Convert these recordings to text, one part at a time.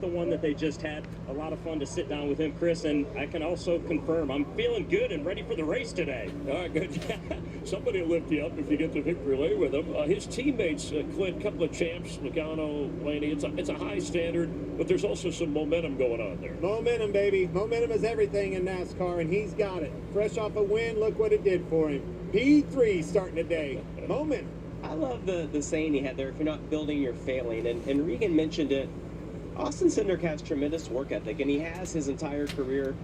The one that they just had. A lot of fun to sit down with him, Chris, and I can also confirm I'm feeling good and ready for the race today. All right, good. Somebody will lift you up if you get to victory lane with him. His teammates, Clint, couple of champs, Logano, Blaney. It's a high standard, but there's also some momentum going on there. Momentum, baby. Momentum is everything in NASCAR, and he's got it. Fresh off a win, look what it did for him. P3 starting today. Momentum. I love the saying he had there, if you're not building, you're failing. And Regan mentioned it. Austin Cindric has tremendous work ethic, and he has his entire career.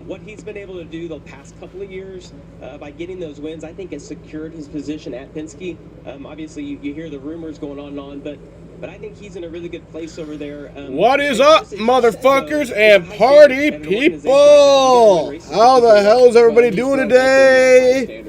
What he's been able to do the past couple of years by getting those wins, I think has secured his position at Penske. Obviously, you hear the rumors going on, but I think he's in a really good place over there. What is up, motherfuckers and party people? How the hell is everybody doing today?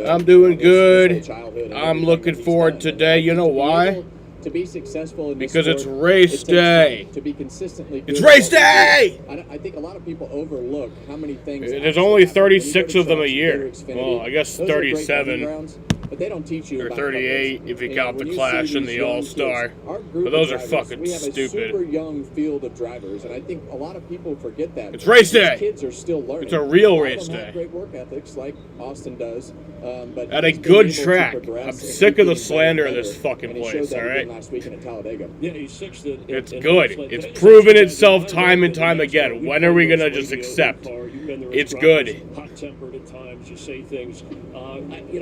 I'm doing good. I'm looking forward today. You know why? To be successful in because it's race day. To be consistently good. It's race day! I think a lot of people overlook how many things. There's only 36 of them a year. Well, I guess 37. But they don't teach you or about 38 if you count the Clash and the All-Star. But those are fucking stupid. We have a super young field of drivers, and I think a lot of people forget that. It's race day. Kids are still learning. It's a real race day. Great work ethics like Austin does. But at a good track. I'm sick of the slander of this fucking place, all right? Last week in Talladega. Yeah, he's sixth. It's good. It's proven itself time and time again. When are we going to just accept? It's good. Hot-tempered at times, you say things.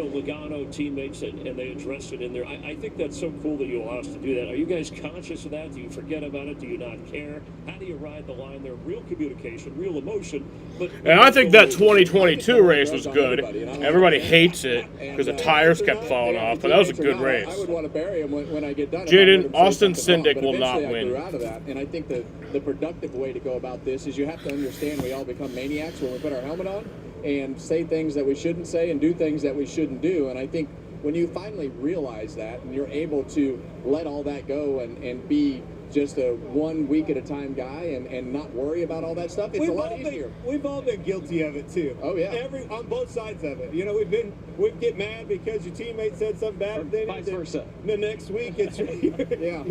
Logano teammates, and they addressed it in there. I think that's so cool that you allow us to do that. Are you guys conscious of that? Do you forget about it? Do you not care? How do you ride the line there? Real communication, real emotion. And I think that 2022 race was good. Everybody hates it because the tires kept falling off, but that was a good race. I would want to bury him when I get done. Jaden, Austin Cindric will not win. Out of that, and I think the productive way to go about this is you have to understand we all become maniacs when we put our helmet on and say things that we shouldn't say and do things that we shouldn't do. And I think when you finally realize that and you're able to let all that go and be just a 1 week at a time guy and not worry about all that stuff, it's a lot easier. We've all been guilty of it too. Oh yeah. On both sides of it. You know, we get mad because your teammate said something bad, then vice versa. The next week it's yeah.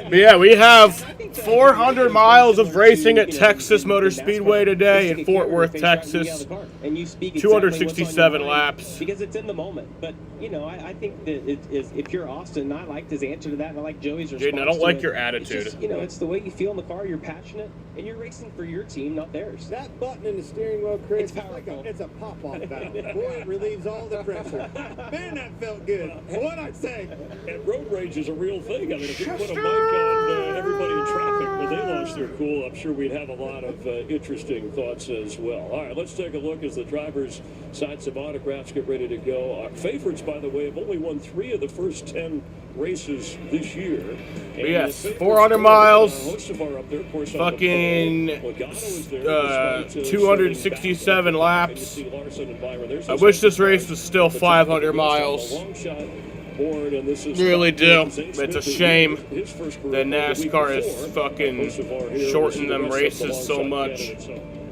But yeah, we have 400 miles of racing at Texas Motor Speedway today in Fort Worth, Texas. 267 laps. Because it's in the moment. But I think that it is. If you're Austin, I liked his answer to that, and I like Joey's response. Jaden, I don't like your attitude. It's the way you feel in the car. You're passionate, and you're racing for your team, not theirs. That button in the steering wheel, Chris, it's powerful. It's a pop-off valve. Boy, it relieves all the pressure. Man, that felt good. What'd I say? And road rage is a real thing. I mean, if you put a mic on everybody in traffic when they lost their cool, I'm sure we'd have a lot of interesting thoughts as well. All right, let's take a look as the drivers sign some autographs, get ready to go. Our favorites, by the way, have only won 3 of the first 10 races this year. And yes, 400 miles, fucking 267 laps. I wish this race was still 500 miles. Really do. It's a shame that NASCAR is fucking shortening them races so much.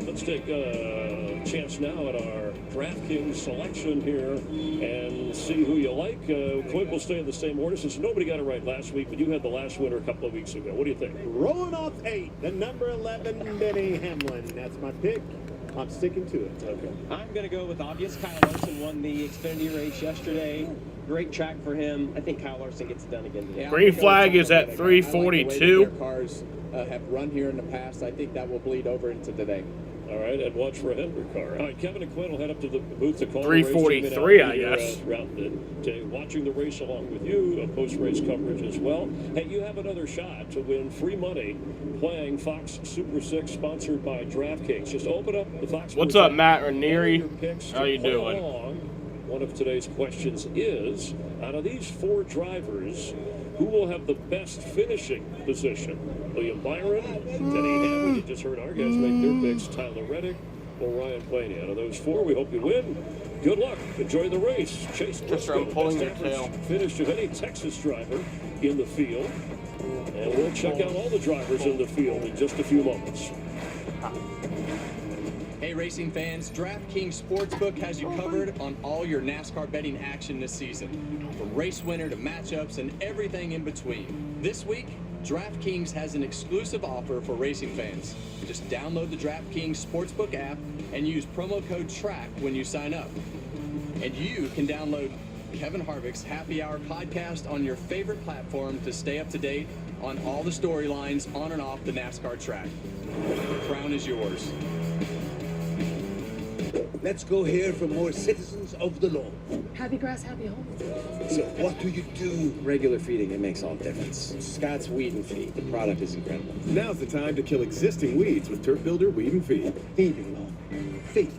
Let's take a chance now at our DraftKings selection here and see who you like. Clint will stay in the same order since nobody got it right last week, but you had the last winner a couple of weeks ago. What do you think? Rolling off 8, the number 11, Denny Hamlin. That's my pick. I'm sticking to it. Okay. I'm going to go with obvious. Kyle Larson won the Xfinity race yesterday. Great track for him. I think Kyle Larson gets it done again today. Green flag is at 342. Their cars have run here in the past. I think that will bleed over into today. All right, and watch for a Hendrick car. All right, Kevin and Quinn will head up to the booth to call 343, I guess. Watching the race along with you, post-race coverage as well. Hey, you have another shot to win free money playing Fox Super 6, sponsored by DraftKings. Just open up the Fox. What's up, Matt Ranieri? How you doing? One of today's questions is, out of these 4 drivers, who will have the best finishing position? William Byron, Denny Hamlin, you just heard our guys make their picks, Tyler Reddick, or Ryan Blaney. Out of those 4, we hope you win. Good luck. Enjoy the race. Chase Briscoe, pulling their best tail. finish of any Texas driver in the field. And we'll check out all the drivers in the field in just a few moments. Hey racing fans, DraftKings Sportsbook has you covered on all your NASCAR betting action this season. From race winner to matchups and everything in between. This week, DraftKings has an exclusive offer for racing fans. Just download the DraftKings Sportsbook app and use promo code TRACK when you sign up. And you can download Kevin Harvick's Happy Hour podcast on your favorite platform to stay up to date on all the storylines on and off the NASCAR track. The crown is yours. Let's go hear from more citizens of the law. Happy grass, happy home. So what do you do? Regular feeding, it makes all the difference. Scott's Weed and Feed. The product is incredible. Now's the time to kill existing weeds with Turf Builder Weed and Feed. Feed me, Mom. Feed.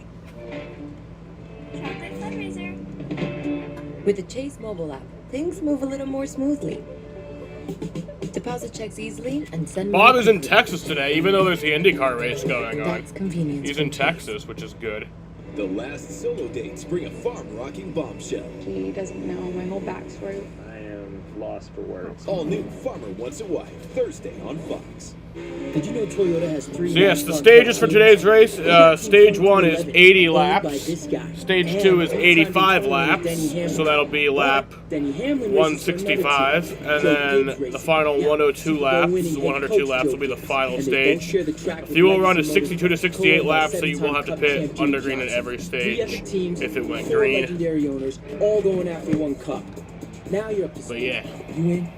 Chocolate fundraiser. With the Chase mobile app, things move a little more smoothly. Deposit checks easily and send Bob money is in quickly. Texas today, even though there's the IndyCar race going on. That's convenience. He's in Texas, which is good. The last solo dates bring a farm-rocking bombshell. He doesn't know my whole backstory. I am lost for words. All new Farmer Wants a Wife, Thursday on Fox. Did you know Toyota has 3 So yes, the NASCAR stages for Cup today's race, teams? stage 1 is 80 Owned by laps, this guy. stage And 2 is anytime 85 you laps, Denny Hamlin. so that'll be lap Denny Hamlin races for another 165, team. and Joe then Gibbs the racing. final Yeah, 102 Super Bowl laps, winning the head 102 coach laps Joe will be the Gibbs. final And they don't stage. share the track The with fuel run Legacy is Motor 62 to 68 Company, laps, so you will seven-time have to Cup pit champ under Jimmy green at Johnson. every 3 stage epic teams, if it went 4 green. legendary owners, all going after one cup. Now you're up to But speed. yeah. You in?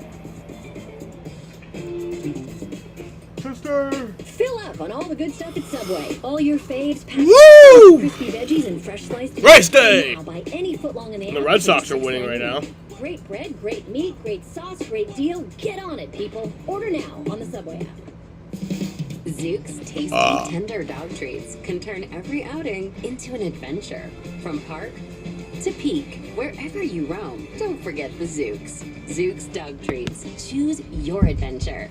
Sister! Fill up on all the good stuff at Subway. All your faves, Woo! crispy veggies, and fresh sliced Race day! Now buy any footlong in the And the Red Sox are winning right now. Great bread, great meat, great sauce, great deal. Get on it, people. Order now on the Subway app. Zook's tasty, tender dog treats can turn every outing into an adventure. From park to peak, wherever you roam, don't forget the Zook's. Zook's dog treats. Choose your adventure.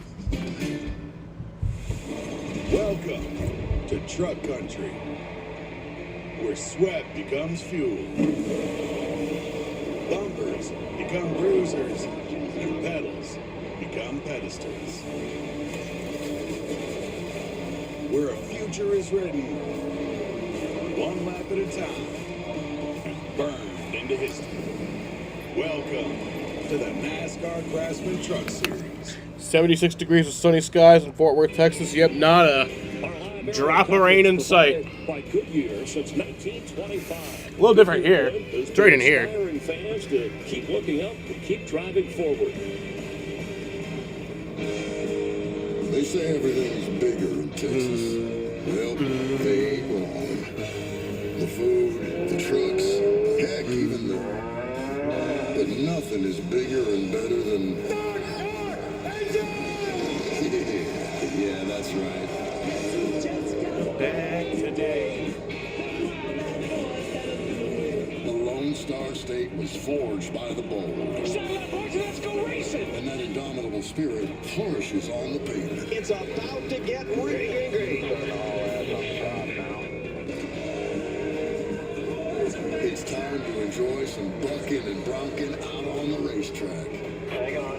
Welcome to Truck Country, where sweat becomes fuel, bumpers become bruisers, and pedals become pedestals. Where a future is written, one lap at a time, and burned into history. Welcome to the NASCAR Craftsman Truck Series. 76 degrees with sunny skies in Fort Worth, Texas. Yep, not a drop of rain in sight. By Goodyear since 1925. A little different here. Straight in here. Inspiring fans to keep looking up and keep driving forward. They say everything's bigger in Texas. Well, they ain't wrong. The food, the trucks, heck, even the... But nothing is bigger and better than... Yeah, that's right. Back today. The Lone Star State was forged by the bold. Let's go racing. And that indomitable spirit flourishes on the pavement. It's about to get really great. It's time to enjoy some bucking and bronking out on the racetrack. Hang on.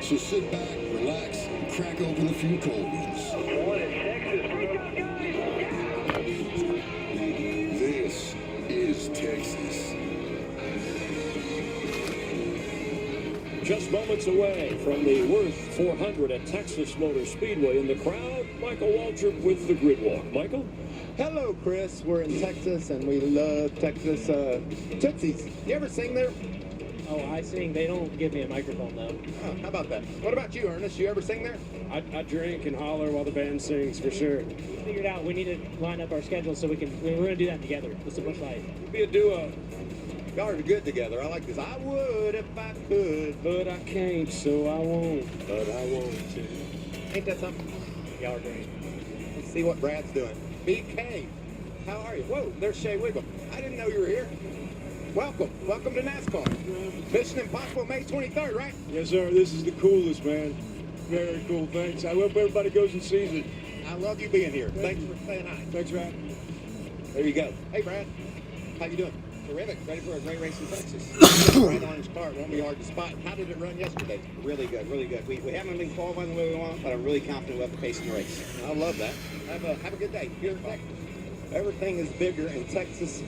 So sit back, relax, and crack open a few cold ones. This is Texas. Just moments away from the Worth 400 at Texas Motor Speedway. In the crowd, Michael Waltrip with the Grid Walk. Michael? Hello, Chris. We're in Texas, and we love Texas Tootsies. You ever sing there? Oh, I sing. They don't give me a microphone, though. Oh, how about that? What about you, Ernest? You ever sing there? I drink and holler while the band sings, for sure. We figured out we need to line up our schedules so we're going to do that together. It's a Busch Light. Be a duo. Y'all are good together. I like this. I would if I could, But I can't, so I won't. But I want to. ain't that something? Y'all are great. Let's see what Brad's doing. BK, how are you? Whoa, there's Shea Wiggle. I didn't know you were here. Welcome to NASCAR. Mission Impossible, May 23rd, right? Yes, sir. This is the coolest, man. Very cool. Thanks. I hope everybody goes and sees it. I love you being here. Thanks for saying hi. Thanks, Rap. There you go. Hey, Brad. How you doing? Terrific. Ready for a great race in Texas. Right on his car. It won't be hard to spot. How did it run yesterday? Really good, really good. We haven't been qualifying the way we want, but I'm really confident we'll have the pace in the race. I love that. Have a good day here in Texas. Everything is bigger in Texas.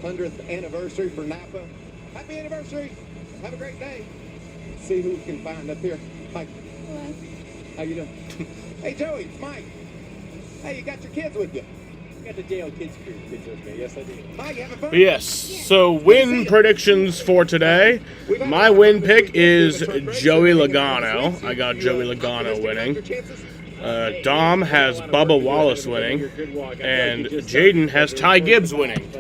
100th anniversary for Napa. Happy anniversary. Have a great day. See who we can find up here. Hi. Hello. How you doing? Hey, Joey, it's Mike. Hey, you got your kids with you? Got the JL kids with me. Yes, I do. Hi, you having fun? Yes. So win predictions for today. My win pick is Joey Logano. I got Joey Logano winning. Dom has Bubba Wallace winning, and Jaden has Ty Gibbs winning.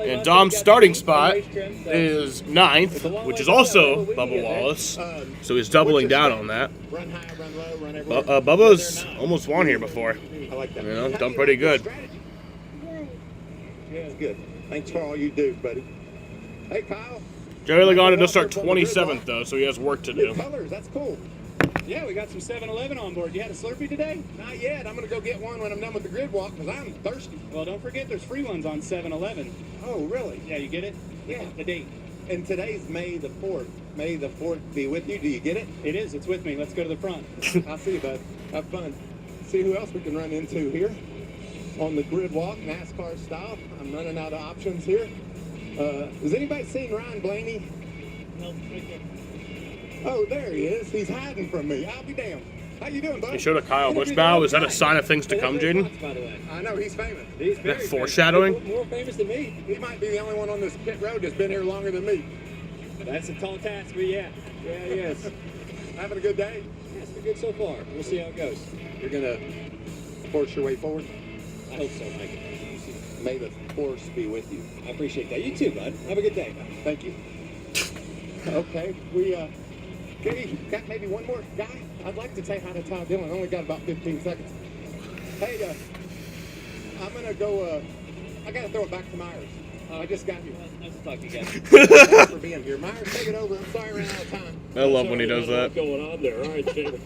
And Dom's starting spot is 9th, which is also Bubba Wallace, so he's doubling down on that. Run high, run low, run everywhere. Bubba's almost won here before. I like that. You know, done pretty good. Yeah, good. Thanks for all you do, buddy. Hey, Kyle. Joey Logano does start 27th, though, so he has work to do. New colors, that's cool. Yeah, we got some 7-Eleven on board. You had a Slurpee today? Not yet. I'm going to go get one when I'm done with the grid walk because I'm thirsty. Well, don't forget there's free ones on 7-Eleven. Oh, really? Yeah, you get it? Yeah. The date. And today's May the 4th. May the 4th be with you. Do you get it? It is. It's with me. Let's go to the front. I'll see you, bud. Have fun. See who else we can run into here on the grid walk, NASCAR style. I'm running out of options here. Has anybody seen Ryan Blaney? No, right there. Oh, there he is. He's hiding from me. I'll be damned. How you doing, bud? He showed a Kyle Busch bow. Is that a sign of things to come, Jaden? By the way. I know, he's famous. He's very That foreshadowing? More famous than me. He might be the only one on this pit road that's been here longer than me. That's a tall task, but yeah. Yeah, yes. Having a good day? Yeah, it's been good so far. We'll see how it goes. You're going to force your way forward? I hope so, Mike. May the force be with you. I appreciate that. You too, bud. Have a good day. Thank you. Okay, we got maybe one more guy. I'd like to say hi to Ty Dillon. Only got about 15 seconds. Hey, I'm gonna go. I gotta throw it back to Myers. I just got here. Nice to talk to you guys. Thanks for being here. Myers, take it over. I'm sorry I ran out of time. I love when he does that. What's going on there? All right, Jamie.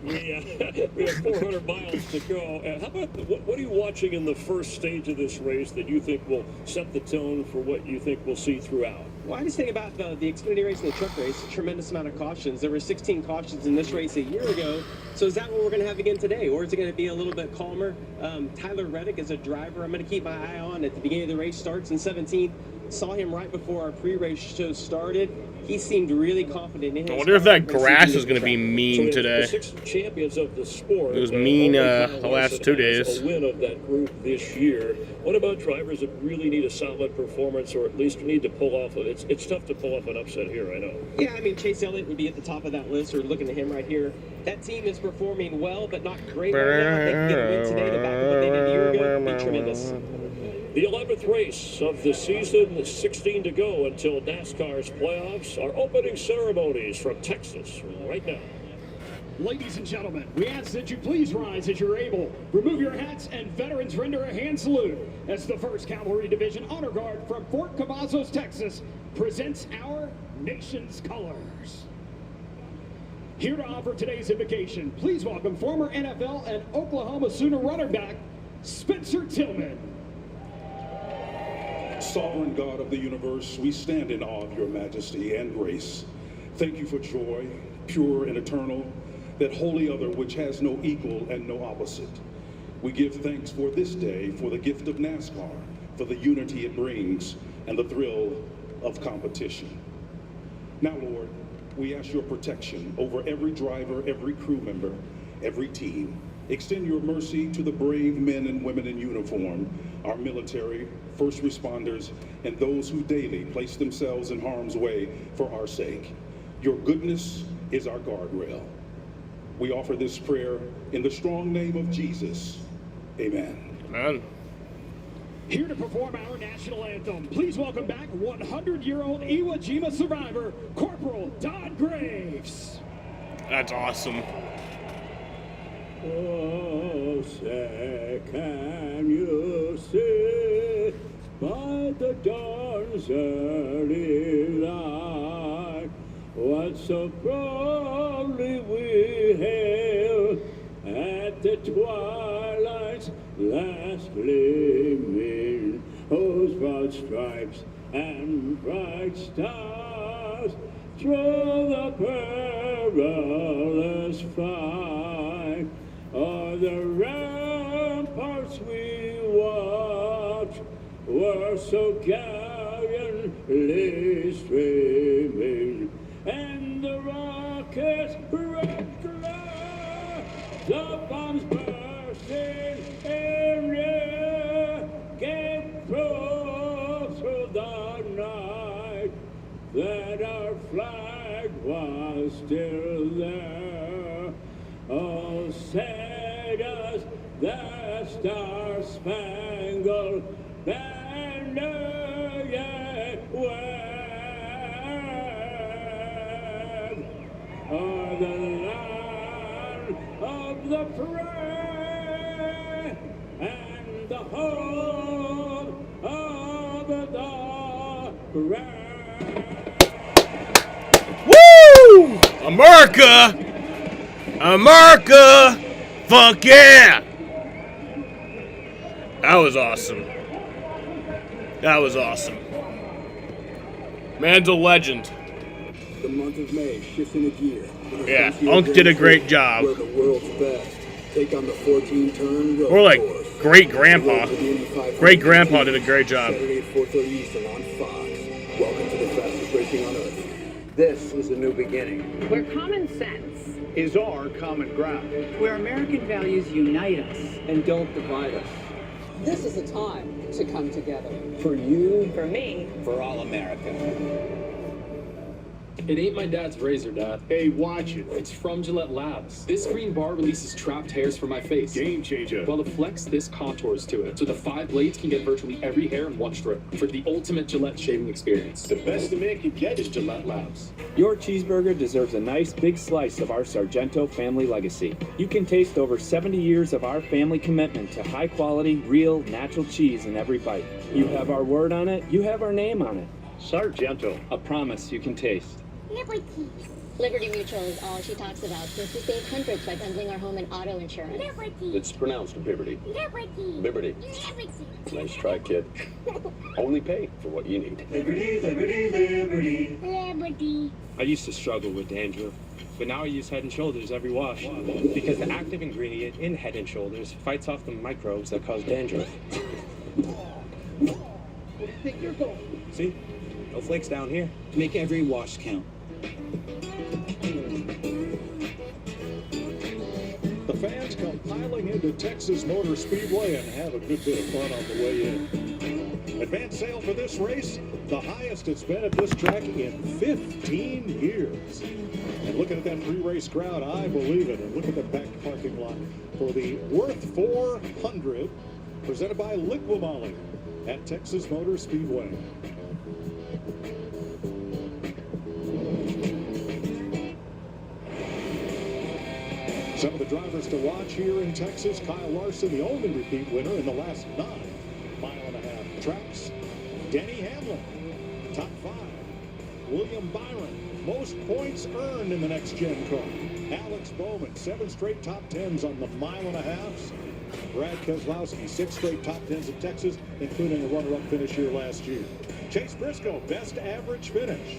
We have 400 miles to go. How about what are you watching in the first stage of this race that you think will set the tone for what you think we'll see throughout? Well, I just think about the Xfinity race and the truck race, a tremendous amount of cautions. There were 16 cautions in this race a year ago. So is that what we're going to have again today? Or is it going to be a little bit calmer? Tyler Reddick is a driver I'm going to keep my eye on at the beginning of the race. Starts in 17th. Saw him right before our pre-race show started. He seemed really confident in his I wonder if that grass is going to be mean today. The 6 champions of the sport. It was mean the last 2 days. A win of that group this year. What about drivers that really need a solid performance, or at least need to pull off? It's tough to pull off an upset here, I know. Yeah, I mean, Chase Elliott would be at the top of that list. We're looking at him right here. That team is performing well, but not great right now. If they can get a win today to back up what they did a year ago, it would be tremendous. The 11th race of the season, 16 to go until NASCAR's playoffs. Our opening ceremonies from Texas right now. Ladies and gentlemen, we ask that you please rise as you're able. Remove your hats and veterans render a hand salute as the 1st Cavalry Division Honor Guard from Fort Cavazos, Texas presents our nation's colors. Here to offer today's invocation, please welcome former NFL and Oklahoma Sooner running back, Spencer Tillman. Sovereign God of the universe, we stand in awe of your majesty and grace. Thank you for joy, pure and eternal, that holy other which has no equal and no opposite. We give thanks for this day, for the gift of NASCAR, for the unity it brings, and the thrill of competition. Now, Lord, we ask your protection over every driver, every crew member, every team. Extend your mercy to the brave men and women in uniform, our military, first responders, and those who daily place themselves in harm's way for our sake. Your goodness is our guardrail. We offer this prayer in the strong name of Jesus. Amen. Amen. Here to perform our national anthem, please welcome back 100-year-old Iwo Jima survivor, Corporal Don Graves. That's awesome. Oh, say, can you see by the dawn's early light what so proudly we hailed at the twilight's last gleaming, whose broad stripes and bright stars through the perilous fight. O'er the ramparts we watched were so gallantly streaming, rockets regular, the bombs bursting in air, came through the night, that our flag was still there. Oh, said us the Star-Spangled Banner yet wave, o'er the land of the free and the home of the brave. Woo! America! America! Fuck yeah! That was awesome. That was awesome. Man's a legend. The month of May shifts in a gear. Yeah, Unk did a great job. Where the world's best take on the 14-turn road Or like course. great-grandpa. Great-grandpa did a great job. Saturday at 4:30 Eastern on Fox. Welcome to the fastest racing on earth. This is a new beginning. Where common sense is our common ground. where American values unite us And don't divide us. This is a time to come together. For you, For me, for all America. It ain't my dad's razor, Dad. Hey, watch it. It's from Gillette Labs. This green bar releases trapped hairs from my face. Game changer. While the Flex, this contours to it, so the 5 blades can get virtually every hair in one strip for the ultimate Gillette shaving experience. The best the man can get is Gillette Labs. Your cheeseburger deserves a nice big slice of our Sargento family legacy. You can taste over 70 years of our family commitment to high quality, real, natural cheese in every bite. You have our word on it, you have our name on it. Sargento, a promise you can taste. Liberty. Liberty Mutual is all she talks about since we saved hundreds by bundling our home and auto insurance. Liberty. It's pronounced Liberty. Liberty. Liberty. Liberty. Nice try, kid. Only pay for what you need. Liberty, liberty, liberty. Liberty. I used to struggle with dandruff, but now I use Head & Shoulders every wash because the active ingredient in Head & Shoulders fights off the microbes that cause dandruff. where do you think you're going? See? No flakes down here. Make every wash count. The fans come piling into Texas Motor Speedway and have a good bit of fun on the way in. Advance sale for this race, the highest it's been at this track in 15 years. And looking at that pre-race crowd, I believe it. And look at the packed parking lot for the Worth 400, presented by Liqui-Moly at Texas Motor Speedway. Some of the drivers to watch here in Texas, Kyle Larson, the only repeat winner in the last 9.5 tracks. Denny Hamlin, top 5. William Byron, most points earned in the next-gen car. Alex Bowman, 7 straight top 10s on the 1.5 miles. Brad Keselowski, 6 straight top 10s at Texas, including a runner-up finish here last year. Chase Briscoe, best average finish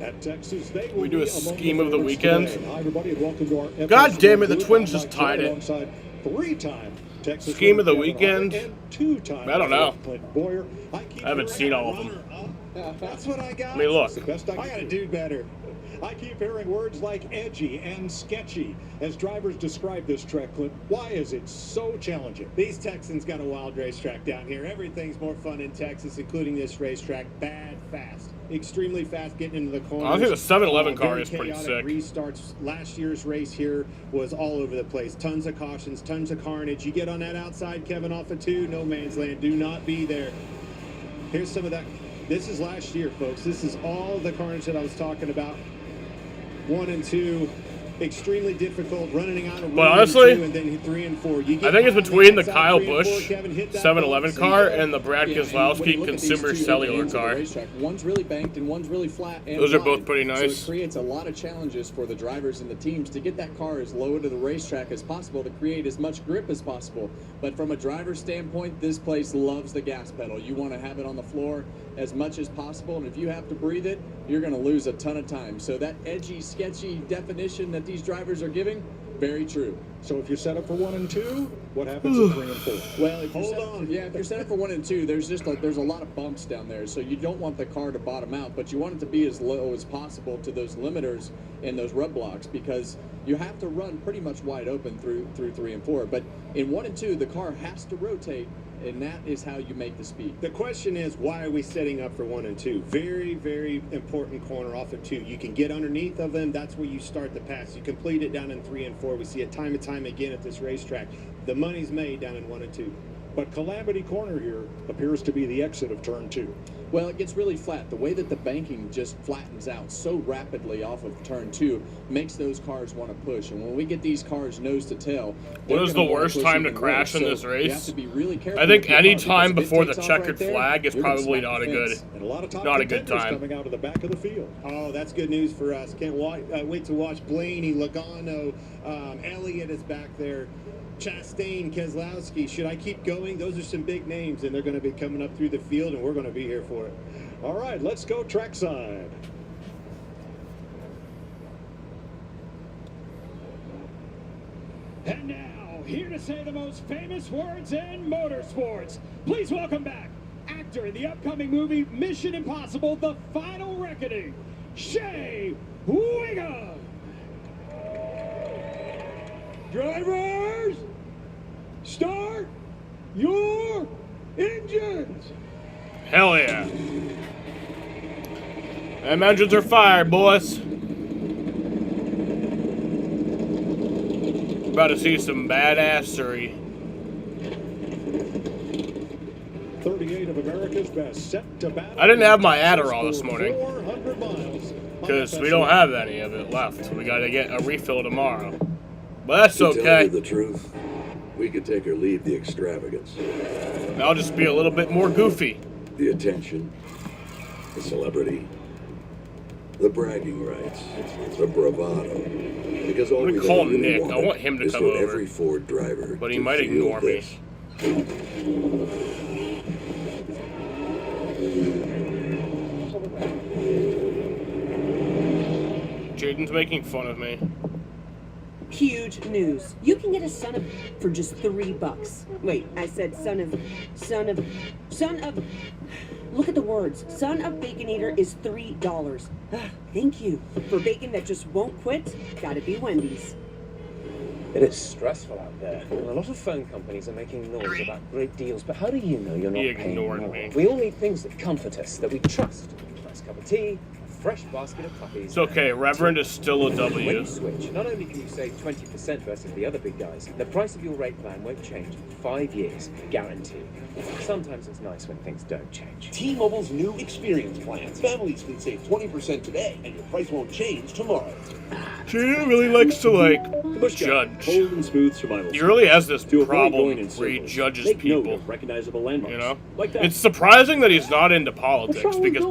at Texas. They will do a scheme of the weekend. Hi, everybody, and welcome to our God damn it, the Twins just tied it. Alongside 3-time Texas Scheme of the Kevin weekend? Harvick and 2-time I don't know. Clint Boyer. I haven't seen all of them. That's what I got. I mean, look. It's the best I gotta do better. I keep hearing words like edgy and sketchy as drivers describe this track, Clint. Why is it so challenging? These Texans got a wild racetrack down here. Everything's more fun in Texas, including this racetrack. Bad, fast. Extremely fast getting into the corners. I think the 7-Eleven car Very is pretty chaotic sick. restarts. Last year's race here was all over the place. Tons of cautions, tons of carnage. You get on that outside, Kevin, off of 2, no man's land. Do not be there. Here's some of that. This is last year, folks. This is all the carnage that I was talking about. 1 and 2, extremely difficult, running out of room. But honestly, and then 3 and 4. You I get think it's on the between the outside, Kyle 3 and 4, Busch Kevin, hit that 7-Eleven ball. car and the Brad When you Keselowski look at these Consumer two Cellular lanes of the car. racetrack, one's really banked and one's really flat. And Those are wide. both pretty nice. So it creates a lot of challenges for the drivers and the teams to get that car as low to the racetrack as possible to create as much grip as possible. But from a driver's standpoint, this place loves the gas pedal. You want to have it on the floor as much as possible, and if you have to breathe it, you're going to lose a ton of time. So that edgy, sketchy definition that these drivers are giving, very true. So if you're set up for 1 and 2, what happens at 3 and 4? Well, if you're set up for 1 and 2, there's a lot of bumps down there, so you don't want the car to bottom out, but you want it to be as low as possible to those limiters and those rub blocks, because you have to run pretty much wide open through 3 and 4. But in 1 and 2, the car has to rotate, and that is how you make the speed. The question is, why are we setting up for 1 and 2? Very, very important corner off of 2. You can get underneath of them. That's where you start the pass. You complete it down in 3 and 4. We see it time and time again at this racetrack. The money's made down in 1 and 2. But Calamity Corner here appears to be the exit of turn 2. Well, it gets really flat. The way that the banking just flattens out so rapidly off of turn 2 makes those cars want to push. And when we get these cars nose to tail, what is the worst time to crash in this race? You have to be really careful. I think any time before the checkered flag is probably not a good time. Coming out of the back of the field. Oh, that's good news for us. Can't wait to watch Blaney, Logano, Elliott is back there. Chastain, Keselowski. Should I keep going? Those are some big names, and they're going to be coming up through the field, and we're going to be here for it. All right, let's go trackside. And now, here to say the most famous words in motorsports, please welcome back actor in the upcoming movie Mission Impossible: The Final Reckoning, Shea Wiggum. Drivers, start your engines. Hell yeah. Them engines are fired, boys. About to see some badassery. 38 of America's best set to battle. I didn't have my Adderall this morning 400 miles because we don't have any of it left. We got to get a refill tomorrow. But that's okay. To tell you the truth, we could take or leave the extravagance. I'll just be a little bit more goofy. The attention, the celebrity, the bragging rights, the bravado. Because all we call really Nick. I want him to come over. Every Ford driver, but he might ignore me. Jaden's making fun of me. Huge news. You can get a son of for just $3. Wait, I said son of. Look at the words. Son of Baconator is $3. Thank you. For bacon that just won't quit, gotta be Wendy's. It is stressful out there. And a lot of phone companies are making noise about great deals, but how do you know you're not paying more? We all need things that comfort us, that we trust. A nice cup of tea, fresh basket of puppies. It's okay, Reverend is still a W. When you switch, not only can you save 20% versus the other big guys, the price of your rate plan won't change for 5 years, guaranteed. Sometimes it's nice when things don't change. T-Mobile's new experience plans. Families can save 20% today, and your price won't change tomorrow. She really likes to, judge. Cold and smooth survival. He really has this problem where he judges people. Recognizable landmarks. You know? Like that. It's surprising that he's not into politics, because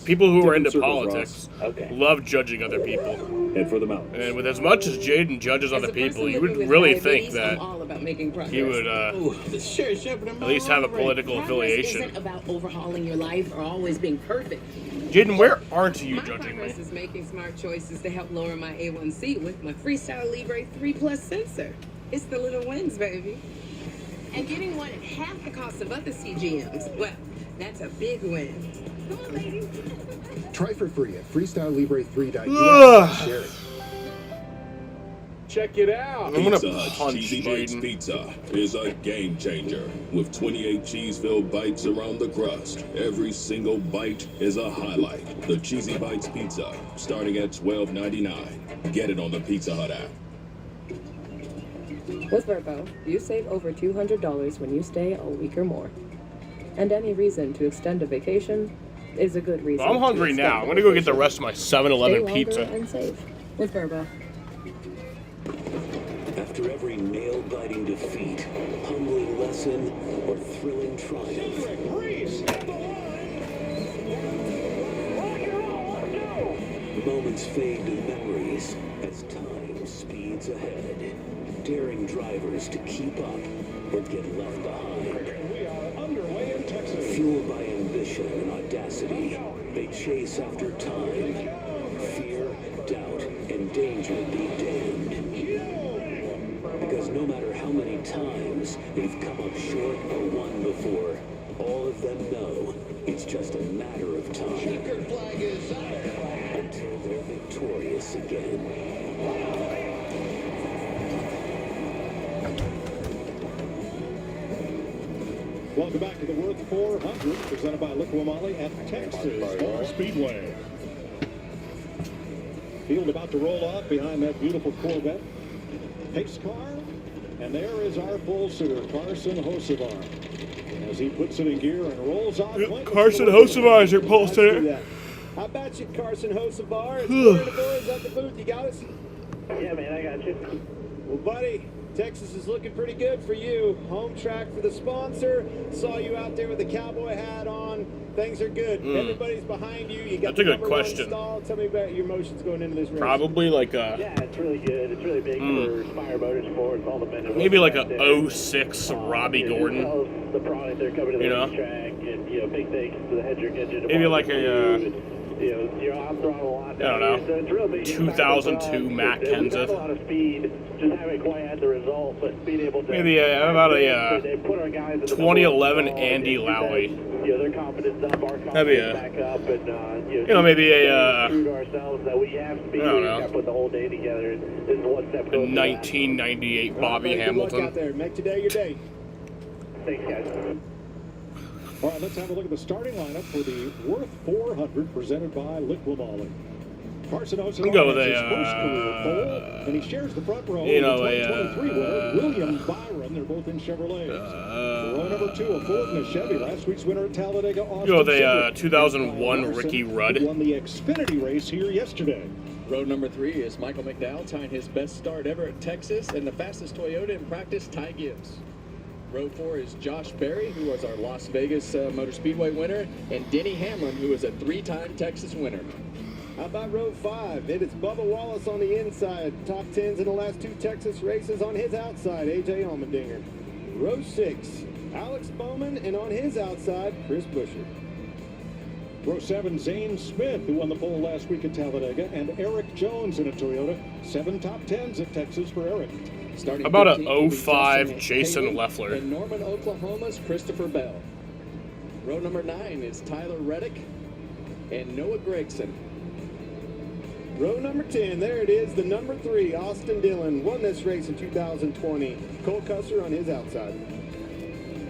people who are into politics love judging other people. Head for the mountains. And with as much as Jaden judges other people, you would really think that he would at least have a political affiliation. Isn't about overhauling your life or always being perfect. Jaden, where aren't you judging me? My progress is making smart choices to help lower my A1C with my Freestyle Libre 3 Plus sensor. It's the little wins, baby. And getting one at half the cost of other CGMs, well, that's a big win. Come on, ladies. Try for free at freestylelibre3.us. Share it. Check it out. I'm gonna Pizza punch Cheesy Bites Jaden. Pizza is a game changer. With 28 cheese-filled bites around the crust, every single bite is a highlight. The Cheesy Bites Pizza, starting at $12.99. Get it on the Pizza Hut app. With Verbo, you save over $200 when you stay a week or more. And any reason to extend a vacation is a good reason. I'm hungry now. I'm gonna go get the rest of my 7-Eleven Stay pizza. longer and save with Verbo. After every nail-biting defeat, humbling lesson, or thrilling triumph, moments fade to memories as time speeds ahead, daring drivers to keep up or get left behind. We are underway in Texas. Fueled by ambition and audacity, They chase after time. Fear, doubt, and danger be damned. Because no matter how many times they've come up short or won before, all of them know it's just a matter of time. Checkered flag is up. Until they're victorious again. Welcome back to the Worth 400, presented by Liqui-Moly at Texas Motor Speedway. Field about to roll off behind that beautiful Corvette. Pace car, and there is our pole sitter, Carson Hocevar. As he puts it in gear and rolls off. Yep, Carson Hocevar is your pole sitter. How about you, Carson Hocevar? It's the boys at the booth. You got us? Yeah, man, I got you. Well, buddy, Texas is looking pretty good for you. Home track for the sponsor. Saw you out there with the cowboy hat on. Things are good. Everybody's behind you. You got That's a good the question. stall. Tell me about your emotions going into this race. Probably like a... Yeah, it's really good. It's really big for Spire Motorsports. All the men. Maybe like a 06 Robbie Gordon. The product they're coming to the racetrack, and big thanks to the Hedrick engine. Maybe like a... you're on throttle a lot. I don't know. So it's real big. 2002 Matt We've got a Kenseth. lot of speed. Just haven't quite had the result, but being able to. Maybe about a they put our guys in the 2011 Andy Lally. Their confidence up, our That'd be confidence back up, and maybe a true to ourselves that we have speed. I don't We know. got to put the whole day together. And this is one step a closer. 1998 Bobby Good luck Hamilton. out there. Make today your day. Thanks, guys. All right, let's have a look at the starting lineup for the Worth 400, presented by Liqui-Moly. Carson Hocevar Go with has his first career pole, and he shares the front row with the 2023 winner, William Byron. They're both in Chevrolets. Row number 2, a Ford and a Chevy. Last week's winner at Talladega, Austin. Go with a Cindric. 2001 Ricky Rudd. Won the Xfinity race here yesterday. Road number 3 is Michael McDowell tying his best start ever at Texas, and the fastest Toyota in practice, Ty Gibbs. Row 4 is Josh Berry, who was our Las Vegas Motor Speedway winner, and Denny Hamlin, who is a 3-time Texas winner. How about row 5? It is Bubba Wallace on the inside. Top 10s in the last 2 Texas races on his outside, A.J. Allmendinger. Row 6, Alex Bowman, and on his outside, Chris Buescher. Row 7, Zane Smith, who won the pole last week at Talladega, and Eric Jones in a Toyota. 7 top 10s at Texas for Eric. Starting How about a 15th will be 05 Justin Jason Haley, Leffler? and Norman, Oklahoma's Christopher Bell. Row number 9 is Tyler Reddick and Noah Gregson. Row number 10, there it is, the number 3, Austin Dillon, won this race in 2020. Cole Custer on his outside.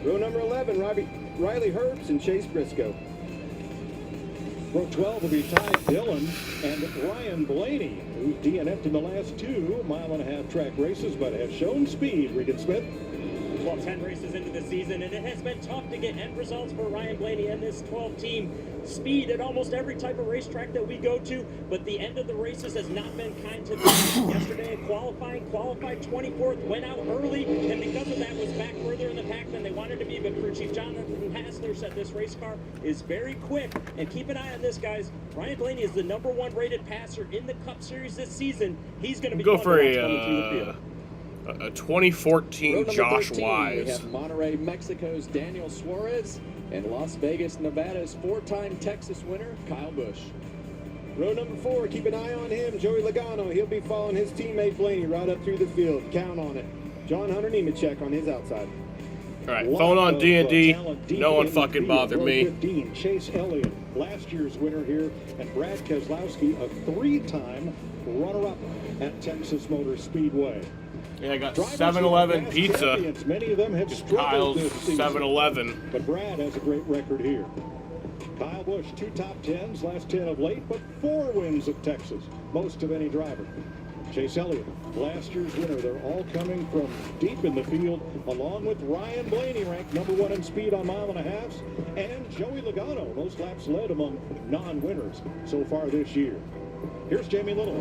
Row number 11, Riley Herbst and Chase Briscoe. Row 12 will be Ty Dillon and Ryan Blaney, who's DNF'd in the last 2 mile-and-a-half track races, but has shown speed. Regan Smith. Well, 10 races into the season, and it has been tough to get end results for Ryan Blaney and this 12 team. Speed at almost every type of racetrack that we go to, but the end of the races has not been kind to them. Yesterday, qualified 24th, went out early, and because of that was back further in the pack than they wanted to be. But crew chief Jonathan Hassler said this race car is very quick, and keep an eye on this, guys. Ryan Blaney is the #1 rated passer in the Cup Series this season. He's going to be Go for coming through the field. a 2014 Josh 13, Wise. We have Monterrey, Mexico's Daniel Suarez, and Las Vegas, Nevada's 4-time Texas winner, Kyle Busch. Row number 4, keep an eye on him, Joey Logano. He'll be following his teammate Blaney right up through the field. Count on it. John Hunter Nemechek on his outside. All right, phone on D&D. No one fucking bothered Row me. 15, Chase Elliott, last year's winner here, and Brad Keselowski, a 3-time runner-up at Texas Motor Speedway. Yeah, I got 7-Eleven pizza. Many of them have Just struggled Kyle's this season. 7-Eleven. But Brad has a great record here. Kyle Busch, 2 top 10s, last 10 of late, but 4 wins at Texas, most of any driver. Chase Elliott, last year's winner. They're all coming from deep in the field, along with Ryan Blaney, ranked #1 in speed on mile-and-a-halfs, and Joey Logano, most laps led among non-winners so far this year. Here's Jamie Little.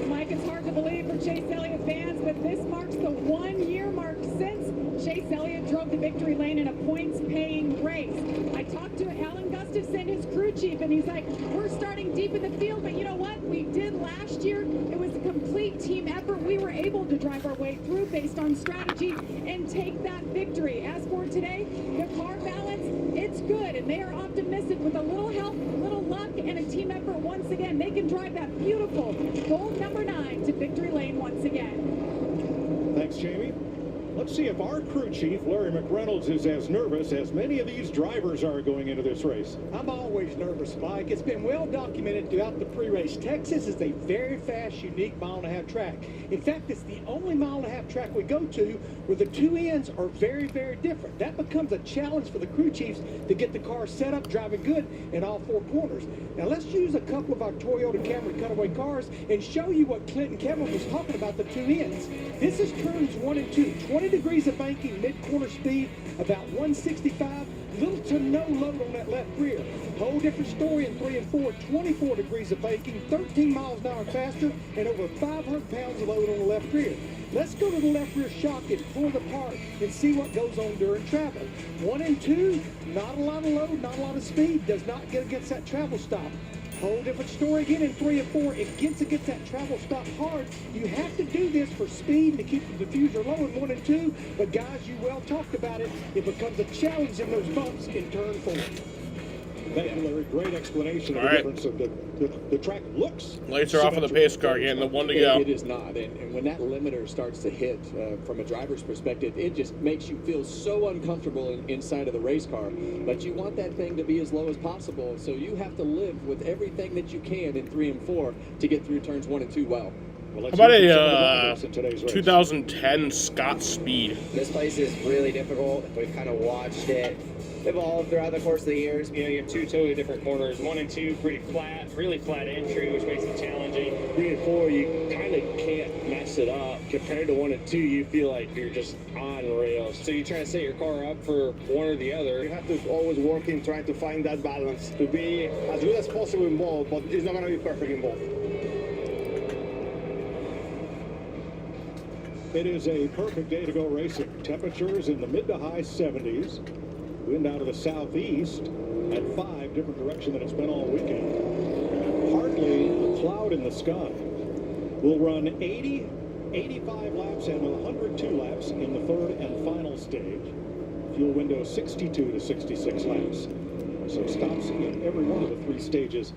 Mike, it's hard to believe for Chase Elliott fans, but this marks the 1-year mark since Chase Elliott drove the victory lane in a points-paying race. I talked to Alan Gustafson, his crew chief, and he's like, we're starting deep in the field, but you know what? We did last year. It was a complete team effort. effort, we were able to drive our way through based on strategy and take that victory. As for today, the car balance, it's good, and they are optimistic with a little help, a little luck, and a team effort once again. They can drive that beautiful gold number 9 to victory lane once again. Thanks, Jamie. Let's see if our crew chief, Larry McReynolds, is as nervous as many of these drivers are going into this race. I'm always nervous, Mike. It's been well documented throughout the pre-race. Texas is a very fast, unique mile-and-a-half track. In fact, it's the only mile-and-a-half track we go to where the two ends are very, very different. That becomes a challenge for the crew chiefs to get the car set up, driving good in all four corners. Now, let's use a couple of our Toyota Camry cutaway cars and show you what Clint and Kevin was talking about, the two ends. This is turns 1 and 2. 20 degrees of banking, mid-corner speed, about 165, little to no load on that left rear. Whole different story in 3 and 4, 24 degrees of banking, 13 miles an hour faster, and over 500 pounds of load on the left rear. Let's go to the left rear shock and pull it apart and see what goes on during travel. 1 and 2, not a lot of load, not a lot of speed, does not get against that travel stop. Whole different story again in 3 and 4. It gets against that travel stop hard. You have to do this for speed to keep the diffuser low in 1 and 2. But guys, you well talked about it. It becomes a challenge in those bumps in turn 4. Thank you, Larry. Great explanation of the difference of the track looks. Lights are off on the pace car, getting the 1 to go. It is not. And when that limiter starts to hit, from a driver's perspective, it just makes you feel so uncomfortable inside of the race car. But you want that thing to be as low as possible. So you have to live with everything that you can in 3 and 4 to get through turns 1 and 2 well. How about a 2010 Scott Speed? This place is really difficult. We've kind of watched it evolve throughout the course of the years. You know, you have two totally different corners. 1 and 2 pretty flat, really flat entry, which makes it challenging. 3 and 4, you kind of can't mess it up. Compared to 1 and 2, you feel like you're just on rails. So you try to set your car up for one or the other. You have to always work in trying to find that balance to be as good as possible in both, but it's not going to be perfect in both. It is a perfect day to go racing. Temperatures in the mid to high 70s. Wind out of the southeast at 5, different direction than it's been all weekend. Hardly a cloud in the sky. We'll run 80, 85 laps and 102 laps in the third and final stage. Fuel window 62 to 66 laps. So stops in every one of the 3 stages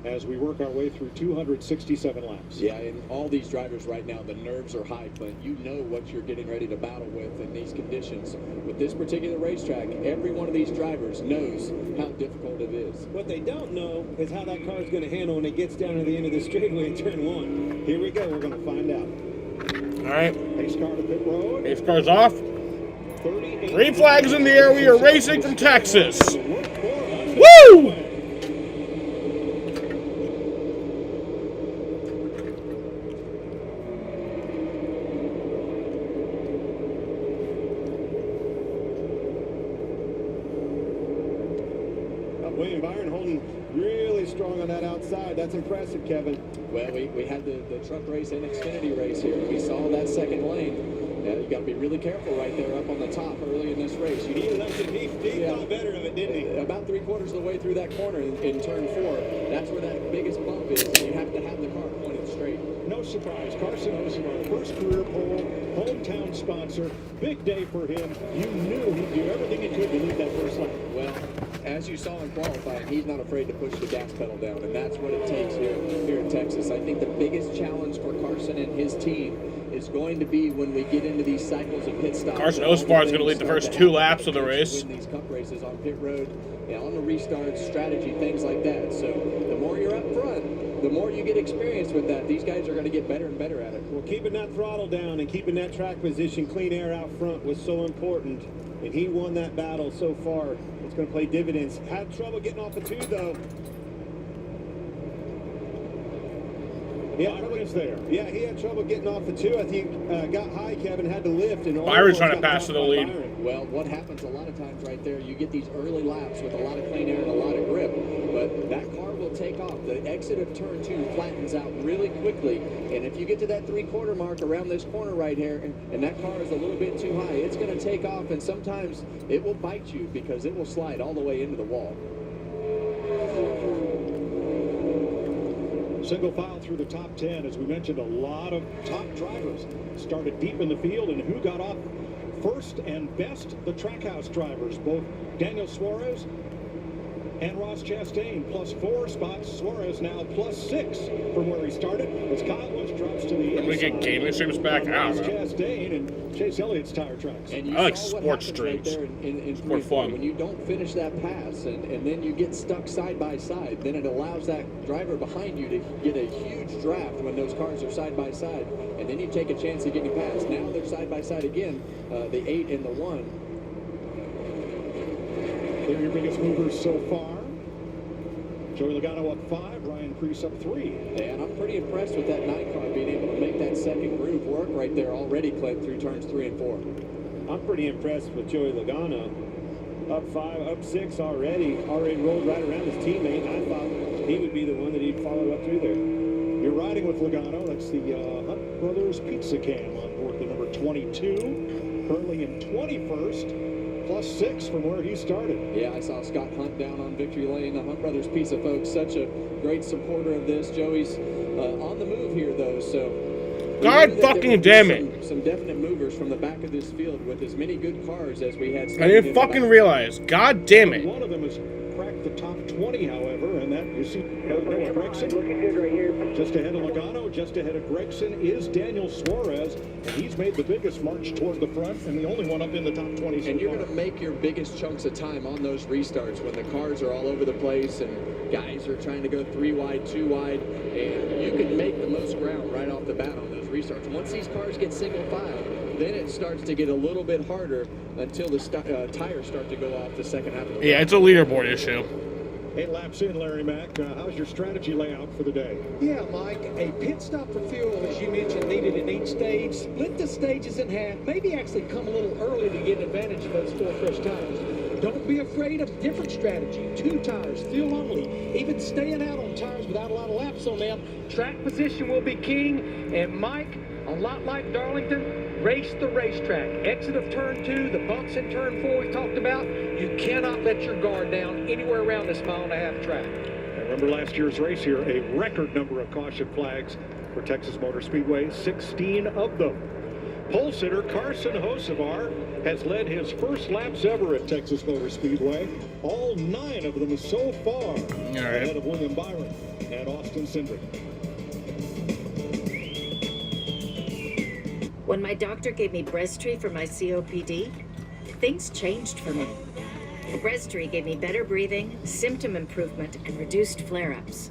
as we work our way through 267 laps. Yeah, and all these drivers right now, the nerves are high, but you know what you're getting ready to battle with in these conditions. With this particular racetrack, every one of these drivers knows how difficult it is. What they don't know is how that car is going to handle when it gets down to the end of the straightaway in turn 1. Here we go, we're going to find out. All right. Pace car to pit road. Pace car's off. 3 flags in the air. We are racing from Texas. Woo! William Byron holding really strong on that outside. That's impressive, Kevin. Well, we had the truck race and Xfinity race here. We saw that second lane. You got to be really careful right there up on the top early in this race. He thought better of it, didn't he? About 3/4 of the way through that corner in turn 4. That's where that biggest bump is. You have to have the car pointed straight. No surprise, Carson Osmar, first career pole, hometown sponsor, big day for him. You knew he'd do everything he could to lead that first lap. Well, as you saw in qualifying, he's not afraid to push the gas pedal down, and that's what it takes here in Texas. I think the biggest challenge for Carson and his team is going to be when we get into these cycles of pit stops. Carson Osmar is going to lead the first 2 laps of the race. Win these cup races on pit road, on the restart, strategy, things like that. So the more you're up front, the more you get experience with that. These guys are going to get better and better at it. Well, keeping that throttle down and keeping that track position, clean air out front was so important. And he won that battle so far. It's going to play dividends. Had trouble getting off the 2, though. Yeah, he had trouble getting off the 2. I think got high, Kevin, had to lift. And Byron's trying to pass to the lead. Well, what happens a lot of times right there, you get these early laps with a lot of clean air and a lot of grip, but that car will take off. The exit of turn 2 flattens out really quickly, and if you get to that 3/4 mark around this corner right here, and that car is a little bit too high, it's going to take off, and sometimes it will bite you because it will slide all the way into the wall. Single file through the top 10. As we mentioned, a lot of top drivers started deep in the field, and who got off first and best? The Trackhouse drivers, both Daniel Suarez and Ross Chastain, +4 spots. Suarez now +6 from where he started. As Kyle Busch drops to the Can we get gaming streams back? I Ross don't know. Chastain and Chase Elliott's tire tracks. And you I like saw what sports happened right streams. there in It's more 24. fun. When you don't finish that pass and then you get stuck side by side, then it allows that driver behind you to get a huge draft when those cars are side by side. And then you take a chance of getting past. Now they're side by side again, the 8 and the 1. They're your biggest movers so far. Joey Logano up 5, Ryan Preece up 3. And I'm pretty impressed with that 9 car being able to make that second groove work right there already, Clint, through turns 3 and 4. I'm pretty impressed with Joey Logano. Up 5, up 6 already rolled right around his teammate. I thought he would be the one that he'd follow up through there. You're riding with Logano. That's the Hunt Brothers Pizza Cam on board the number 22. Currently in 21st. +6 from where he started. Yeah, I saw Scott Hunt down on victory lane. The Hunt Brothers Pizza folks, such a great supporter of this. Joey's on the move here, though, so... God fucking damn it. Some definite movers from the back of this field with as many good cars as we had. I didn't fucking realize. God damn it. One of them has cracked the top 20, however, and that, you see, Noah Gregson. Looking good right here. Just ahead of Logano, just ahead of Gregson is Daniel Suarez, and he's made the biggest march toward the front and the only one up in the top 20 so And you're far. going to make your biggest chunks of time on those restarts when the cars are all over the place and guys are trying to go 3 wide, 2 wide, and you can make the most ground right off the bat on those restarts. Once these cars get single file, then it starts to get a little bit harder until the tires start to go off the second half of the Yeah, it's a leaderboard issue. 8 laps in, Larry Mack. How's your strategy layout for the day? Yeah, Mike, a pit stop for fuel, as you mentioned, needed in each stage. Split the stages in half, maybe actually come a little early to get advantage of those 4 fresh tires. Don't be afraid of different strategy. 2 tires, fuel only, even staying out on tires without a lot of laps on them. Track position will be king, and Mike, a lot like Darlington, race the racetrack. Exit of turn 2, the bumps in turn 4 we've talked about. You cannot let your guard down anywhere around this 1.5-mile track. I remember last year's race here, a record number of caution flags for Texas Motor Speedway, 16 of them. Pole sitter Carson Hocevar has led his first laps ever at Texas Motor Speedway. All 9 of them so far, ahead of William Byron and Austin Cindric. When my doctor gave me Breztri for my COPD, things changed for me. Breztri gave me better breathing, symptom improvement, and reduced flare-ups.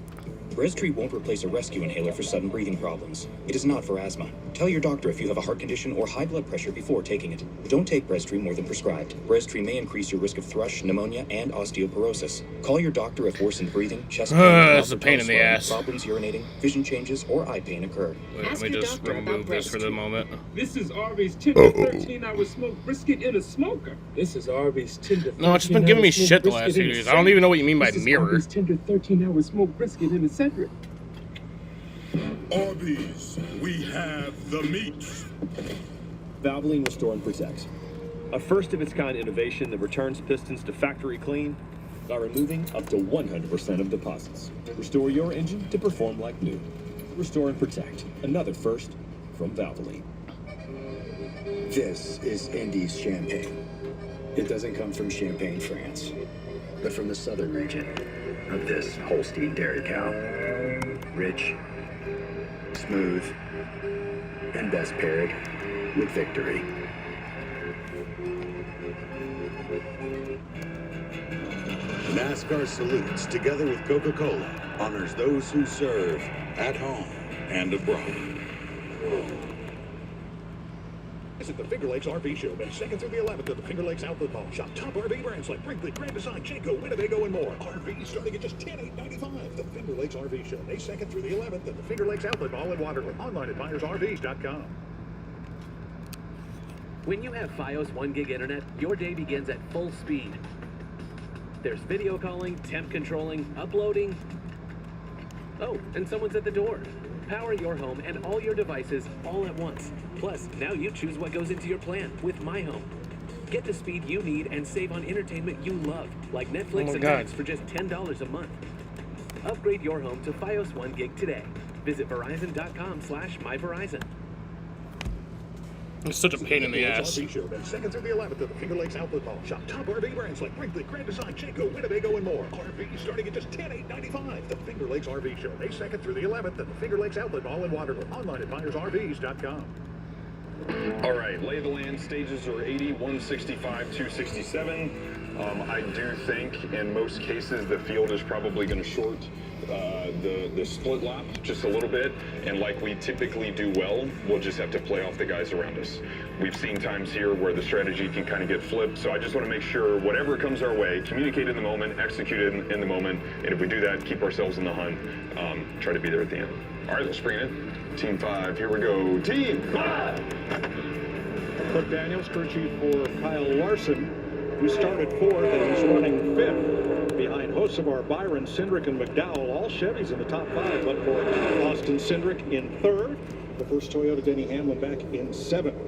Breztri won't replace a rescue inhaler for sudden breathing problems. It is not for asthma. Tell your doctor if you have a heart condition or high blood pressure before taking it. Don't take Breztri more than prescribed. Breztri may increase your risk of thrush, pneumonia, and osteoporosis. Call your doctor if worsened breathing, chest pain, That's a pain in the ass. problems urinating, vision changes, or eye pain occur. Wait, let me just remove this for the moment. This is Arby's 10 to 13-hour smoked brisket in a smoker. This is Arby's 10 to 13-hour No, it's just been giving me shit the last few days. I don't even know what you mean by mirror. Arby's 10 to 13-hour smoked brisket in a center. Arby's, we have the meats. Valvoline Restore and Protect. A first-of-its-kind innovation that returns pistons to factory clean by removing up to 100% of deposits. Restore your engine to perform like new. Restore and Protect. Another first from Valvoline. This is Indy's champagne. It doesn't come from Champagne, France, but from the southern region of this Holstein dairy cow. Rich, smooth, and best paired with victory. NASCAR salutes, together with Coca-Cola, honors those who serve at home and abroad. Visit the Finger Lakes RV Show, May 2nd through the 11th at the Finger Lakes Outlet Mall. Shop top RV brands like Brinkley, Grand Design, Jayco, Winnebago, and more. RVs starting at just $10,895. The Finger Lakes RV Show, May 2nd through the 11th at the Finger Lakes Outlet Mall in Waterloo. Online at buyersrvs.com. When you have Fios 1 gig internet, your day begins at full speed. There's video calling, temp controlling, uploading. Oh, and someone's at the door. Power your home and all your devices all at once. Plus, now you choose what goes into your plan with My Home. Get the speed you need and save on entertainment you love, like Netflix and Max for just $10 a month. Upgrade your home to Fios 1 gig today. Visit Verizon.com/myverizon. It's such a pain in the ass. RV Show, then 2nd through the 11th at the Finger Lakes Outlet Mall. Shop top RV brands like Brinkley, Grand Design, Jayco, Winnebago, and more. RVs starting at just $10,895. The Finger Lakes RV Show, May 2nd through the 11th at the Finger Lakes Outlet Mall in Waterloo. Online at buyersrvs.com. All right, lay of the land stages are 80, 165, 267. I do think in most cases the field is probably going to short the split lap just a little bit, and like we typically do well, we'll just have to play off the guys around us. We've seen times here where the strategy can kind of get flipped, so I just want to make sure whatever comes our way, communicate in the moment, execute in the moment, and if we do that, keep ourselves in the hunt, try to be there at the end. All right, let's bring it in. Team 5, here we go. Team 5! Cliff Daniels, crew chief for Kyle Larson, who started 4th and is running 5th. Behind Hocevar, Byron, Cindric, and McDowell, all Chevys in the top 5, but for Austin Cindric in 3rd. The first Toyota Denny Hamlin back in 7th.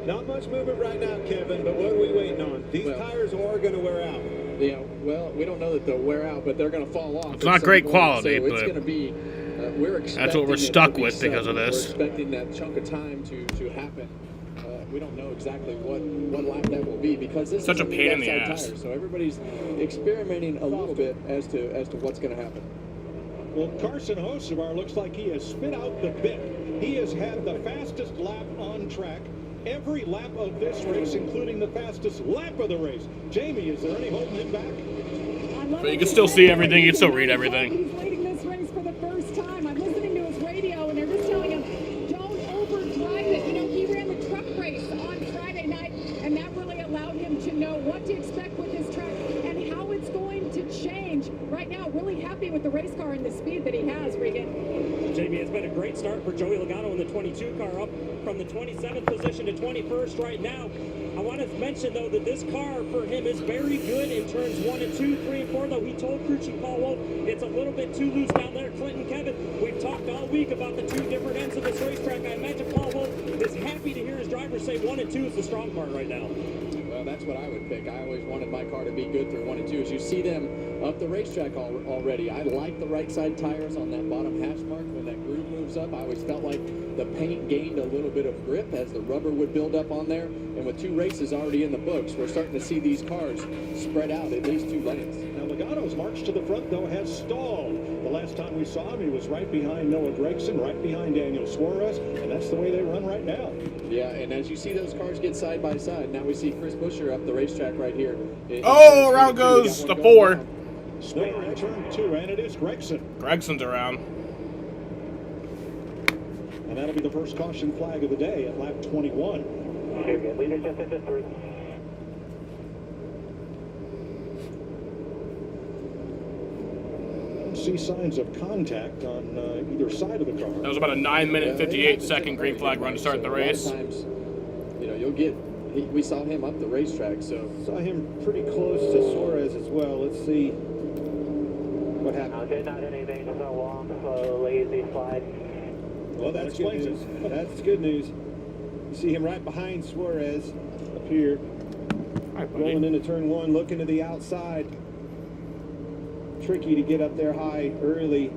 Not much movement right now, Kevin, but what are we waiting on? These tires are going to wear out. Yeah, well, we don't know that they'll wear out, but they're going to fall off. It's not great quality, so it's but going to be, we're that's what we're stuck with because of this. We're expecting that chunk of time to happen. We don't know exactly what lap that will be because this such is a pain in the ass. Tire, so everybody's experimenting a little bit as to what's going to happen. Well, Carson Hocevar looks like he has spit out the bit. He has had the fastest lap on track every lap of this race, including the fastest lap of the race. Jamie, is there any holding him back? But you can still see everything. You can still read everything. He's leading this race for the first time. I'm listening to his radio, and they're just telling him, don't overdrive it. You know, he ran the truck race on Friday night, and that really allowed him to know what to expect with this track and how it's going to change. Right now, really happy with the race car and the speed that he has, Regan. Jamie, it's been a great start for Joey Logano in the 22 car, up from the 27th position to 21st right now. I want to mention, though, that this car for him is very good in turns 1 and 2, 3 and 4, though he told crew chief Paul Wolf it's a little bit too loose down there. Clinton, Kevin, we've talked all week about the 2 different ends of this racetrack. I imagine Paul Wolf is happy to hear his drivers say 1 and 2 is the strong part right now. Well, that's what I would pick. I always wanted my car to be good through 1 and 2. As you see them up the racetrack already, I like the right side tires on that bottom hash mark. When that groove moves up, I always felt like the paint gained a little bit of grip as the rubber would build up on there. And with 2 races already in the books, we're starting to see these cars spread out at least 2 lanes. Now, Logano's march to the front, though, has stalled. The last time we saw him, he was right behind Noah Gregson, right behind Daniel Suarez, and that's the way they run right now. Yeah, and as you see those cars get side by side, now we see Chris Buescher up the racetrack right here. Oh, around goes the 4. Spinner in turn 2, and it is Gregson. Gregson's around. And that'll be the first caution flag of the day at lap 21. Leadership into 3. See signs of contact on either side of the car. That was about a 9-minute, 58-second green flag run to start the race. Times, you know, you'll get. We saw him up the racetrack, so saw him pretty close to Suarez as well. Let's see what happened. Okay, not anything, just a long, slow, lazy slide. Well, that's good news. That's good news. You see him right behind Suarez up here, rolling into turn 1, looking to the outside. Tricky to get up there high early.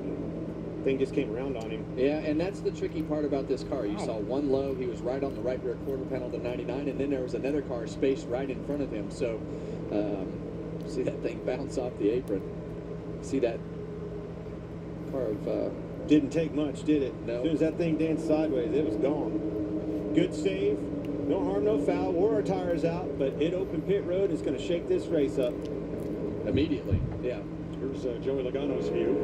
Thing just came around on him. Yeah, and that's the tricky part about this car. You saw one low, he was right on the right rear quarter panel to 99, and then there was another car spaced right in front of him. So, see that thing bounce off the apron. See that car of... Didn't take much, did it? No. As soon as that thing danced sideways, it was gone. Good save. No harm, no foul. Wore our tires out, but it opened pit road. Is going to shake this race up. Immediately, yeah. Here's Joey Logano's view.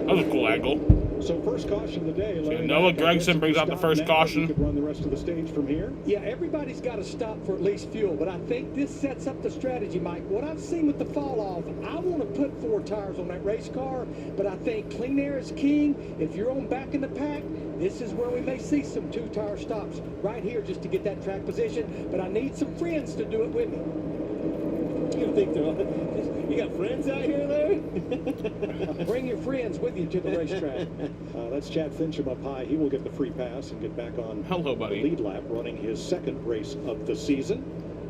That was a cool angle. So first caution of the day. Noah Gregson brings out the first caution. Could run the rest of the stage from here. Yeah, everybody's got to stop for at least fuel, but I think this sets up the strategy, Mike. What I've seen with the fall off, I want to put 4 tires on that race car, but I think clean air is king. If you're on back in the pack, this is where we may see some 2-tire stops right here just to get that track position, but I need some friends to do it with me. gonna think they're all, you got friends out here, Larry? Bring your friends with you to the racetrack. That's Chad Fincham up high. He will get the free pass and get back on Hello, buddy. the lead lap, running his second race of the season.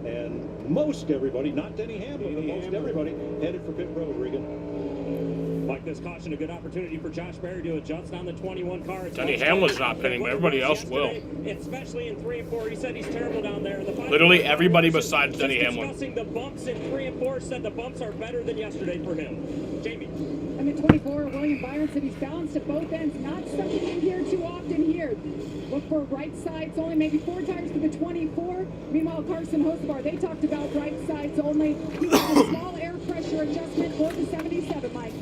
And most everybody, not Denny Hamlin, but most everybody headed for pit road, Regan. Like this caution, a good opportunity for Josh Berry to adjust on the 21 car. Denny Hamlin's not pitting, but everybody else will. Especially in 3 and 4, he said he's terrible down there. Literally everybody besides Denny Hamlin. Discussing the bumps in 3 and 4, said the bumps are better than yesterday for him. Jamie. And at 24, William Byron said he's balanced at both ends, not something you hear too often here. Look for right sides only, maybe 4 tires for the 24. Meanwhile, Carson Hocevar, they talked about right sides only. He got a small air pressure adjustment for the 77, Mike.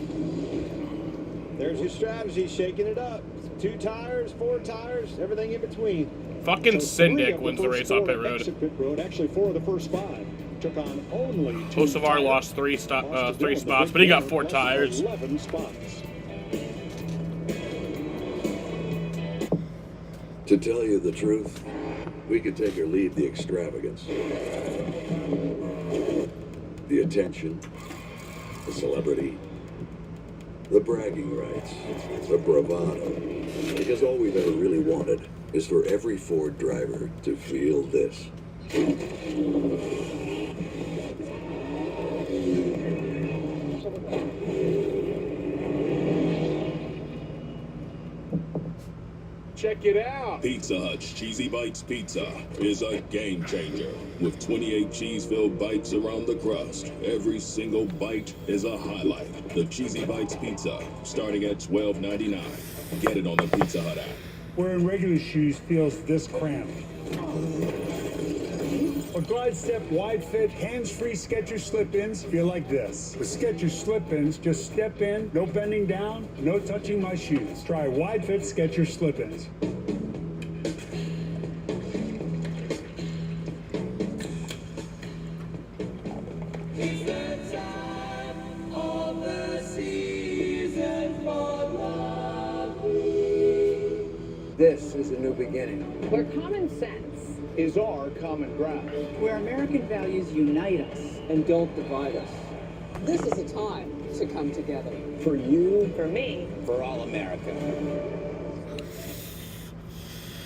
There's your strategy, shaking it up. 2 tires, 4 tires, everything in between. Fucking Syndic wins the race on pit road. Actually, 4 of the first 5 took on only 2 Hocevar lost 3 spots, but he got 4 tires. 11 spots. To tell you the truth, we could take or leave the extravagance, the attention, the celebrity, the bragging rights, the bravado, because all we've ever really wanted is for every Ford driver to feel this. Check it out. Pizza Hut's Cheesy Bites Pizza is a game changer. With 28 cheese-filled bites around the crust, every single bite is a highlight. The Cheesy Bites Pizza, starting at $12.99. Get it on the Pizza Hut app. Wearing regular shoes feels this cramped. A glide step, wide fit, hands-free Skechers slip-ins feel like this. With Skechers slip-ins, just step in, no bending down, no touching my shoes. Try wide fit Skechers slip-ins. This is a new beginning. Where common sense Is our common ground. Where American values unite us And don't divide us. This is a time to come together. For you. For me. For all America.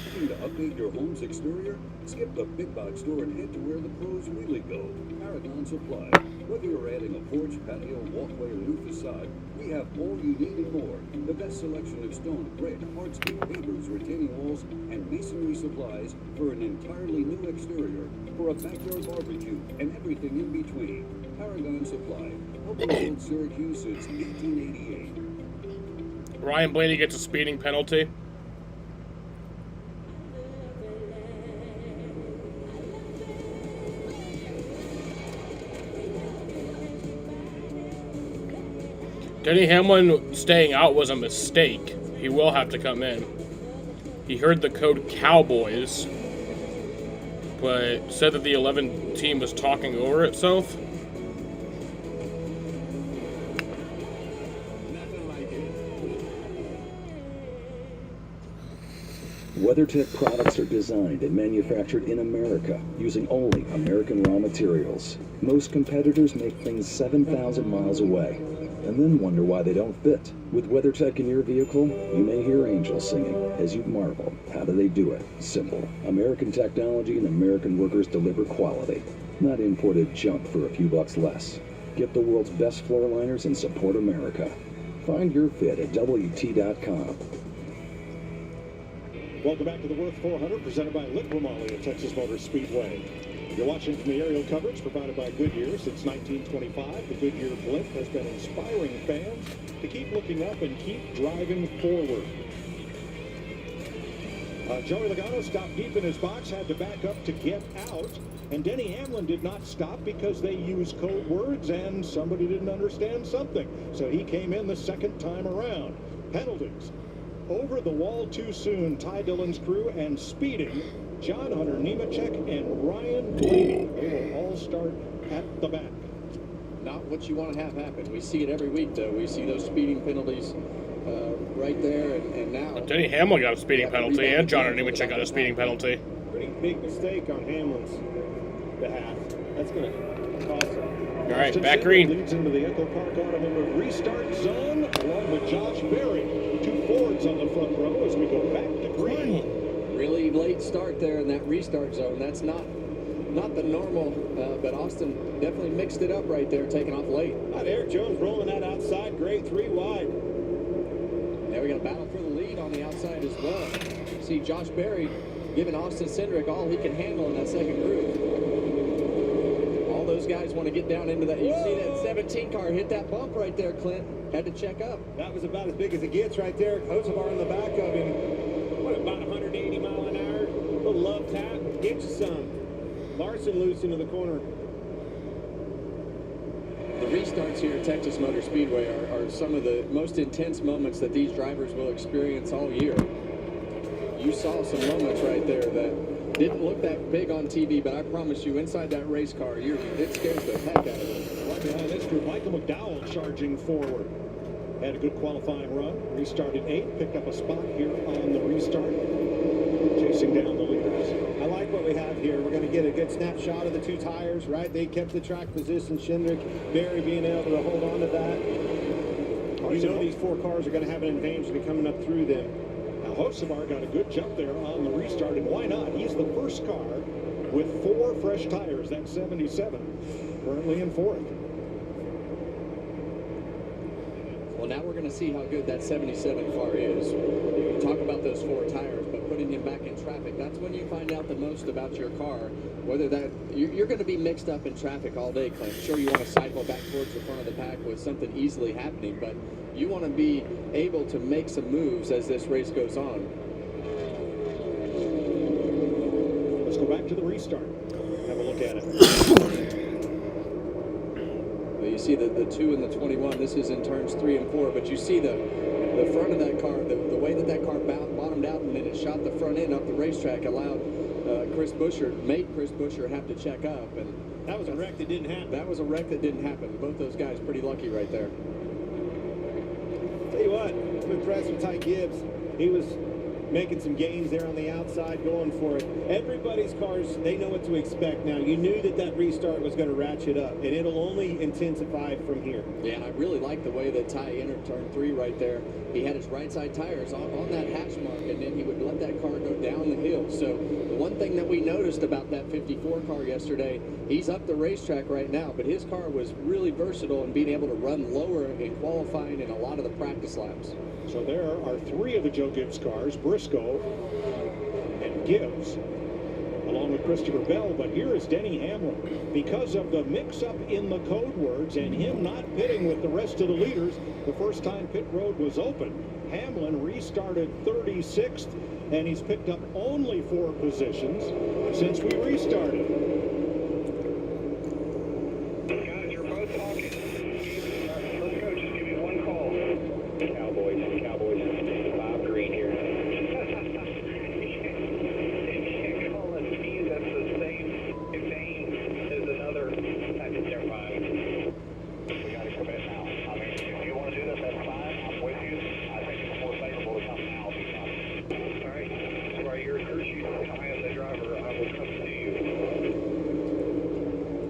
Looking to update your home's exterior? Skip the big box store and head to where the pros really go. Paragon Supply. Whether you're adding a porch, patio, walkway, or new facade, we have all you need and more. The best selection of stone, brick, hardscape, pavers, retaining walls, and masonry supplies for an entirely new exterior, for a backyard barbecue, and everything in between. Paragon Supply. Helping build Syracuse since 1888. Ryan Blaney gets a speeding penalty. Denny Hamlin staying out was a mistake. He will have to come in. He heard the code Cowboys, but said that the 11 team was talking over itself. WeatherTech products are designed and manufactured in America using only American raw materials. Most competitors make things 7,000 miles away and then wonder why they don't fit. With WeatherTech in your vehicle, you may hear angels singing as you marvel. How do they do it? Simple. American technology and American workers deliver quality, not imported junk for a few bucks less. Get the world's best floor liners and support America. Find your fit at WT.com. Welcome back to the Worth 400, presented by Lip Romali at Texas Motor Speedway. You're watching from the aerial coverage provided by Goodyear since 1925. The Goodyear blimp has been inspiring fans to keep looking up and keep driving forward. Joey Logano stopped deep in his box, had to back up to get out. And Denny Hamlin did not stop because they used code words and somebody didn't understand something. So he came in the second time around. Penalties. Over the wall too soon, Ty Dillon's crew, and speeding, John Hunter Nemechek and Ryan Blaney. They will all start at the back. Not what you want to have happen. We see it every week, though. We see those speeding penalties right there, and now. Denny Hamlin got a speeding penalty, and John Hunter Nemechek got a speeding penalty. Pretty big mistake on Hamlin's behalf. That's going to cost him. All right, back green. Leads into the Echo Park Automotive restart zone along with Josh Berry. 2 Fords on the front row as we go back to green. Really late start there in that restart zone. That's not the normal, but Austin definitely mixed it up right there, taking off late. Eric Jones rolling that outside, great 3 wide. Now we got a battle for the lead on the outside as well. See Josh Berry giving Austin Cindric all he can handle in that second group. All those guys want to get down into that. You see that 17 car hit that bump right there, Clint. Had to check up. That was about as big as it gets right there. Ozabar in the back of him. What, about 180 mile an hour? A little love tap. Get you some. Larson loose into the corner. The restarts here at Texas Motor Speedway are some of the most intense moments that these drivers will experience all year. You saw some moments right there that didn't look that big on TV, but I promise you, inside that race car, it scares the heck out of you. Right behind this group, Michael McDowell charging forward. Had a good qualifying run. Restarted 8th, picked up a spot here on the restart. Chasing down the leaders. I like what we have here. We're going to get a good snapshot of the 2 tires, right? They kept the track position. Cindric, Berry being able to hold on to that. You know these 4 cars are going to have an advantage coming up through them. Now, Hocevar got a good jump there on the restart, and why not? He's the first car with 4 fresh tires. That's 77, currently in 4th. Well, now we're going to see how good that 77 car is. You talk about those 4 tires, but putting him back in traffic, that's when you find out the most about your car. Whether that, you're going to be mixed up in traffic all day, Clint. Sure, you want to cycle back towards the front of the pack with something easily happening, but you want to be able to make some moves as this race goes on. Let's go back to the restart. Have a look at it. Well, you see the 2 and the 21. This is in turns 3 and 4, but you see the front of that car, the way that car bottomed out, and then it shot the front end up the racetrack, allowed made Chris Buescher have to check up, and that was a wreck that didn't happen. That was a wreck that didn't happen. Both those guys pretty lucky right there. Tell you what, I'm impressed with Ty Gibbs. He was making some gains there on the outside, going for it. Everybody's cars, they know what to expect now. You knew that restart was going to ratchet up, and it'll only intensify from here. Yeah, and I really like the way that Ty entered turn 3 right there. He had his right side tires on that hash mark, and then he would let that car go down the hill. So the one thing that we noticed about that 54 car yesterday, he's up the racetrack right now, but his car was really versatile in being able to run lower in qualifying in a lot of the practice laps. So there are 3 of the Joe Gibbs cars, Briscoe and Gibbs, along with Christopher Bell. But here is Denny Hamlin. Because of the mix-up in the code words and him not pitting with the rest of the leaders, the first time pit road was open, Hamlin restarted 36th, and he's picked up only 4 positions since we restarted. Guys, you're both talking. Let's go, just give me one call. Cowboys, 5 green here. You can't call it speed, that's the same vein as another. They're fine. We gotta commit now. I mean, if you want to do this, that's fine. I'm with you. I think it's more favorable to come now. All right. Right, you're shooting. I am the driver. I will come to you.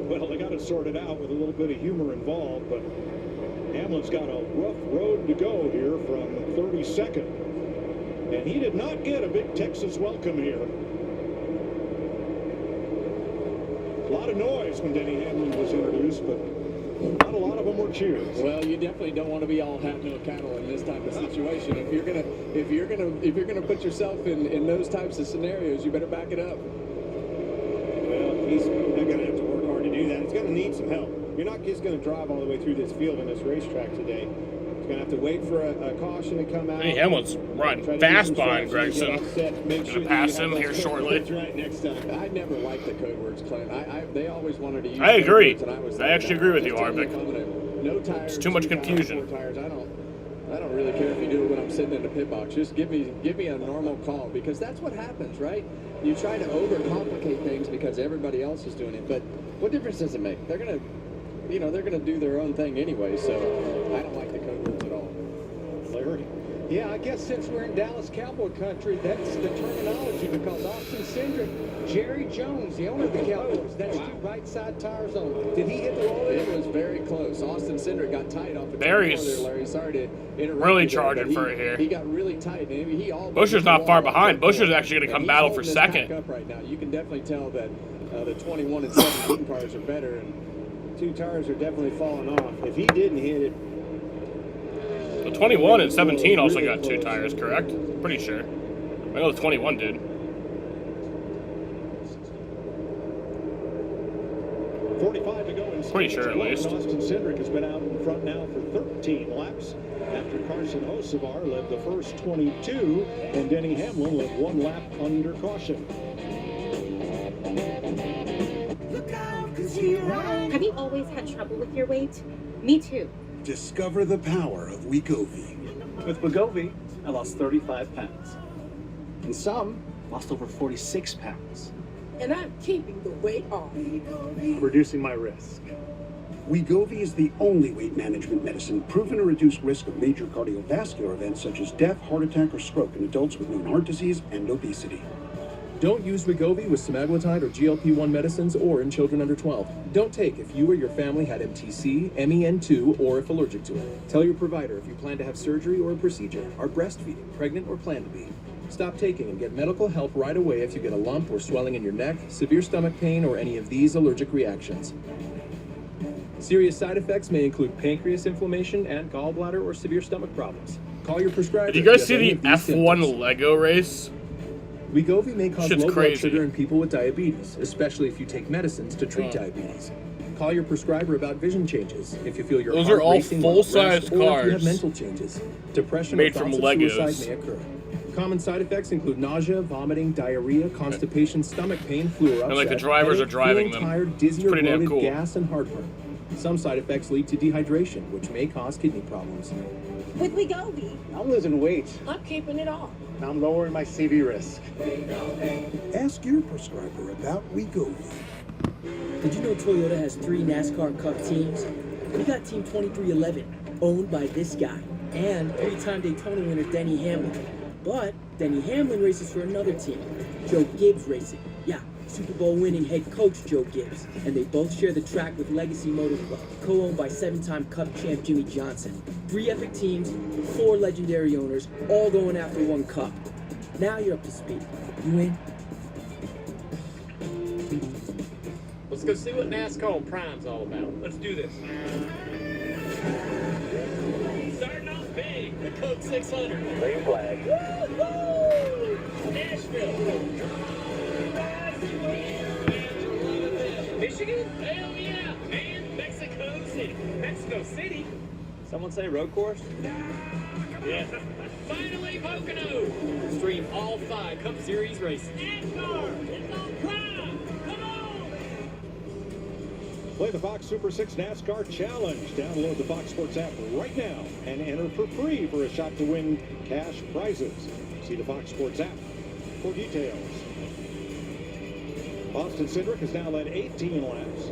Well, they got it sorted out with a little bit of humor involved, but Hamlin's got a rough road to go here from 32nd. And he did not get a big Texas welcome here. A lot of noise when Denny Hamlin was introduced, but not a lot of them were cheers. Well, you definitely don't want to be all hat no cattle in this type of situation. If you're gonna put yourself in those types of scenarios, you better back it up. Well, he's not gonna have to work hard to do that. He's gonna need some help. You're not just gonna drive all the way through this field in this racetrack today. He's gonna have to wait for a caution to come out. Hey, Hamlin's running fast behind Gregson. Gonna pass him here shortly. Right next time. I never liked the code words, Clint. They always wanted to use. I agree. Code words, and I actually agree with you, Harvick. No tires. It's too much confusion. 4 tires. I don't really care if you do it when I'm sitting in the pit box. Just give me a normal call, because that's what happens, right? You try to overcomplicate things because everybody else is doing it, but what difference does it make? They're gonna do their own thing anyway. So I don't like the code words at all. Larry, Yeah, I guess since we're in Dallas Cowboy country, that's the terminology, because Austin Cindric, Jerry Jones, the owner of the Cowboys, that's two right side tires only. Did he hit the roller? It was very close. Austin Cindric got tight off the Barry's there, Larry. Sorry to interrupt. really you there, charging but for it here. He got really tight. And he all Buscher's not far behind. Buscher's actually going to come battle for second. Up right now. You can definitely tell that the 21 and 17 cars are better. And two tires are definitely falling off. If he didn't hit it. The 21 and 17 also got two tires, correct? Pretty sure. I know the 21 did. .45 to go in Pretty sure, at least. Austin Cindric has been out in front now for 13 laps after Carson Hocevar led the first 22 and Denny Hamlin led 1 lap under caution. Have you always had trouble with your weight? Me too. Discover the power of Wegovy. With Wegovy, I lost 35 pounds. And some lost over 46 pounds. And I'm keeping the weight off. Reducing my risk. Wegovy is the only weight management medicine proven to reduce risk of major cardiovascular events such as death, heart attack, or stroke in adults with known heart disease and obesity. Don't use Wegovy with semaglutide or GLP-1 medicines or in children under 12. Don't take if you or your family had MTC, MEN2, or if allergic to it. Tell your provider if you plan to have surgery or a procedure, are breastfeeding, pregnant, or plan to be. Stop taking and get medical help right away if you get a lump or swelling in your neck, severe stomach pain, or any of these allergic reactions. Serious side effects may include pancreas inflammation and gallbladder or severe stomach problems. Call your prescriber. Did you guys see the F1 Lego race? Wegovy may cause Shit's low crazy. blood sugar in people with diabetes, especially if you take medicines to treat diabetes. Call your prescriber about vision changes if you feel your Those heart are all racing while at full-size rest, or if you have cars mental changes. Depression made or from thoughts Legos. of suicide may occur. Common side effects include nausea, vomiting, diarrhea, constipation, stomach pain, flu or upset, And like the drivers are headache, driving feeling them. tired, dizzy It's or pretty damn bloated, cool. gas, and heartburn. Some side effects lead to dehydration, which may cause kidney problems. With Wegovy, I'm losing weight. I'm keeping it off. And I'm lowering my CV risk. Ask your prescriber about Wegovy. Did you know Toyota has 3 NASCAR Cup teams? We got Team 2311, owned by this guy, and 3-time Daytona winner Denny Hamlin. But Denny Hamlin races for another team, Joe Gibbs Racing. Yeah, Super Bowl winning head coach Joe Gibbs. And they both share the track with Legacy Motor Club, co-owned by 7-time Cup champ Jimmy Johnson. 3 epic teams, 4 legendary owners, all going after 1 cup. Now you're up to speed. You in? Let's go see what NASCAR on Prime's all about. Let's do this. Starting off big, the Coke 600. Green flag. Woo-hoo! Nashville. Michigan? Hell yeah, man. Mexico City. Mexico City? Someone say road course? Yeah. Finally, Pocono. Stream all 5 Cup Series races. NASCAR, it's on Prime. Come on. Play the Fox Super 6 NASCAR Challenge. Download the Fox Sports app right now and enter for free for a shot to win cash prizes. See the Fox Sports app for details. Austin Cindric has now led 18 laps.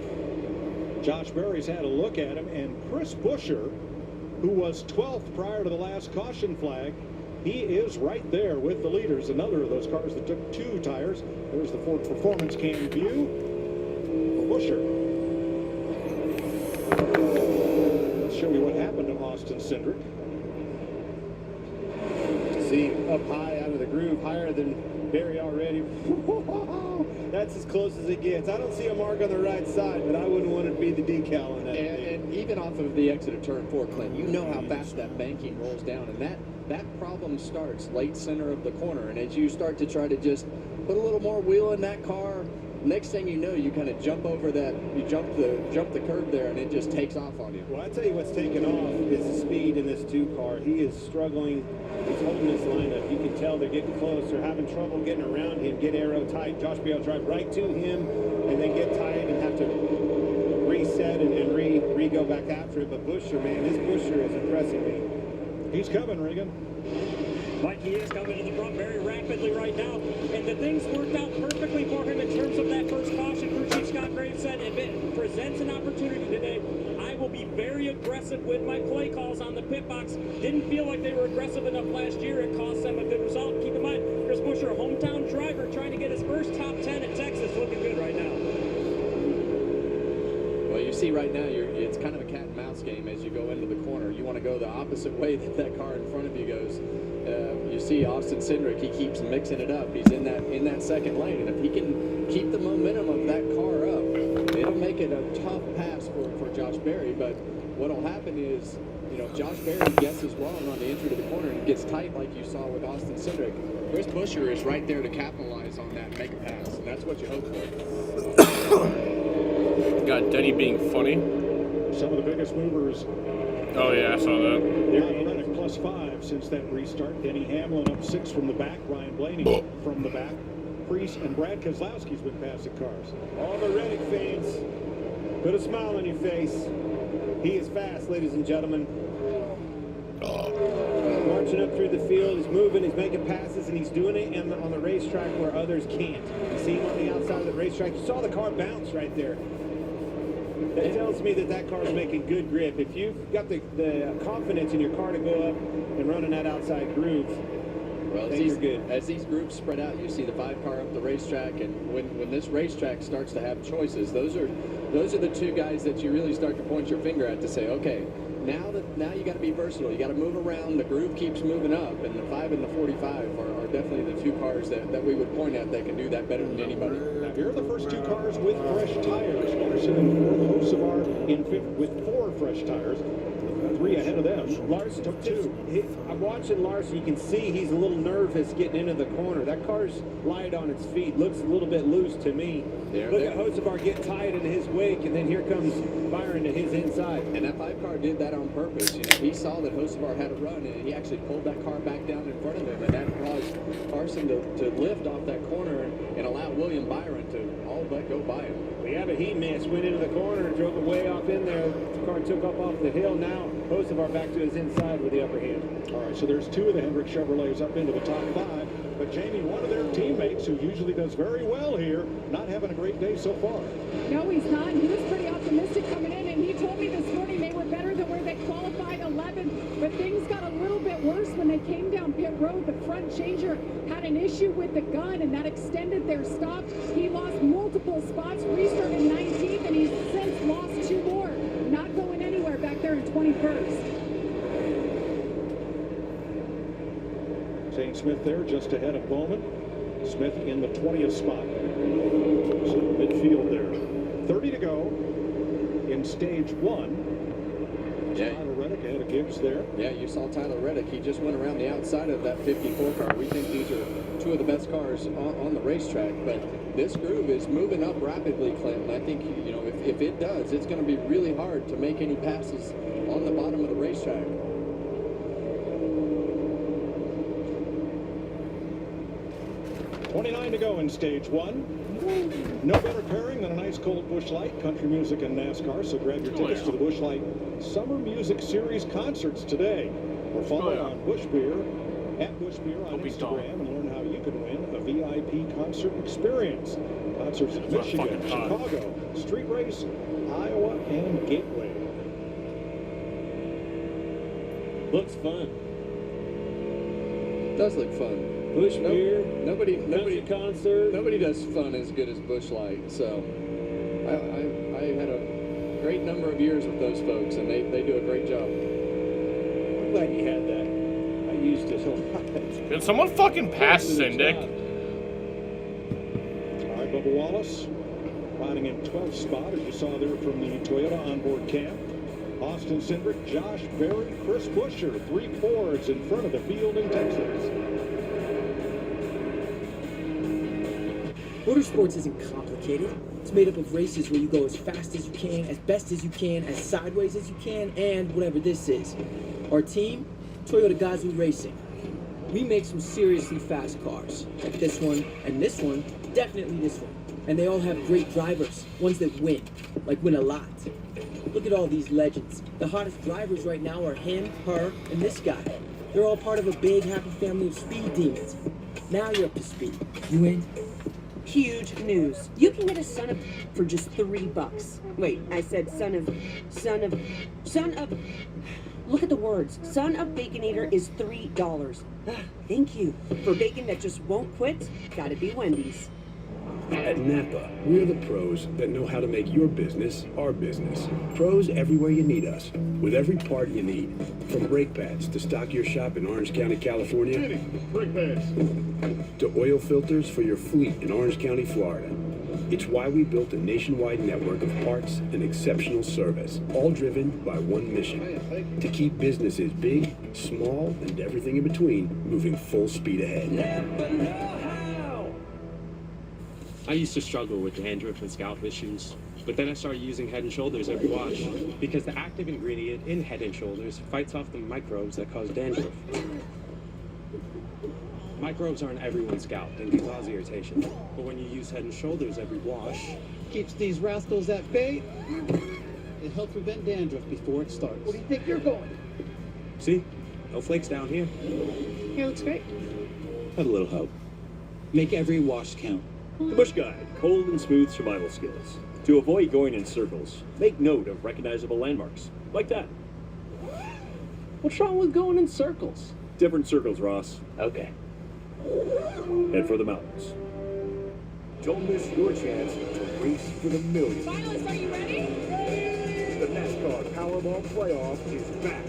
Josh Berry's had a look at him, and Chris Buescher, who was 12th prior to the last caution flag, he is right there with the leaders. Another of those cars that took 2 tires. There's the Ford Performance Cam view for Buescher. Let's show you what happened to Austin Cindric. See, up high out of the groove, higher than Barry already. That's as close as it gets. I don't see a mark on the right side, but I wouldn't want it to be the decal on that. And even off of the exit of turn 4, Clint, you know how fast that banking rolls down, and that problem starts late center of the corner. And as you start to try to just put a little more wheel in that car, next thing you know, you kind of jump over that, you jump the curb there, and it just takes off on you. Well, I tell you what's taken off is the speed in this 2 car. He is struggling. He's holding this lineup. You can tell they're getting close. They're having trouble getting around him, get aero tight. Josh Bale drive right to him and then get tight and have to reset and re-go back after it. But Buescher, man, this Buescher is impressing me. He's coming, Regan. Mikey is coming to the front very rapidly right now, and the things worked out perfectly for him in terms of that first caution. Crew Chief Scott Graves said, if it presents an opportunity today, I will be very aggressive with my play calls on the pit box. Didn't feel like they were aggressive enough last year. It cost them a good result. Keep in mind, Chris Buescher, hometown driver, trying to get his first top 10 at Texas. Looking good right now. Well, you see right now, it's kind of a cat and mouse game as you go into the corner. You want to go the opposite way that car in front of you goes. You see Austin Cindric, he keeps mixing it up. He's in that second lane, and if he can keep the momentum of that car up, it'll make it a tough pass for Josh Berry. But what'll happen is, if Josh Berry guesses wrong on the entry to the corner and gets tight like you saw with Austin Cindric, Chris Buescher is right there to capitalize on that and make a pass, and that's what you hope for. Got Denny being funny. Some of the biggest movers. Oh yeah, I saw that. Ryan Reddick +5 since that restart. Denny Hamlin up 6 from the back. Ryan Blaney from the back. Priest and Brad Keselowski's been passing cars. All the Reddick fans, put a smile on your face. He is fast, ladies and gentlemen. Marching up through the field, he's moving, he's making passes, and he's doing it on the racetrack where others can't. You see him on the outside of the racetrack. You saw the car bounce right there. That tells me that car is making good grip. If you've got the confidence in your car to go up and run in that outside groove, well, then you're good. As these groups spread out, you see the 5 car up the racetrack, and when this racetrack starts to have choices, those are the 2 guys that you really start to point your finger at to say, okay, now you got to be versatile. You got to move around. The groove keeps moving up, and the 5 and the 45 are definitely the 2 cars that we would point at that can do that better than anybody. Now here are the first 2 cars with fresh tires. Larson in 4th, Hocevar in 5th with 4 fresh tires. 3 ahead of them. Larson took 2. I'm watching Larson. You can see he's a little nervous getting into the corner. That car's light on its feet. Looks a little bit loose to me. Look at Hocevar get tied into his wake, and then here comes Byron to his inside. And that 5 car did that on purpose. He saw that Hocevar had a run, and he actually pulled that car back down in front of him, and that caused Carson to lift off that corner and allow William Byron to all but go by him. We have a heat miss. Went into the corner and drove it way off in there. The car took off the hill. Now Hocevar back to his inside with the upper hand. All right, so there's 2 of the Hendrick Chevrolets up into the top 5. But Jamie, one of their teammates who usually does very well here, not having a great day so far. No, he's not. He was pretty optimistic coming in, and he told me this morning they were better than where they qualified 11th. But things got a little bit worse when they came down pit road. The front changer had an issue with the gun, and that extended their stop. He lost multiple spots, restarted 19th, and he's since lost 2 more. Not going anywhere back there in 21st. Zane Smith there just ahead of Bowman. Smith in the 20th spot. So midfield there. 30 to go in stage 1. Yeah. Tyler Reddick ahead of Gibbs there. Yeah, you saw Tyler Reddick. He just went around the outside of that 54 car. We think these are 2 of the best cars on the racetrack. But this groove is moving up rapidly, Clinton. I think, if it does, it's going to be really hard to make any passes on the bottom of the racetrack. 29 to go in stage 1. No better pairing than a nice cold Busch Light, country music and NASCAR. So grab your tickets to the Busch Light Summer Music Series concerts today. Or follow on Busch Beer at Busch Beer on Instagram and learn how you can win a VIP concert experience. Concerts in Michigan, Chicago, Street Race, Iowa, and Gateway. Looks fun. Does look fun. Busch Beer, nobody concert. Nobody does fun as good as Busch Light. So I had a great number of years with those folks, and they do a great job. I'm glad you had that. I used it a lot. Can someone fucking pass Cindric? All right, Bubba Wallace riding in 12th spot, as you saw there from the Toyota onboard cam. Austin Cindric, Josh Berry, Chris Buescher, 3 Fords in front of the field in Texas. Motorsports isn't complicated. It's made up of races where you go as fast as you can, as best as you can, as sideways as you can, and whatever this is. Our team, Toyota Gazoo Racing. We make some seriously fast cars, like this one, and this one, definitely this one. And they all have great drivers, ones that win, like win a lot. Look at all these legends. The hottest drivers right now are him, her, and this guy. They're all part of a big, happy family of speed demons. Now you're up to speed. You in? huge news. You can get a son of for just $3. Wait, I said son of. Look at the words. Son of Baconator is $3. Thank you. For bacon that just won't quit, gotta be Wendy's. At Napa, we're the pros that know how to make your business our business. Pros everywhere you need us, with every part you need. From brake pads to stock your shop in Orange County, California, Brake pads. to oil filters for your fleet in Orange County, Florida. It's why we built a nationwide network of parts and exceptional service, all driven by one mission: to keep businesses big, small, and everything in between moving full speed ahead. I used to struggle with dandruff and scalp issues, but then I started using Head & Shoulders every wash because the active ingredient in Head & Shoulders fights off the microbes that cause dandruff. Microbes are on everyone's scalp and can cause irritation, but when you use Head & Shoulders every wash, Keeps these rascals at bay. It helps prevent dandruff before it starts. Where do you think you're going? see, no flakes down here. Here looks great. Had a little help. Make every wash count. The Bush Guide, cold and smooth survival skills. To avoid going in circles, make note of recognizable landmarks, like that. What's wrong with going in circles? Different circles, Ross. Okay. Head for the mountains. Don't miss your chance to race for the millions. Finalists, are you ready? The Nascar Powerball Playoff is back.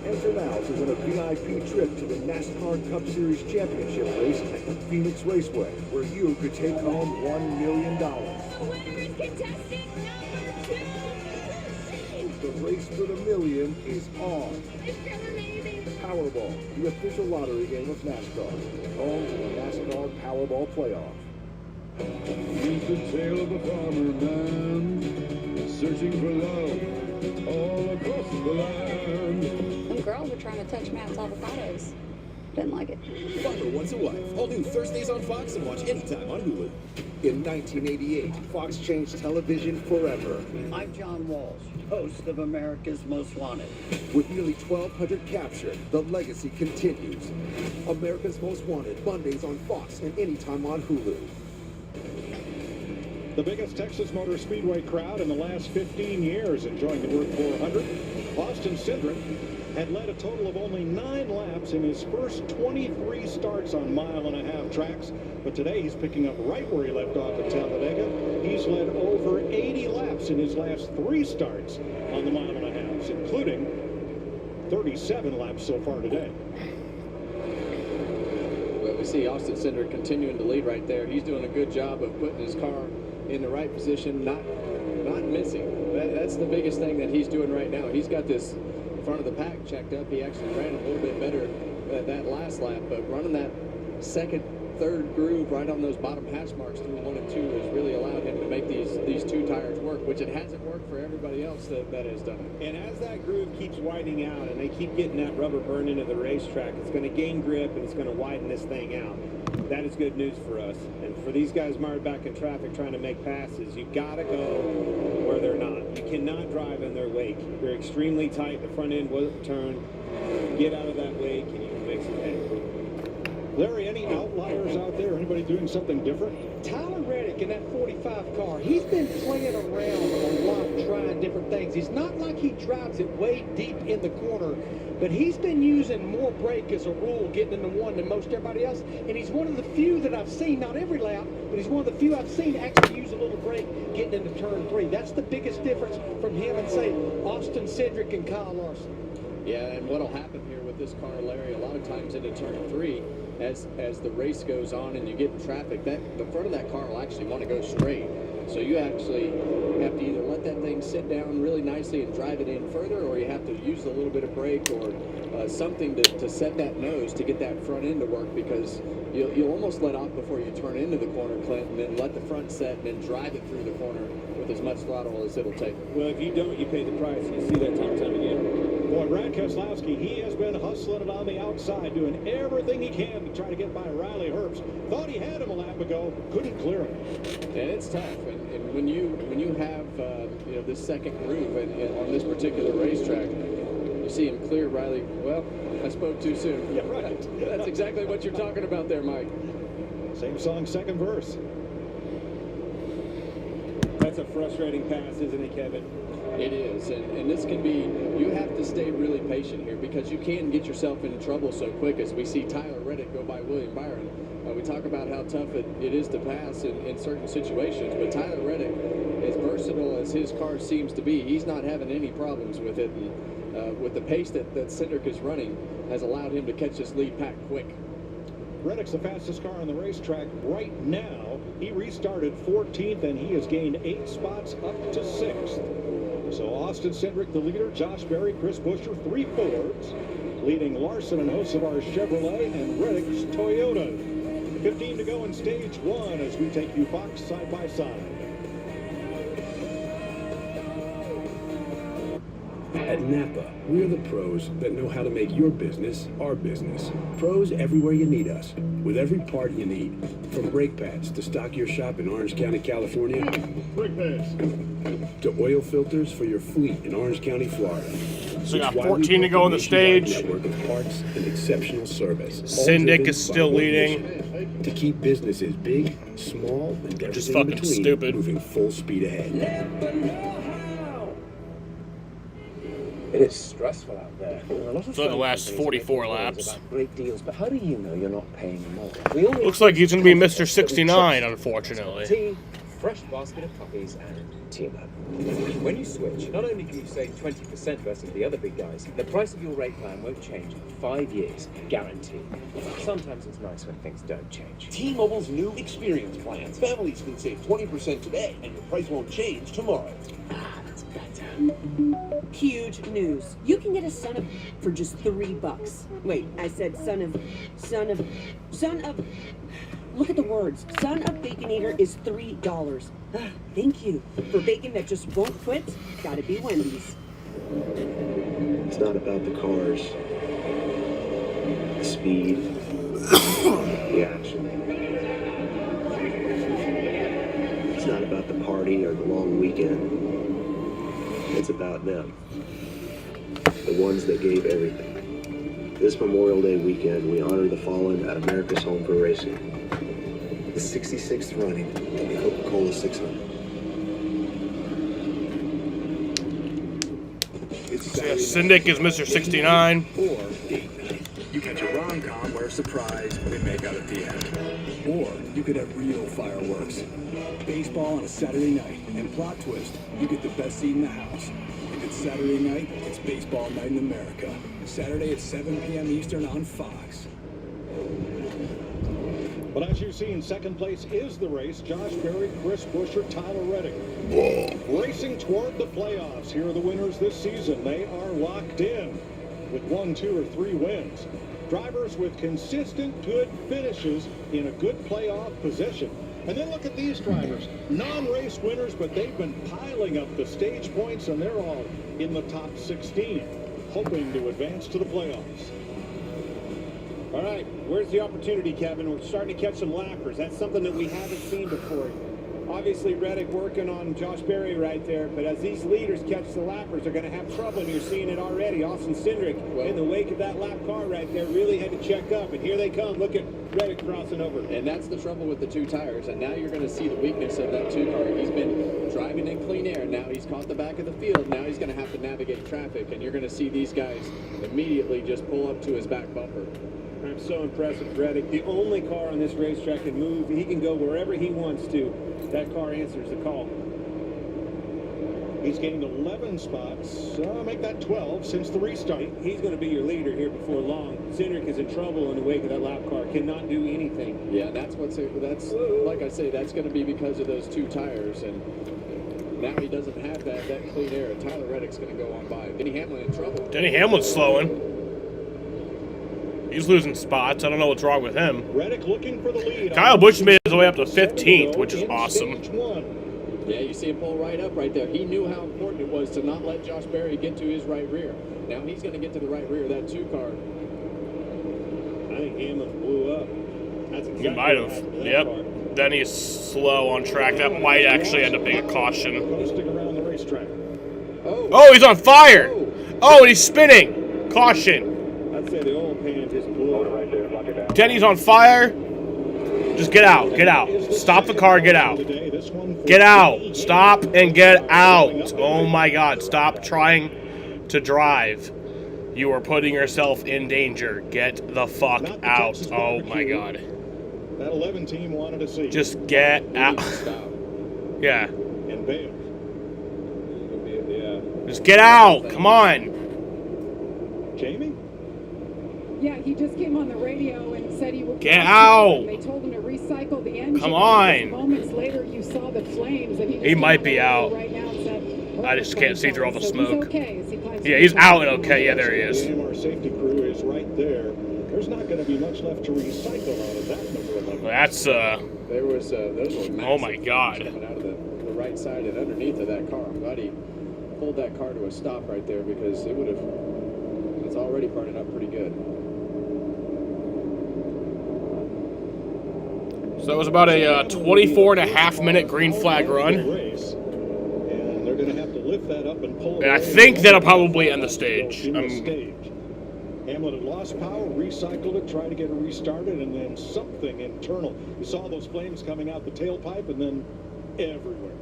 Enter now to win a VIP trip to the Nascar Cup Series Championship race at the Phoenix Raceway, where you could take home $1 million. The winner is contestant number 2. The race for the million is on. It's been amazing. Powerball, the official lottery game of NASCAR. Home to the NASCAR Powerball Playoff. It's the tale of a farmer man searching for love all across the land. Them girls were trying to touch Matt's avocados. Didn't like it. Farmer Wants a Wife. All new Thursdays on Fox and watch anytime on Hulu. In 1988, Fox changed television forever. I'm John Walsh, host of America's Most Wanted. With nearly 1,200 captured, the legacy continues. America's Most Wanted, Mondays on Fox and anytime on Hulu. The biggest Texas Motor Speedway crowd in the last 15 years enjoying the Word 400. Austin Cindric had led a total of only 9 laps in his first 23 starts on mile-and-a-half tracks. But today he's picking up right where he left off at Talladega. He's led over 80 laps in his last 3 starts on the mile-and-a-halves, including 37 laps so far today. Well, we see Austin Cindric continuing to lead right there. He's doing a good job of putting his car in the right position, not missing. That's the biggest thing that he's doing right now. He's got this front of the pack checked up. He actually ran a little bit better that last lap, but running that second, third groove right on those bottom hash marks through 1 and 2 has really allowed him to make these 2 tires work, which it hasn't worked for everybody else that has done it. And as that groove keeps widening out and they keep getting that rubber burn into the racetrack, it's going to gain grip and it's going to widen this thing out. That is good news for us. And for these guys mired back in traffic trying to make passes, you got to go where they're not. You cannot drive in their wake. They're extremely tight. The front end will turn. Get out of that wake and you can make some headway. Larry, any outliers out there? Anybody doing something different? Tyler Reddick in that 45 car, he's been playing around a lot, trying different things. He's not like he drives it way deep in the corner, but he's been using more brake as a rule, getting into one than most everybody else. And he's one of the few that I've seen, not every lap, but he's one of the few I've seen actually use a little brake getting into turn 3. That's the biggest difference from him and, say, Austin Cindric and Kyle Larson. Yeah, and what'll happen here with this car, Larry, a lot of times into turn 3, as the race goes on and you get in traffic, the front of that car will actually want to go straight. So you actually have to either let that thing sit down really nicely and drive it in further, or you have to use a little bit of brake or something to set that nose to get that front end to work, because you'll almost let off before you turn into the corner, Clint, and then let the front set and then drive it through the corner with as much throttle as it'll take. Well, if you don't, you pay the price. You see that time and time again. Boy, Brad Keselowski, he has been hustling it on the outside, doing everything he can to try to get by Riley Herbst. Thought he had him a lap ago, couldn't clear him. And it's tough. And when you have this second groove on this particular racetrack, you see him clear Riley. Well, I spoke too soon. Yeah, right. That's exactly what you're talking about there, Mike. Same song, second verse. a frustrating pass, isn't it, Kevin? It is, and this can be, you have to stay really patient here because you can get yourself into trouble so quick as we see Tyler Reddick go by William Byron. We talk about how tough it is to pass in certain situations, but Tyler Reddick, as versatile as his car seems to be, he's not having any problems with it. And with the pace that Cindric is running has allowed him to catch this lead pack quick. Reddick's the fastest car on the racetrack right now. He restarted 14th, and he has gained 8 spots up to 6th. So Austin Cindric, the leader, Josh Berry, Chris Buescher, 3 Fords, leading Larson and Hocevar's Chevrolet and Reddick's Toyota. 15 to go in stage 1 as we take you Fox side by side. At Napa, we're the pros that know how to make your business our business. Pros everywhere you need us, with every part you need. From brake pads to stock your shop in Orange County, California, brake pads, to oil filters for your fleet in Orange County, Florida. So we got 14 to go on the stage. Network of parts and exceptional service. Cindric is still leading. To keep businesses big, small, and just everything fucking in between, stupid. moving full speed ahead. It is stressful out there. A lot of So the last 44 laps. about great deals, but how do you know you're not paying more? Looks like he's going to be Mr. 69, unfortunately. Tea, fresh basket of puppies, and team up. When you switch, not only can you save 20% versus the other big guys, the price of your rate plan won't change in 5 years, guaranteed. Sometimes it's nice when things don't change. T-Mobile's new experience plans. Families can save 20% today, and your price won't change tomorrow. That's better. Huge news. You can get a Son of for just $3. Wait, I said son of. Look at the words. Son of Baconator is $3. Thank you. For bacon that just won't quit, gotta be Wendy's. It's not about the cars, the speed, the action. It's not about the party or the long weekend. It's about them. The ones that gave everything. This Memorial Day weekend, we honor the fallen at America's Home for Racing. The 66th running of the Coca-Cola 600. Cindric is Mr. 69. Or date night. You catch a rom-com where a surprise we make out at the end. Or you could have real fireworks. Baseball on a Saturday night. And plot twist, you get the best seat in the house. If it's Saturday night, it's Baseball Night in America. Saturday at 7 p.m. Eastern on Fox. But as you've seen, second place is the race. Josh Berry, Chris Buescher, Tyler Reddick. Racing toward the playoffs. Here are the winners this season. They are locked in with 1, 2, or 3 wins. Drivers with consistent good finishes in a good playoff position. And then look at these drivers. Non-race winners, but they've been piling up the stage points, and they're all in the top 16, hoping to advance to the playoffs. All right, where's the opportunity, Kevin? We're starting to catch some lappers. That's something that we haven't seen before. Obviously, Reddick working on Josh Berry right there, but as these leaders catch the lappers, they're going to have trouble, and you're seeing it already. Austin Cindric, in the wake of that lap car right there, really had to check up, and here they come. Look at Reddick crossing over. And that's the trouble with the 2 tires, and now you're going to see the weakness of that 2 car. He's been driving in clean air. Now he's caught the back of the field. Now he's going to have to navigate traffic, and you're going to see these guys immediately just pull up to his back bumper. I'm so impressed with Reddick. The only car on this racetrack can move. He can go wherever he wants to. That car answers the call. He's gained 11 spots. Make that 12 since the restart. He's going to be your leader here before long. Cindric is in trouble in the wake of that lap car. Cannot do anything. Yeah, that's like I say, that's going to be because of those 2 tires. And now he doesn't have that clean air. Tyler Reddick's going to go on by. Denny Hamlin in trouble. Denny Hamlin's slowing. He's losing spots. I don't know what's wrong with him. Reddick looking for the lead. Kyle Busch made his way up to 15th, which is awesome. Yeah, you see him pull right up right there. He knew how important it was to not let Josh Berry get to his right rear. Now he's going to get to the right rear of that 2 car. I think Hamlin blew up. That's exactly He might have. Yep. Then he's slow on track. That might actually end up being a caution. Coasting around the racetrack. Oh, he's on fire! Oh, and he's spinning. Caution. I'd say the oil pan just blew it right there. Denny's on fire. Just get out. Get out. Stop the car. Get out. Get out. Stop and get out. Oh my God. Stop trying to drive. You are putting yourself in danger. Get the fuck out. Oh my God. That 11 team wanted to see. Just get out. Yeah. And bail. Just get out. Come on. Jamie? Yeah, he just came on the radio and said he would get out. They told him to recycle the engine. Come on. Moments later, you saw the flames, and he might be out. Right now and said, I just can't see through all the smoke. Okay as he climbs Yeah, he's out and okay. Yeah, there he is. The AMR safety crew is right there. There's not going to be much left to recycle out of that number 11. That's There was those were oh my God. Coming out of the right side and underneath of that car. I'm glad he pulled that car to a stop right there because it would have. It's already burning up pretty good. So that was about a 24.5-minute green flag run. And they're going to have to lift that up and pull. And I think that'll probably end the stage. Hamlin had lost power, recycled it, tried to get it restarted, and then something internal. You saw those flames coming out the tailpipe and then everywhere.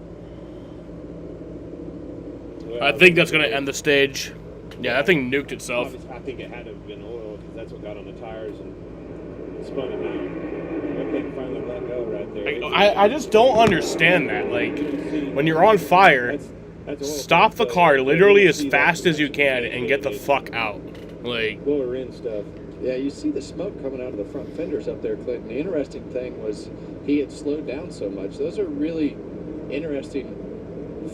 Well, I think that's going to end the stage. Yeah, that thing nuked itself. I think it had to have been oil because that's what got on the tires and spun it down. That thing finally let go right there. I just don't understand that. Like, when you're on fire, stop the car literally as fast as you can and get the fuck out. Like, blower in stuff. Yeah, you see the smoke coming out of the front fenders up there, Clinton. The interesting thing was he had slowed down so much. Those are really interesting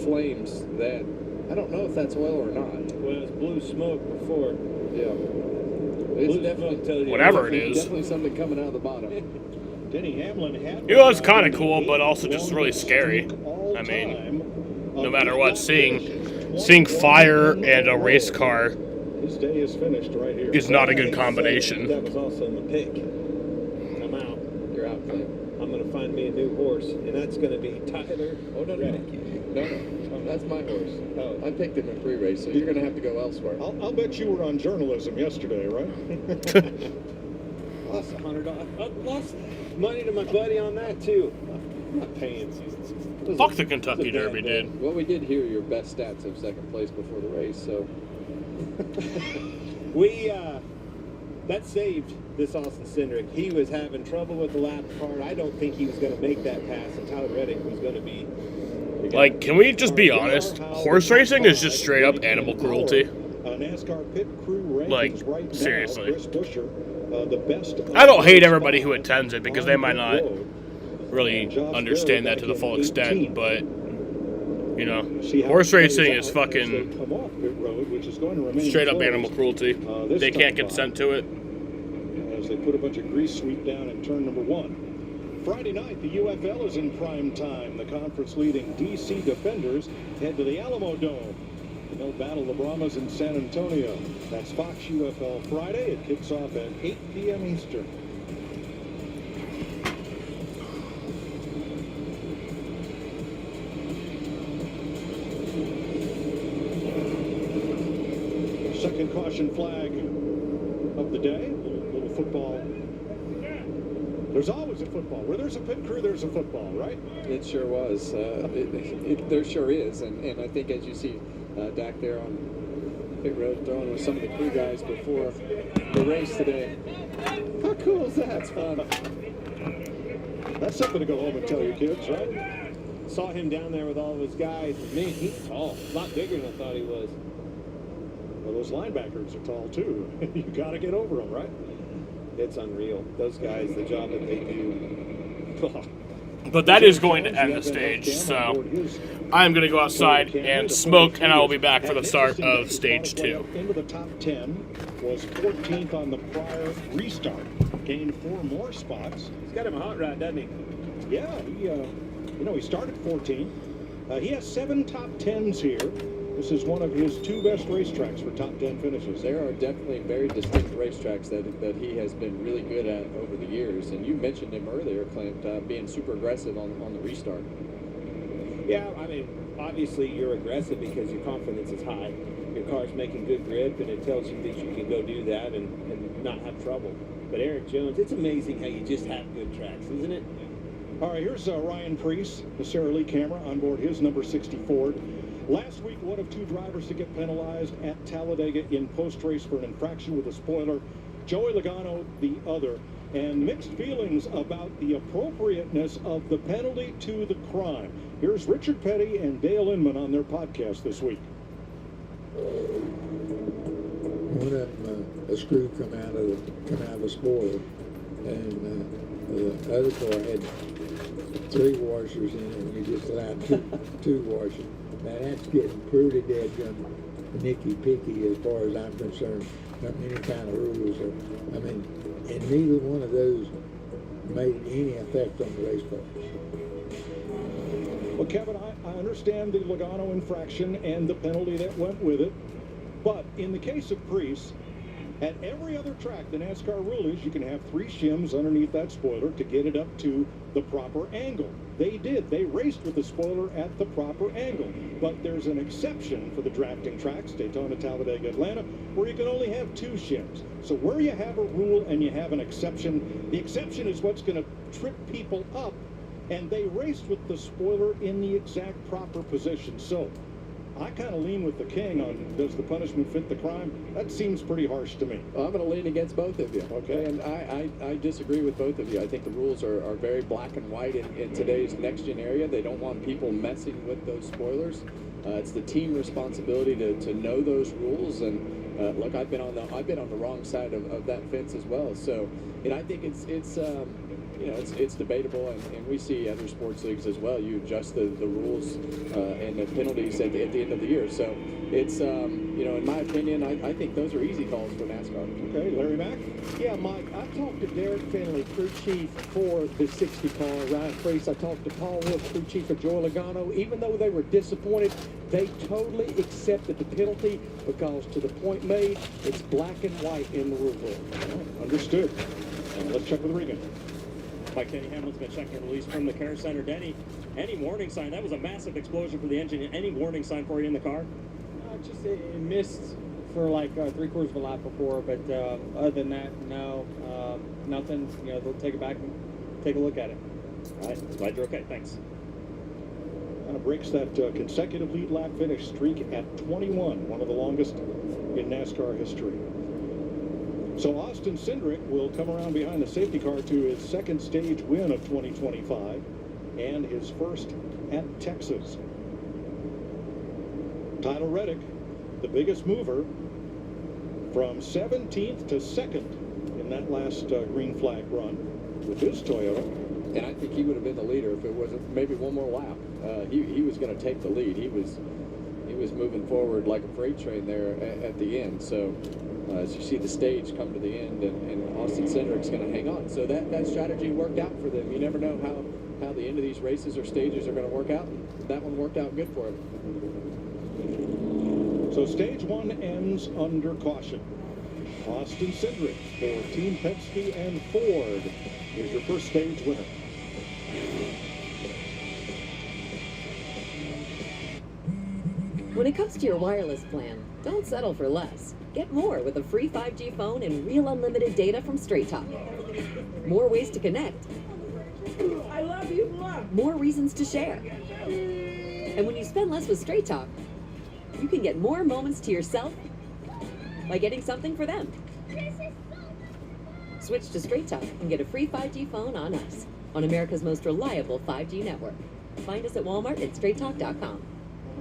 flames that I don't know if that's oil or not. Well, it's blue smoke before. Yeah. It's definitely whatever it is. Definitely something coming out of the bottom. Denny Hamlin had. You know, it's kind of cool, but also just really scary. I mean, no matter what, seeing fire and a race car His day is finished right here. is not a good combination. That was also in the pick. I'm out. You're out, Clint. I'm going to find me a new horse, and that's going to be Tyler. Oh, no, Reddick. No, that's my horse. Oh. I picked him in pre-race, so you're going to have to go elsewhere. I'll bet you were on journalism yesterday, right? Lost $100. I lost money to my buddy on that, too. I'm not paying. Fuck the Kentucky Derby, dude. Well, we did hear your best stats of second place before the race, so... that saved this Austin Cindric. He was having trouble with the lap card. I don't think he was going to make that pass, and Tyler Reddick was going to be... Like, can we just be honest? Horse racing is just straight up animal cruelty. NASCAR pit crew Like, rankings right now. seriously. Chris Buescher, the best. I don't hate everybody who attends it because they might not really understand that to the full extent, but, you know, horse racing is fucking straight up animal cruelty. They can't consent to it. As they put a bunch of grease sweep down in turn number 1. Friday night, the UFL is in prime time. The conference-leading D.C. Defenders head to the Alamo Dome. They'll battle the Brahmas in San Antonio. That's Fox UFL Friday. It kicks off at 8 p.m. Eastern. Second caution flag of the day. A little football. There's always a football. Where there's a pit crew, there's a football, right? It sure was. There sure is. And I think as you see Dak there on pit road throwing with some of the crew guys before the race today. How cool is that? That's fun. That's something to go home and tell your kids, right? Saw him down there with all of his guys. Man, he's tall. A lot bigger than I thought he was. Well, those linebackers are tall, too. You got to get over them, right? It's unreal. Those guys, the job that they do. But that is going to end the stage, so I'm going to go outside and smoke, and I will be back for the start of stage 2. Into the top 10, was 14th on the prior restart. Gained 4 more spots. He's got him a hot rod, doesn't he? Yeah, he started 14. He has 7 top 10s here. This is one of his 2 best racetracks for top 10 finishes. There are definitely very distinct racetracks that he has been really good at over the years. And you mentioned him earlier, Clint, being super aggressive on the restart. Yeah, I mean, obviously you're aggressive because your confidence is high. Your car's making good grip, and it tells you that you can go do that and not have trouble. But Eric Jones, it's amazing how you just have good tracks, isn't it? All right, here's Ryan Preece, the Sara Lee camera on board his number 60 Ford. Last week, one of two drivers to get penalized at Talladega in post-race for an infraction with a spoiler. Joey Logano, the other. And mixed feelings about the appropriateness of the penalty to the crime. Here's Richard Petty and Dale Inman on their podcast this week. One of them, a screw come out of the spoiler, and the other car had 3 washers in it, and you just allowed two washers. Now that's getting pretty dead nicky picky as far as I'm concerned. Not any kind of rules. I mean, and neither one of those made any effect on the race car. Well, Kevin, I understand the Logano infraction and the penalty that went with it. But in the case of Preece, at every other track, the NASCAR rule is you can have 3 shims underneath that spoiler to get it up to the proper angle. They did. They raced with the spoiler at the proper angle. But there's an exception for the drafting tracks, Daytona, Talladega, Atlanta, where you can only have 2 shims. So where you have a rule and you have an exception, the exception is what's going to trip people up. And they raced with the spoiler in the exact proper position. So I kind of lean with the king on, does the punishment fit the crime? That seems pretty harsh to me. Well, I'm going to lean against both of you. Okay. And I disagree with both of you. I think the rules are very black and white in today's next-gen area. They don't want people messing with those spoilers. It's the team responsibility to know those rules. And look, I've been on the wrong side of that fence as well. So, and I think it's debatable, and we see other sports leagues as well. You adjust the rules and the penalties at the end of the year. So it's, in my opinion, I think those are easy calls for NASCAR. Okay, Larry Mack? Yeah, Mike, I talked to Derek Finley, crew chief for the 60 car, Ryan Preece. I talked to Paul Wolf, crew chief for Joey Logano. Even though they were disappointed, they totally accepted the penalty because, to the point made, it's black and white in the rule book. Understood. Let's check with Regan. Mike, Denny Hamlin's been checking release from the care center. Denny, any warning sign? That was a massive explosion for the engine. Any warning sign for you in the car? Just it missed for like 3/4 of a lap before, but other than that, no, nothing. They'll take it back and take a look at it. All right, glad you're okay. Thanks. Kind of breaks that consecutive lead lap finish streak at 21, one of the longest in NASCAR history. So Austin Cindric will come around behind the safety car to his second stage win of 2025 and his first at Texas. Tyler Reddick, the biggest mover, from 17th to 2nd in that last green flag run with his Toyota. And I think he would have been the leader if it wasn't maybe one more lap. He was going to take the lead. He was moving forward like a freight train there at the end. So as you see the stage come to the end, and Austin Cindric's going to hang on. So that strategy worked out for them. You never know how the end of these races or stages are going to work out. That one worked out good for him. So stage 1 ends under caution. Austin Cindric for Team Penske and Ford is your first stage winner. When it comes to your wireless plan, don't settle for less. Get more with a free 5G phone and real unlimited data from Straight Talk. More ways to connect. I love you, love. More reasons to share. And when you spend less with Straight Talk, you can get more moments to yourself by getting something for them. Switch to Straight Talk and get a free 5G phone on us, on America's most reliable 5G network. Find us at Walmart and straighttalk.com.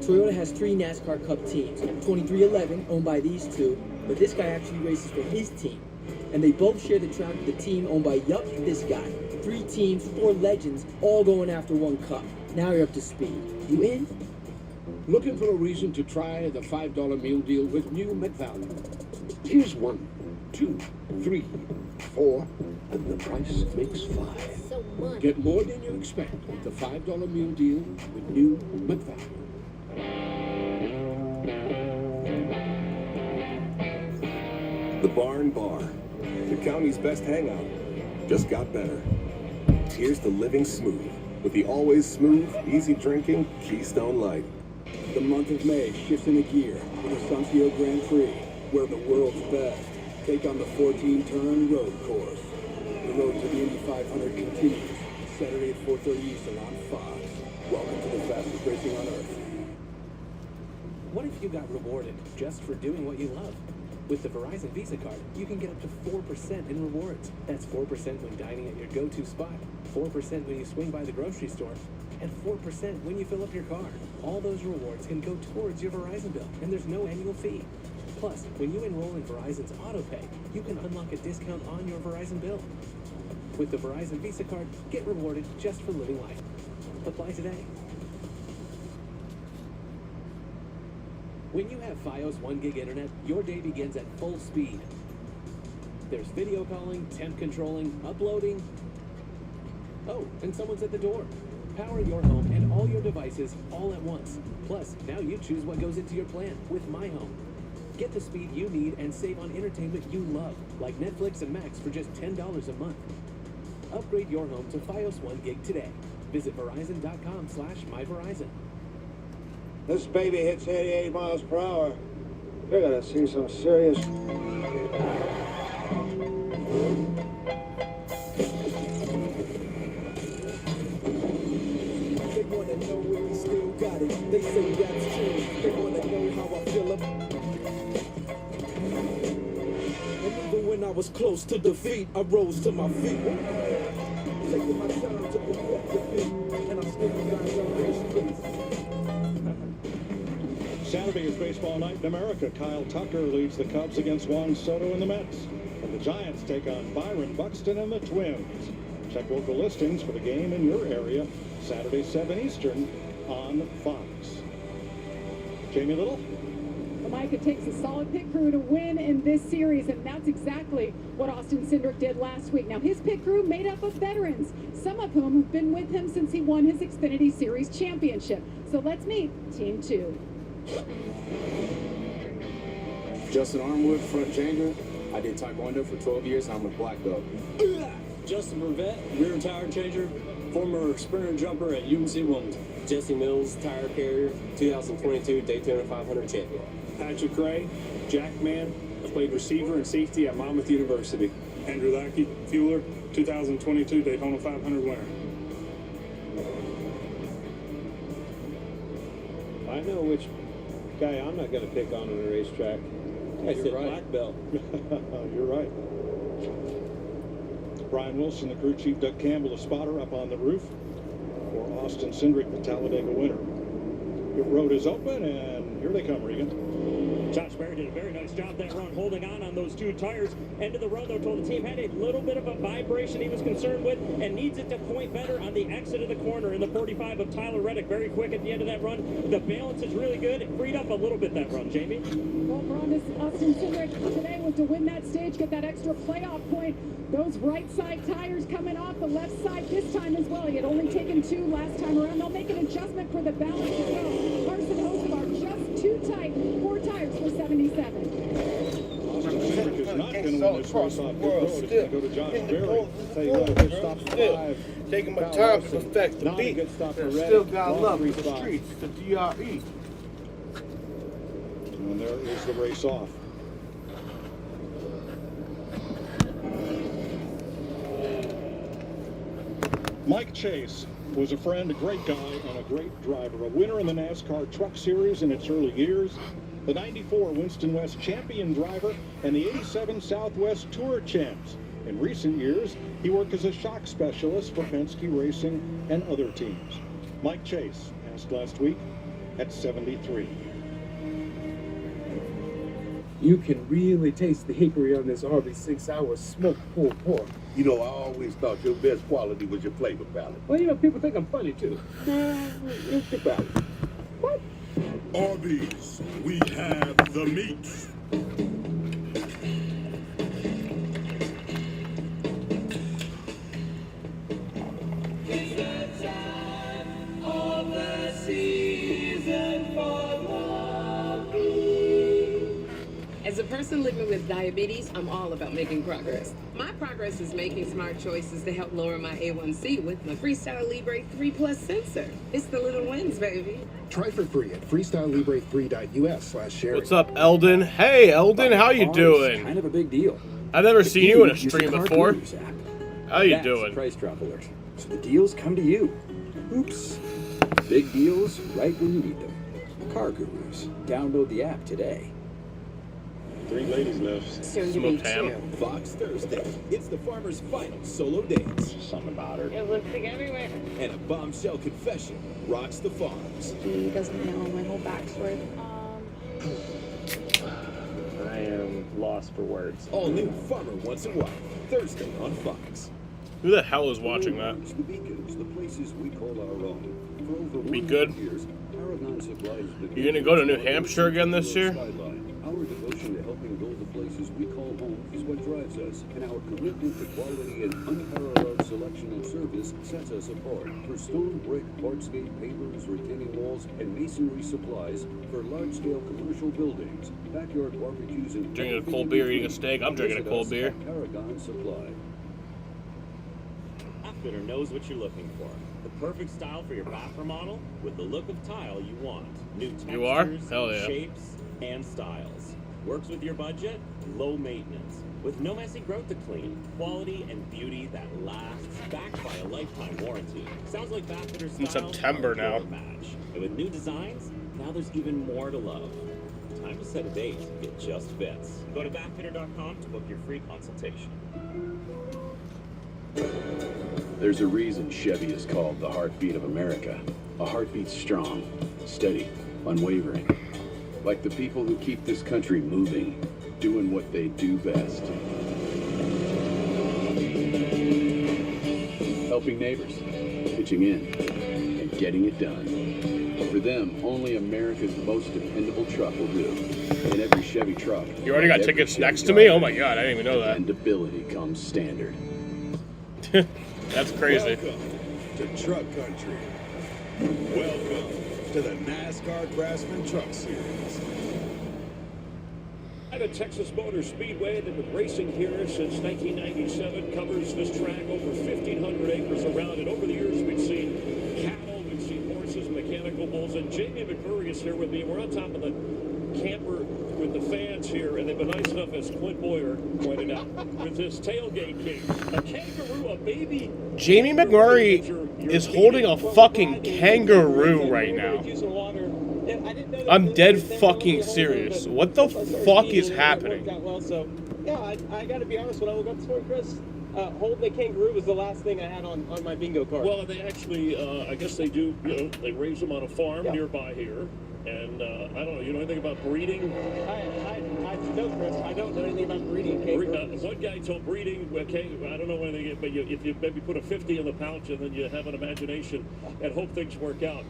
Toyota has 3 NASCAR Cup teams. 2311, owned by these two, but this guy actually races for his team. And they both share the track with the team owned by this guy. 3 teams, 4 legends, all going after 1 cup. Now you're up to speed. You in? Looking for a reason to try the $5 meal deal with new McValue? Here's 1, 2, 3, 4, and the price makes 5. So much. Get more than you expect with the $5 meal deal with new McValue. The Barn Bar, the county's best hangout, just got better. Here's the Living Smooth with the always smooth, easy drinking Keystone Light. The month of May shifts into gear with the Sancio Grand Prix, where the world's best Take on the 14-turn road course. The road to the Indy 500 continues. Saturday at 4:30 Eastern on Fox. Welcome to the fastest racing on Earth. What if you got rewarded just for doing what you love? With the Verizon Visa card, you can get up to 4% in rewards. That's 4% when dining at your go-to spot, 4% when you swing by the grocery store, and 4% when you fill up your car. All those rewards can go towards your Verizon bill, and there's no annual fee. Plus, when you enroll in Verizon's AutoPay, you can unlock a discount on your Verizon bill. With the Verizon Visa card, get rewarded just for living life. Apply today. When you have Fios 1 gig internet, your day begins at full speed. There's video calling, temp controlling, uploading. Oh, and someone's at the door. Power your home and all your devices all at once. Plus, now you choose what goes into your plan with My Home. Get the speed you need and save on entertainment you love, like Netflix and Max for just $10 a month. Upgrade your home to Fios 1 gig today. Visit Verizon.com/myverizon. This baby hits 88 miles per hour. You're gonna see some serious... They wanna know if we still got it. They say that's true. They wanna know how I feel about... And even when I was close to defeat, I rose to my feet. Taking my time to perfect defeat. And I still got no Saturday is baseball night in America. Kyle Tucker leads the Cubs against Juan Soto and the Mets. And the Giants take on Byron Buxton and the Twins. Check local listings for the game in your area. Saturday, 7 Eastern on Fox. Jamie Little? Well, Mike, it takes a solid pit crew to win in this series, and that's exactly what Austin Cindric did last week. Now, his pit crew made up of veterans, some of whom have been with him since he won his Xfinity Series championship. So let's meet Team 2. Justin Armwood, front changer. I did Taekwondo for 12 years. I'm a black belt. Justin Burvett, rear tire changer, former sprinter jumper at UNC Wilmington. Jesse Mills, tire carrier, 2022 Daytona 500 champion. Patrick Ray, jackman. I played receiver and safety at Monmouth University. Andrew Lackey, fueler, 2022 Daytona 500 winner. I know which guy I'm not going to pick on a racetrack. I said right. black belt. You're right. Brian Wilson, the crew chief, Doug Campbell, the spotter, up on the roof for Austin Cindric, the Talladega winner. Pit road is open, and here they come, Regan. Josh Berry did a very nice job that run, holding on those two tires. End of the run, though, told the team had a little bit of a vibration he was concerned with and needs it to point better on the exit of the corner in the 45 of Tyler Reddick. Very quick at the end of that run. The balance is really good. It freed up a little bit that run, Jamie. Well, for Austin Cindric today was to win that stage, get that extra playoff point. Those right side tires coming off the left side this time as well. He had only taken 2 last time around. They'll make an adjustment for the balance as well. Carson Hocevar just too tight. 4 tires for 77. Cindric is not going to win this race off pit road. It's going to go to Josh Berry. Tell you what, a good stop for 5. Taking my time to perfect the beat. Still got love for the streets, the DRE. And there is the race off. Mike Chase was a friend, a great guy, and a great driver. A winner in the NASCAR Truck Series in its early years. The 94 Winston West champion driver and the 87 Southwest Tour champs. In recent years, he worked as a shock specialist for Penske Racing and other teams. Mike Chase asked last week at 73. You can really taste the hickory on this Arby's 6-hour smoked pulled pork. You know, I always thought your best quality was your flavor palette. Well, you know, people think I'm funny, too. It's the palate. What? Arby's, we have the meats. It's the time of the season for love. As a person person living with diabetes, I'm all about making progress. My progress is making smart choices to help lower my A1C with my Freestyle Libre 3 Plus sensor. It's the little wins, baby. Try for free at freestylelibre3.us/share. What's up, Eldon? Hey, Eldon, how you doing? Kind of a big deal. I've never seen you in a Use the stream Car before. Gurus app. How you That's doing? a price drop alert. So the deals come to you. Oops. Big deals right when you need them. Car Gurus. Download the app today. 3 ladies left. Soon to be Smoked ham. 2. Fox Thursday. It's the farmer's final solo dance. Something about her. It looks like everywhere. And a bombshell confession rocks the farms. He doesn't know my whole backstory. I am lost for words. All new Farmer Wants a Wife. Thursday on Fox. Who the hell is watching that? The beacons, the places we call our own. For over Be 100 good. years, Paragon Supplies the You gonna go to New Hampshire again this year? Skyline. Our devotion to helping build the places we call home is what drives us, and our commitment to quality and unparalleled selection and service sets us apart. For stone, brick, hardscape, pavers, retaining walls, and masonry supplies for large-scale commercial buildings, backyard barbecues, and Drinking a cold beer, eating a steak. I'm drinking a cold beer. Paragon Supply. Outfitter knows what you're looking for. The perfect style for your bath remodel with the look of tile you want. New textures, You are? Hell yeah. shapes, and styles. Works with your budget, low maintenance. With no messy growth to clean. Quality and beauty that lasts, backed by a lifetime warranty. Sounds like Bathfitter's In style September are a now. pure match. And with new designs, now there's even more to love. Time to set a date. It just fits. Go to bathfitter.com to book your free consultation. There's a reason Chevy is called the heartbeat of America. A heartbeat strong, steady, unwavering. Like the people who keep this country moving, doing what they do best. Helping neighbors, pitching in, and getting it done. For them, only America's most dependable truck will do. In every Chevy truck. You already got every tickets Chevy next to me? driver, Oh my god, I didn't even know that. dependability comes standard. That's crazy. Welcome to Truck Country. Welcome to the NASCAR Craftsman Truck Series. At a Texas Motor Speedway, they've been racing here since 1997, covers this track over 1,500 acres around it. Over the years, we've seen cattle, we've seen horses, mechanical bulls, and Jamie McMurray is here with me. We're on top of the camper with the fans here, and they've been nice enough, as Clint Boyer pointed out, with this tailgate king. A kangaroo, a baby. Jamie McMurray is holding a fucking kangaroo right now. I'm dead fucking serious. What the fuck is happening? Well, so yeah, I got to be honest. When I woke up this morning, Chris, holding a kangaroo was the last thing I had on my bingo card. Well, they actually, I guess they do. You know, they raise them on a farm nearby here. And I don't know. You know anything about breeding? No, Chris. I don't know anything about breeding kangaroos. One guy told breeding. Okay, I don't know anything, but if you maybe put a 50 in the pouch and then you have an imagination and hope things work out.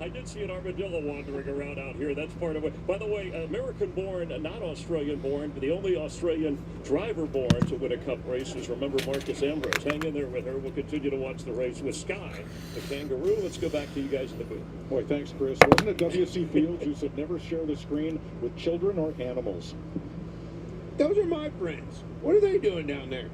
I did see an armadillo wandering around out here. That's part of it. By the way, American-born, not Australian-born, but the only Australian driver-born to win a Cup race is, remember, Marcus Ambrose. Hang in there with her. We'll continue to watch the race with Sky, the kangaroo. Let's go back to you guys in the booth. Boy, thanks, Chris. Wasn't it W.C. Fields who said never share the screen with children or animals? Those are my friends. What are they doing down there?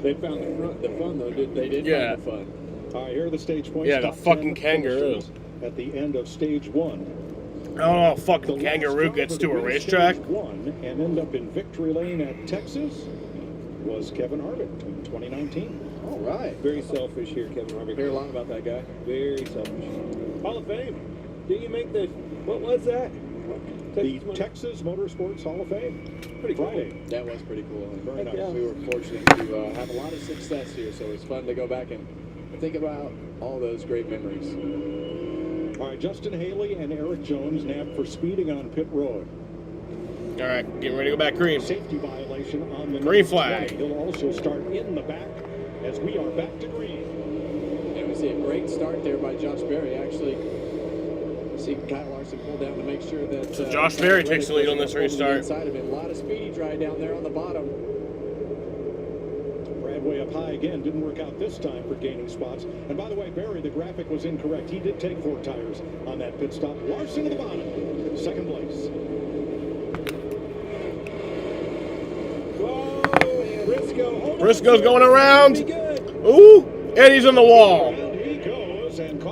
They found the fun, though, didn't they? They did find the fun. All right, here are the stage points. Yeah, the Top 10 fucking kangaroo. finishers at the end of stage 1. I don't know, fucking kangaroo gets to a racetrack. Stage 1 and end up in victory lane at Texas was Kevin Harvick in 2019. All right. Very selfish here, Kevin Harvick. Hear a lot about that guy. Very selfish. Hall of Fame. Did you make the, what was that? The Texas Motorsports Hall of Fame. Pretty cool. Friday. That was pretty cool. Very nice. Yeah. We were fortunate to have a lot of success here, so it was fun to go back and think about all those great memories. All right, Justin Haley and Eric Jones nabbed for speeding on pit road. All right, getting ready to go back green. Safety violation on the green flag. He'll also start in the back as we are back to green. And we see a great start there by Josh Berry. Actually, see Kyle Larson pull down to make sure that. So Josh Berry takes the lead on this restart. Inside of him, a lot of speedy dry down there on the bottom. Bradway up high again. Didn't work out this time for gaining spots. And by the way, Barry, the graphic was incorrect. He did take 4 tires on that pit stop. Larson to the bottom, second place. Briscoe's going around. Ooh, Eddie's on the wall.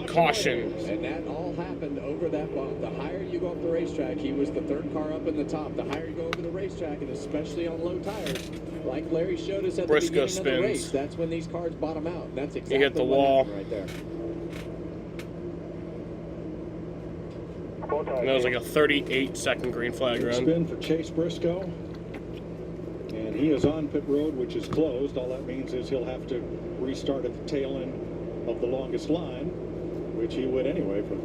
Caution. And that all happened over that bump. The higher you go up the racetrack, he was the 3rd car up in the top. The higher you go over the racetrack, and especially on low tires, like Larry showed us at the beginning of the race, that's when these cars bottom out. And that's exactly you hit the what wall happened right there. And that was like a 38-second green flag run. Spin for Chase Briscoe. And he is on pit road, which is closed. All that means is he'll have to restart at the tail end of the longest line, which he would anyway from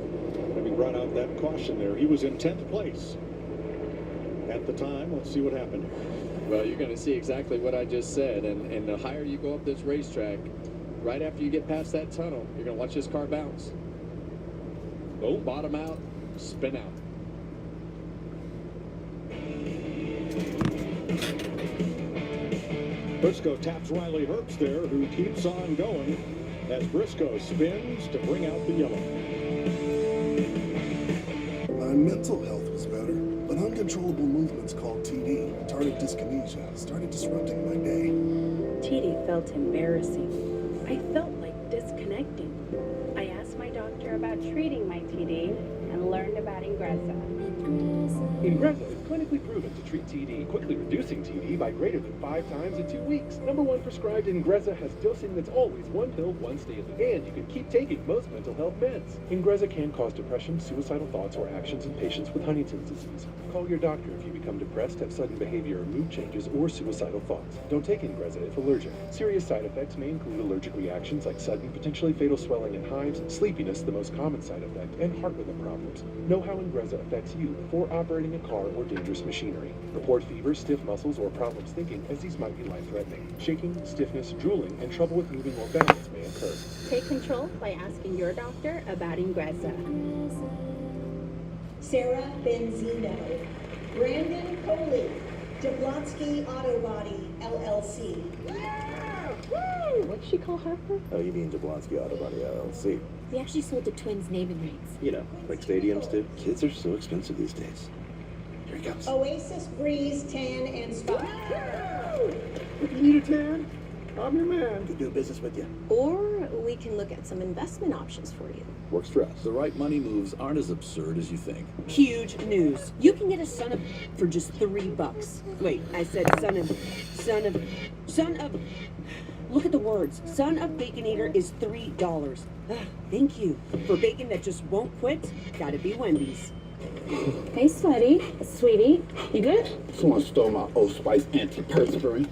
having brought out that caution there. He was in 10th place at the time. Let's see what happened. Well, you're going to see exactly what I just said. And the higher you go up this racetrack, right after you get past that tunnel, you're going to watch this car bounce. Oh, bottom out, spin out. Briscoe taps Riley Herbst there, who keeps on going as Briscoe spins to bring out the yellow. My mental health was better, but uncontrollable movements called TD, tardive dyskinesia, started disrupting my day. TD felt embarrassing. I felt like disconnecting. I asked my doctor about treating my TD and learned about Ingrezza. Ingrezza is clinically proven to treat TD, quickly reducing TD by greater than 5 times in 2 weeks. #1 prescribed Ingrezza has dosing that's always 1 pill once daily, and you can keep taking most mental health meds. Ingrezza can cause depression, suicidal thoughts, or actions in patients with Huntington's disease. Call your doctor if you become depressed, have sudden behavior or mood changes, or suicidal thoughts. Don't take Ingrezza if allergic. Serious side effects may include allergic reactions like sudden, potentially fatal swelling and hives, sleepiness, the most common side effect, and heart rhythm problems. Know how Ingrezza affects you before operating a car or dangerous machinery. Report fever, stiff muscles, or problems thinking, as these might be life-threatening. Shaking, stiffness, drooling, and trouble with moving or balance may occur. Take control by asking your doctor about Ingrezza. Sarah Benzino, Brandon Coley, Jablonski Auto Body, LLC. What did she call Harper? Oh, you mean Jablonski Auto Body, LLC. We actually sold the twins naming rights. You know, like stadiums do. Kids are so expensive these days. Here he comes. Oasis Breeze Tan and Spa. If you need a tan, I'm your man. Could do business with you. Or we can look at some investment options for you. Works for us. The right money moves aren't as absurd as you think. Huge news. You can get a son of for just $3. Wait, I said son of. Look at the words. Son of Baconator is $3. Thank you. For bacon that just won't quit, gotta be Wendy's. Hey, sweetie. You good? Someone stole my Old Spice antiperspirant.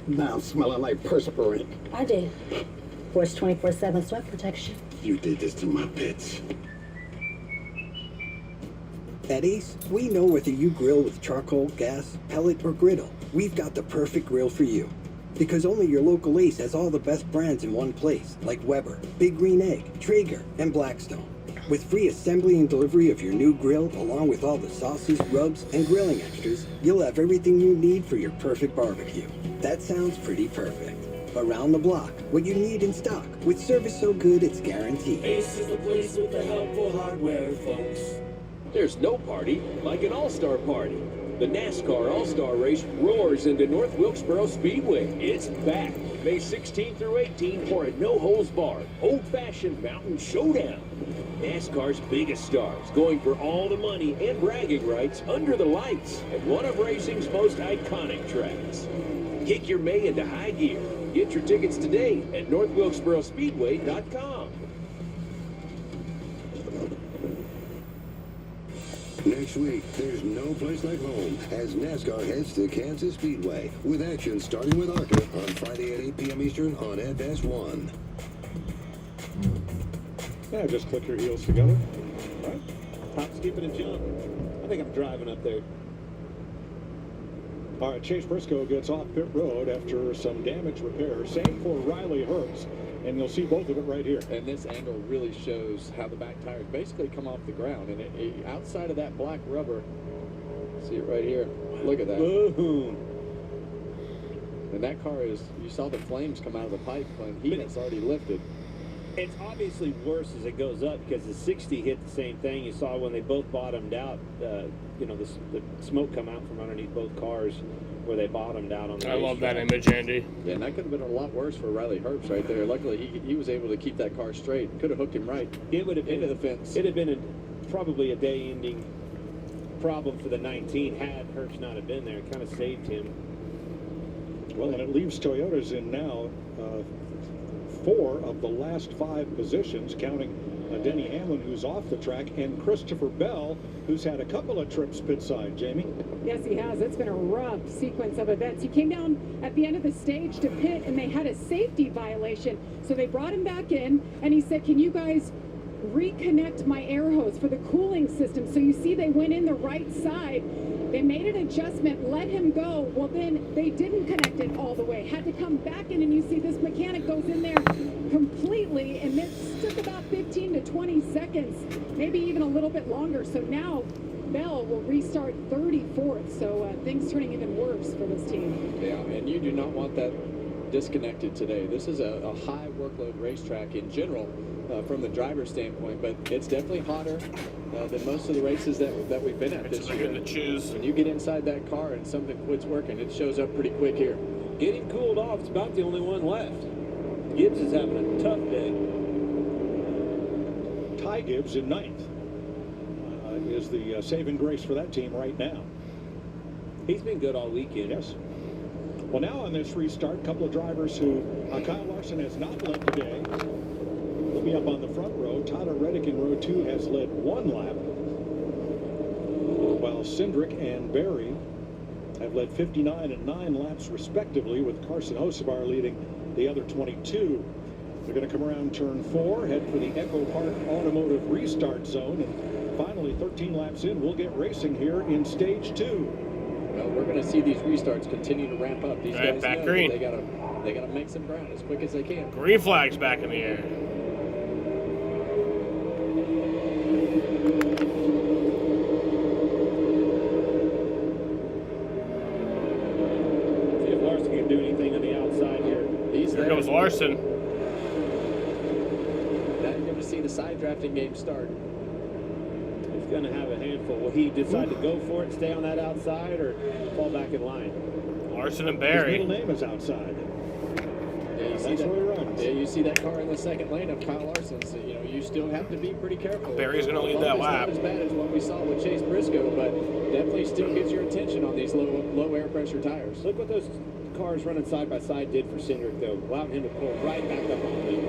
Now I'm smelling like perspirant. I did. Force 24/7 sweat protection. You did this to my pits. At Ace, we know whether you grill with charcoal, gas, pellet, or griddle. We've got the perfect grill for you. Because only your local Ace has all the best brands in one place, like Weber, Big Green Egg, Traeger, and Blackstone. With free assembly and delivery of your new grill, along with all the sauces, rubs, and grilling extras, you'll have everything you need for your perfect barbecue. That sounds pretty perfect. Around the block, what you need in stock, with service so good it's guaranteed. Ace is the place with the helpful hardware, folks. There's no party like an all-star party. The NASCAR All-Star Race roars into North Wilkesboro Speedway. It's back, May 16 through 18 for a no-holds-barred, old-fashioned mountain showdown. NASCAR's biggest stars going for all the money and bragging rights under the lights at one of racing's most iconic tracks. Kick your May into high gear. Get your tickets today at northwilkesborospeedway.com. Next week, there's no place like home as NASCAR heads to Kansas Speedway with action starting with ARCA on Friday at 8 p.m. Eastern on FS1. Yeah, just click your heels together. Right. Hop, skipping, and jump. I think I'm driving up there. All right, Chase Briscoe gets off pit road after some damage repair. Same for Riley Herbst, and you'll see both of it right here. And this angle really shows how the back tires basically come off the ground. And outside of that black rubber, see it right here. Look at that. Boom. And that car is, you saw the flames come out of the pipe when he has already lifted. It's obviously worse as it goes up because the 60 hit the same thing. You saw when they both bottomed out, you know, the smoke come out from underneath both cars where they bottomed out on the I love that racetrack. image, Andy. Yeah, and that could have been a lot worse for Riley Herbst right there. Luckily, he was able to keep that car straight. Could have hooked him right It would have been into the fence. It had been probably a day-ending problem for the 19 had Herbst not have been there. It kind of saved him. Well, and it leaves Toyota's in now 4 of the last 5 positions, counting Denny Hamlin, who's off the track, and Christopher Bell, who's had a couple of trips pit side. Jamie? Yes, he has. It's been a rough sequence of events. He came down at the end of the stage to pit, and they had a safety violation. So they brought him back in, and he said, can you guys reconnect my air hose for the cooling system? So you see they went in the right side. They made an adjustment, let him go. Well, then they didn't connect it all the way. Had to come back in, and you see this mechanic goes in there completely, and this took about 15 to 20 seconds, maybe even a little bit longer. So now Bell will restart 34th. So things turning even worse for this team. Yeah, and you do not want that disconnected today. This is a high workload racetrack in general from the driver's standpoint, but it's definitely hotter than most of the races that we've been at this year. When you get inside that car and something quits working, it shows up pretty quick here. Getting cooled off, it's about the only one left. Gibbs is having a tough day. Ty Gibbs in 9th is the saving grace for that team right now. He's been good all weekend. Yes. Well, now on this restart, a couple of drivers who Kyle Larson has not led today. He'll be up on the front row. Tyler Reddick in row 2 has led 1 lap, while Cindric and Barry have led 59 and 9 laps respectively, with Carson Hocevar leading the other 22. They're going to come around turn 4, head for the Echo Park Automotive Restart Zone, and finally 13 laps in, we'll get racing here in stage 2. Well, we're going to see these restarts continue to ramp up. These guys back know green. They gotta make some ground as quick as they can. Green flag's back in the air. See if Larson can do anything on the outside here. Here goes Larson. Now you're going to see the side drafting game start. He's going to have a handful. Will he decide to go for it, stay on that outside, or fall back in line? Larson and His Barry. middle name is outside. Yeah, you see That's where he runs. Yeah, you see that car in the second lane of Kyle Larson. So, you know, you still have to be pretty careful. Barry's going to lead that lap. Not as bad as what we saw with Chase Briscoe, but definitely still gets your attention on these low air pressure tires. Look what those cars running side by side did for Cindric, though, allowing him to pull right back up on the lead.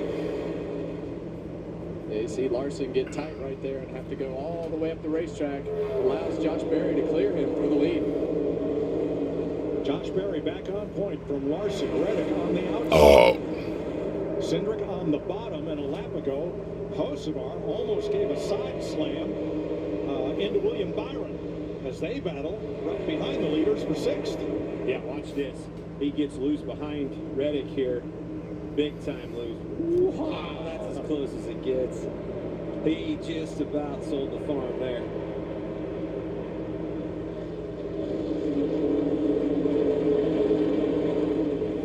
Yeah, you see Larson get tight right there and have to go all the way up the racetrack. Allows Josh Berry to clear him for the lead. Josh Berry back on point from Larson. Reddick on the outside. Cindric on the bottom, and a lap ago, Hocevar almost gave a side slam into William Byron as they battle right behind the leaders for 6th. Yeah, watch this. He gets loose behind Reddick here. Big time loose. Wow, that's as close as it gets. He just about sold the farm there.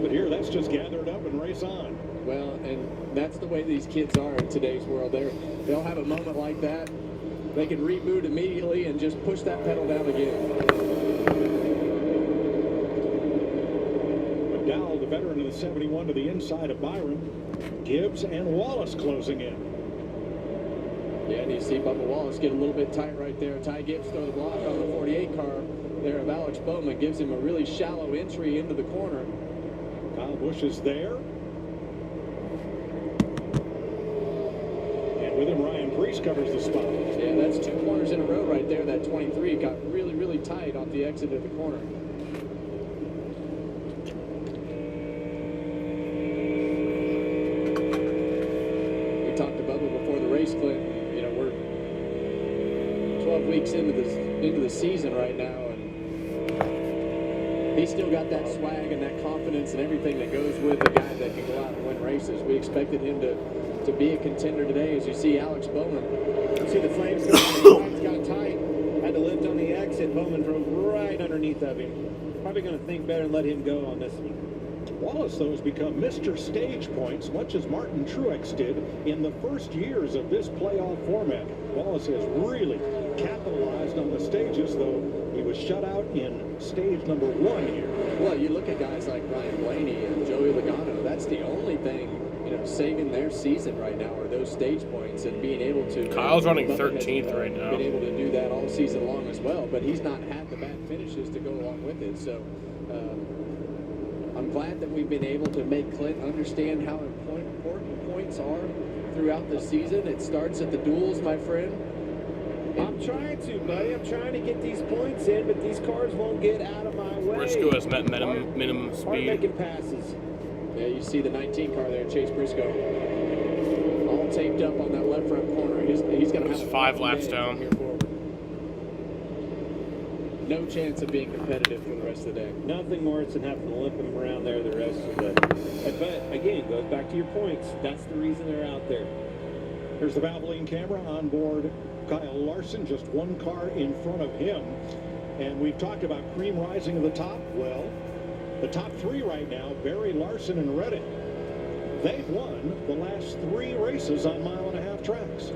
But here, that's just gathered up and race on. Well, and that's the way these kids are in today's world. They'll have a moment like that. They can reboot immediately and just push that pedal down again. McDowell, the veteran of the 71, to the inside of Byron. Gibbs and Wallace closing in. Yeah, and you see Bubba Wallace get a little bit tight right there. Ty Gibbs throw the block on the 48 car there of Alex Bowman. Gives him a really shallow entry into the corner. Kyle Busch is there. And with him, Ryan Preece covers the spot. Yeah, that's 2 corners in a row right there. That 23 got really, really tight off the exit of the corner. We talked to Bubba before the race, Clint. You know, we're 12 weeks into the season right now, and he's still got that swag and that confidence and everything that goes with a guy that can go out and win races. We expected him to be a contender today, as you see Alex Bowman. You see the flames going, the got tight, had to lift on the exit. Bowman drove right underneath of him. Probably going to think better and let him go on this one. Wallace, though, has become Mr. Stage Points, much as Martin Truex did in the first years of this playoff format. Wallace has really capitalized on the stages, though he was shut out in stage number 1 here. Well, you look at guys like Ryan Blaney and Joey Logano, that's the only thing, saving their season right now are those stage points and being able to... Kyle's running 13th right now. Been able to do that all season long as well, but he's not had the bad finishes to go along with it, so... I'm glad that we've been able to make Clint understand how important points are throughout the season. It starts at the duels, my friend. I'm trying to, buddy. I'm trying to get these points in, but these cars won't get out of my way. Briscoe has met minimum speed. Hard making passes. Yeah, you see the 19 car there, Chase Briscoe, all taped up on that left front corner. He's going to have 5 laps down. Here forward. No chance of being competitive for the rest of the day. Nothing worse than having to limp them around there the rest of the day. But again, goes back to your points. That's the reason they're out there. Here's the Valvoline camera on board Kyle Larson, just one car in front of him. And we've talked about cream rising to the top. Well, the top 3 right now, Barry, Larson, and Reddick. They've won the last 3 races on mile-and-a-half tracks.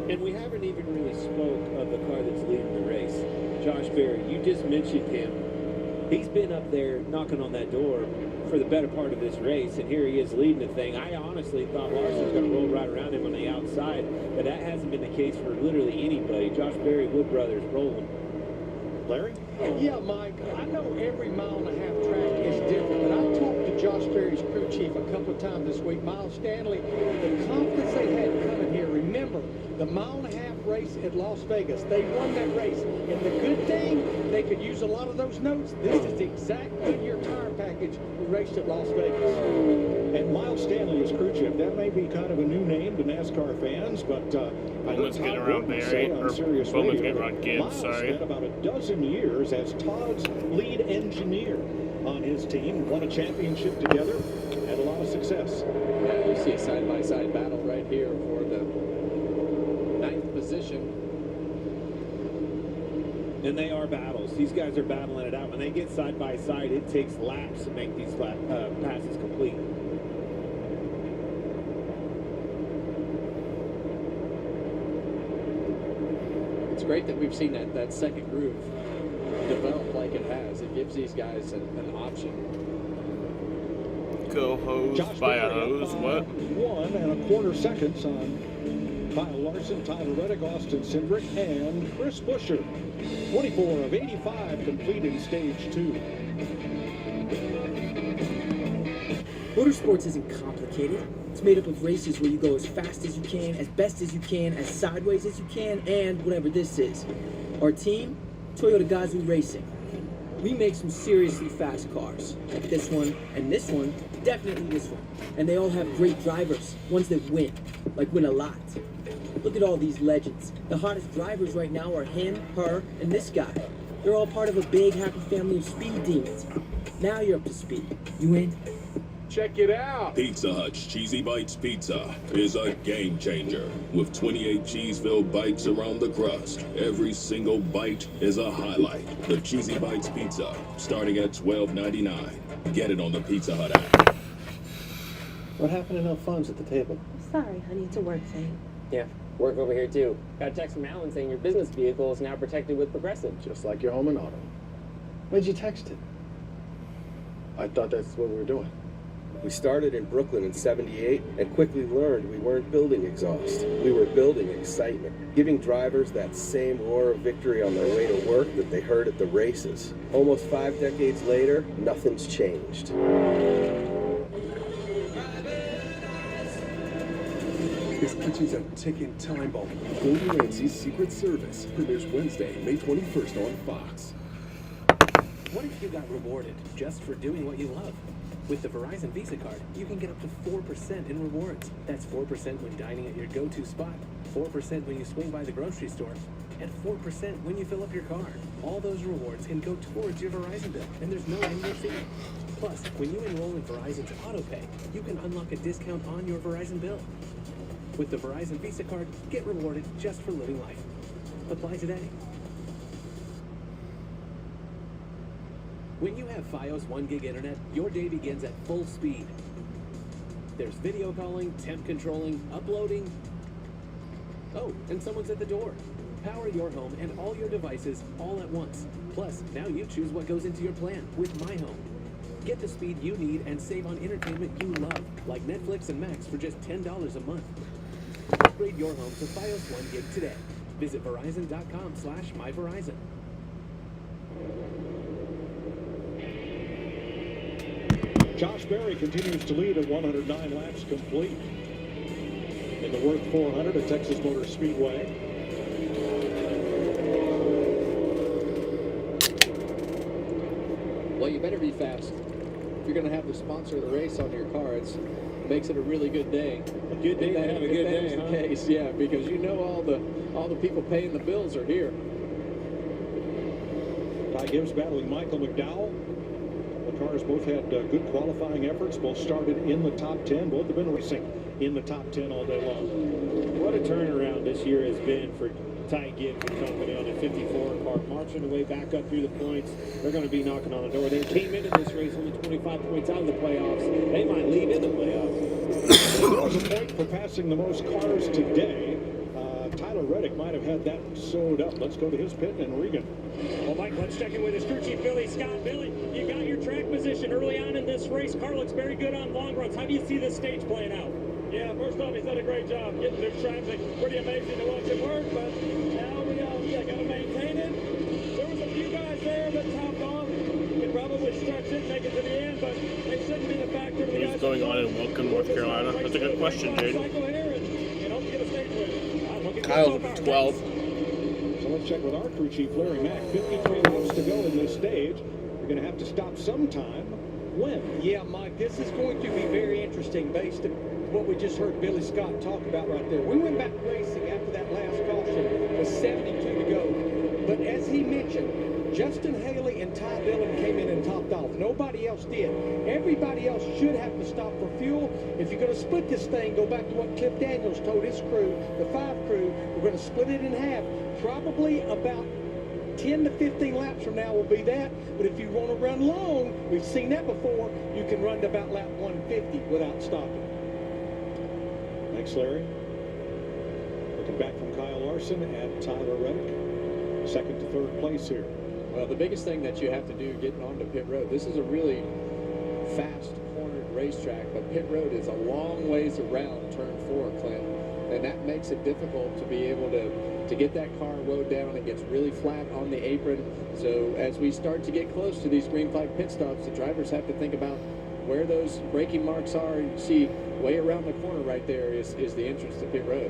And we haven't even really spoke of the car that's leading the race. Josh Berry, you just mentioned him. He's been up there knocking on that door for the better part of this race, and here he is leading the thing. I honestly thought Larson was going to roll right around him on the outside, but that hasn't been the case for literally anybody. Josh Berry, Wood Brothers, rolling. Larry? Yeah, Mike, I know every mile-and-a-half track is different, but I talked to Josh Berry's crew chief a couple of times this week, Miles Stanley. The confidence they had coming here, remember, the mile-and-a-half race at Las Vegas, they won that race. And the good thing, they could use a lot of those notes. This is the exact Goodyear tire package we raced at Las Vegas. And Miles Stanley is crew chief. That may be kind of a new name to NASCAR fans, but Bowman's getting around Barry, or Bowman's getting around Gibbs, sorry. Spent about a dozen years as Todd's lead engineer on his team, won a championship together, had a lot of success. Yeah, you see a side-by-side battle right here for the 9th position. And they are battles. These guys are battling it out. When they get side by side, it takes laps to make these passes complete. It's great that we've seen that second groove develop like it has. It gives these guys an option. Go hose by a hose, what? 1 1/4 seconds on Kyle Larson, Tyler Reddick, Austin Cindric, and Chris Buescher. 24 of 85 complete in stage 2. Motorsports isn't complicated. It's made up of races where you go as fast as you can, as best as you can, as sideways as you can, and whatever this is. Our team, Toyota Gazoo Racing. We make some seriously fast cars, like this one and this one, definitely this one. And they all have great drivers, ones that win, like win a lot. Look at all these legends. The hottest drivers right now are him, her, and this guy. They're all part of a big, happy family of speed demons. Now you're up to speed. You in? Check it out. Pizza Hut's Cheesy Bites Pizza is a game changer. With 28 cheese-filled bites around the crust, every single bite is a highlight. The Cheesy Bites Pizza, starting at $12.99. Get it on the Pizza Hut app. What happened to no phones at the table? Sorry, honey, it's a work thing. Yeah, work over here too. Got a text from Alan saying your business vehicle is now protected with Progressive. Just like your home and auto. When'd you text it? I thought that's what we were doing. We started in Brooklyn in '78 and quickly learned we weren't building exhaust. We were building excitement, giving drivers that same roar of victory on their way to work that they heard at the races. Almost 5 decades later, nothing's changed. This kitchen's a ticking time bomb. Gordon Ramsay's Secret Service premieres Wednesday, May 21st on Fox. What if you got rewarded just for doing what you love? With the Verizon Visa card, you can get up to 4% in rewards. That's 4% when dining at your go-to spot, 4% when you swing by the grocery store, and 4% when you fill up your car. All those rewards can go towards your Verizon bill, and there's no annual fee. Plus, when you enroll in Verizon's AutoPay, you can unlock a discount on your Verizon bill. With the Verizon Visa card, get rewarded just for living life. Apply today. When you have Fios 1 gig internet, your day begins at full speed. There's video calling, temp controlling, uploading. Oh, and someone's at the door. Power your home and all your devices all at once. Plus, now you choose what goes into your plan with My Home. Get the speed you need and save on entertainment you love, like Netflix and Max for just $10 a month. Upgrade your home to Fios 1 gig today. Visit Verizon.com/myverizon. Josh Berry continues to lead at 109 laps complete in the Worth 400 at Texas Motor Speedway. Well, you better be fast. If you're going to have the sponsor of the race on your car, it makes it a really good day. A good day to have a good day, That's huh? the case, yeah, because you know all the people paying the bills are here. Ty Gibbs battling Michael McDowell. The cars both had good qualifying efforts. Both started in the top 10. Both have been racing in the top 10 all day long. What a turnaround this year has been for Ty Gibbs and company on a 54 car, marching their way back up through the points. They're going to be knocking on the door. They came into this race only 25 points out of the playoffs. They might leave in the playoffs. The point for passing the most cars today. Tyler Reddick might have had that sewed up. Let's go to his pit and Regan. Well, Mike, let's check in with his crew chief, Billy Scott. Billy, you got your track position early on in this race. Car looks very good on long runs. How do you see this stage playing out? Yeah, first off, he's done a great job getting through traffic. Pretty amazing to watch it work, but now we got to maintain it. There was a few guys there that topped off. Could probably stretch it, make it to the end, but they shouldn't be the factor. What is going on in Welcome, North Carolina? That's a good question, dude. Kyle's 12. So let's check with our crew chief, Larry Mack. 53 laps to go in this stage. You're going to have to stop sometime. When? Yeah, Mike, this is going to be very interesting based on what we just heard Billy Scott talk about right there. We went back racing after that last caution with 72 to go. But as he mentioned, Justin Haley and Ty Dillon came in and topped off. Nobody else did. Everybody else should have to stop for fuel. If you're going to split this thing, go back to what Cliff Daniels told his crew, the 5 crew. We're going to split it in half. Probably about 10 to 15 laps from now will be that. But if you want to run long, we've seen that before, you can run to about lap 150 without stopping. Thanks, Larry. Looking back from Kyle Larson and Tyler Reddick. Second to third place here. Well, the biggest thing that you have to do getting onto pit road, this is a really fast cornered racetrack, but pit road is a long ways around turn 4, Clint, and that makes it difficult to be able to get that car rode down. It gets really flat on the apron. So as we start to get close to these green flag pit stops, the drivers have to think about where those braking marks are. You see way around the corner right there is the entrance to pit road.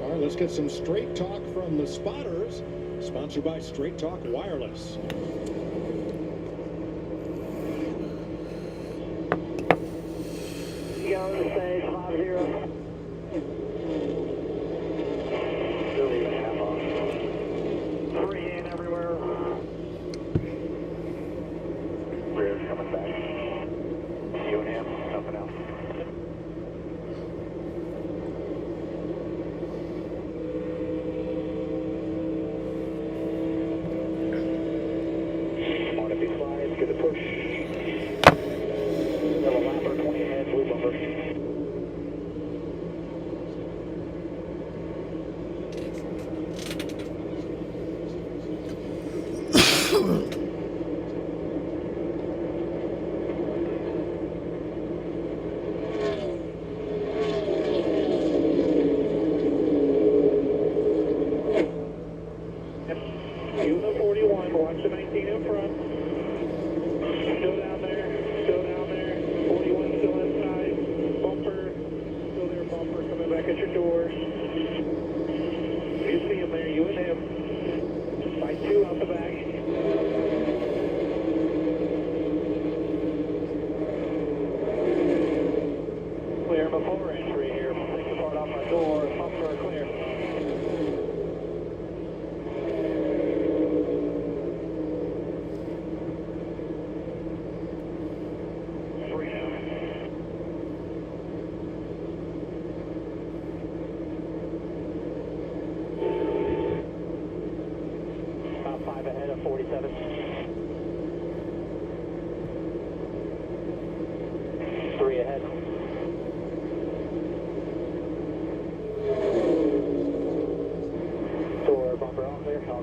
All right, let's get some straight talk from the spotters. Sponsored by Straight Talk Wireless. Go to stage 5-0. Free in everywhere. Rear's coming back. You and him, nothing else.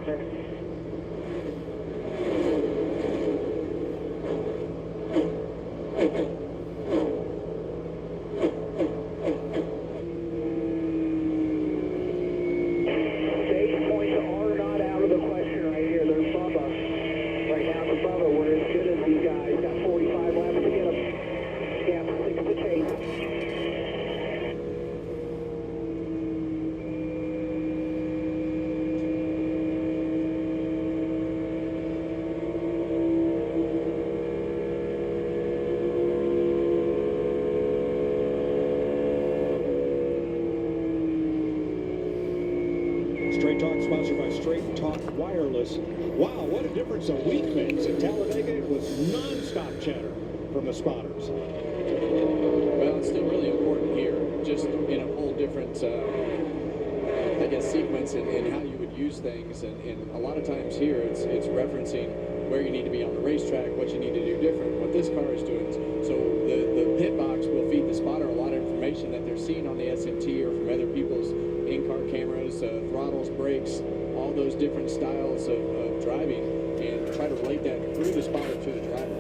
sir. Stage points are not out of the question right here. They're Bubba. Right now it's Bubba. We're as good as these guys. Got 45 laps to get them. Yeah, 6 to chase. Straight Talk sponsored by Straight Talk Wireless. Wow, what a difference a week makes. In Talladega, it was non-stop chatter from the spotters. Well, it's still really important here, just in a whole different, I guess, sequence in how you would use things. And a lot of times here, it's referencing where you need to be on the racetrack, what you need to do different, what this car is doing. So the pit box will feed the spotter a lot of information that they're seeing on the SMT or from other people's in-car cameras, throttles, brakes, all those different styles of driving, and try to relate that through the spotter to the driver.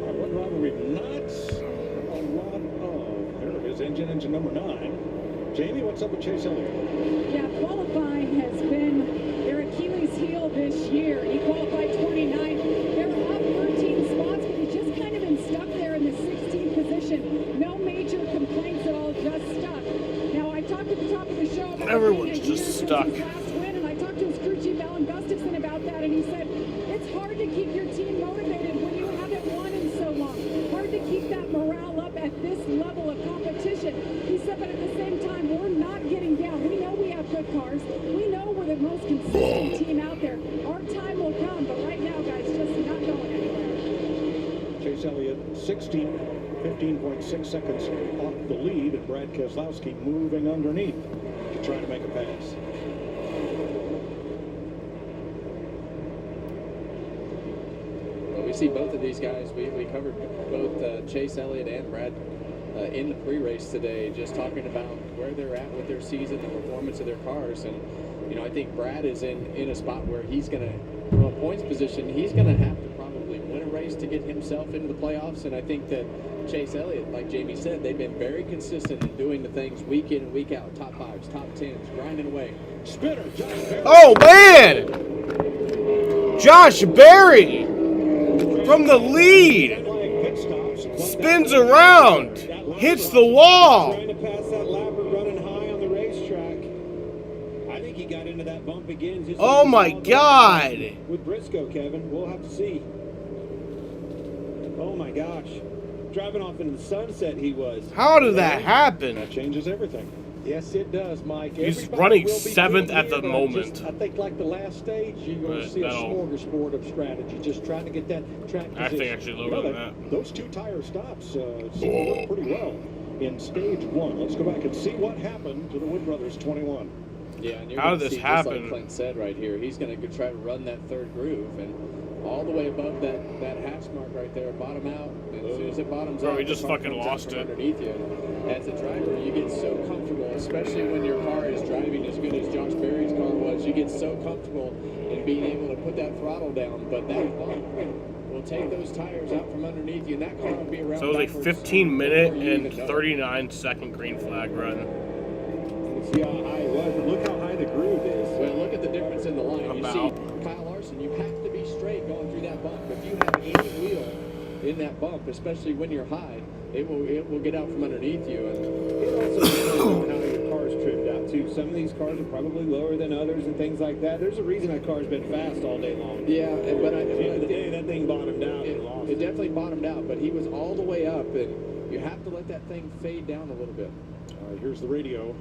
All right, what driver we've not seen a lot of? There is engine number 9. Jamie, what's up with Chase Elliott? Yeah, qualifying has been their Achilles heel this year. He qualified 29th. They're up 13 spots, but he's just kind of been stuck there in the 16th position. No major complaints at all, just stuck. Now, I talked at the top of the show about everyone's just stuck. his last win, and I talked to his crew chief, Alan Gustafson, about that, and he said, it's hard to keep your team motivated when you haven't won in so long. Hard to keep that morale up at this level of competition. He said, but at the same time, we're not getting down. We know we have good cars. We know we're the most consistent team out there. Our time will come, but right now, guys, just not going anywhere. Chase Elliott, 16th, 15.6 seconds off the lead, and Brad Keselowski moving underneath to try to make a pass. Well, we see both of these guys. We covered both Chase Elliott and Brad in the pre-race today, just talking about where they're at with their season, the performance of their cars. And, you know, I think Brad is in a spot where he's going to, from a points position, he's going to have to probably win a race to get himself into the playoffs. And I think that Chase Elliott, like Jamie said, they've been very consistent in doing the things week in and week out. Top 5s, top 10s, grinding away. Spinner, Josh Berry. Oh, man! Josh Berry from the lead. Spins around. Hits the wall. Trying to pass that lapper running high on the racetrack. I think he got into that bump again. Just Oh, my God. With Briscoe, Kevin. We'll have to see. Oh, my gosh. Driving off into the sunset he was. How did that happen? That changes everything. Yes, it does, Mike. He's Everybody running will be 7th good at the here, but moment. I think like the last stage, you're going to see a smorgasbord of strategy, just trying to get that track position. I think actually lower than that. Those 2 tire stops seem to work pretty well in stage 1. Let's go back and see what happened to the Wood Brothers 21. Yeah, and you're How going did to this see, happen? just like Clint said right here, he's going to try to run that third groove, and all the way above that hash mark right there, bottom out. And as soon as it bottoms Bro, out, he just the car fucking comes out lost from it. underneath you. As a driver, you get so comfortable, especially when your car is driving as good as Josh Berry's car was. You get so comfortable in being able to put that throttle down, but that bump will take those tires out from underneath you, and that car will be around. So it was like backwards 15-minute before you and even know it. 39-second green flag run. See how high it was, but look how high the groove is. Well, look at the difference in the line. You see, Kyle Larson, you have to be straight going through that bump. If you have any wheel in that bump, especially when you're high, it will get out from underneath you. And It also depends on how your car's trimmed out, too. Some of these cars are probably lower than others and things like that. There's a reason that car's been fast all day long. yeah, but At the end of the day, that thing bottomed out and lost. it definitely bottomed out, but he was all the way up, and you have to let that thing fade down a little bit. All right, here's the radio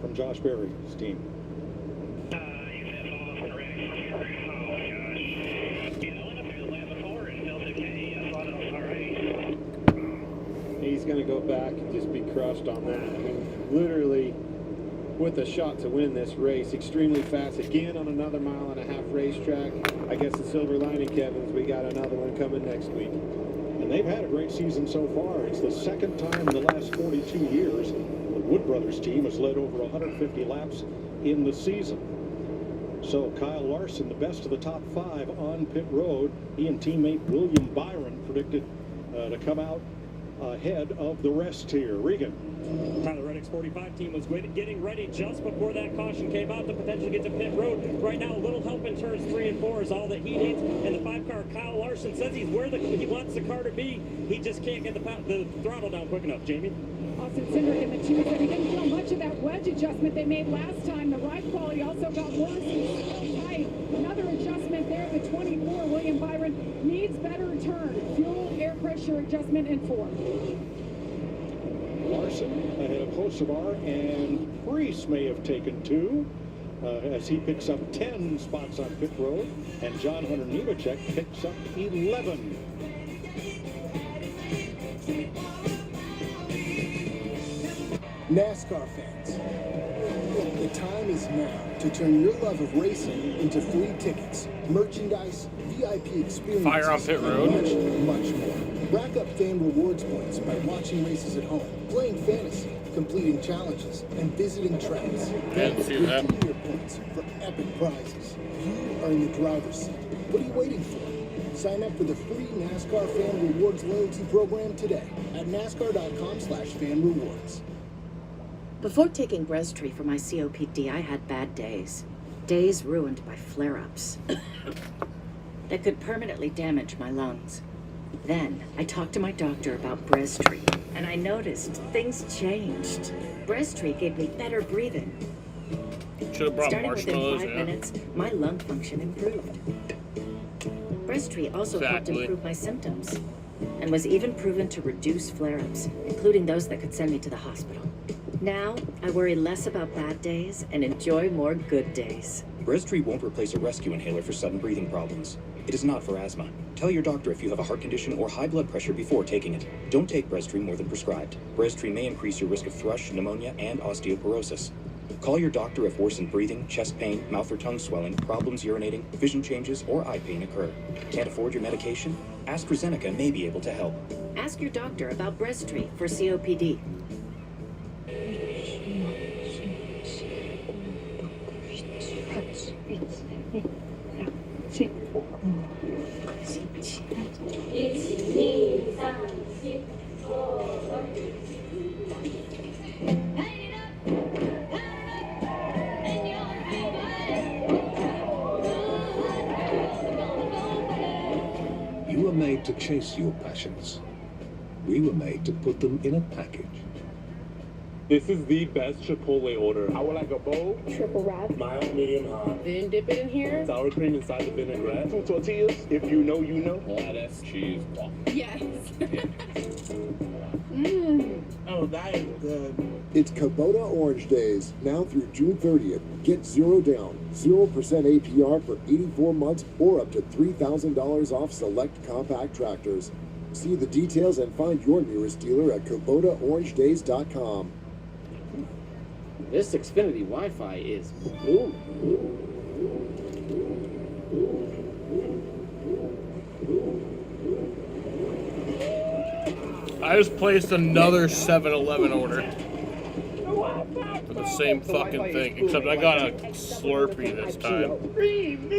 from Josh Berry's team. He's going to go back and just be crushed on that. I mean, literally with a shot to win this race, extremely fast. Again on another 1.5-mile racetrack. I guess the silver lining, Kevin, is we got another one coming next week. And And they've had a great season so far. It's the second time in the last 42 years the Wood Brothers team has led over 150 laps in the season. So Kyle Larson, the best of the top 5 on pit road. He and teammate William Byron predicted to come out ahead of the rest here. Regan. Tyler Reddick's 45 team was getting ready just before that caution came out to potentially get to pit road. Right now, a little help in turns 3 and 4 is all that he needs. And the 5-car, Kyle Larson, says he's where he wants the car to be. He just can't get the throttle down quick enough. Jamie? Austin Cindric in the 2 said he didn't feel much of that wedge adjustment they made last time. The ride quality also got worse. He's so tight. Another adjustment there. The 24, William Byron, needs better turn. Fuel, air pressure adjustment, and 4. Larson ahead of Kosovar, and Preece may have taken 2 as he picks up 10 spots on pit road, and John Hunter Nemechek picks up 11. NASCAR fans, the time is now to turn your love of racing into free tickets, merchandise, VIP experiences, Fire on pit road. and much more. Rack up fan rewards points by watching races at home, playing fantasy, completing challenges, and visiting tracks. Didn't see that. Redeem your points for epic prizes. You are in the driver's seat. What are you waiting for? Sign up for the free NASCAR Fan Rewards loyalty program today at nascar.com/fan rewards. Before taking Breztri for my COPD, I had bad days. Days ruined by flare-ups that could permanently damage my lungs. Then, I talked to my doctor about Breztri, and I noticed things changed. Breztri gave me better breathing. Should have brought Starting within marshmallows, 5 yeah. minutes, my lung function improved. Breztri also helped Exactly. improve my symptoms, and was even proven to reduce flare-ups, including those that could send me to the hospital. Now, I worry less about bad days and enjoy more good days. Breztri won't replace a rescue inhaler for sudden breathing problems. It is not for asthma. Tell your doctor if you have a heart condition or high blood pressure before taking it. Don't take Breztri more than prescribed. Breztri may increase your risk of thrush, pneumonia, and osteoporosis. Call your doctor if worsened breathing, chest pain, mouth or tongue swelling, problems urinating, vision changes, or eye pain occur. Can't afford your medication? AstraZeneca may be able to help. Ask your doctor about Breztri for COPD. You were made to chase your passions. We were made to put them in a package. This is the best Chipotle order. I would like a bowl. Triple wrap. Mild, medium, hot. Then dip it in here. Sour cream inside the vinaigrette. 2 tortillas. If you know, you know. Lettuce, cheese, waffle. Yes. Oh, that is good. It's Kubota Orange Days, now through June 30th. Get 0 down, 0% APR for 84 months or up to $3,000 off select compact tractors. See the details and find your nearest dealer at KubotaOrangeDays.com. This Xfinity Wi-Fi is boom. I just placed another 7-Eleven order for the same fucking thing, except I got a Slurpee this time.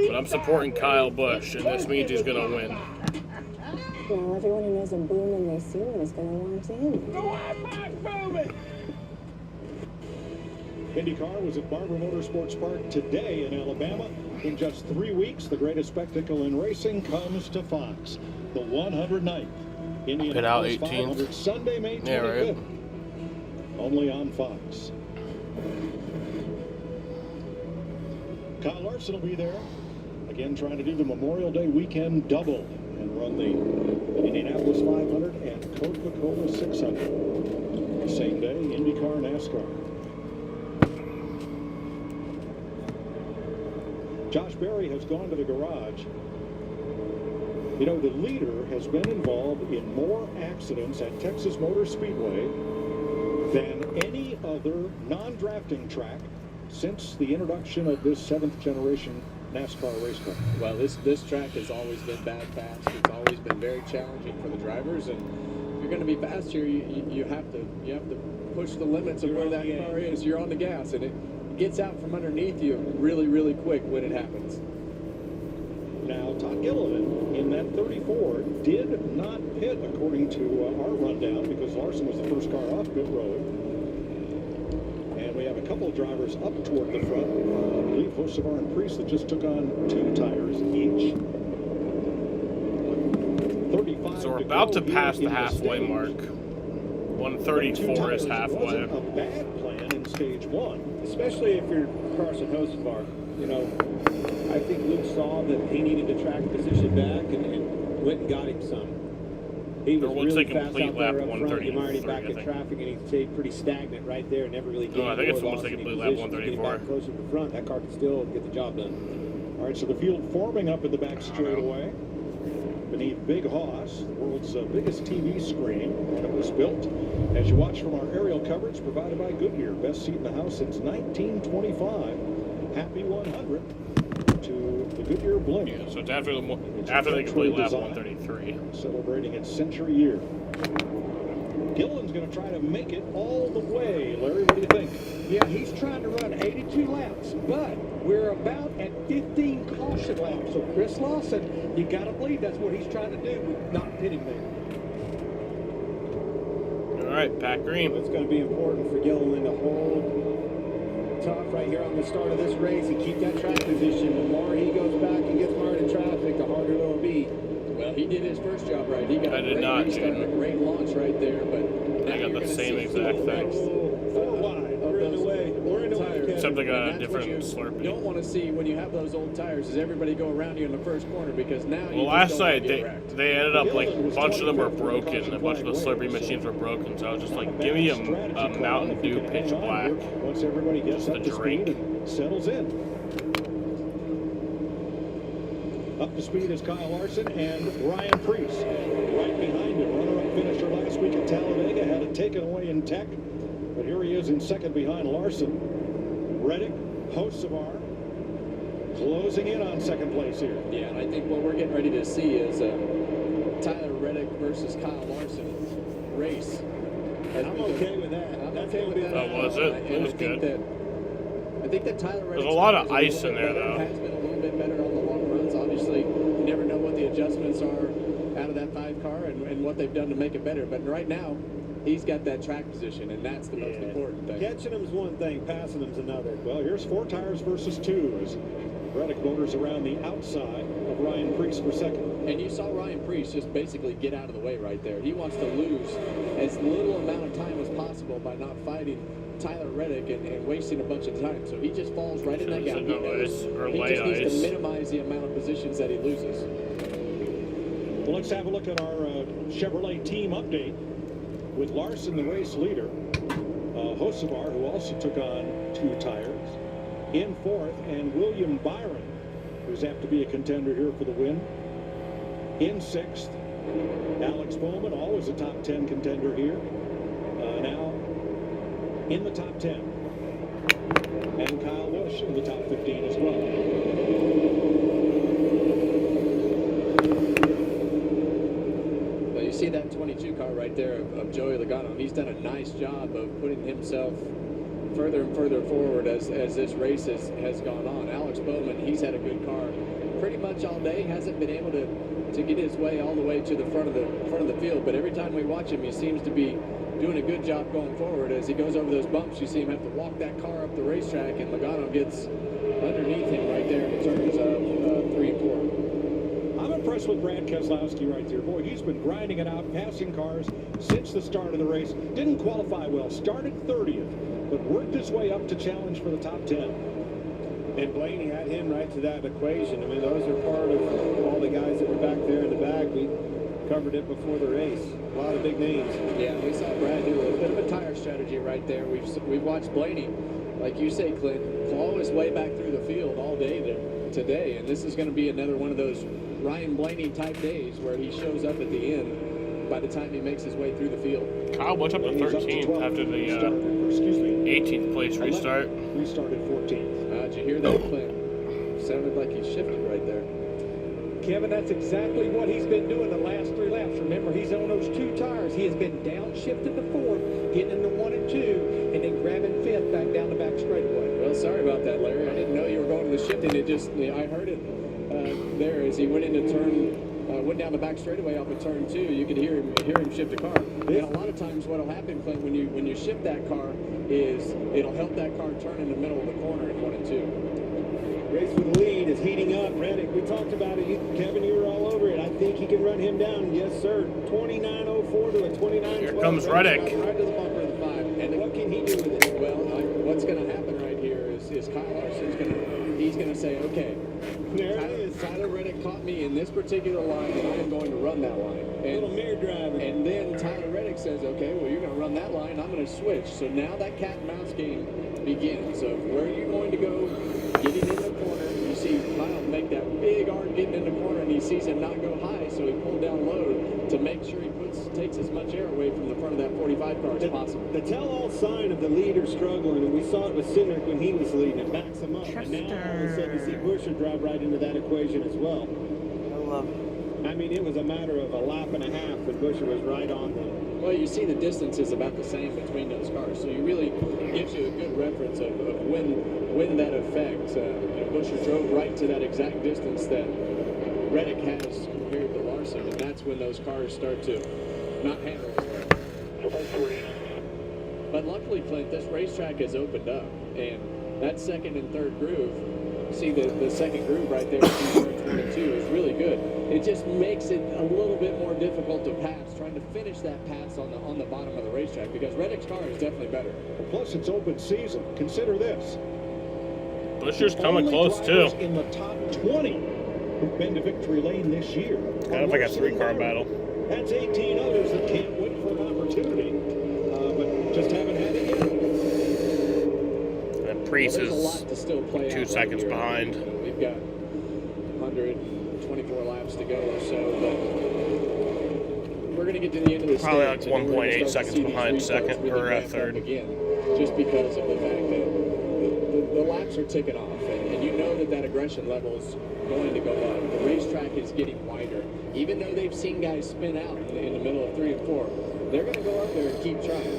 But I'm supporting Kyle Busch, and this means he's gonna win. Well, everyone who knows a boom and they see one is going to want to him. IndyCar was at Barber Motorsports Park today in Alabama. In just 3 weeks, the greatest spectacle in racing comes to Fox. The 109th Indianapolis 500 Sunday, May 25th. Yeah, right. Only on Fox. Kyle Larson will be there. Again, trying to do the Memorial Day weekend double and run the Indianapolis 500 and Coca-Cola 600. Same day, IndyCar, NASCAR. Josh Berry has gone to the garage. You know, the leader has been involved in more accidents at Texas Motor Speedway than any other non-drafting track since the introduction of this 7th generation NASCAR race car. Well, this track has always been bad fast. It's always been very challenging for the drivers, and if you're going to be fast here, you have to push the limits of where that car is. You're on the gas, and it gets out from underneath you really, really quick when it happens. Now, Todd Gilliland in that 34 did not pit according to our rundown because Larson was the first car off pit road. And we have a couple of drivers up toward the front. I believe Hocevar and Priest that just took on 2 tires each. 35 So we're about to pass the halfway mark. 134 is halfway. A bad plan in stage 1. Especially if you're Carson Hocevar. You know, I think Luke saw that he needed to track position back and went and got him some. He was really fast out there up front. You're already back in traffic, and he stayed pretty stagnant right there. Never really gained I think it's more almost like a velocity complete lap position. 134. Getting back closer to the front, that car can still get the job done. All right, so the field forming up in the back straightaway. Beneath Big Hoss, the world's biggest TV screen, and it was built, as you watch from our aerial coverage, provided by Goodyear. Best seat in the house since 1925. Happy 100 to the Goodyear Blimp. Yeah, so it's after they complete lap 133. Celebrating its century year. Gilliland's going to try to make it all the way. Larry, what do you think? Yeah, he's trying to run 82 laps, but we're about at 15 caution laps. So Chris Lawson, you got to believe that's what he's trying to do with not pitting there. All right, Pat Green. It's going to be important for Gilliland to hold tough right here on the start of this race and keep that track position. The more he goes back and gets mired in traffic, the harder it'll be. Well, he did his first job right. He got I did not, a great launch right there, but I got the same exact thing. 4 wide. We're in the way. We're in the way. Except I got a different Slurpee. You don't want to see when you have those old tires is everybody go around you in the first corner because now Well, last night they ended up like a bunch of them were broken. A bunch of the Slurpee machines were broken. So I was just like, give me a Mountain Dew pitch black. Once everybody gets up to speed and settles in. Up to speed is Kyle Larson and Ryan Priest. Right behind him, runner-up finisher last week at Talladega, had it taken away in Tech. But here he is in second behind Larson. Reddick, Hocevar, closing in on second place here. Yeah, and I think what we're getting ready to see is Tyler Reddick versus Kyle Larson race. And I'm okay with that. I'm okay with that. Oh, was it? It was good. I think that Tyler Reddick. There's a lot of ice in there, though. Has been a little bit better on the long runs. Obviously, you never know what the adjustments are out of that 5 car and what they've done to make it better. But right now, he's got that track position, and that's the most important thing. Catching him's one thing, passing him's another. Well, here's 4 tires versus 2 as Reddick motors around the outside of Ryan Priest for second. And you saw Ryan Priest just basically get out of the way right there. He wants to lose as little amount of time as possible by not fighting Tyler Reddick and wasting a bunch of time. So he just falls right in that gap. He just needs to minimize the amount of positions that he loses. Well, let's have a look at our Chevrolet team update with Larson, the race leader. Hocevar, who also took on 2 tires, in 4th, and William Byron, who's apt to be a contender here for the win, in 6th. Alex Bowman, always a top 10 contender here, now in the top 10. And Kyle Busch in the top 15 as well. Well, you see that 22 car right there of Joey Logano. He's done a nice job of putting himself further and further forward as this race has gone on. Alex Bowman, he's had a good car pretty much all day. Hasn't been able to get his way all the way to the front of the field, but every time we watch him, he seems to be doing a good job going forward. As he goes over those bumps, you see him have to walk that car up the racetrack, and Logano gets underneath him right there in turns of 3 and 4. I'm impressed with Brad Keselowski right there. Boy, he's been grinding it out, passing cars since the start of the race. Didn't qualify well, started 30th, but worked his way up to challenge for the top 10. And Blaney had him right to that equation. I mean, those are part of all the guys that were back there in the back. We covered it before the race. A lot of big names. Yeah, we saw Brad do a bit of a tire strategy right there. We've watched Blaney, like you say, Clint, claw his way back through the field all day today. And this is going to be another one of those Ryan Blaney type days where he shows up at the end by the time he makes his way through the field. Kyle went up to 13th after the 18th place restart. Restarted 14th. Did you hear that, Clint? Sounded like he shifted right there. Kevin, that's exactly what he's been doing the last 3 laps. Remember, he's on those 2 tires. He has been downshifted to 4th, getting into 1 and 2, and then grabbing 5th back down the back straightaway. Well, sorry about that, Larry. I didn't know you were going to the shifting. I heard it there as he went into went down the back straightaway off of turn 2. You could hear him shift a car. And a lot of times what'll happen, Clint, when you shift that car is it'll help that car turn in the middle of the corner in 1 and 2. Race for the lead is heating up. Reddick, we talked about it. Kevin, you were all over it. I think he can run him down. Yes, sir. 29.04 to a 29.12. Here comes Reddick. Right to the bumper of the 5. And what can he do with it? Well, what's going to happen right here is Kyle Larson's going to say, okay, Tyler Reddick caught me in this particular line, and I am going to run that line. And, little mirror driver. And then Tyler Reddick says, okay, well, you're going to run that line. I'm going to switch. So now that cat and mouse game begins. So where are you going to go? Getting in the corner, you see Kyle make that big arc getting in the corner, and he sees him not go high, so he pulled down low to make sure he takes as much air away from the front of that 45 car as possible. The tell-all sign of the leader struggling, and we saw it with Cindric when he was leading, it backs him up. And now all of a sudden you see Buescher drive right into that equation as well. I love it. I mean, it was a matter of a lap and a half, and Buescher was right on them. Well, you see the distance is about the same between those cars, so you really gives you a good reference of when that affects. Buescher drove right to that exact distance that Reddick has compared to Larson, and that's when those cars start to not handle as well. But luckily, Clint, this racetrack has opened up, and that second and third groove, see the second groove right there, turn 22, is really good. It just makes it a little bit more difficult to pass, trying to finish that pass on the bottom of the racetrack, because Reddick's car is definitely better. Plus, it's open season. Consider this. Buescher's coming Only close, too. drivers in the top 20 who've been to victory lane this year. Kind of like a 3-car battle. That's 18 others that can't wait for an opportunity, but just haven't had it yet. And Priest Well, there's a is lot to still play 2 out seconds right here. behind. We've got 124 laps to go or so, but we're going to get to the end of the Probably stage. like and we're gonna 1.8 start to seconds see these behind restarts second really or ramp up third. again, just because of the fact that the laps are ticking off, and you know that aggression level is going to go up. The racetrack is getting wider. Even though they've seen guys spin out in the middle of 3 and 4, they're going to go up there and keep trying.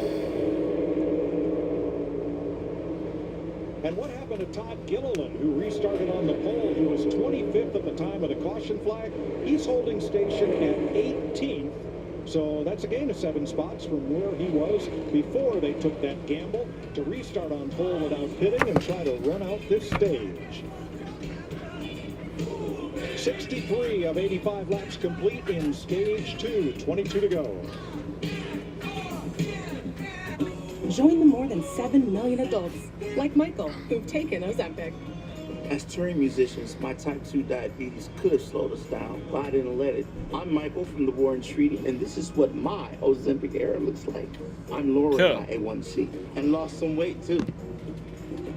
And what happened to Todd Gilliland, who restarted on the pole? He was 25th at the time of the caution flag. He's holding station at 18th. So that's a gain of 7 spots from where he was before they took that gamble to restart on pole without pitting and try to run out this stage. 63 of 85 laps complete in stage 2, 22 to go. Join the more than 7 million adults, like Michael, who've taken Ozempic. As touring musicians, my type 2 diabetes could have slowed us down, but I didn't let it. I'm Michael from the Warren Treaty, and this is what my Ozempic era looks like. I'm lowering my A1C and lost some weight too.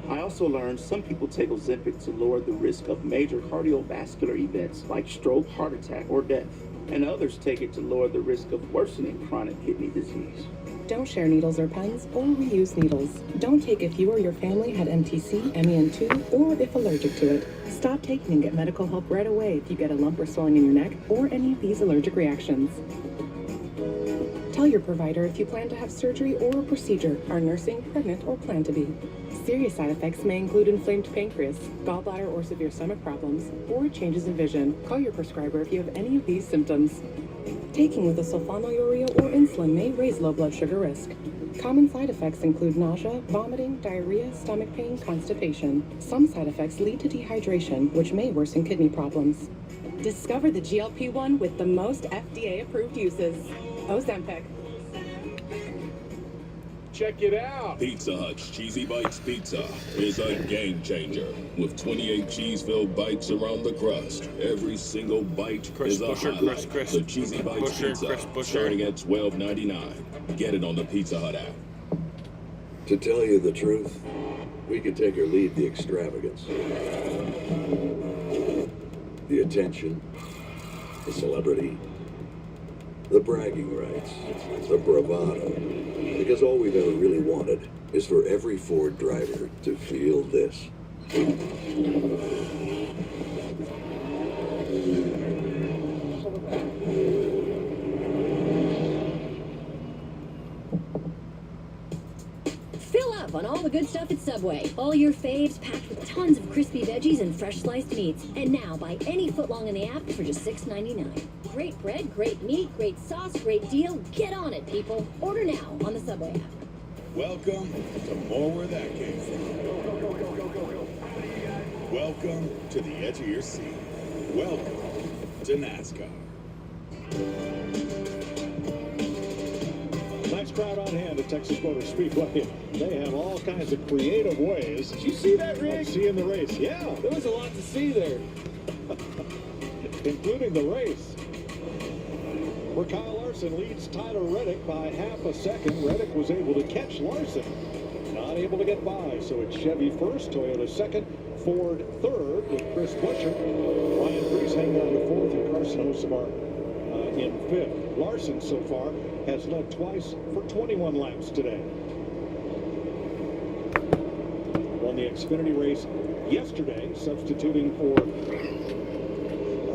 I also learned some people take Ozempic to lower the risk of major cardiovascular events like stroke, heart attack, or death. And others take it to lower the risk of worsening chronic kidney disease. Don't share needles or pens or reuse needles. Don't take if you or your family had MTC, MEN2, or if allergic to it. Stop taking and get medical help right away if you get a lump or swelling in your neck or any of these allergic reactions. Tell your provider if you plan to have surgery or a procedure, are nursing, pregnant, or plan to be. Serious side effects may include inflamed pancreas, gallbladder or severe stomach problems, or changes in vision. Call your prescriber if you have any of these symptoms. Taking with a sulfonylurea or insulin may raise low blood sugar risk. Common side effects include nausea, vomiting, diarrhea, stomach pain, constipation. Some side effects lead to dehydration, which may worsen kidney problems. Discover the GLP-1 with the most FDA-approved uses. Ozempic. Check it out. Pizza Hut's Cheesy Bites Pizza is a game changer. With 28 cheese-filled bites around the crust, every single bite is a highlight. The Cheesy Bites Pizza, starting at $12.99. Get it on the Pizza Hut app. To tell you the truth, we could take or leave the extravagance. The attention, the celebrity, the bragging rights, the bravado. Because all we've ever really wanted is for every Ford driver to feel this. Fill up on all the good stuff at Subway. All your faves packed with tons of crispy veggies and fresh sliced meats. And now buy any footlong in the app for just $6.99. Great bread, great meat, great sauce, great deal. Get on it, people. Order now on the Subway app. Welcome to more where that came from. Welcome to the edge of your seat. Welcome to NASCAR. Nice crowd on hand at Texas Motor Speedway. They have all kinds of creative ways. Did you see that, Rick? Seeing the race, yeah. There was a lot to see there. Including the race. Where Kyle Larson leads Tyler Reddick by half a second. Reddick was able to catch Larson. Not able to get by, so it's Chevy first, Toyota second, Ford third with Chris Buescher. Ryan Preece hanging on to fourth, and Carson Hocevar in fifth. Larson so far has led twice for 21 laps today. Won the Xfinity race yesterday, substituting for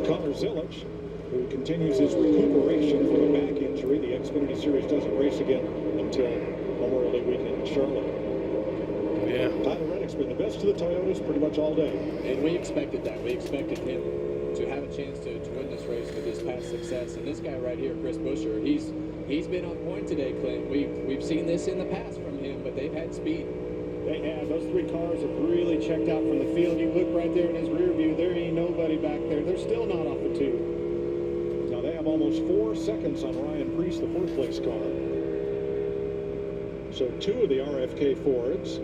Connor Zilic, who continues his recuperation from a back injury. The Xfinity Series doesn't race again until Memorial Day weekend in Charlotte. Yeah. Tyler Reddick's been the best of the Toyotas pretty much all day. And we expected that. We expected him to have a chance to win this race with his past success. And this guy right here, Chris Buescher, he's been on point today, Clint. We've seen this in the past from him, but they've had speed. They have. Those three cars have really checked out from the field. You look right there in his rear view, there ain't nobody back there. They're still not off the two. Now they have almost 4 seconds on Ryan Preece, the fourth place car. So 2 of the RFK Fords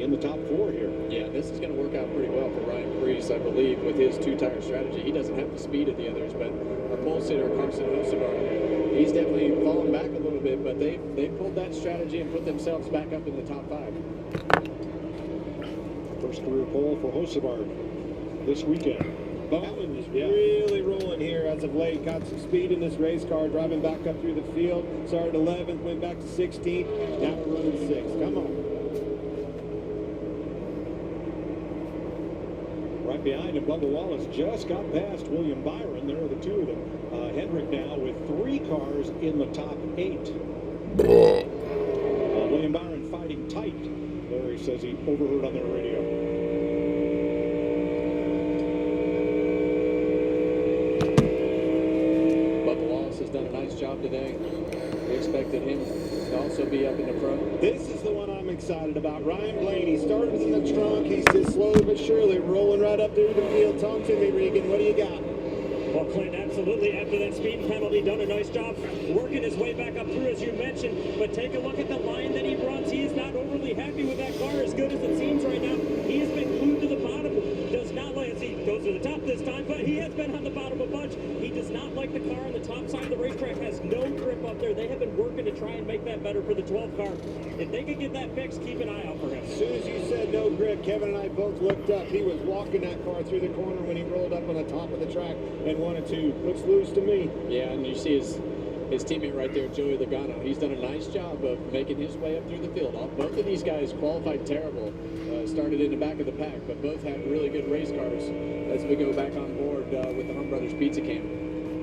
in the top 4 here. Yeah, this is going to work out pretty well for Ryan Preece, I believe, with his two-tire strategy. He doesn't have the speed of the others, but our pole sitter, Carson Hocevar, he's definitely fallen back a little bit, but they pulled that strategy and put themselves back up in the top 5. First career pole for Hocevar this weekend. Bowman is really rolling here as of late. Got some speed in this race car, driving back up through the field. Started 11th, went back to 16th. Now we're running 6th. Come on. Right behind him, Bubba Wallace just got past William Byron. There are the two of them. Hendrick now with 3 cars in the top 8. William Byron fighting tight. There he says he overheard on the radio. Bubba Wallace has done a nice job today. We expected him to also be up in the front. This is the one I'm excited about. Ryan Blaney started in the trunk. He's just slowly but surely rolling right up through the field. Talk to me, Regan. What do you got? Well, Clint, absolutely. After that speed penalty, done a nice job working his way back up through, as you mentioned. But take a look at the line that he runs. He is not overly happy with that car, as good as it seems right now. He has been glued to the bottom. Does not like, as he goes to the top this time, but he has been on the bottom a bunch. He does not like the car on the top side of the racetrack. Has no grip up there. They have been working to try and make that better for the 12 car. If they can get that fixed, keep an eye out for him. As soon as you said no grip, Kevin and I both looked up. He was walking that car through the corner when he rolled up on the top of the track and 1 and 2. Looks loose to me. Yeah, and you see his teammate right there, Joey Logano. He's done a nice job of making his way up through the field. Both of these guys qualified terrible. Started in the back of the pack, but both have really good race cars as we go back on board with the Hunt Brothers Pizza Camp.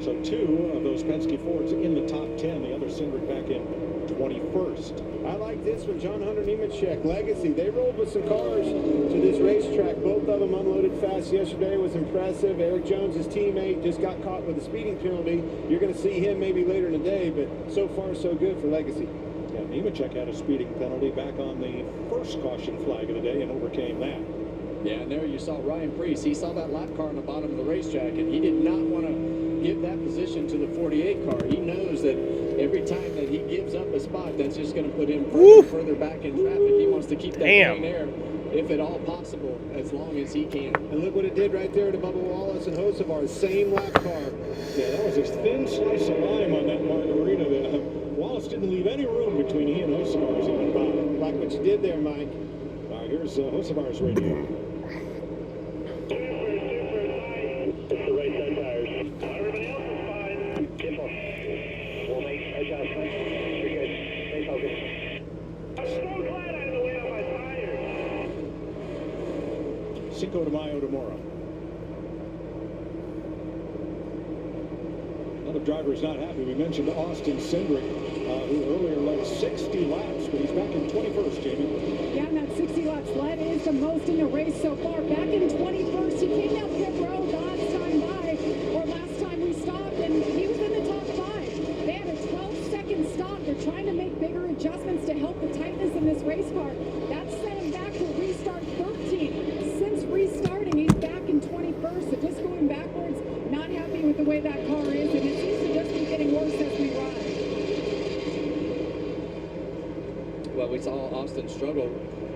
So 2 of those Penske Fords in the top 10. The other Cindric back in 21st. I like this one, John Hunter Nemechek, Legacy. They rolled with some cars to this racetrack. Both of them unloaded fast yesterday. It was impressive. Eric Jones, his teammate, just got caught with a speeding penalty. You're going to see him maybe later in the day, but so far so good for Legacy. Yeah, Nemechek had a speeding penalty back on the first caution flag of the day and overcame that. Yeah, and there you saw Ryan Preece. He saw that lap car on the bottom of the racetrack, and he did not want to give that position to the 48 car. He knows that every time that he gives up a spot, that's just going to put him further back in traffic. He wants to keep that clean air, if at all possible, as long as he can. And look what it did right there to Bubba Wallace and Hocevar. Same lap car. Yeah, that was a thin slice of lime on that margarita. Wallace didn't leave any room between he and Hocevar as he went by. Like what you did there, Mike. All right, here's Hocevar's radio. Cinco de Mayo tomorrow. A lot of drivers not happy. We mentioned Austin Cindric, who earlier led 60 laps, but he's back in 21st, Jamie. Yeah, and that 60 laps led is the most in the race so far. Back in 21st, he came down pit road last time by, or last time we stopped, and he was in the top 5. They had a 12-second stop. They're trying to make bigger adjustments to help the tightness in this race car. That set him back to restart 13. Since restarting, he's back in 21st, so just going backwards, not happy with the way that car is, and it seems to just be getting worse as we ride. Well, we saw Austin struggle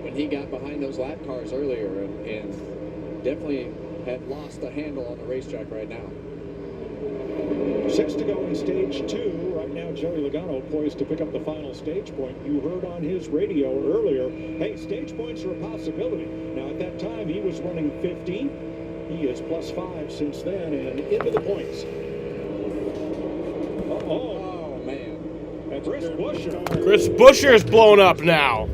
when he got behind those lap cars earlier and definitely had lost a handle on the racetrack right now. 6 to go in stage 2. Right now, Joey Logano poised to pick up the final stage point. You heard on his radio earlier, hey, stage points are a possibility. Now, at that time, he was running 15. He is +5 since then and into the points. Oh, man. That's Chris Buescher. Chris Buescher is blown up now.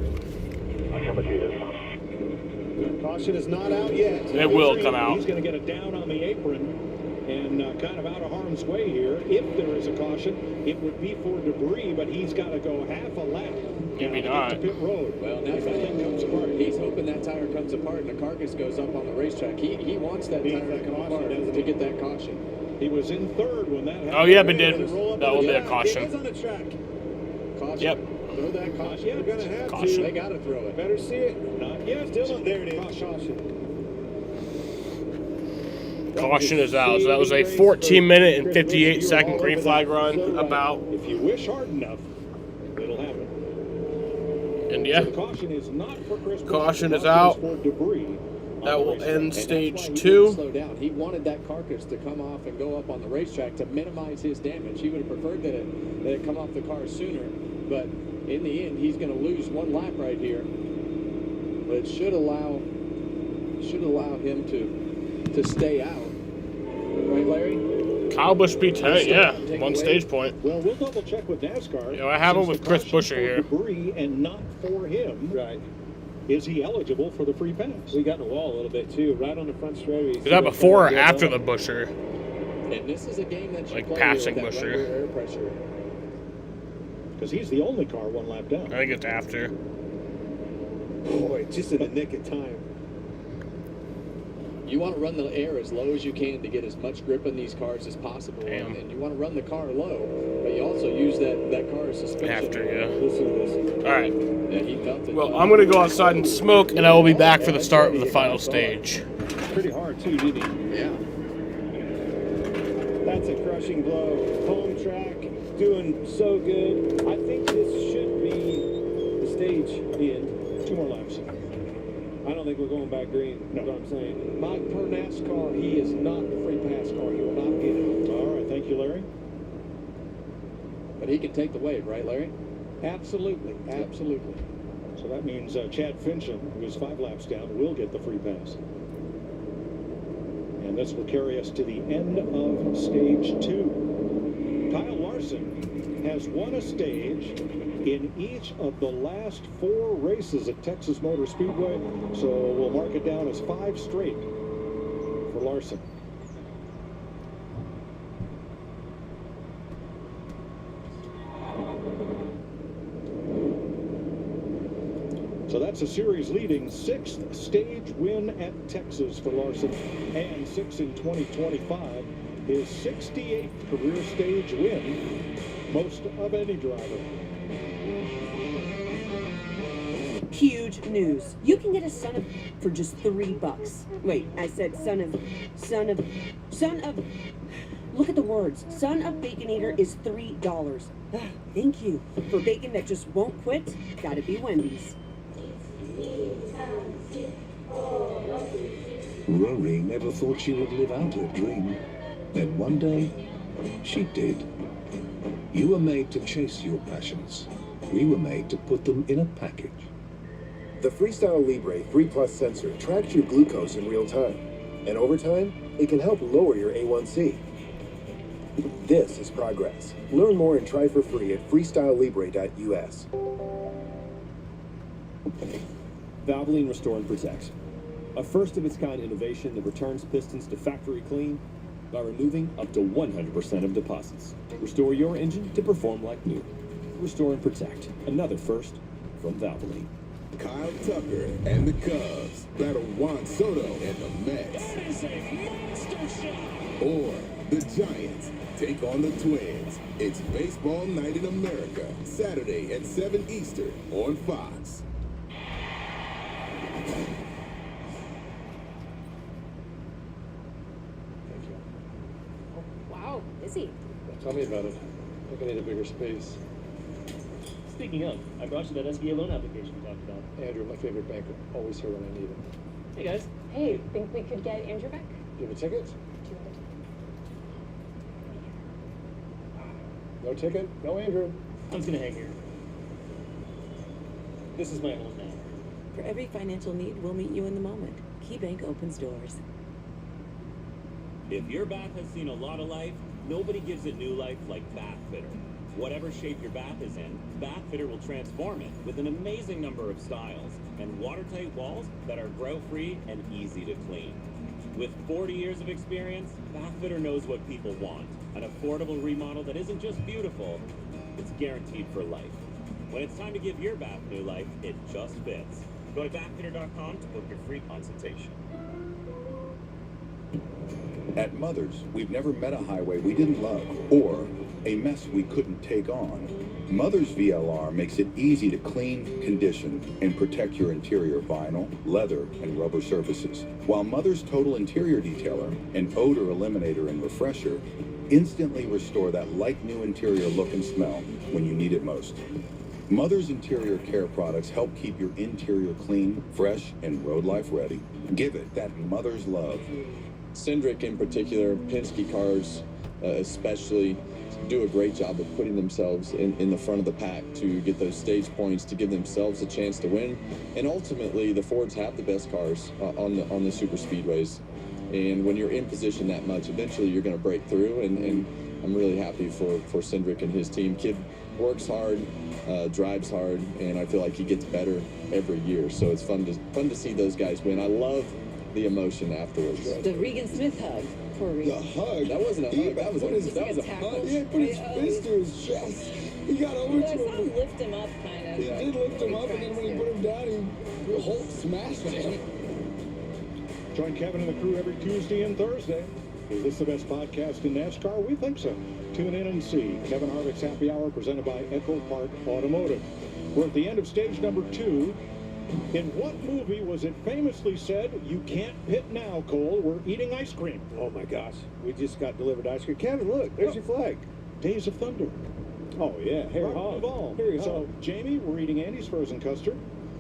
Caution is not out yet. It will come out. He's going to get it down on the apron and kind of out of harm's way here. If there is a caution, it would be for debris, but he's got to go half a lap. Maybe not. To pit road. Well, now that comes apart. He's hoping that tire comes apart and the carcass goes up on the racetrack. He wants that tire to come apart to get that caution. He was in 3rd when that happened. Oh, yeah, but did. That will be a caution. It is on the track. Caution. Yep. Throw that caution. We're going to have Caution. to. They got to throw it. Better see it. Not yet. Still not. There it is. Caution. Caution is out. So that was a 14-minute and 58-second green flag run. About. If you wish hard enough, it'll happen. And yeah. So the caution is not for Chris Buescher. Caution is out. For debris. That will end stage He 2. slow down. He wanted that carcass to come off and go up on the racetrack to minimize his damage. He would have preferred that it come off the car sooner, but in the end, he's going to lose one lap right here. But it should allow him to stay out. Right, Larry? Kyle Busch P10, yeah. One stage point. Well, we'll double check with NASCAR. You know, I have it with Chris Buescher here. Debris and not for him. Right. Is he eligible for the free pass? We got in the wall a little bit too, right on the front straight. Is that before or after the Buescher? And this is a game that you Like play passing with that Buescher. rubber air pressure. Because he's the only car one lap down. I think it's after. Boy, just in the nick of time. You want to run the air as low as you can to get as much grip in these cars as possible. And you want to run the car low, but you also use that car as suspension. After, yeah. Listen to this. All right. Yeah, he felt it. Well, I'm going to go outside and smoke, and I will be back for the start of the final stage. Pretty hard, too, didn't he? Yeah. That's a crushing blow. Home track, doing so good. I think this should be the stage end. 2 more laps. I don't think we're going back green. No. That's what I'm saying. Per NASCAR, he is not the free pass car. He will not get it. All right, thank you, Larry. But he can take the wave, right, Larry? Absolutely. Absolutely. So that means Chad Fincham, who is 5 laps down, will get the free pass. And this will carry us to the end of stage 2. Kyle Larson has won a stage in each of the last 4 races at Texas Motor Speedway, so we'll mark it down as 5 straight for Larson. So that's a series-leading 6th stage win at Texas for Larson, and 6 in 2025. His 68th career stage win, most of any driver. Huge news. You can get a son of for just $3. Wait, I said son of. Look at the words. Son of Baconator is $3. Thank you. For bacon that just won't quit, gotta be Wendy's. Rory never thought she would live out her dream. Then one day, she did. You were made to chase your passions. We were made to put them in a package. The Freestyle Libre 3 Plus sensor tracks your glucose in real time. And over time, it can help lower your A1C. This is progress. Learn more and try for free at freestylelibre.us. Valvoline Restore and Protect. a first-of-its-kind innovation that returns pistons to factory clean by removing up to 100% of deposits. Restore your engine to perform like new. Restore and protect. Another first from Valvoline. Kyle Tucker and the Cubs battle Juan Soto and the Mets. That is a monster shot. Or the Giants take on the Twins. It's Baseball Night in America, Saturday at 7 Eastern on Fox. Wow, busy. Tell me about it. I think I need a bigger space. Speaking of, I brought you that SBA loan application we talked about. Andrew, my favorite banker, always here when I need him. Hey guys. Hey, think we could get Andrew back? Do you have a ticket? No ticket? No Andrew. I'm just gonna hang here. This is my home now. For every financial need, we'll meet you in the moment. KeyBank opens doors. If your bath has seen a lot of life, nobody gives it new life like Bath Fitter. Whatever shape your bath is in, Bath Fitter will transform it with an amazing number of styles and watertight walls that are grout-free and easy to clean. With 40 years of experience, Bath Fitter knows what people want. An affordable remodel that isn't just beautiful, it's guaranteed for life. When it's time to give your bath new life, it just fits. Go to bathfitter.com to book your free consultation. At Mother's, we've never met a highway we didn't love or a mess we couldn't take on. Mother's VLR makes it easy to clean, condition, and protect your interior vinyl, leather, and rubber surfaces. While Mother's Total Interior Detailer and Odor Eliminator and Refresher instantly restore that like-new interior look and smell when you need it most. Mother's interior care products help keep your interior clean, fresh, and road life ready. Give it that mother's love. Cindric in particular, Penske cars especially, do a great job of putting themselves in the front of the pack to get those stage points, to give themselves a chance to win. And ultimately, the Fords have the best cars on the super speedways. And when you're in position that much, eventually you're going to break through. And I'm really happy for Cindric and his team. Kid works hard, drives hard, and I feel like he gets better every year. So it's fun to see those guys win. I love the emotion afterwards. The Regan Smith hug. Poor Regan. The hug? That wasn't a hug. That was a hug. He put his fist to his chest. He got over to him. I saw him lift him up, kind of. He did lift him up, and then when he put him down, he Hulk smashed him. Join Kevin and the crew every Tuesday and Thursday. Is this the best podcast in NASCAR? We think so. Tune in and see Kevin Harvick's Happy Hour presented by Echo Park Automotive. We're at the end of stage number 2. In what movie was it famously said, "You can't pit now, Cole, we're eating ice cream"? Oh my gosh, we just got delivered ice cream. Kevin, look, there's your flag. Days of Thunder. Oh yeah, Harry Hog. So, Jamie, we're eating Andy's frozen custard.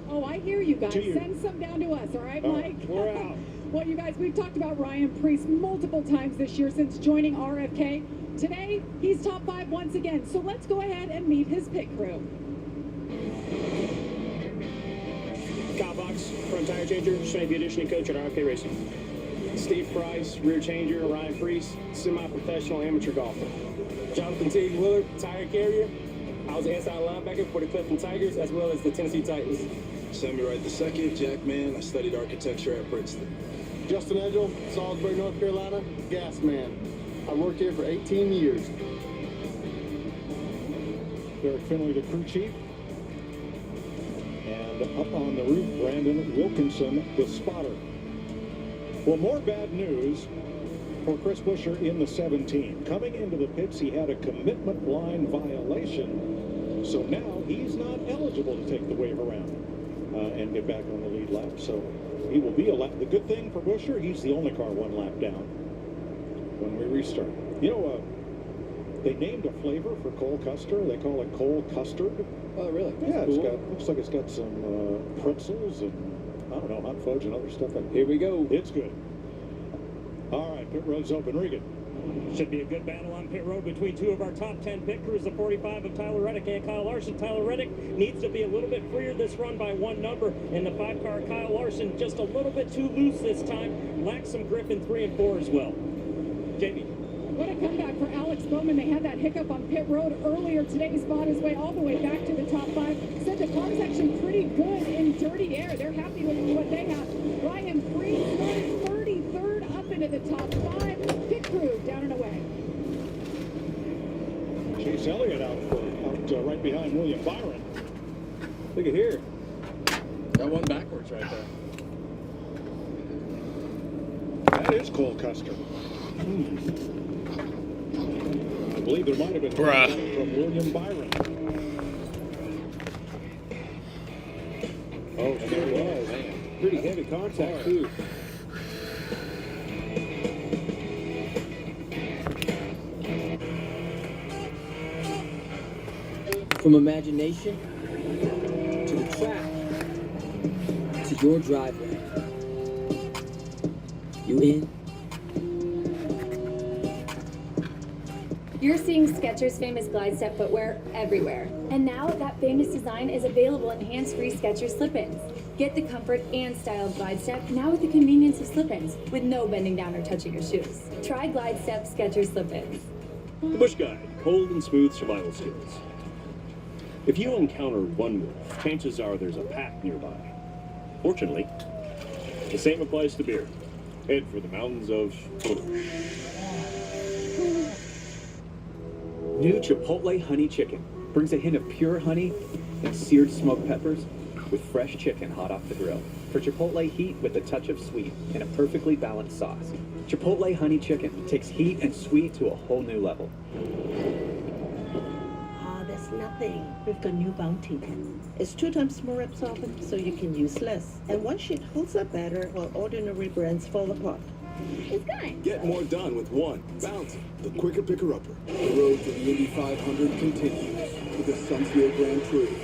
Oh, I hear you guys. To you. Send some down to us, all right, Mike? We're out. Well, you guys, we've talked about Ryan Preece multiple times this year since joining RFK. Today, he's top 5 once again. So let's go ahead and meet his pit crew. Kyle Box, front tire changer, strength conditioning coach at RFK Racing. Steve Price, rear changer, Ryan Preece, semi-professional amateur golfer. Jonathan T. Willard, tire carrier. I was an inside linebacker for the Clifton Tigers as well as the Tennessee Titans. Sammy Wright II, Jack Mann. I studied architecture at Princeton. Justin Edgel, Salisbury, North Carolina, gas man. I worked here for 18 years. Derek Finley, the crew chief. And up on the roof, Brandon Wilkinson, the spotter. Well, more bad news for Chris Buescher in the 17. Coming into the pits, he had a commitment line violation. So now he's not eligible to take the wave around and get back on the lead lap. So he will be a lap. The good thing for Buescher, he's the only car one lap down when we restart. You know, they named a flavor for Cole Custer. They call it Cole Custard. Oh, really? Yeah, Cool. looks like it's got some pretzels and, I don't know, hot fudge and other stuff. Here we go. It's good. All right, pit road's open. Regan. Should be a good battle on pit road between two of our top 10 pit crews, the 45 of Tyler Reddick and Kyle Larson. Tyler Reddick needs to be a little bit freer this run by one number, and the 5-car Kyle Larson just a little bit too loose this time. Lacks some grip in 3 and 4 as well. Jamie. What a comeback for Alex Bowman. They had that hiccup on pit road earlier today. He fought his way all the way back to the top 5. Said the car's actually pretty good in dirty air. They're happy with what they have. Ryan Preece Look at here. Got one backwards right there. That is Cole Custer. I believe there might have been Bruh. from William Byron. Oh, and there it was. Pretty heavy contact, too. From imagination to the track to your driveway. You in? You're seeing Skechers' famous glide step footwear everywhere. And now that famous design is available in hands-free Skechers slip-ins. Get the comfort and style of glide step now with the convenience of slip-ins with no bending down or touching your shoes. Try glide step Skechers slip-ins. The Bush Guide, cold and smooth survival skills. If you encounter one wolf, chances are there's a pack nearby. Fortunately, the same applies to beer. Head for the mountains of New Chipotle Honey Chicken brings a hint of pure honey and seared smoked peppers with fresh chicken hot off the grill. For Chipotle heat with a touch of sweet and a perfectly balanced sauce. Chipotle Honey Chicken takes heat and sweet to a whole new level. That's nothing. We've got new Bounty. It's 2 times more absorbent, so you can use less. And one sheet holds up better while ordinary brands fall apart. It's good. Get more done with one. Bounty, the quicker picker-upper. The road to the Indy 500 continues with the Sunfield Grand Prix.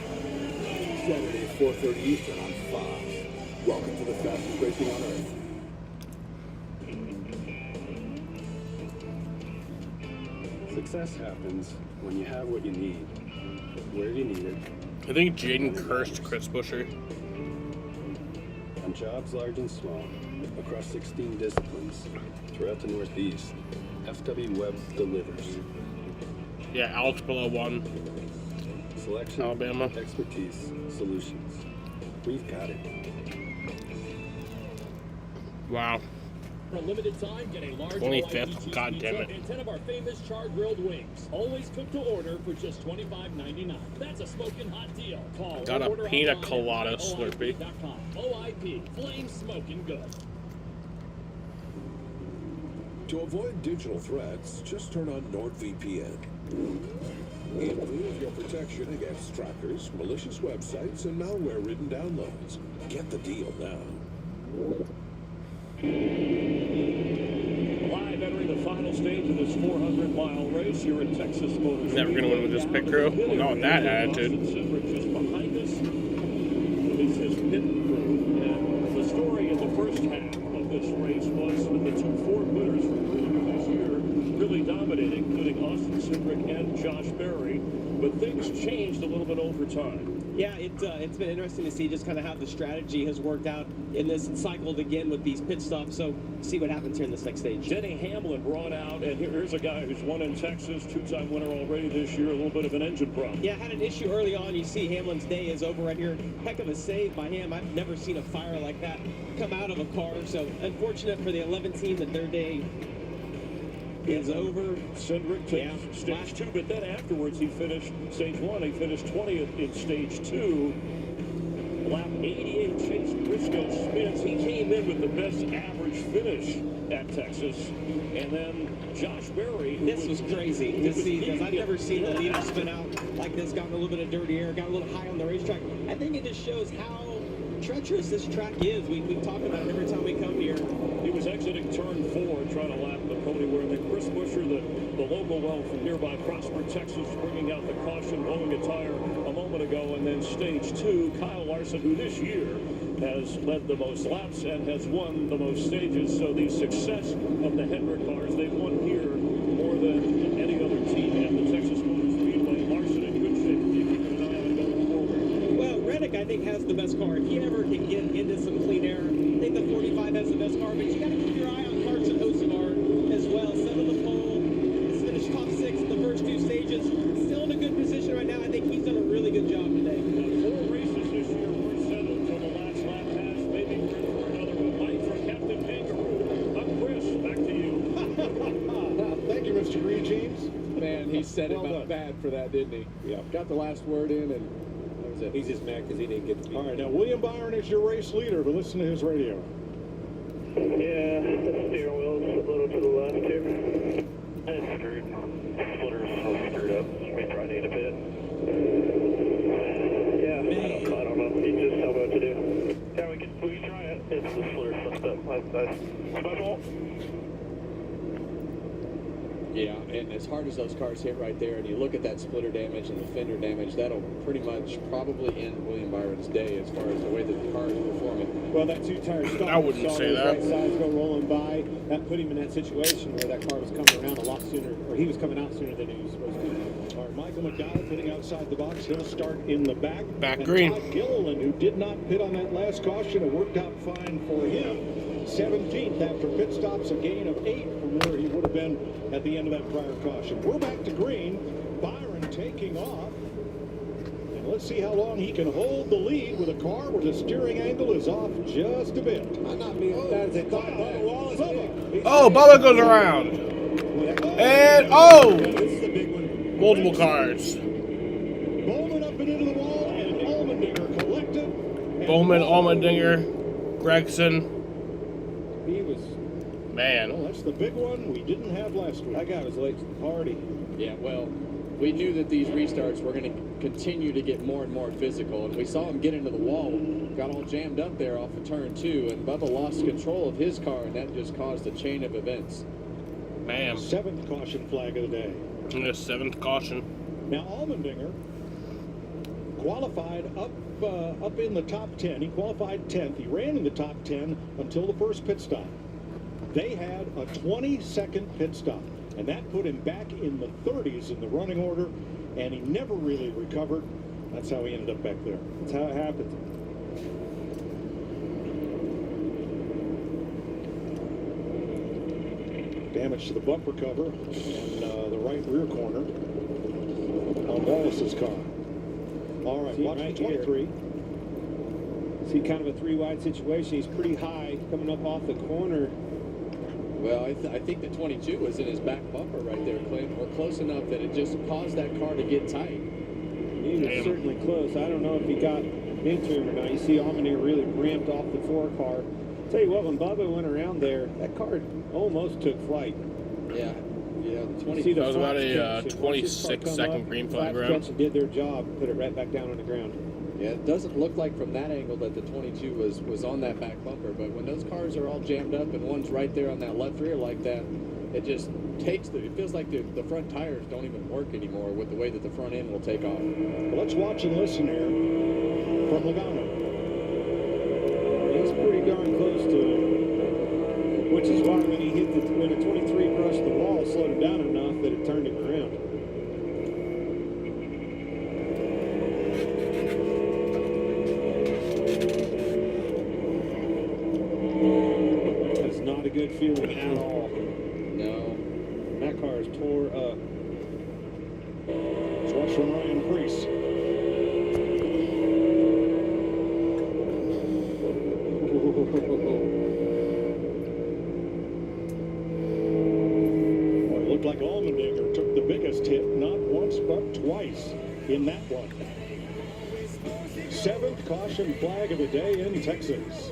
Saturday, 4:30 Eastern on Fox. Welcome to the fastest racing on Earth. Success happens when you have what you need, where you need it. I think Jaden cursed Chris Buescher. On jobs large and small, across 16 disciplines, throughout the Northeast, FW Webb delivers. Yeah, Alex below 1. Selection, Alabama. expertise, solutions. We've got it. Wow. For a limited time, get a large 25th, god damn it. and 10 of our famous char-grilled wings. Always cooked to order for just $25.99. That's a smoking hot deal. Call Got a or order pina online colada at Slurpee. OIP.com. OIP, flame smoking good. To avoid digital threats, just turn on NordVPN. Improve your protection against trackers, malicious websites, and malware-ridden downloads. Get the deal now. live entering the final stage of this 400-mile race here at Texas Motor Speedway. Never gonna win with this pit crew. Well, not with that attitude. Just behind us is his pit crew. And the story in the first half of this race was with the 2 Ford winners from earlier this year really dominating, including Austin Cindric and Josh Berry. But things changed a little bit over time. Yeah, it's been interesting to see just kind of how the strategy has worked out in this cycled again with these pit stops. So see what happens here in this next stage. Denny Hamlin brought out, and here's a guy who's won in Texas, 2-time winner already this year, a little bit of an engine problem. Yeah, had an issue early on. You see Hamlin's day is over right here. Heck of a save by him. I've never seen a fire like that come out of a car. So unfortunate for the 11 team that their day is over. Cindric takes stage 2, but then afterwards he finished stage 1. He finished 20th in stage 2. Lap 88, Chase Briscoe spins. He came in with the best average finish at Texas. And then Josh Berry. This was crazy to see because I've never seen a leader spin out like this, gotten a little bit of dirty air, got a little high on the racetrack. I think it just shows how treacherous this track is. We talk about it every time we come here. He was exiting turn 4, trying to lap the pony where the Chris Buescher, the local well from nearby Prosper, Texas, bringing out the caution, blowing a tire a moment ago. And then stage 2, Kyle Larson, who this year has led the most laps and has won the most stages. So the success of the Hendrick cars, they've won here more than any other team at the Texas Motor Speedway. Larson in good shape. Keep an eye on going forward. Well, Reddick, I think, has the best car. If he ever can get into some clean air, I think the 45 has the best car, but you got to keep your eye on Carson Hocevar as well. 7 the pole, has finished top 6 in the first 2 stages. Still in a good position right now. I think he's done a really good job today. 4 races this year were settled till the last lap pass. Maybe we're in for another one. Mike from Captain Kangaroo. I'm Chris. Back to you. Thank you, Mr. Green James. Man, he set him up bad for that, didn't he? Yeah. Got the last word in, and there was it. He's just mad because he didn't get the All right, now William Byron is your race leader, but listen to his radio. Yeah, the steering wheel's a little to the left here. It's screwed. Splitter's screwed up. We probably need a bit. Yeah, I don't know. You just tell me what to do. Yeah, we can try it. It's the splitter fucked up. Special. Yeah, and as hard as those cars hit right there, and you look at that splitter damage and the fender damage, that'll pretty much probably end William Byron's day as far as the way that the car is performing. Well, that two-tire stop, I wouldn't saw say those that. right sides go rolling by. That put him in that situation where that car was coming around a lot sooner, or he was coming out sooner than he was supposed to. All right, Michael McDowell pitting outside the box. He'll start in the back. Back green. Todd Gilliland, who did not pit on that last caution, it worked out fine for him. 17th after pit stops, a gain of 8 from where he would have been at the end of that prior caution. We're back to green. Byron taking off. And let's see how long he can hold the lead with a car where the steering angle is off just a bit. I'm not being as bad as they thought. Bubba Wallace. Oh, Bubba goes around. And, oh! This is the big one. Multiple cars. Bowman up and into the wall, and Allmendinger collected. Bowman, Allmendinger, Gregson. He was. Man. Well, that's the big one we didn't have last week. That guy was late to the party. Yeah, well, we knew that these restarts were going to continue to get more and more physical, and we saw him get into the wall, got all jammed up there off of turn 2, and Bubba lost control of his car, and that just caused a chain of events. Man. 7th caution flag of the day. The 7th caution. Now, Allmendinger qualified up in the top 10. He qualified 10th. He ran in the top 10 until the first pit stop. They had a 20-second pit stop, and that put him back in the 30s in the running order, and he never really recovered. That's how he ended up back there. That's how it happened. Damage to the bumper cover and the right rear corner on Wallace's car. All right, watch right the 23. Here. See, kind of a 3-wide situation. He's pretty high coming up off the corner. Well, I think the 22 was in his back bumper right there, Clint, or close enough that it just caused that car to get tight. He was certainly close. I don't know if he got into him or not. You see Allmendinger really ramped off the 4 car. Tell you what, when Bubba went around there, that car almost took flight. Yeah, the 20. See the That was about a catch, 26-second green flag round. Catch and did their job, put it right back down on the ground. Yeah, it doesn't look like from that angle that the 22 was on that back bumper, but when those cars are all jammed up and one's right there on that left rear like that, it just takes it feels like the front tires don't even work anymore with the way that the front end will take off. Well, let's watch and listen here from Logano. He's pretty darn close to it, which is why when a 23 brushed the wall, it slowed him down enough that it turned him around. That's not a good feeling at all. No. That car is tore up. Let's watch from Ryan Preece. Well, it looked like Allmendinger took the biggest hit, not once but twice in that one. 7th caution flag of the day in Texas.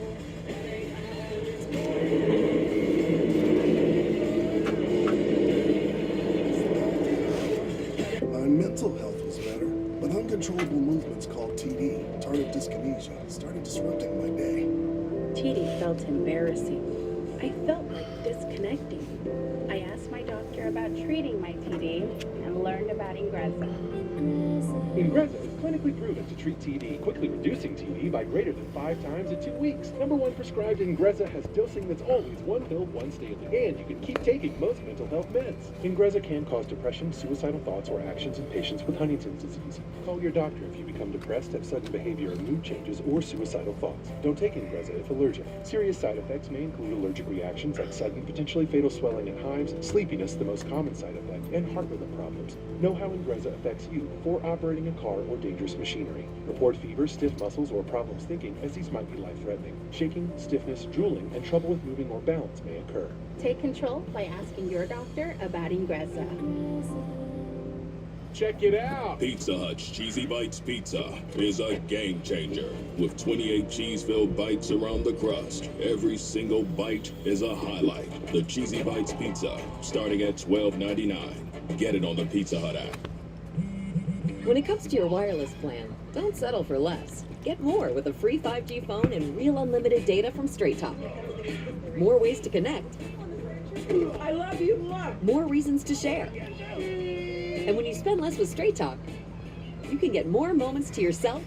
My mental health was better, but uncontrollable movements called TD, tardive dyskinesia, started disrupting my day. TD felt embarrassing. I felt like disconnecting. I asked my doctor about treating my TD and learned about Ingrezza. Ingrezza is clinically proven to treat TD, quickly reducing TD by greater than 5 times in 2 weeks. #1 prescribed Ingrezza has dosing that's always 1 pill once daily, and you can keep taking most mental health meds. Ingrezza can cause depression, suicidal thoughts, or actions in patients with Huntington's disease. Call your doctor if you become depressed, have sudden behavior or mood changes, or suicidal thoughts. Don't take Ingrezza if allergic. Serious side effects may include allergic reactions like sudden, potentially fatal swelling and hives, sleepiness, the most common side effect, and heart rhythm problems. Know how Ingrezza affects you before operating a car or dangerous machinery. Report fever, stiff muscles, or problems thinking, as these might be life-threatening. Shaking, stiffness, drooling, and trouble with moving or balance may occur. Take control by asking your doctor about Ingrezza. Check it out. Pizza Hut's Cheesy Bites Pizza is a game changer. With 28 cheese-filled bites around the crust, every single bite is a highlight. The Cheesy Bites Pizza, starting at $12.99. Get it on the Pizza Hut app. When it comes to your wireless plan, don't settle for less. Get more with a free 5G phone and real unlimited data from Straight Talk. More ways to connect. I love you more. More reasons to share. And when you spend less with Straight Talk, you can get more moments to yourself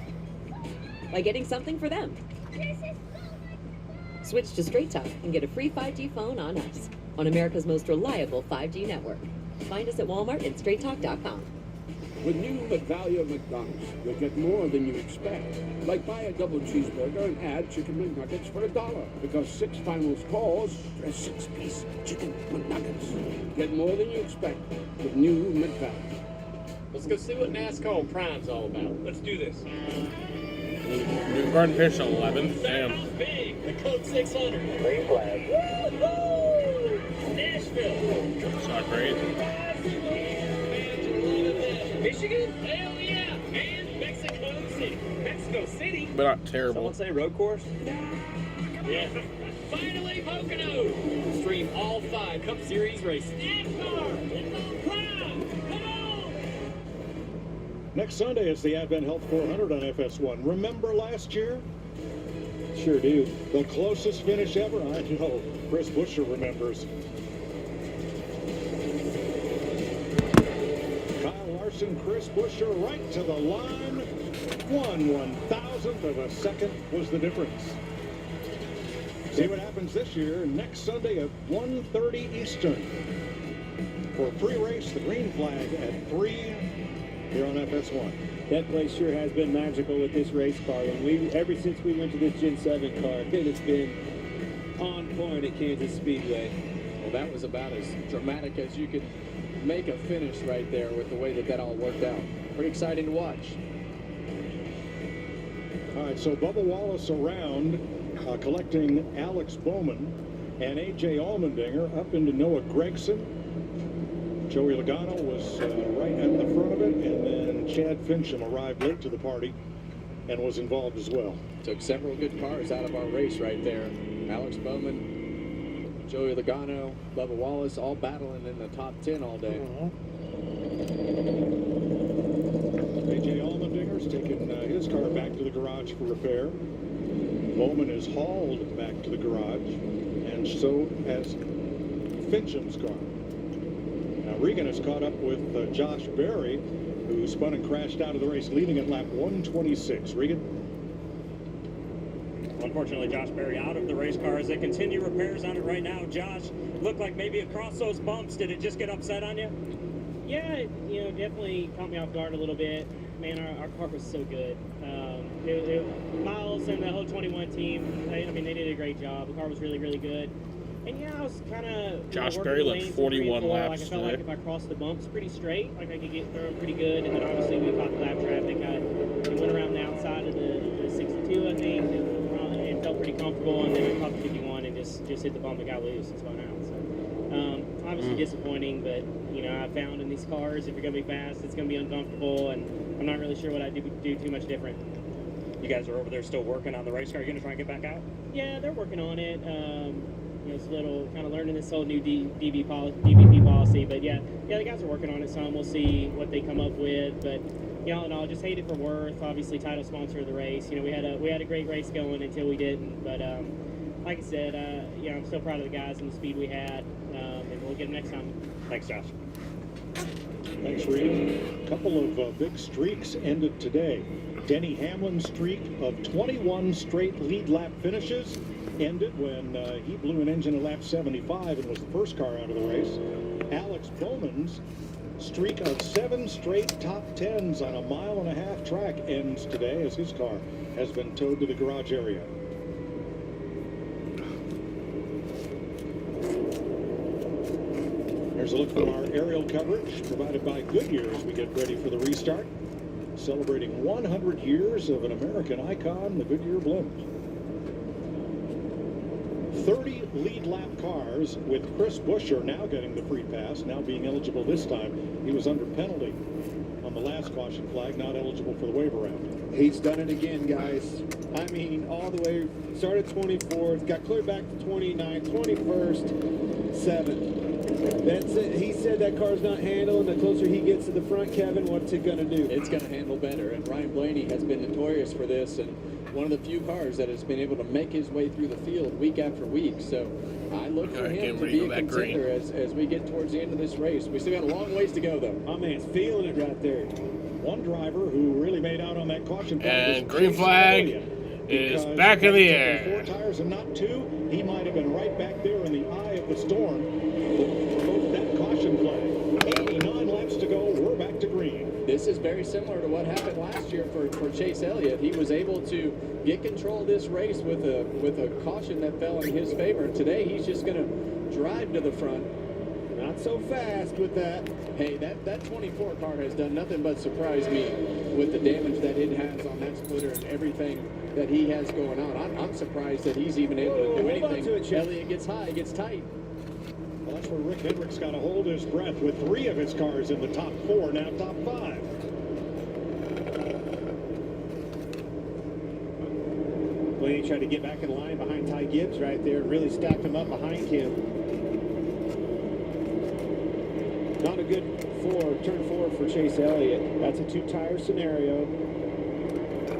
by getting something for them. Switch to Straight Talk and get a free 5G phone on us, on America's most reliable 5G network. Find us at Walmart and StraightTalk.com. With new McValue at McDonald's, you'll get more than you expect. Like buy a double cheeseburger and add chicken McNuggets for $1. Because 6 final calls for a 6-piece chicken McNuggets. Get more than you expect with new McValue. Let's go see what Nascar Prime's all about. Let's do this. New Garden Fish 11th. Damn. Big, the Code 600. Green flag. Woo-hoo! Nashville. It's not great. Michigan? Hell yeah! And Mexico City. Mexico City? But not terrible. Someone say road course? Yeah. Finally, Pocono! Stream all 5 Cup Series races. NASCAR! It's on Prime! Come on! Next Sunday is the Advent Health 400 on FS1. Remember last year? Sure do. The closest finish ever? I know. Chris Buescher remembers. Chris Buescher right to the line. 1/1000th of a second was the difference. See what happens this year next Sunday at 1:30 Eastern. For pre-race, the green flag at 3 here on FS1. That place sure has been magical with this race car. And ever since we went to this Gen 7 car, it has been on point at Kansas Speedway. Well, that was about as dramatic as you could make a finish right there with the way that all worked out. Pretty exciting to watch. All right, so Bubba Wallace around, collecting Alex Bowman and A.J. Allmendinger up into Noah Gregson. Joey Logano was right at the front of it, and then Chad Fincham arrived late to the party and was involved as well. Took several good cars out of our race right there. Alex Bowman, Joey Logano, Bubba Wallace, all battling in the top 10 all day. A.J. Allmendinger's taken his car back to the garage for repair. Bowman is hauled back to the garage, and so has Fincham's car. Now Regan has caught up with Josh Berry, who spun and crashed out of the race, leading at lap 126. Regan? Unfortunately, Josh Berry out of the race car as they continue repairs on it right now. Josh, looked like maybe across those bumps. Did it just get upset on you? Yeah, definitely caught me off guard a little bit. Man, our car was so good. Miles and the whole 21 team, they did a great job. The car was really, really good. And yeah, I was kind of Josh Berry left 41 laps Like I felt like if I crossed the bumps pretty straight, like I could get through them pretty good. And then obviously we caught the lap traffic. I went around the outside of the 62, I think, and felt pretty comfortable. And then I caught the 51 and just hit the bump and got loose and spun out. So obviously disappointing, but I found in these cars, if you're gonna be fast, it's gonna be uncomfortable, and I'm not really sure what I'd do too much different. You guys are over there still working on the race car. Are you gonna try and get back out? Yeah, they're working on it. It's a little kind of learning this whole new DVP policy, but yeah, the guys are working on it some. We'll see what they come up with, but all in all, just hate it for Worth. Obviously, title sponsor of the race. We had a great race going until we didn't, but like I said, I'm still proud of the guys and the speed we had, and we'll get them next time. Thanks, Josh. Thanks, Reed. A couple of big streaks ended today. Denny Hamlin's streak of 21 straight lead lap finishes ended when he blew an engine at lap 75 and was the first car out of the race. Alex Bowman's streak of 7 straight top 10s on a 1.5 mile track ends today as his car has been towed to the garage area. Here's a look from our aerial coverage provided by Goodyear as we get ready for the restart. Celebrating 100 years of an American icon, the Goodyear blimp. 30 lead lap cars with Chris Buescher now getting the free pass, now being eligible this time. He was under penalty. on the last caution flag, not eligible for the waiver round. He's done it again, guys. I mean, all the way, started 24th, got cleared back to 29th, 21st, 7th. That's it. He said that car's not handling. The closer he gets to the front, Kevin, what's it going to do? It's going to handle better. And Ryan Blaney has been notorious for this, and one of the few cars that has been able to make his way through the field week after week. So I look for him to be a contender as we get towards the end of this race. We still got a long ways to go, though. My man's feeling it right there. One driver who really made out on that caution flag. And green flag is back in the air. 4 tires and not 2. He might have been right back there in the eye of the storm. Both that caution flag. 89 laps to go. We're back to green. This is very similar to what happened last year for Chase Elliott. He was able to get control of this race with a caution that fell in his favor. Today, he's just going to drive to the front. Not so fast with that. Hey, that 24 car has done nothing but surprise me with the damage that it has on that splitter and everything that he has going on. I'm surprised that he's even able to do anything. Elliott gets high, gets tight. Well, that's where Rick Hendrick's got to hold his breath with 3 of his cars in the top 4, now top 5. Blaney tried to get back in line behind Ty Gibbs right there. Really stacked him up behind him. Not a good turn 4 for Chase Elliott. That's a 2-tire scenario.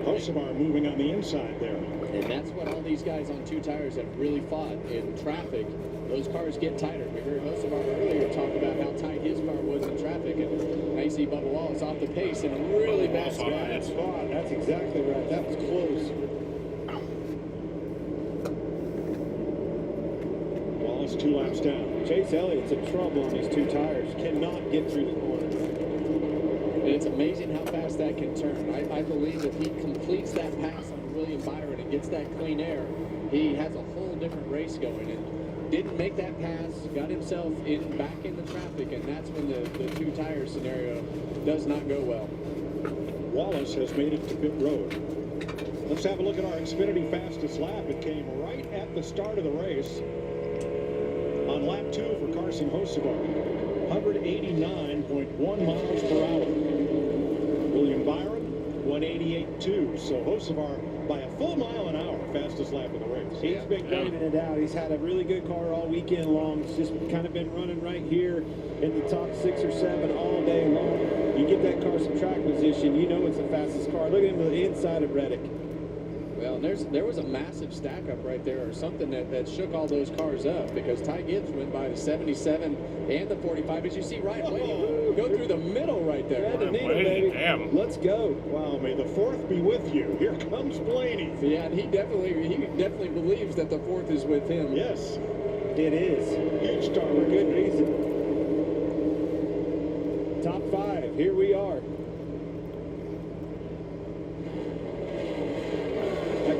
Hocevar moving on the inside there. And that's what all these guys on 2 tires have really fought in traffic. Those cars get tighter. We heard Hocevar earlier talk about how tight his car was in traffic. And now you see Bubba Wallace off the pace in a really bad spot. That's exactly right. That was close. Wallace 2 laps down. Chase Elliott's in trouble on these 2 tires. Cannot get through the corner. And it's amazing how fast that can turn. I believe if he completes that pass on William Byron and gets that clean air, he has a whole different race going. And didn't make that pass, got himself back in the traffic, and that's when the 2-tire scenario does not go well. Wallace has made it to pit road. Let's have a look at our Xfinity fastest lap. It came right at the start of the race. On lap 2 for Carson Hocevar. 189.1 miles per hour. William Byron, 188.2. So Hocevar by a full mile an hour, fastest lap of the race. He's been grinding it out. He's had a really good car all weekend long. It's just kind of been running right here in the top 6 or 7 all day long. You get that car some track position, you know it's the fastest car. Look at him to the inside of Reddick. Well, there was a massive stack up right there, or something that shook all those cars up, because Ty Gibbs went by the 77 and the 45. As you see, Ryan Blaney go through the middle right there. Damn. Let's go. Wow, may the 4th be with you. Here comes Blaney. Yeah, and he definitely believes that the 4th is with him. Yes, it is. Huge star For good reason. Top 5. Here we are.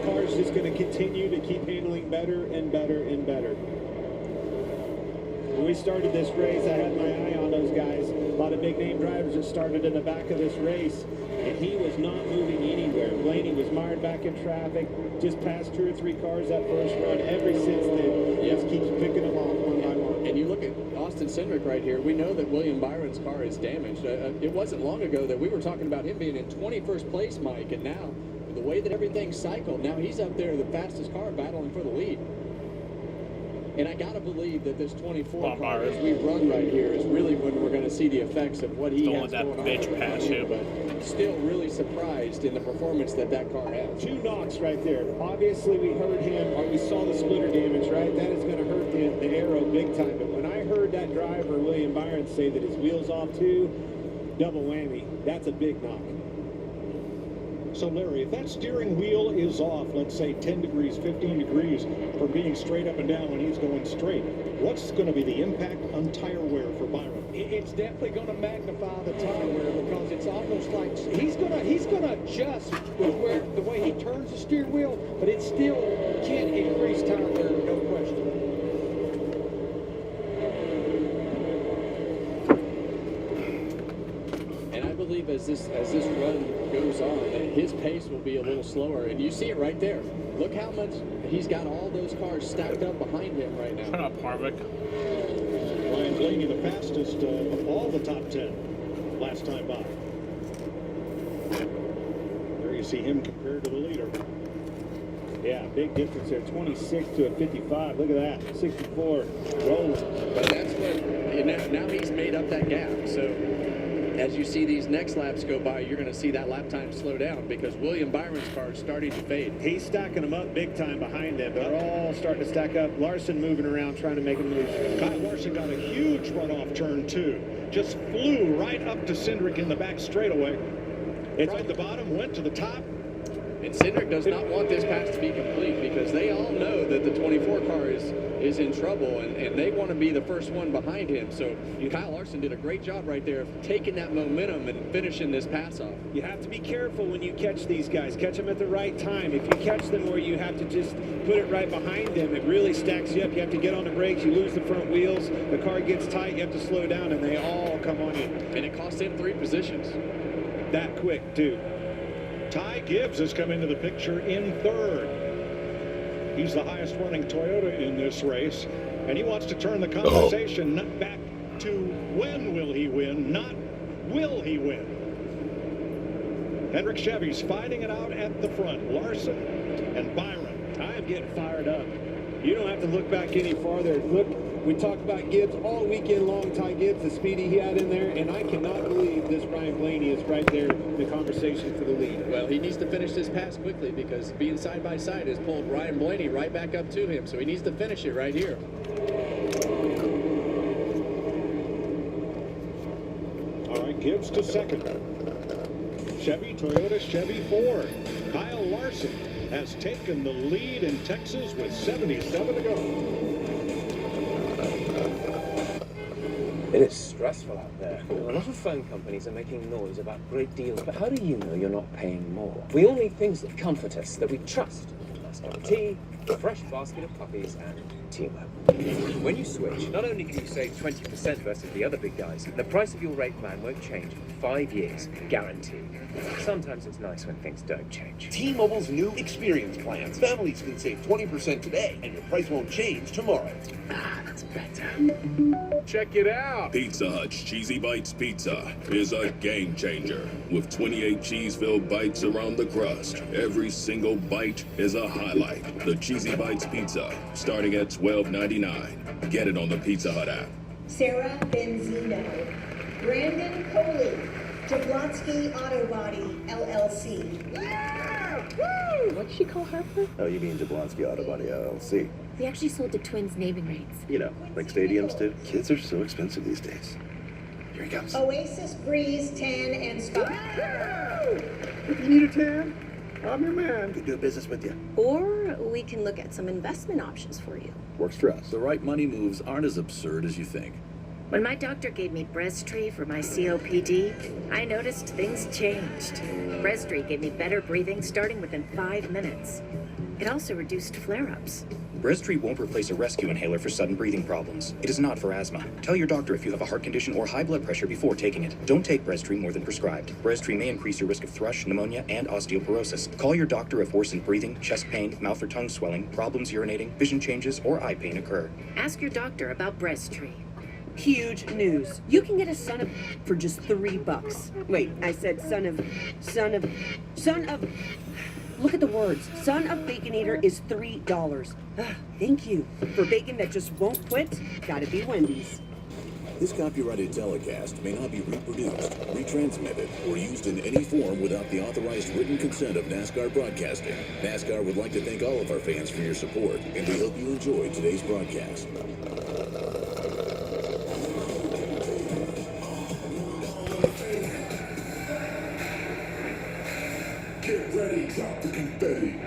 Car's just going to continue to keep handling better and better and better. When we started this race, I had my eye on those guys. A lot of big name drivers that started in the back of this race, and he was not moving anywhere. Blaney was mired back in traffic, just passed 2 or 3 cars that first run. Ever since then, he just keeps picking them off one by one. And you look at Austin Cindric right here. We know that William Byron's car is damaged. It wasn't long ago that we were talking about him being in 21st place, Mike, and now the way that everything's cycled, now he's up there, the fastest car, battling for the lead. And I gotta believe that this 24 car, as we run right here, is really when we're going to see the effects of what he has going on. Bitch pass him. But still really surprised in the performance that car has. 2 knocks right there. Obviously, we heard him, or we saw the splitter damage, right? That is going to hurt the aero big time. But when I heard that driver, William Byron, say that his wheel's off too, double whammy. That's a big knock. So, Larry, if that steering wheel is off, let's say 10 degrees, 15 degrees, for being straight up and down when he's going straight, what's going to be the impact on tire wear for Byron? It's definitely going to magnify the tire wear, because it's almost like he's going to adjust the way he turns the steering wheel, but it still can increase tire wear, no question. And I believe as this run goes on, that his pace will be a little slower. And you see it right there. Look how much he's got all those cars stacked up behind him right now. Shut up, Harvick. Ryan Blaney, the fastest of all the top 10 last time by. you see him compared to the leader. Yeah, big difference there. 26 to a 55. Look at that. 64 rolling. But that's what, now he's made up that gap. So as you see these next laps go by, you're going to see that lap time slow down because William Byron's car is starting to fade. He's stacking them up big time behind them. They're all starting to stack up. Larson moving around trying to make them move. Kyle Larson got a huge runoff turn 2. Just flew right up to Cindric in the back straightaway. It's at the bottom, went to the top. And Cindric does not want this pass to be complete because they all know that the 24 car is in trouble and they want to be the first one behind him. So Kyle Larson did a great job right there of taking that momentum and finishing this pass off. You have to be careful when you catch these guys. Catch them at the right time. If you catch them where you have to just put it right behind them, it really stacks you up. You have to get on the brakes. You lose the front wheels. The car gets tight. You have to slow down, and they all come on you. And it cost him 3 positions. That quick, too. Ty Gibbs has come into the picture in 3rd. He's the highest running Toyota in this race, and he wants to turn the conversation back to when will he win, not will he win. Hendrick Chevy's fighting it out at the front. Larson and Byron. I am getting fired up. You don't have to look back any farther. Look, we talked about Gibbs all weekend long. Ty Gibbs, the speedy he had in there, and I cannot believe this Ryan Blaney is right there in the conversation for the lead. Well, he needs to finish this pass quickly because being side by side has pulled Ryan Blaney right back up to him, so he needs to finish it right here. All right, Gibbs to 2nd. Chevy, Toyota, Chevy, Ford. Kyle Larson has taken the lead in Texas with 77 to go. It is stressful out there. A lot of phone companies are making noise about great deals, but how do you know you're not paying more? We all need things that comfort us, that we trust. Nice cup of tea, a fresh basket of puppies, and teamwork. When you switch, not only can you save 20% versus the other big guys, the price of your rate plan won't change for 5 years, guaranteed. Sometimes it's nice when things don't change. T-Mobile's new experience plans. Families can save 20% today, and your price won't change tomorrow. Ah, that's better. Check it out. Pizza Hut's Cheesy Bites Pizza is a game changer. With 28 cheese-filled bites around the crust, every single bite is a highlight. The Cheesy Bites Pizza, starting at $12.99. Get it on the Pizza Hut app. Sarah Benzino, Brandon Coley, Jablonski Auto Body, LLC. Yeah! Woo! What did she call Harper? Oh, you mean Jablonski Auto Body, LLC. They actually sold the Twins naming rights. You know, like stadiums do. Kids are so expensive these days. Here he comes. Oasis Breeze Tan and Spa. If you need a tan, I'm your man. Could do business with you. Or we can look at some investment options for you. Works for us. The right money moves aren't as absurd as you think. When my doctor gave me Breztri for my COPD, I noticed things changed. Breztri gave me better breathing starting within 5 minutes. It also reduced flare-ups. Breztri won't replace a rescue inhaler for sudden breathing problems. It is not for asthma. Tell your doctor if you have a heart condition or high blood pressure before taking it. Don't take Breztri more than prescribed. Breztri may increase your risk of thrush, pneumonia, and osteoporosis. Call your doctor if worsened breathing, chest pain, mouth or tongue swelling, problems urinating, vision changes, or eye pain occur. Ask your doctor about Breztri. Huge news. You can get a son of for just $3. Wait, I said son of. Look at the words. Son of Baconator is $3. Thank you. For bacon that just won't quit, gotta be Wendy's. This copyrighted telecast may not be reproduced, retransmitted, or used in any form without the authorized written consent of Nascar Broadcasting. Nascar would like to thank all of our fans for your support, and we hope you enjoyed today's broadcast. Get ready, drop the confetti.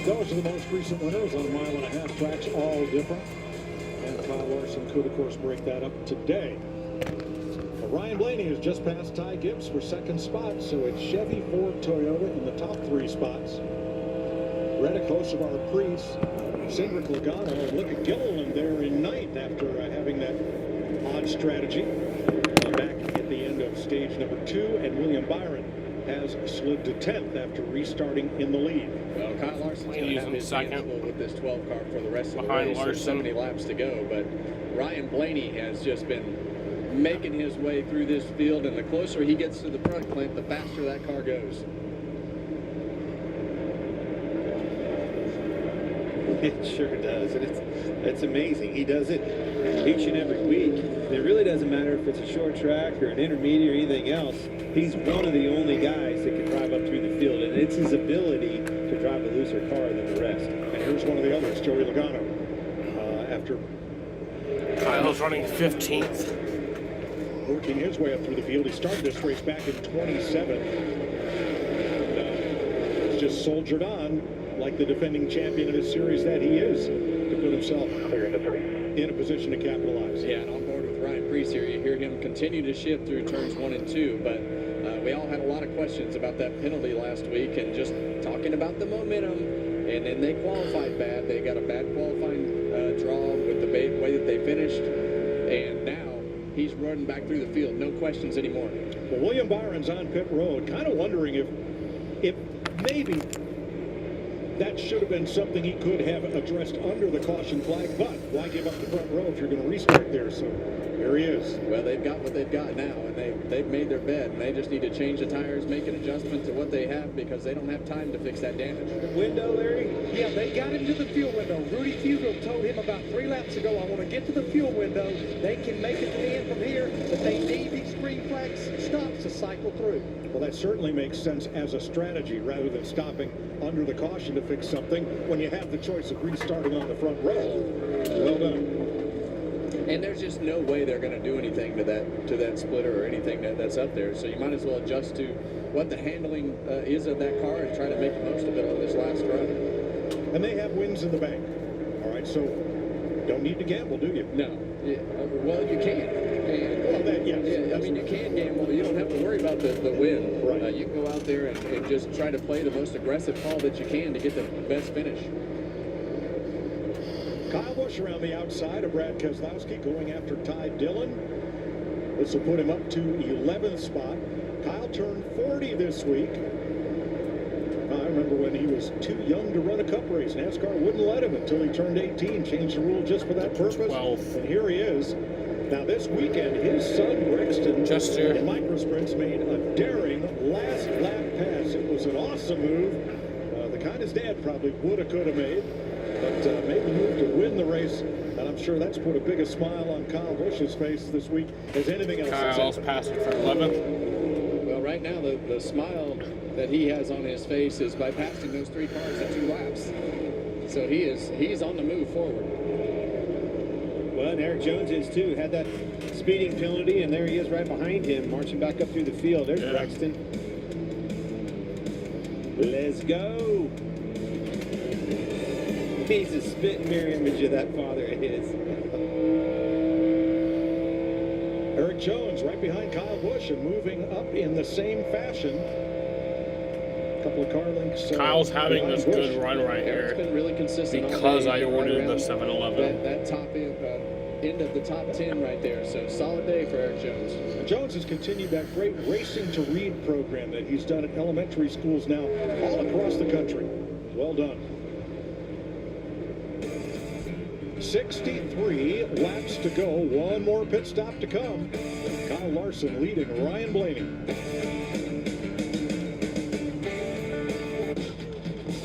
Those are the most recent winners on 1.5 mile tracks, all different. And Kyle Larson could, of course, break that up today. But Ryan Blaney has just passed Ty Gibbs for 2nd spot, so it's Chevy, Ford, Toyota in the top 3 spots. Reddick, Hocevar, Priest, Cindric, Logano, and look at Gilliland there in 9th after having that odd strategy. Back at the end of stage number 2, and William Byron has slid to 10th after restarting in the lead. Well, Kyle Larson's going to have his hands full with this 12 car for the rest of the Behind race. There's so many laps to go, but Ryan Blaney has just been making his way through this field, and the closer he gets to the front, Clint, the faster that car goes. It sure does, and it's amazing. He does it each and every week. It really doesn't matter if it's a short track or an intermediate or anything else. He's one of the only guys that can drive up through the field, and it's his ability to drive a looser car than the rest. And here's one of the others, Joey Logano. After Kyle's running 15th. Working his way up through the field. He started this race back in 27. And, just soldiered on like the defending champion of his series that he is to put himself in a position to capitalize. Yeah, and on board with Ryan Preece here, you hear him continue to shift through turns 1 and 2, but we all had a lot of questions about that penalty last week and just talking about the momentum, and then they qualified bad. They got a bad qualifying draw with the way that they finished, and now he's running back through the field. No questions anymore. Well, William Byron's on pit road, kind of wondering if maybe that should have been something he could have addressed under the caution flag, but why give up the front row if you're going to restart there? So here he is. Well, they've got what they've got now, and they've made their bed, and they just need to change the tires, make an adjustment to what they have, because they don't have time to fix that damage. Window, Larry? Yeah, they got him to the fuel window. Rudy Fugle told him about 3 laps ago, I want to get to the fuel window. They can make it to the end from here, but they need these green flags stops to cycle through. Well, that certainly makes sense as a strategy rather than stopping under the caution to fix something when you have the choice of restarting on the front row. Well done. And there's just no way they're going to do anything to that splitter or anything that's up there. So you might as well adjust to what the handling is of that car and try to make the most of it on this last run. And they have wins in the bank. All right, so don't need to gamble, do you? No. Yeah, well, you can. Well, yes. Yeah, I mean, you can gamble, but you don't have to worry about the win. Right. You can go out there and just try to play the most aggressive call that you can to get the best finish. Kyle Busch around the outside of Brad Keselowski going after Ty Dillon. This will put him up to 11th spot. Kyle turned 40 this week. I remember when he was too young to run a cup race. NASCAR wouldn't let him until he turned 18. Changed the rule just for that purpose. 12th. And here he is. Now this weekend, his son Brexton in microsprints made a daring last lap pass. It was an awesome move. The kind his dad probably would have, could have made. But made the move to win the race. And I'm sure that's put a bigger smile on Kyle Busch's face this week as anything else. Kyle's passing for 11th. Well, right now, the smile that he has on his face is by passing those 3 cars in 2 laps. So he's on the move forward. Well, and Eric Jones is too. Had that speeding penalty, and there he is right behind him, marching back up through the field. There's Braxton. Let's go. He's a spit mirror image of that father of his. Eric Jones right behind Kyle Busch and moving up in the same fashion. A couple of car links. Kyle's having this good run right Eric's here been really consistent because all day. I ordered the 7-Eleven. That top end of the top 10 right there. So solid day for Eric Jones. Jones has continued that great Racing to Read program that he's done at elementary schools now all across the country. Well done. 63 laps to go. One more pit stop to come. Kyle Larson leading Ryan Blaney.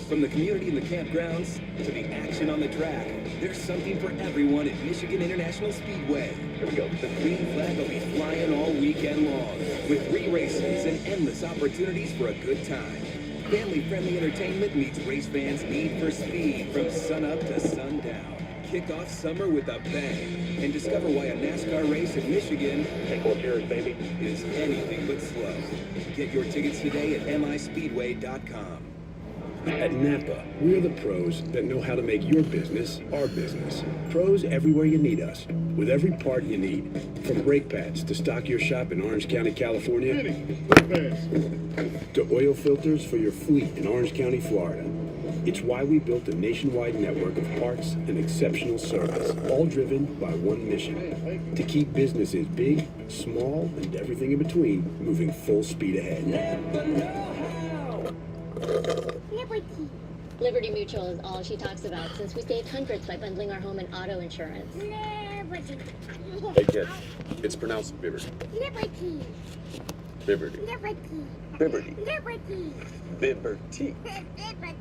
From the community in the campgrounds to the action on the track, there's something for everyone at Michigan International Speedway. Here we go. The green flag will be flying all weekend long with 3 races and endless opportunities for a good time. Family-friendly entertainment meets race fans' need for speed from sunup to sundown. Kick off summer with a bang and discover why a NASCAR race in Michigan baby, is anything but slow. Get your tickets today at mispeedway.com. At Napa, we're the pros that know how to make your business our business. Pros everywhere you need us, with every part you need. From brake pads to stock your shop in Orange County, California, to oil filters for your fleet in Orange County, Florida. It's why we built a nationwide network of parts and exceptional service, all driven by one mission: to keep businesses big, small, and everything in between moving full speed ahead. Liberty Mutual is all she talks about since we saved hundreds by bundling our home and auto insurance. Hey kid, it's pronounced Liberty. Liberty. Liberty. Liberty. Liberty. Liberty. Liberty.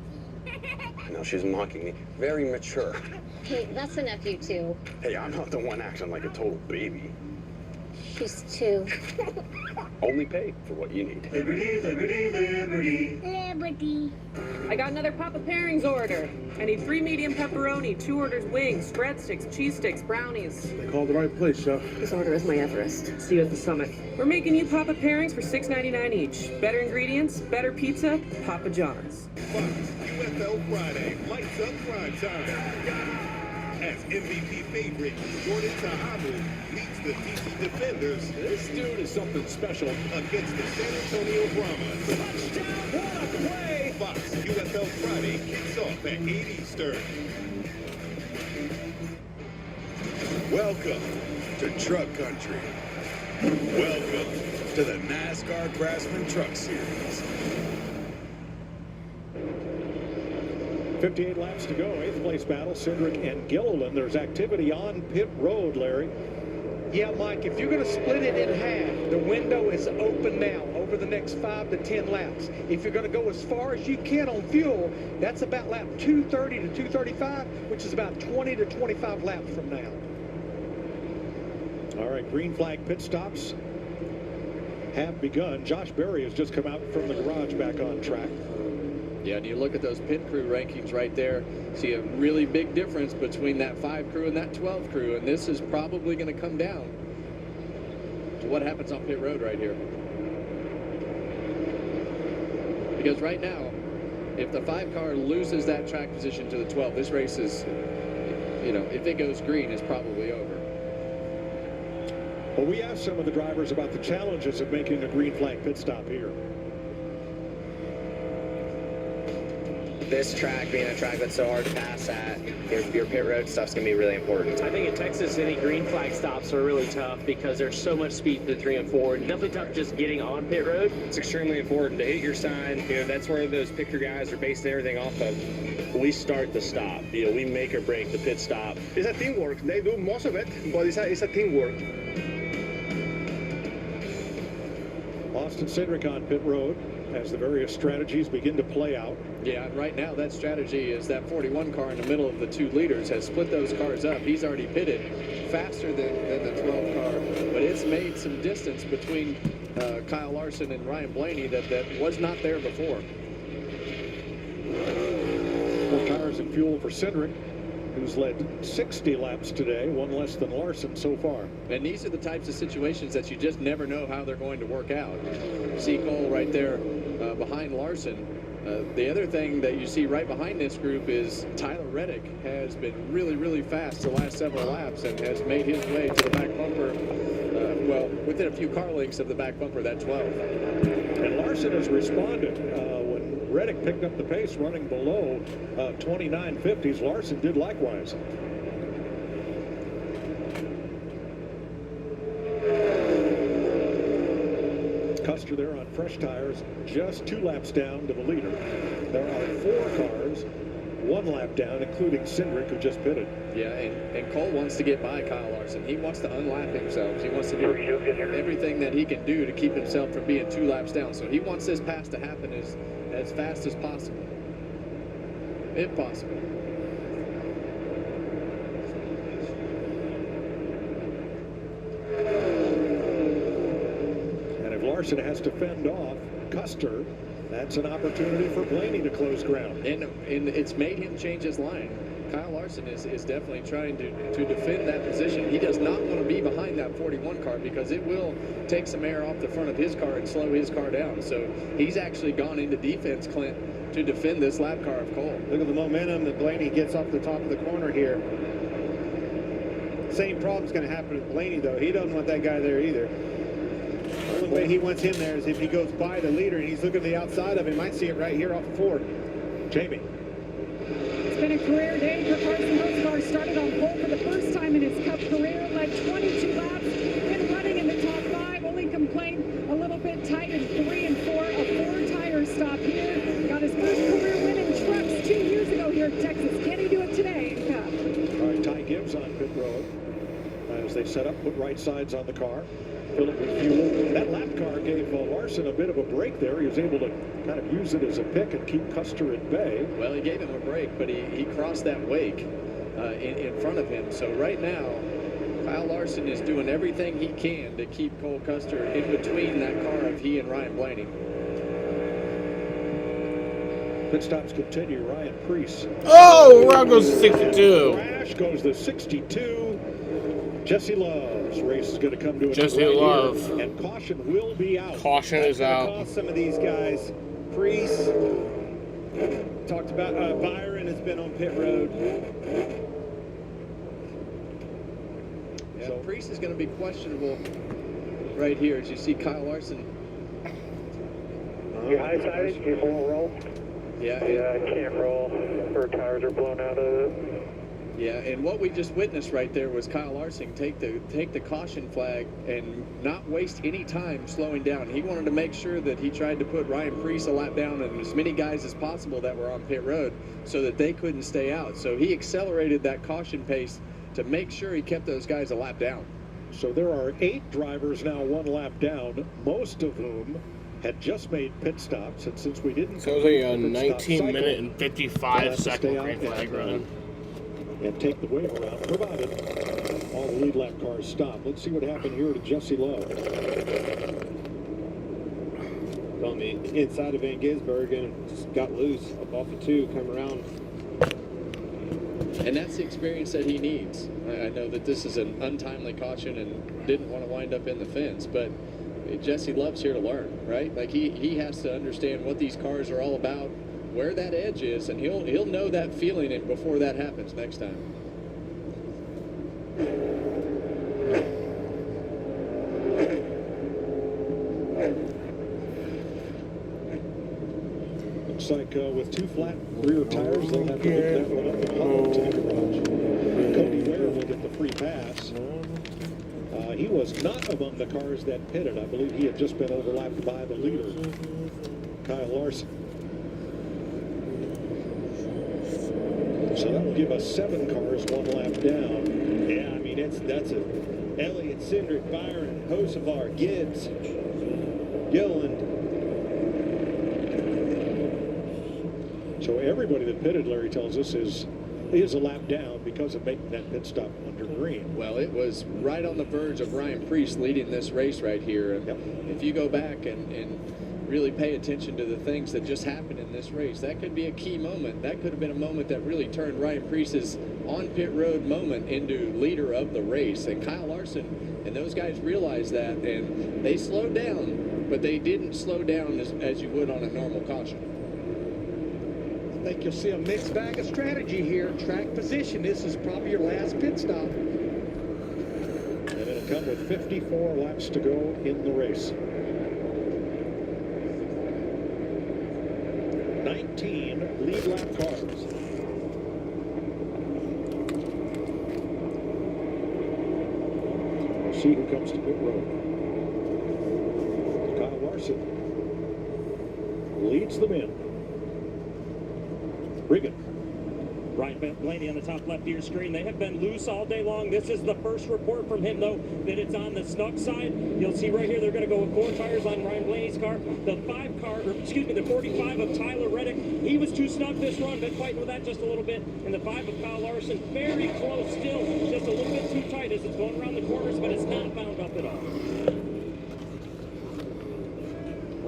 No, she's mocking me. Very mature. Hey, that's the nephew too. Hey, I'm not the one acting like a total baby. She's two. Only pay for what you need. Liberty, liberty, liberty. Liberty. I got another Papa Pairings order. I need 3 medium pepperoni, 2 orders wings, breadsticks, cheese sticks, brownies. They called the right place, Chef. This order is my Everest. See you at the summit. We're making you Papa Pairings for $6.99 each. Better ingredients, better pizza, Papa John's. UFL Friday lights up prime time. As MVP favorite Jordan Tahamu leads the DC Defenders. This dude is something special against the San Antonio Brahmas. Touchdown, what a play! Fox UFL Friday kicks off at 8 Eastern. Welcome to Truck Country. Welcome to the NASCAR Craftsman Truck Series. 58 laps to go, 8th place battle, Cindric and Gilliland. There's activity on pit road, Larry. Yeah, Mike, if you're going to split it in half, the window is open now over the next 5 to 10 laps. If you're going to go as far as you can on fuel, that's about lap 230 to 235, which is about 20 to 25 laps from now. All right, green flag pit stops have begun. Josh Berry has just come out from the garage back on track. Yeah, and you look at those pit crew rankings right there, see a really big difference between that 5 crew and that 12 crew, and this is probably going to come down to what happens on pit road right here. Because right now, if the 5 car loses that track position to the 12, this race is, you know, if it goes green, it's probably over. Well, we asked some of the drivers about the challenges of making a green flag pit stop here. This track being a track that's so hard to pass at, your pit road stuff's going to be really important. I think in Texas, any green flag stops are really tough because there's so much speed through 3 and 4. Definitely tough just getting on pit road. It's extremely important to hit your sign. You know, that's where those picture guys are basing everything off of. We start the stop. You know, we make or break the pit stop. It's a teamwork. They do most of it, but it's a teamwork. Austin Cindric on pit road as the various strategies begin to play out. Yeah, and right now that strategy is that 41 car in the middle of the 2 leaders has split those cars up. He's already pitted faster than the 12 car, but it's made some distance between Kyle Larson and Ryan Blaney that was not there before. 4 tires and fuel for Cindric, who's led 60 laps today, 1 less than Larson so far. And these are the types of situations that you just never know how they're going to work out. See Cole right there behind Larson. The other thing that you see right behind this group is Tyler Reddick has been really, really fast the last several laps and has made his way to the back bumper, well, within a few car lengths of the back bumper, that 12. And Larson has responded. When Reddick picked up the pace running below 29.50s, Larson did likewise. Custer there on fresh tires, just 2 laps down to the leader. There are 4 cars, 1 lap down, including Cindric, who just pitted. Yeah, and Cole wants to get by Kyle Larson. He wants to unlap himself. He wants to do everything that he can do to keep himself from being 2 laps down. So he wants this pass to happen as fast as possible, if possible. Larson has to fend off Custer. That's an opportunity for Blaney to close ground. And it's made him change his line. Kyle Larson is definitely trying to defend that position. He does not want to be behind that 41 car because it will take some air off the front of his car and slow his car down. So he's actually gone into defense, Clint, to defend this lap car of Cole. Look at the momentum that Blaney gets off the top of the corner here. Same problem's going to happen with Blaney, though. He doesn't want that guy there either. The only way he wants him there is if he goes by the leader and he's looking to the outside of him. Might see it right here off the 4. Jamie. been a career day for Carson. Nascar started on pole for the first time in his Cup career, led 22 laps, been running in the top 5, only complained a little bit tight in 3 and 4, a 4-tire stop here. Got his first career win in trucks 2 years ago here in Texas. Can he do it today in Cup? All right, Ty Gibbs on pit road as they set up, put right sides on the car, fill it with fuel. That lap car gave Larson a bit of a break there. He was able to kind of use it as a pick and keep Custer at bay. Well, he gave him a break, but he crossed that wake in front of him. So right now, Kyle Larson is doing everything he can to keep Cole Custer in between that car of he and Ryan Blaney. Pit stops continue. Ryan Preece. Oh, around goes the 62. Crash goes the 62. Jesse Love's race is going to come to an end. Jesse Love. Here, and caution will be out. Caution is out. Cost some of these guys. Preece. Talked about Byron has been on pit road. Yeah, so Preece is going to be questionable right here as you see Kyle Larson. You high-sided? You won't roll? Yeah, I can't roll. Her tires are blown out of it. Yeah, and what we just witnessed right there was Kyle Larson take the caution flag and not waste any time slowing down. He wanted to make sure that he tried to put Ryan Preece a lap down and as many guys as possible that were on pit road so that they couldn't stay out. So he accelerated that caution pace to make sure he kept those guys a lap down. So there are 8 drivers now 1 lap down, most of whom had just made pit stops, and since we didn't... So it was a 19-minute and 55-second green flag run. And take the wave around, provided all the lead lap cars stop. Let's see what happened here to Jesse Love. On the inside of Van Gisbergen and just got loose up off of 2, come around. And that's the experience that he needs. I know that this is an untimely caution and didn't want to wind up in the fence, but Jesse Love's here to learn, right? Like he has to understand what these cars are all about, where that edge is, and he'll know that feeling before that happens next time. Looks like with 2 flat rear tires, they'll have to hook that one up and haul it to the garage. Cody Ware will get the free pass. He was not among the cars that pitted. I believe he had just been overlapped by the leader, Kyle Larson. So that will give us 7 cars 1 lap down. Yeah, I mean, that's a Elliott, Cindric, Byron, Hocevar, Gibbs, Gilliland. So everybody that pitted, Larry tells us, is a lap down because of making that pit stop under green. Well, it was right on the verge of Ryan Preece leading this race right here. Yep. If you go back and really pay attention to the things that just happened in this race, that could be a key moment. That could have been a moment that really turned Ryan Preece's on pit road moment into leader of the race. And Kyle Larson and those guys realized that, and they slowed down, but they didn't slow down as you would on a normal caution. I think you'll see a mixed bag of strategy here. Track position. This is probably your last pit stop. And it'll come with 54 laps to go in the race. 19 lead lap cars. We'll see who comes to pit road. Kyle Larson leads them in. Riggin. Ryan Blaney on the top left of your screen. They have been loose all day long. This is the first report from him, though, that it's on the snug side. You'll see right here they're going to go with 4 tires on Ryan Blaney's car. The 45 of Tyler Reddick. He was too snug this run. Been fighting with that just a little bit. And the 5 of Kyle Larson, very close still. Just a little bit too tight as it's going around the corners, but it's not bound up at all.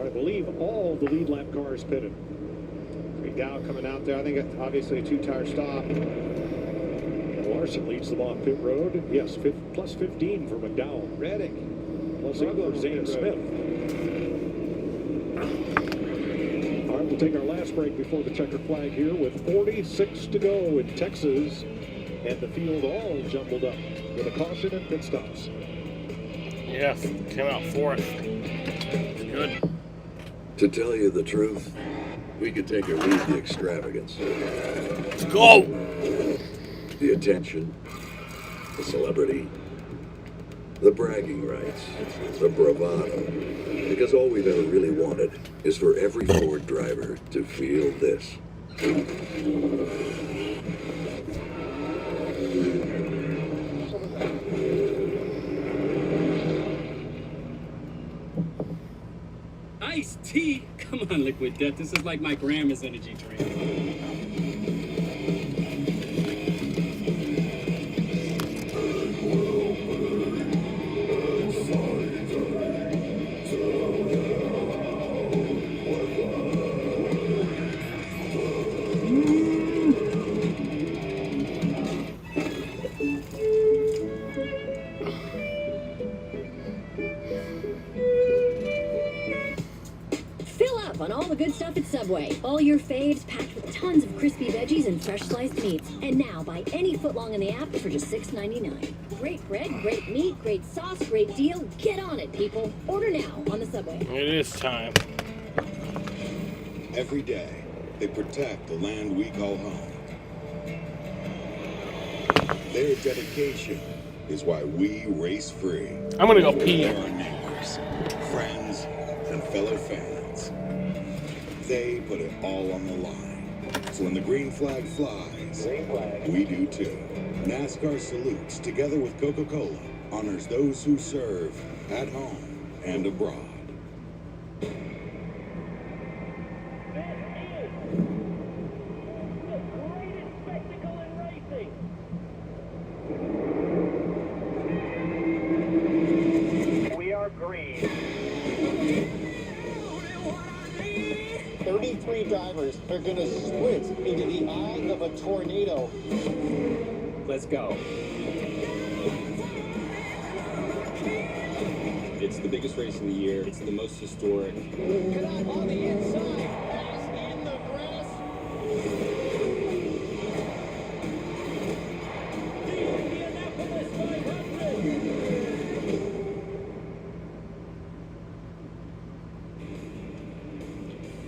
I believe all the lead lap cars pitted. Dow coming out there. I think it's obviously a 2-tire stop. And Larson leads them off pit road. Yes, plus 15 for McDowell. Reddick. Plus 8 for Zane Smith. All right, we'll take our last break before the checkered flag here with 46 to go in Texas. And the field all jumbled up with a caution and pit stops. Yes, came out 4th. Good. To tell you the truth, We could take or leave the extravagance. Let's go! The attention, the celebrity, the bragging rights, the bravado. Because all we've ever really wanted is for every Ford driver to feel this. Iced tea? Come on, Liquid Death. This is like my grandma's energy drink. Fill up on all the good stuff at Subway. All your faves packed with tons of crispy veggies and fresh sliced meats. And now buy any footlong in the app for just $6.99. Great bread, great meat, great sauce, great deal. Get on it, people. Order now on the Subway app. It is time. Every day, they protect the land we call home. Their dedication is why we race free. I'm gonna go pee. They're our neighbors, friends, and fellow fans. They put it all on the line. So when the green flag flies, we do too. NASCAR salutes, together with Coca-Cola, honors those who serve at home and abroad. We are green. 33 drivers are going to split into the eye of a tornado. Let's go. It's the biggest race of the year. It's the most historic. Get out on the inside. Pass in the grass.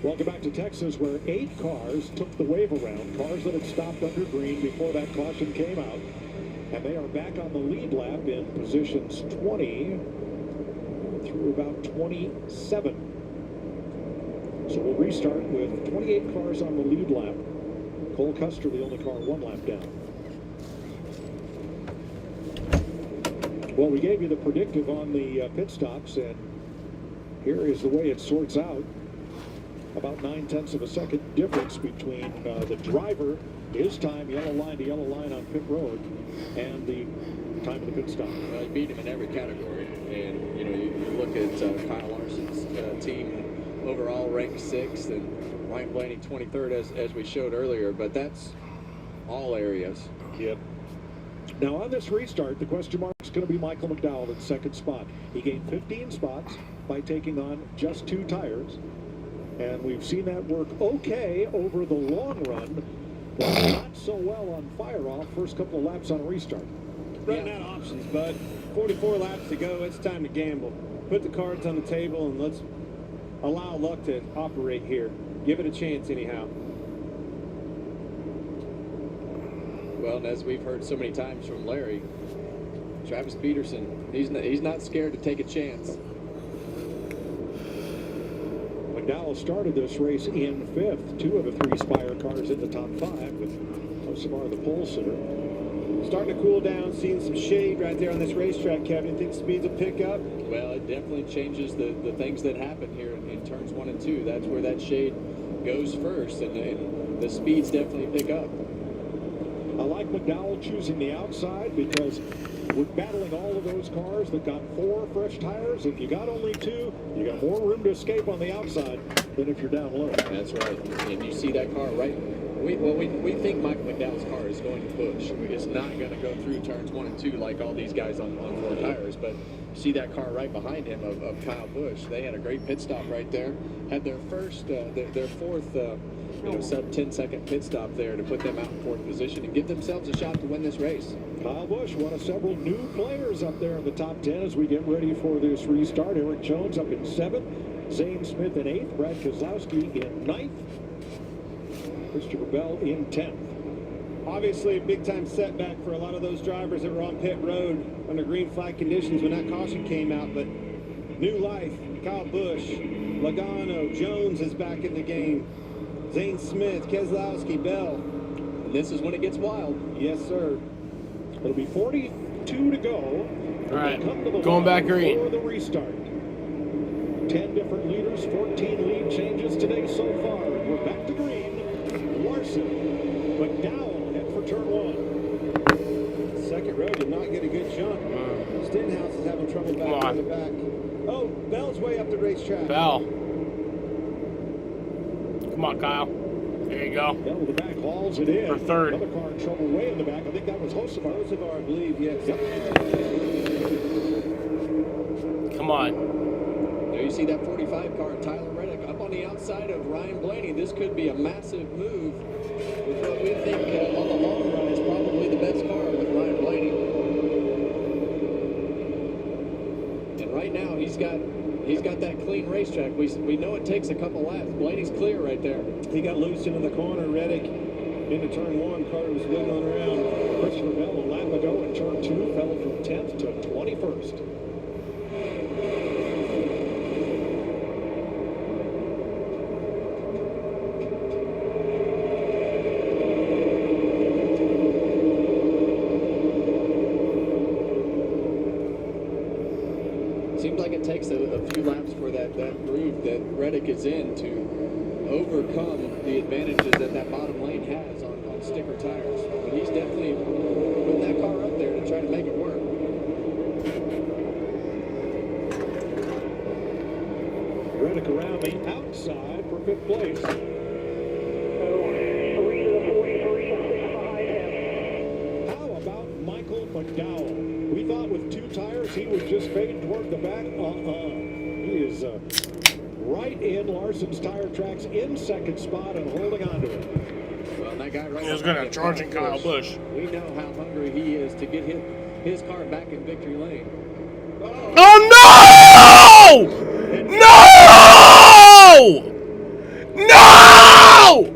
Welcome back to Texas, where 8 cars took the wave around, cars that had stopped under green before that caution came out. And they are back on the lead lap in positions 20 through about 27. So we'll restart with 28 cars on the lead lap. Cole Custer, the only car 1 lap down. Well, we gave you the predictive on the pit stops, and here is the way it sorts out. About 9/10 of a second difference between the driver, his time, yellow line to yellow line on pit road, and the time of the pit stop. Well, he beat him in every category. And, you know, you look at Kyle Larson's team overall ranked 6th, and Ryan Blaney 23rd, as we showed earlier. But that's all areas. Yep. Now, on this restart, the question mark is going to be Michael McDowell in second spot. He gained 15 spots by taking on just 2 tires. And we've seen that work okay over the long run, but not so well on fire-off first couple of laps on a restart. Running out of options, bud. 44 laps to go. It's time to gamble. Put the cards on the table and let's allow luck to operate here. Give it a chance anyhow. Well, and as we've heard so many times from Larry, Travis Peterson, he's not scared to take a chance. McDowell started this race in 5th. 2 of the 3 Spire cars in the top 5, with Osamar the pole sitter. Starting to cool down, seeing some shade right there on this racetrack, Kevin. You think the speeds will pick up? Well, it definitely changes the things that happen here in turns 1 and 2. That's where that shade goes first, and the speeds definitely pick up. I like McDowell choosing the outside because we're battling all of those cars that got 4 fresh tires. If you got only 2, you got more room to escape on the outside than if you're down low. That's right. And you see that car right. We think Michael McDowell's car is going to push. It's not going to go through turns 1 and 2 like all these guys on 4 tires. But see that car right behind him of Kyle Busch. They had a great pit stop right there. Had their first, their 4th. Sub 10-second pit stop there to put them out in 4th position and give themselves a shot to win this race. Kyle Busch, one of several new players up there in the top 10 as we get ready for this restart. Eric Jones up in 7th, Zane Smith in 8th, Brad Keselowski in 9th, Christopher Bell in 10th. Obviously, a big-time setback for a lot of those drivers that were on pit road under green flag conditions when that caution came out, but new life. Kyle Busch, Logano, Jones is back in the game. Zane Smith, Keselowski, Bell. And this is when it gets wild. Yes, sir. It'll be 42 to go. All right, going back green. For the restart. 10 different leaders, 14 lead changes today so far. We're back to green. Larson, McDowell head for turn 1. Second row did not get a good jump. Stenhouse is having trouble back on the back. Oh, Bell's way up the racetrack. Bell. Come on, Kyle. There you go. Bell with the back hauls it in. For third. Another car in trouble way in the back. I think that was Hocevar. Hocevar, I believe, yes. Come on. There you see that 45 car, Tyler Reddick, up on the outside of Ryan Blaney. This could be a massive move with what we think on the long run is probably the best car with Ryan Blaney. And right now he's got that clean racetrack. We know it takes a couple laps. Blaney's clear right there. He got loose into the corner. Reddick into turn 1. Carter was wiggling around. Christopher Bell a lap ago in turn 2 fell from 10th to 21st. Seems like it takes a few laps for that groove that Reddick is in to overcome the advantages that bottom lane has on sticker tires. But he's definitely putting that car up there to try to make it work. Reddick around the outside for 5th place. 3 to the 43, 6 behind him. How about Michael McDowell? We thought with 2 tires he would just fade toward the back. He is right in Larson's tire tracks in 2nd spot and holding on to it. Well, that guy right He's going to charging Kyle Busch. We know how hungry he is to get his car back in victory lane. Oh, no! No! No!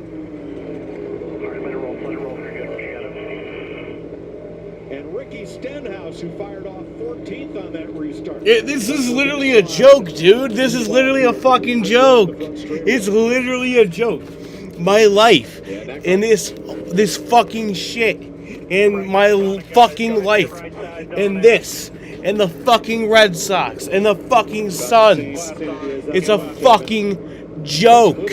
And Ricky Stenhouse, who fired off 14th on that restart. This is literally a joke, dude. This is literally a fucking joke. It's literally a joke. My life and this fucking shit and my fucking life and this and the fucking Red Sox and the fucking Suns. It's a fucking joke.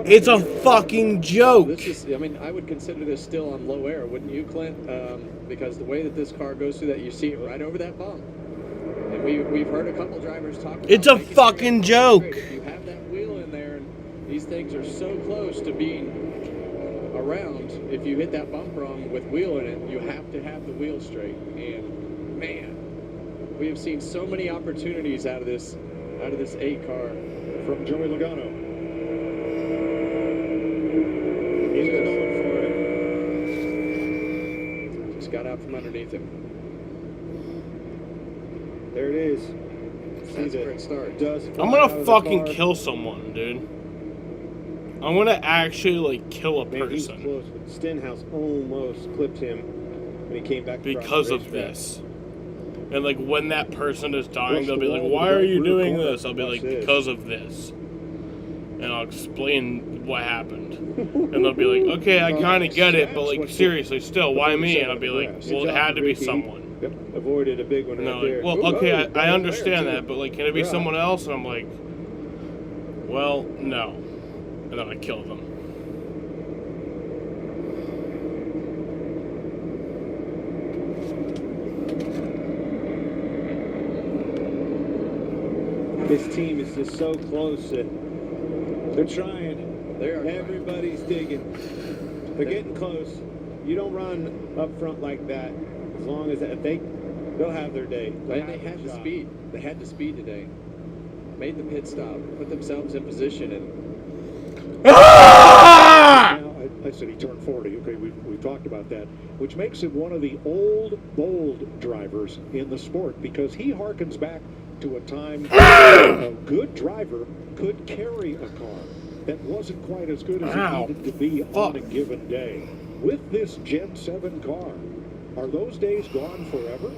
It's a fucking joke. This is, I mean, I would consider this still on low air, wouldn't you, Clint? Because the way that this car goes through that, you see it right over that bump. And we've heard a couple drivers talk about it's a fucking joke. You have that wheel in there, and these things are so close to being around. If you hit that bump wrong with wheel in it, you have to have the wheel straight. And man, we have seen so many opportunities out of this 8 car. From Joey Logano. He's going for it. Just got out from underneath him. There it is. That's where it starts. I'm gonna fucking kill someone, dude. I'm gonna actually like kill a Man, he's person close, but Stenhouse almost clipped him when he came back because of this. And like when that person is dying, they'll be like, "Why are you doing this?" I'll be like, "Because of this," and I'll explain what happened. And they'll be like, "Okay, I kind of get it, but like seriously, still, why me?" And I'll be like, "Well, it had to be someone." Yep, avoided a big one right there. Well, okay, I understand that, but like, can it be someone else? And I'm like, well, no. And then I kill them. This team is just so close that they're trying. Everybody's digging. They're getting close. You don't run up front like that. As long as they'll have their day. And they had the speed. They had the speed today. Made the pit stop. Put themselves in position and. I said he turned 40. Okay, we talked about that, which makes him one of the old, bold drivers in the sport because he harkens back to a time a good driver could carry a car. that wasn't quite as good as it needed to be on a given day. With this Gen 7 car, are those days gone forever?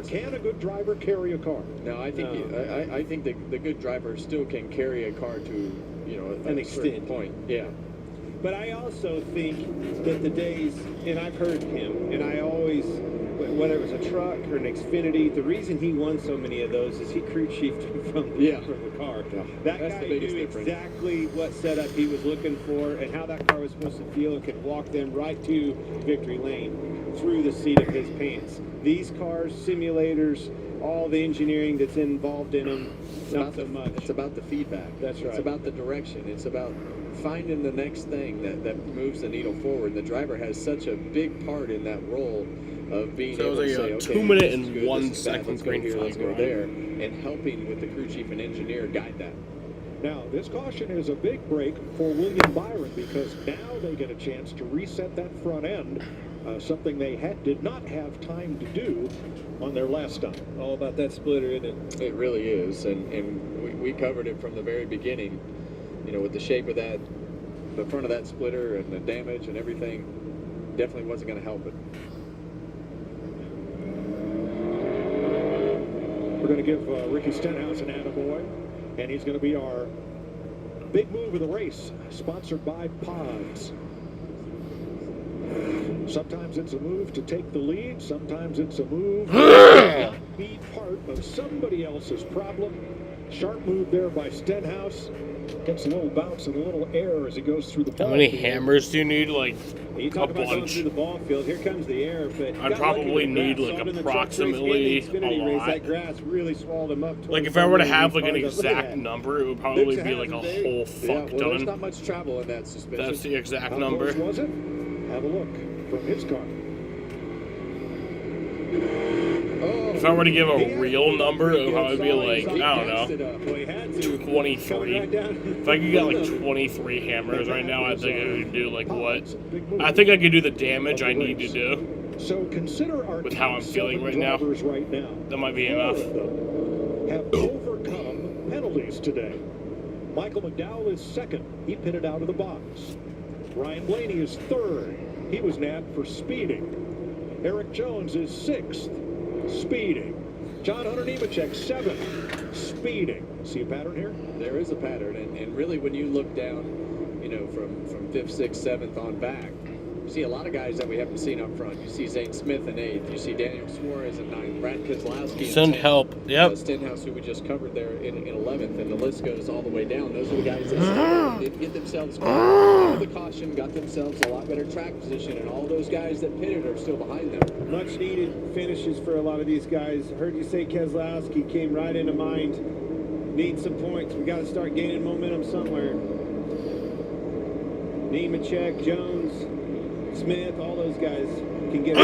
Can a good driver carry a car? No, I think I think the good driver still can carry a car to, you know, An extent. point. Yeah. But I also think that the days, and I've heard him, and I always, whether it was a truck or an Xfinity, the reason he won so many of those is he crew chiefed from the car. That That's guy the biggest knew difference. exactly what setup he was looking for and how that car was supposed to feel and could walk them right to victory lane through the seat of his pants. These cars, simulators, all the engineering that's involved in them, not so much. It's about the feedback. That's right. It's about the direction. It's about finding the next thing that moves the needle forward. The driver has such a big part in that role of being So able it to was say, a 2 okay, minute this is and good, 1 this is bad, second let's go green here, let's flag, go right? there, and helping with the crew chief and engineer guide that. Now, this caution is a big break for William Byron because now they get a chance to reset that front end, something they did not have time to do on their last stop. All about that splitter, isn't it? It really is, and we covered it from the very beginning, you know, with the shape of that, the front of that splitter and the damage and everything, definitely wasn't going to help it. We're going to give Ricky Stenhouse an attaboy, and he's going to be our big move of the race, sponsored by Pods. Sometimes it's a move to take the lead, sometimes it's a move to not be part of somebody else's problem. Sharp move there by Stenhouse. Gets a little bounce and a little air as he goes through the ball. How many field. hammers do you need? Like You a talk about going bunch. through the ball field. Here comes the air, but I'd probably need like approximately a lot. That grass really swallowed him up. Like if I were to have like an exact number, it would probably be like a whole fuck Well, there's ton. not much travel in that suspension. That's the exact How number. close was it? Have a look from his car. If I were to give a real number, it would probably be like, I don't know, 23. If I could get like 23 hammers right now, I think I could do like what? I think I could do the damage I need to do So consider our with how I'm feeling right now. right now. That might be enough. Have overcome penalties today. Michael McDowell is second. He pitted out of the box. Ryan Blaney is third. He was nabbed for speeding. Eric Jones is sixth. Speeding. John Hunter Nemechek, seventh. Speeding. See a pattern here? There is a pattern, and really when you look down, you know, from 5th, 6th, 7th on back, you see a lot of guys that we haven't seen up front. You see Zane Smith in 8th. You see Daniel Suarez in 9th. Brad Keselowski in Send 10th. help. Yep. Stenhouse, who we just covered there, in 11th, and the list goes all the way down. Those are the guys that didn't get themselves under the caution, got themselves a lot better track position, and all those guys that pitted are still behind them. Much needed finishes for a lot of these guys. Heard you say Keselowski came right into mind. Need some points. We got to start gaining momentum somewhere. Nemechek, Jones, Smith, all those guys can get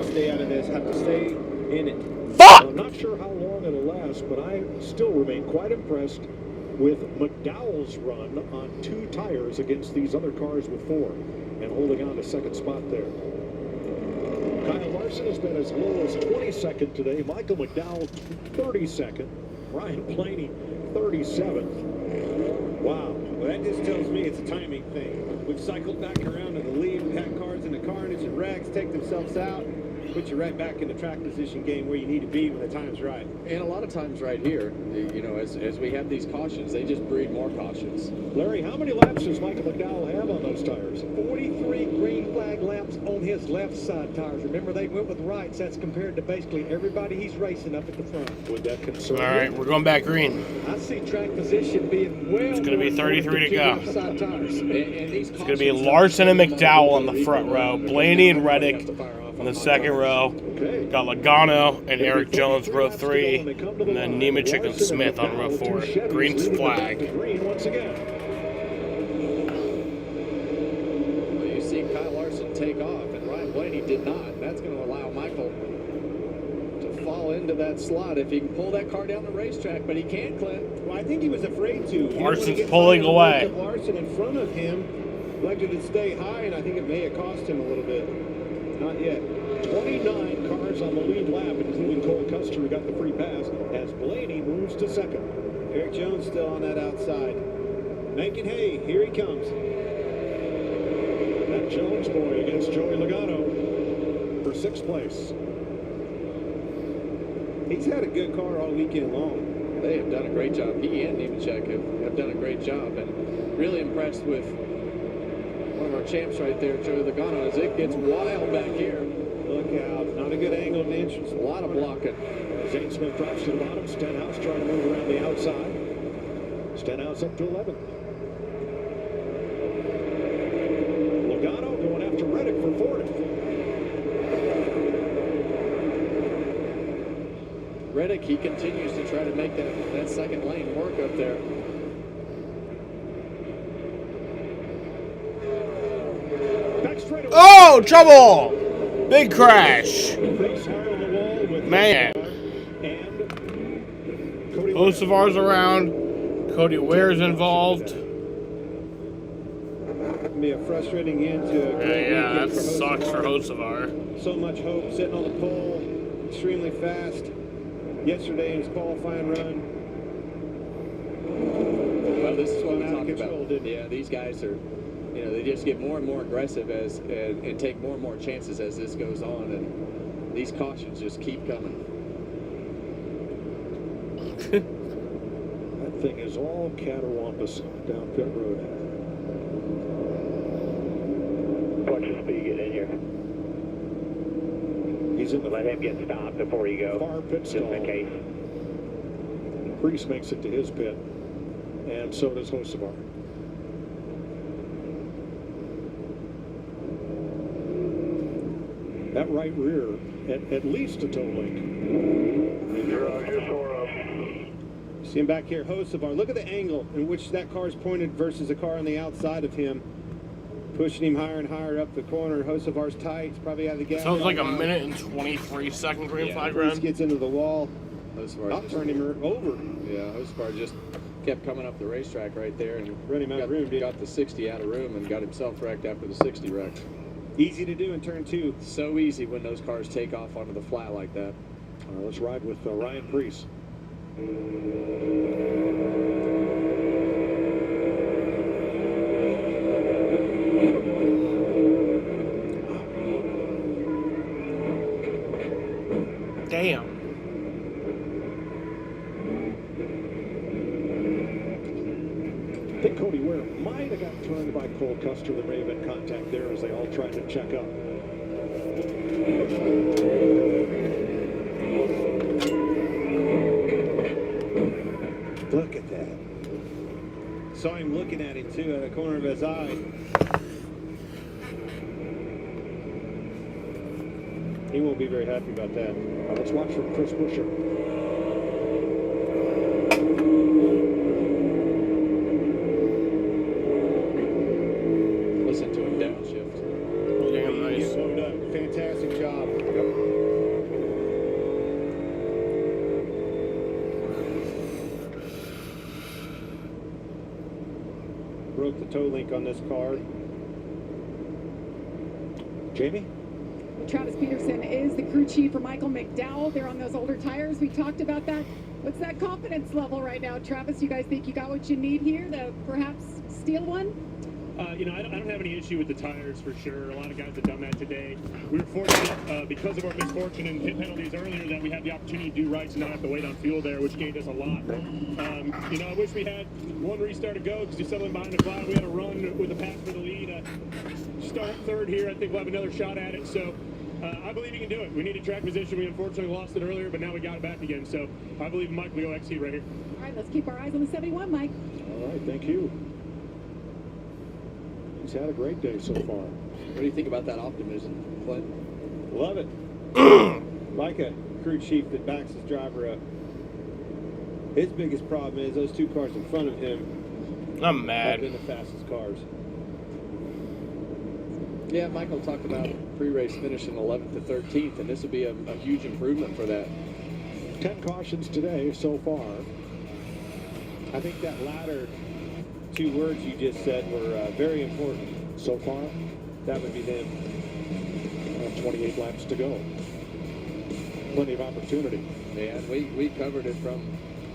stay out of this. Have to stay in it. Fuck! I'm not sure how long it'll last, but I still remain quite impressed with McDowell's run on 2 tires against these other cars with 4 and holding on to second spot there. Kyle Larson has been as low as 22nd today. Michael McDowell, 32nd. Ryan Blaney, 37th. Wow. Well, that just tells me it's a timing thing. We've cycled back around to the lead. We've had cars in the carnage and rags take themselves out. Put you right back in the track position game where you need to be when the time's right. And a lot of times right here, you know, as we have these cautions, they just breed more cautions. Larry, how many laps does Michael McDowell have on those tires? 43 green flag laps on his left side tires. Remember, they went with rights. That's compared to basically everybody he's racing up at the front. Would that concern All right, we're going back green. I see track position being well. It's going to be 33 to go. Left side tires. And these It's going to be Larson and McDowell on the front row, Blaney and Reddick in the second row. Got Logano and Eric Jones, row 3, and then Nemechek and Smith on row 4. Green flag. Green once again. Well, you see Kyle Larson take off, and Ryan Blaney did not. And that's going to allow Michael to fall into that slot if he can pull that car down the racetrack, but he can't, Clint. Well, I think he was afraid to. Larson's pulling away. Larson in front of him elected to stay high, and I think it may have cost him a little bit. Not yet. 29 cars on the lead lap, including Cole Custer, who got the free pass, as Blaney moves to second. Eric Jones still on that outside. Making hay. Here he comes. That Jones boy against Joey Logano for 6th place. He's had a good car all weekend long. They have done a great job. He and Nemechek have done a great job, and really impressed with one of our champs right there, Joey Logano, as it gets wild back here. Look out. Not a good angle in the entrance. A lot of blocking. Zane Smith drops to the bottom. Stenhouse trying to move around the outside. Stenhouse up to 11th. Logano going after Reddick for 40th. Reddick, he continues to try to make that second lane work up there. Oh, trouble! Big crash. Man. Hocevar's around. Cody Ware's involved. It'll be a frustrating end to a great Yeah, weekend that for sucks for Hocevar. Hocevar. So much hope sitting on the pole, extremely fast. Yesterday in his qualifying run. Well, this is what we talk about. Yeah, these guys are, they just get more and more aggressive and take more and more chances as this goes on, and these cautions just keep coming. That thing is all cattywampus down pit road. Watch your speed, get in here. He's in the Let him get stopped before you go. far pit Just stall. in case. Priest makes it to his pit, and so does Hocevar. That right rear, at least a toe link. You're sore up. See him back here, Hocevar. Look at the angle in which that car is pointed versus the car on the outside of him. Pushing him higher and higher up the corner. Hocevar's tight. He's probably out of the gas. So it's like a minute and 23-second green flag Priest run. gets into the wall. Hocevar I'll turn him over. Yeah, Hocevar just kept coming up the racetrack right there and Run him out of room, dude. got the 60 out of room and got himself wrecked after the 60 wreck. Easy to do in turn 2. So easy when those cars take off onto the flat like that. Let's ride with Ryan Priest. Damn. I think Cody Ware might have got turned by Cole Custer. There may have been contact there as they all tried to check up. Look at that. Saw him looking at him too out of the corner of his eye. He won't be very happy about that. Let's watch from Chris Buescher. Listen to him downshift. Damn nice. Get loaded up. Fantastic job. Broke the toe link on this car. Jamie? Travis Peterson is the crew chief for Michael McDowell. They're on those older tires. We talked about that. What's that confidence level right now, Travis? You guys think you got what you need here to perhaps steal one? I don't have any issue with the tires for sure. A lot of guys have done that today. We were fortunate because of our misfortune and pit penalties earlier that we had the opportunity to do right and not have to wait on fuel there, which gained us a lot. I wish we had one restart to go because you're settling behind the cloud. We had a run with a pass for the lead. Start third here. I think we'll have another shot at it. So I believe he can do it. We needed track position. We unfortunately lost it earlier, but now we got it back again. So I believe Mike will go execute right here. All right, let's keep our eyes on the 71, Mike. All right, thank you. He's had a great day so far. What do you think about that optimism, Clint? Love it. Like a crew chief that backs his driver up. His biggest problem is those two cars in front of him I'm mad. have been the fastest cars. Yeah, Michael talked about pre-race finishing 11th to 13th, and this would be a huge improvement for that. 10 cautions today so far. I think that latter two words you just said were very important. So far, That would be them. 28 laps to go. Plenty of opportunity. And we covered it from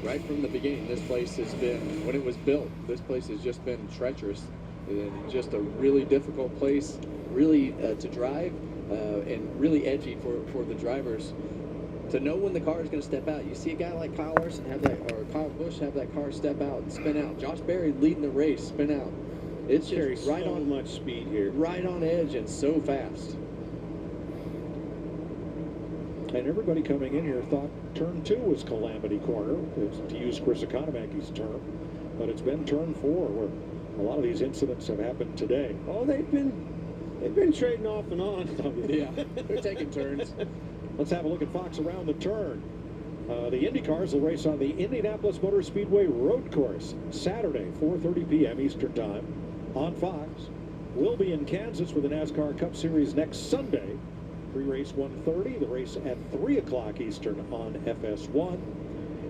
right from the beginning, this place has been, when it was built, this place has just been treacherous and just a really difficult place, really to drive and really edgy for the drivers to know when the car is going to step out. You see a guy like Kyle Larson have that, or Kyle Busch have that car step out and spin out. Josh Berry leading the race, spin out. It's just right on much speed here. right on edge and so fast. And everybody coming in here thought turn 2 was calamity corner, to use Chris Economaki's term, but it's been turn 4 where a lot of these incidents have happened today. Oh, they've been trading off and on. Yeah, they're taking turns. Let's have a look at Fox around the turn. The Indy cars will race on the Indianapolis Motor Speedway road course Saturday, 4:30 p.m. Eastern Time on Fox. We'll be in Kansas with the NASCAR Cup Series next Sunday. Pre-race 1:30, the race at 3 o'clock Eastern on FS1.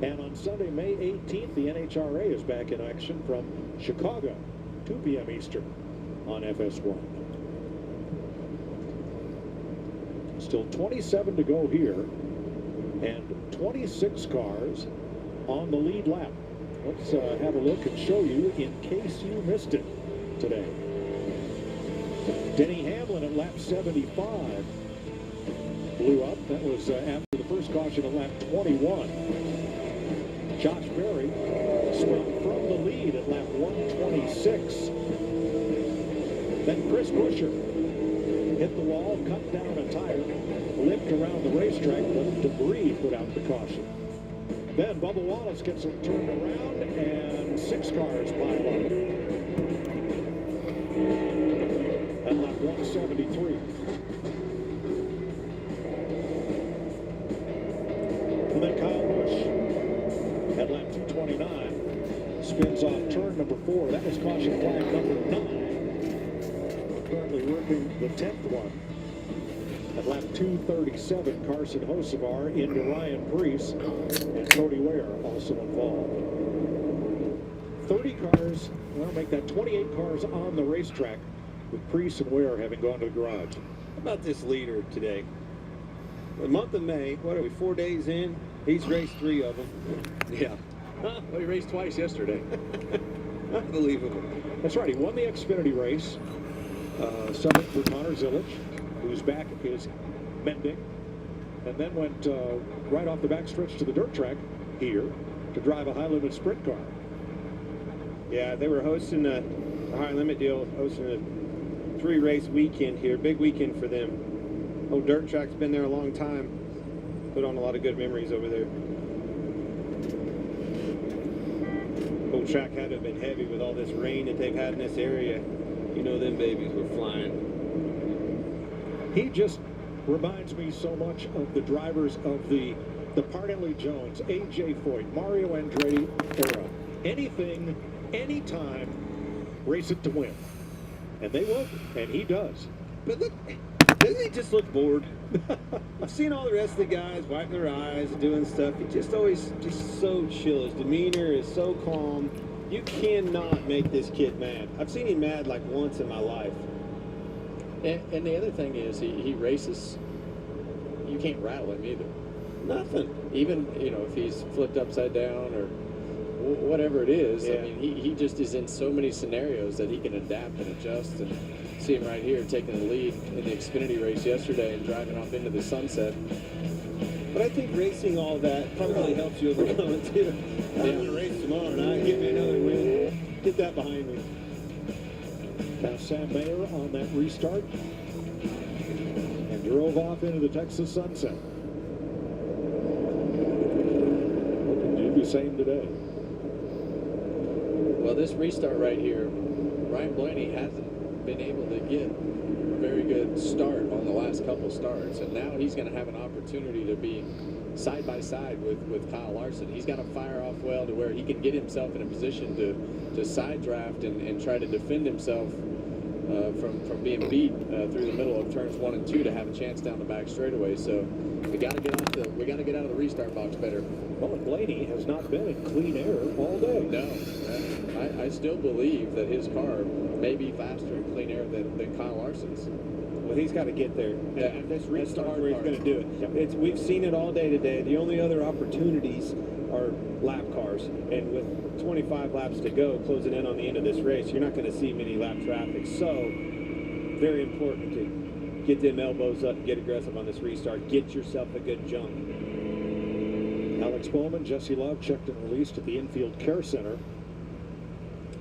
And on Sunday, May 18th, the NHRA is back in action from Chicago, 2 p.m. Eastern on FS1. Still 27 to go here, and 26 cars on the lead lap. Let's have a look and show you in case you missed it today. Denny Hamlin at lap 75 blew up. That was after the first caution at lap 21. Josh Berry spun from the lead at lap 126. Then Chris Buescher hit the wall, cut down a tire, limped around the racetrack, but debris put out the caution. Then Bubba Wallace gets it turned around, and 6 cars pile on. At lap 173. And then Kyle Busch at lap 229 spins off turn number 4. That was caution flag number 9. Currently working the 10th one. At lap 237, Carson Hocevar into Ryan Preece, and Cody Ware also involved. 30 cars, well, make that 28 cars on the racetrack, with Preece and Ware having gone to the garage. How about this leader today? The month of May, what are we, 4 days in? He's raced 3 of them. Yeah. Well, he raced twice yesterday. Unbelievable. That's right, he won the Xfinity race. Summit for Connor Zillage, who's back is mending, and then went right off the backstretch to the dirt track here to drive a high-limit sprint car. Yeah, they were hosting a high-limit deal, hosting a 3-race weekend here. Big weekend for them. Old dirt track's been there a long time. Put on a lot of good memories over there. Old track had to have been heavy with all this rain that they've had in this area. You know, them babies were flying. He just reminds me so much of the drivers of the Parnelli Jones, A.J. Foyt, Mario Andretti era. Anything, anytime, race it to win. And they will, and he does. But look, doesn't he just look bored? I've seen all the rest of the guys wiping their eyes and doing stuff. He just always just so chill. His demeanor is so calm. You cannot make this kid mad. I've seen him mad like once in my life. And the other thing is, he races, you can't rattle him either. Nothing. Even, you know, if he's flipped upside down or whatever it is, Yeah. I mean, he just is in so many scenarios that he can adapt and adjust. And see him right here taking the lead in the Xfinity race yesterday and driving off into the sunset. But I think racing all that probably helps you overcome it too. I'm going to race tomorrow night, get me another win. Get that behind me. Now Sam Mayer on that restart and drove off into the Texas sunset. Hoping to do the same today. Well, this restart right here, Ryan Blaney hasn't been able to get a very good start on the last couple starts, and now he's going to have an opportunity to be side by side with Kyle Larson. He's got to fire off well to where he can get himself in a position to side draft and try to defend himself from being beat through the middle of turns 1 and 2 to have a chance down the back straightaway. So we got to get out of the restart box better. Well, and Blaney has not been in clean air all day. No, I still believe that his car may be faster in clean air than Kyle Larson's. Well, he's got to get there. Yeah, And this that's the restart hard where he's part. going to do it. We've seen it all day today. The only other opportunities are lap cars. And with 25 laps to go, closing in on the end of this race, you're not going to see many lap traffic. So, very important to get them elbows up, get aggressive on this restart, get yourself a good jump. Alex Bowman, Jesse Love checked and released at the infield care center.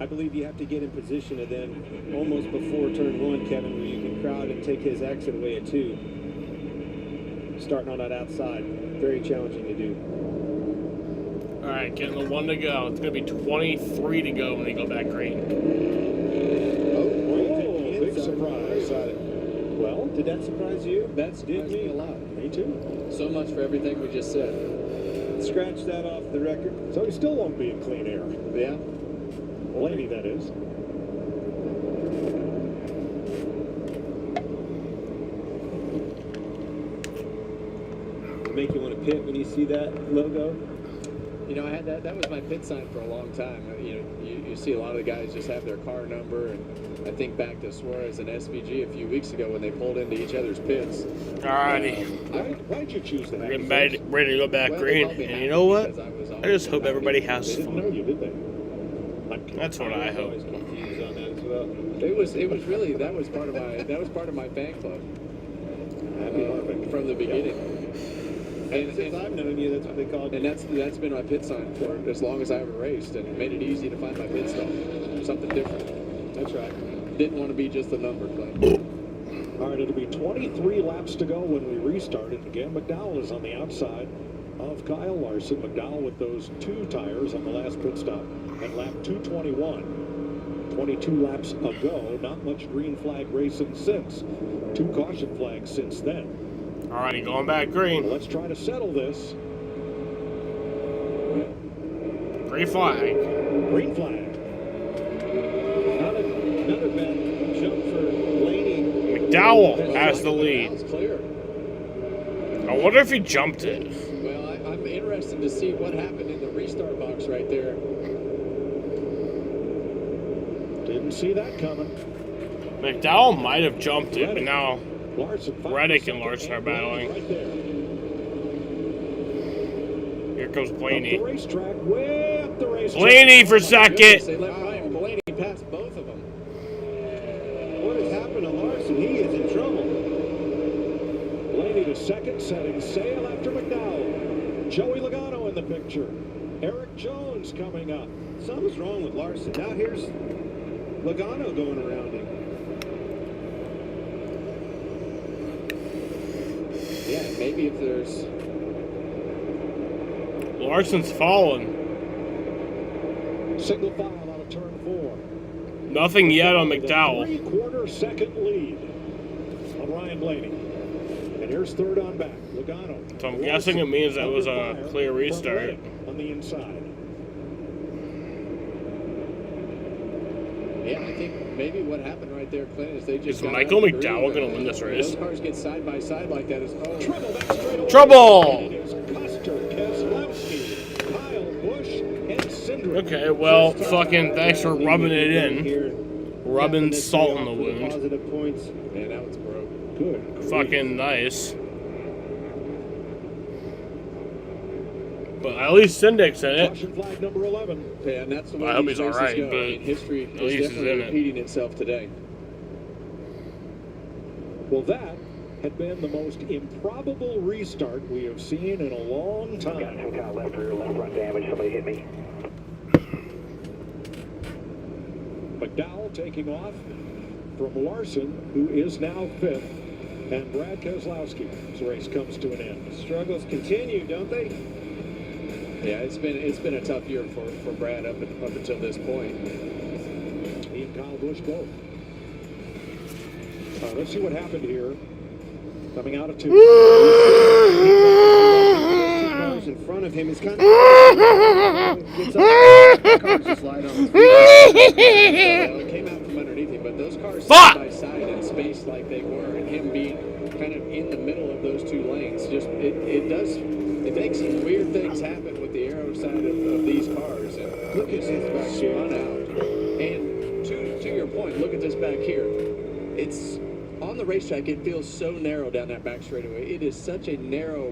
I believe you have to get in position and then almost before turn one, Kevin, where you can crowd and take his exit away at 2. Starting on that outside, very challenging to do. All right, getting the 1 to go. It's going to be 23 to go when they go back green. Oh, big surprise. Well, did that surprise you? That surprised me a lot. Me too. So much for everything we just said. Scratch that off the record. So he still won't be in clean air. Yeah. Blaney, that is. Make you want to pit when you see that logo? You know, I had that was my pit sign for a long time. You know, you see a lot of the guys just have their car number, and I think back to Suarez and SVG a few weeks ago when they pulled into each other's pits. Alrighty. Why'd you choose that? We're getting ready to go back green. And you know what? I just hope everybody has They didn't know fun. you, did they? That's what I hope. It was really that was part of my fan club. From the beginning. And since I've known you, that's what they called it. And that's been my pit sign for as long as I ever raced, and it made it easy to find my pit stop. Something different. That's right. Didn't want to be just a number, Clay. All right, it'll be 23 laps to go when we restart it again. McDowell is on the outside of Kyle Larson. McDowell with those 2 tires on the last pit stop at lap 221. 22 laps ago. Not much green flag racing since. 2 caution flags since then. Alrighty, going back green. Let's try to settle this. Green flag. Green flag. Another bad jump for Blaney. McDowell has the lead. It's clear. I wonder if he jumped it. Well, I'm interested to see what happened in the restart box right there. Didn't see that coming. McDowell might have jumped it, but now Larson, Reddick and Larson are battling. Right there. Here comes Up Blaney. the racetrack, way up the racetrack. Blaney for second. They let Ryan Blaney pass both of them. What has happened to Larson? He is in trouble. Blaney to second, setting sail after McDowell. Joey Logano in the picture. Eric Jones coming up. Something's wrong with Larson. Now here's Logano going around him. Yeah, maybe if there's... Larson's fallen. Single file out of turn 4. Nothing yet on McDowell. 3/4 second lead on Ryan Blaney. And here's third on back. Logano. So I'm guessing it means that was a clear restart. On the inside. Yeah, I think maybe what happened right there, Clint, is they just Is got Michael out of the McDowell groove, going to win this race? Those cars get side by side like that. Trouble back straight away. Trouble! And it is Custer, Keselowski, Kyle Busch, and Cindric. Okay, well, fucking thanks for rubbing it in. Rubbing salt in the wound. Positive points. Man, that was broke. Good. Fucking nice. But at least Syndic's in it. Caution flag number 11. Yeah, and that's the way I hope these he's races alright, go. but I mean, history at is least he's definitely in it. repeating itself today. Well, that had been the most improbable restart we have seen in a long time. Got some kind of left rear, left front damage. Somebody hit me. McDowell taking off from Larson, who is now 5th, and Brad Keselowski. This race comes to an end. Struggles continue, don't they? Yeah, it's been a tough year for Brad up until this point. He and Kyle Busch both. Let's see what happened here. Coming out of 2. Cars in front of him is kind of gets up, cars just slide on his feet. It came out from underneath him, but those cars side by side and spaced like they were, and him being kind of in the middle of those 2 lanes, just it makes some weird things happen with the aero side of these cars. And Look at this back here. Run out. And to your point, look at this back here. It's on the racetrack, it feels so narrow down that back straightaway. It is such a narrow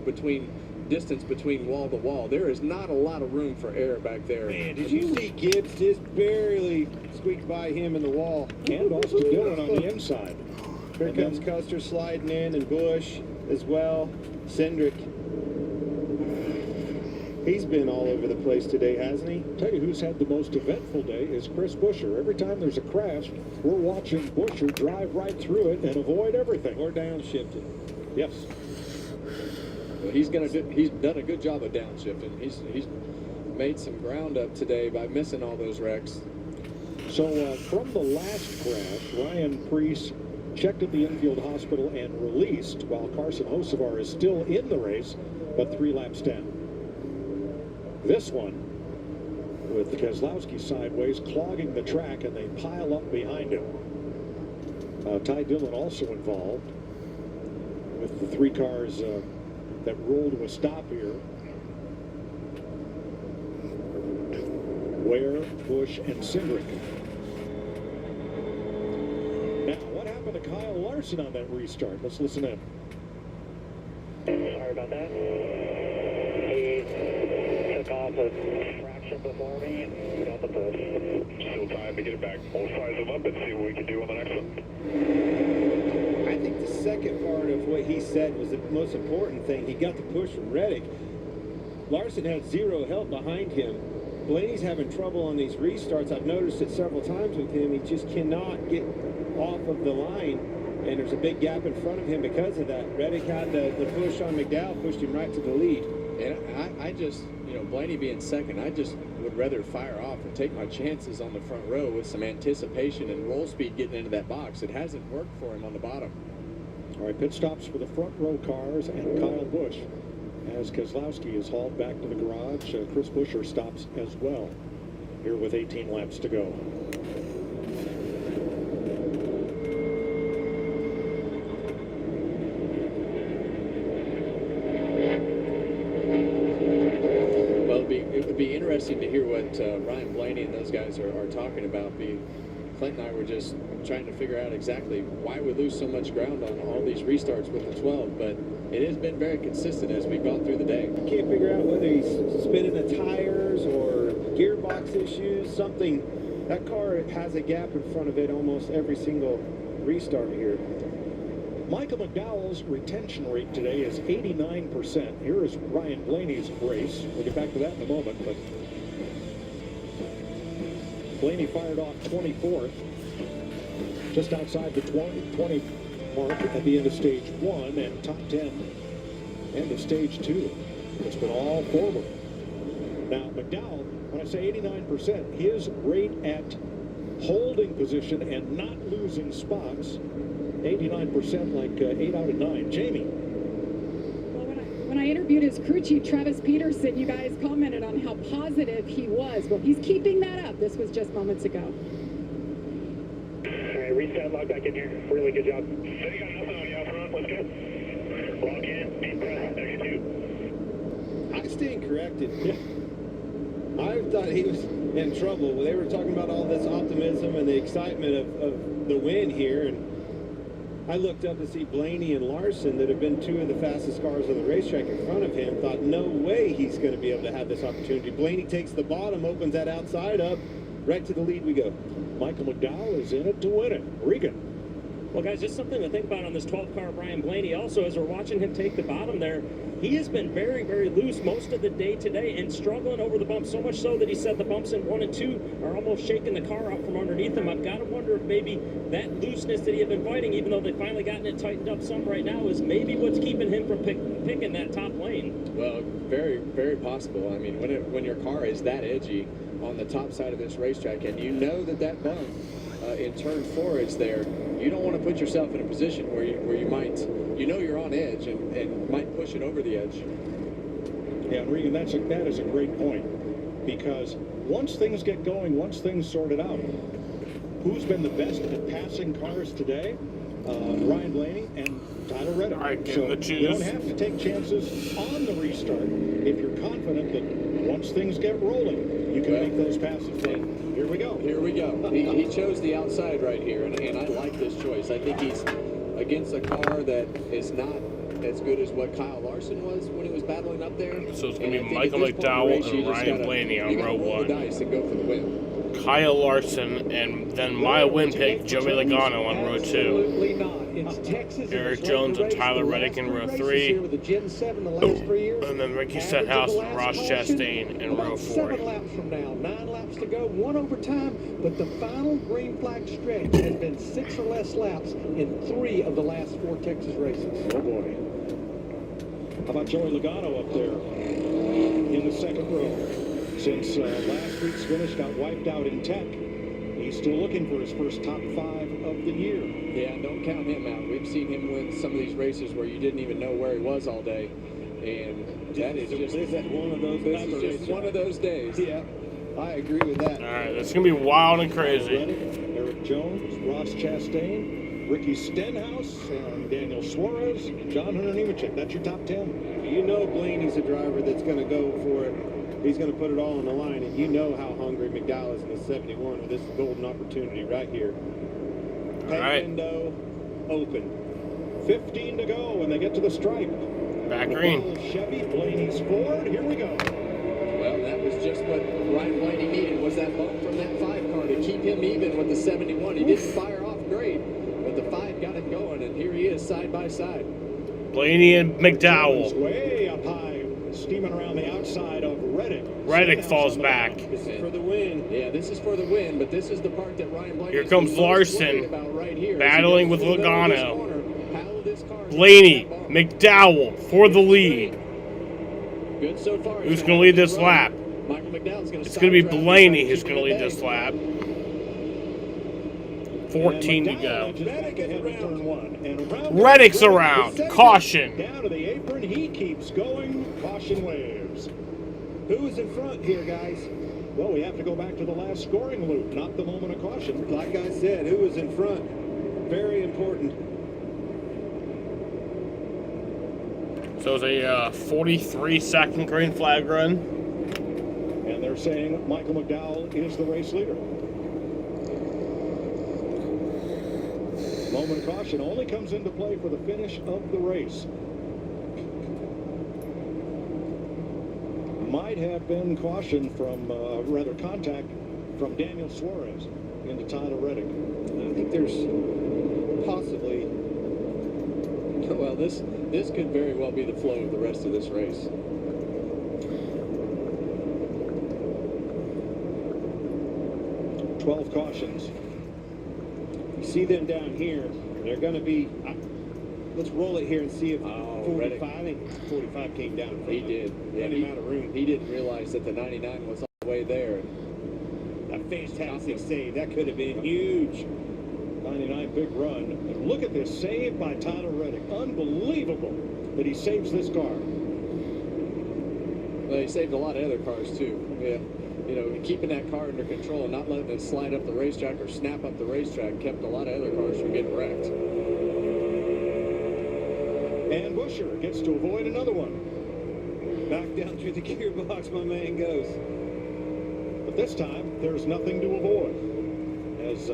distance between wall to wall. There is not a lot of room for error back there. Man, did you see Gibbs just barely squeaked by him in the wall? And Austin Dillon on the inside. Here comes Custer sliding in, and Bush as well. Cindric. He's been all over the place today, hasn't he? Tell you who's had the most eventful day is Chris Buescher. Every time there's a crash, we're watching Buescher drive right through it and avoid everything. Or downshifting. Yes. Well, he's done a good job of downshifting. He's made some ground up today by missing all those wrecks. So from the last crash, Ryan Preece checked at the infield hospital and released, while Carson Hocevar is still in the race, but 3 laps down. This one, with Keselowski sideways, clogging the track, and they pile up behind him. Ty Dillon also involved with the 3 cars that rolled to a stop here. Ware, Busch, and Cindric. Now, what happened to Kyle Larson on that restart? Let's listen in. Sorry about that. He took off a fraction before me and got the push. Still time to get it back. We'll size him up and see what we can do on the next one. I think the second part of what he said was the most important thing. He got the push from Reddick. Larson had 0 help behind him. Blaney's having trouble on these restarts. I've noticed it several times with him. He just cannot get off of the line, and there's a big gap in front of him because of that. Reddick had the push on McDowell, pushed him right to the lead. And I just, Blaney being second, I just would rather fire off and take my chances on the front row with some anticipation and roll speed getting into that box. It hasn't worked for him on the bottom. All right, pit stops for the front row cars and Kyle Busch. As Keselowski is hauled back to the garage, Chris Buescher stops as well, here with 18 laps to go. Well, it would be interesting to hear what Ryan Blaney and those guys are talking about. Clint and I were just trying to figure out exactly why we lose so much ground on all these restarts with the 12, but it has been very consistent as we've gone through the day. I can't figure out whether he's spinning the tires or gearbox issues, something. That car has a gap in front of it almost every single restart here. Michael McDowell's retention rate today is 89%. Here is Ryan Blaney's race. We'll get back to that in a moment, but Blaney fired off 24th, just outside the 20 mark at the end of stage 1, and top 10 end of stage 2. It's been all forward. Now, McDowell, when I say 89%, his rate at holding position and not losing spots, 89%, like 8 out of 9. Jamie. Well, when I interviewed his crew chief, Travis Peterson, you guys commented on how positive he was. Well, he's keeping that up. This was just moments ago. All right, reset, log back in here. Really good job. So you got nothing on you out front. Let's go. Log in, deep breath, execute. I stand corrected. Yeah. I thought he was in trouble. They were talking about all this optimism and the excitement of the win here, and I looked up to see Blaney and Larson, that have been 2 of the fastest cars on the racetrack in front of him, thought no way he's going to be able to have this opportunity. Blaney takes the bottom, opens that outside up, right to the lead we go. Michael McDowell is in it to win it. Regan. Well, guys, just something to think about on this 12 car Brian Blaney. Also, as we're watching him take the bottom there, he has been very, very loose most of the day today and struggling over the bumps, so much so that he said the bumps in 1 and 2 are almost shaking the car out from underneath him. I've got to wonder if maybe that looseness that he had been fighting, even though they've finally gotten it tightened up some right now, is maybe what's keeping him from picking that top lane. Well, very, very possible. I mean, when your car is that edgy on the top side of this racetrack, and you know that bump in turn 4 is there, you don't want to put yourself in a position where you might, you're on edge and might push it over the edge. Yeah, and Regan, that is a great point, because once things get going, once things sorted out, who's been the best at passing cars today? Ryan Blaney and Tyler Reddick. So you don't have to take chances on the restart if you're confident that once things get rolling, you can make those passes. And here we go. Here we go. He chose the outside right here, and I like this choice. I think he's, against a car that is not as good as what Kyle Larson was when he was battling up there. So it's going to be Michael McDowell and Ryan Blaney on row one. The dice and go for the win. Kyle Larson, and then my win pick, Joey Logano on row two. Absolutely not. It's Texas. Eric Jones and Tyler Reddick in row three. And then Ricky Stenhouse and Ross Chastain in row four. 7 laps from now, 9 laps to go, 1 overtime, but the final green flag stretch has been 6 or less laps in 3 of the last 4 Texas races. Oh boy. How about Joey Logano up there in the second row? Since last week's finish got wiped out in Tech, he's still looking for his first top 5 of the year. Yeah, don't count him out. We've seen him win some of these races where you didn't even know where he was all day, and that is just one of those. This is just one of those days. Yeah, I agree with that. All right, it's going to be wild and crazy. Eric Jones, Ross Chastain, Ricky Stenhouse, and Daniel Suarez, John Hunter Nemechek. That's your top 10. You know Blaney's a driver that's going to go for it. He's going to put it all on the line, and you know how hungry McDowell is in the 71 with this golden opportunity right here. All right. Window open. 15 to go when they get to the stripe. Back green. Chevy, Blaney's Ford. Here we go. Well, that was just what Ryan Blaney needed, was that bump from that 5 car to keep him even with the 71. He didn't fire off great, but the 5 got him going, and here he is side by side. Blaney and McDowell. Way up high, steaming around the outside of Reddick. Reddick falls back. This is for the win. Yeah, this is for the win, but this is the part that Ryan Blaney Here comes Larson, battling with Logano. Blaney, McDowell for the lead. Good so far. Who's going to lead this lap? Michael McDowell's going to It's going to be Blaney who's going to lead this lap. 14 to go. Reddick's around. Caution. Down to the apron, he keeps going. Caution waves. Who is in front here, guys? Well, we have to go back to the last scoring loop, not the moment of caution. Like I said, who was in front? Very important. So it's a 43-second green flag run. And they're saying Michael McDowell is the race leader. Moment of caution only comes into play for the finish of the race. Might have been caution from, rather contact from Daniel Suarez into Tyler Reddick. I think there's possibly. Well, this could very well be the flow of the rest of this race. "12 cautions. You see them down here. They're going to be. Let's roll it here and see if 45. I think 45 came down. He did. Yeah, Running out of room. He didn't realize that the 99 was all the way there. A fantastic save. That could have been huge. 99 big run. And look at this save by Tyler Reddick. Unbelievable that he saves this car. Well, he saved a lot of other cars too. Yeah. You know, keeping that car under control and not letting it slide up the racetrack or snap up the racetrack kept a lot of other cars from getting wrecked. And Busher gets to avoid another one. Back down through the gearbox, my man goes. But this time, there's nothing to avoid. As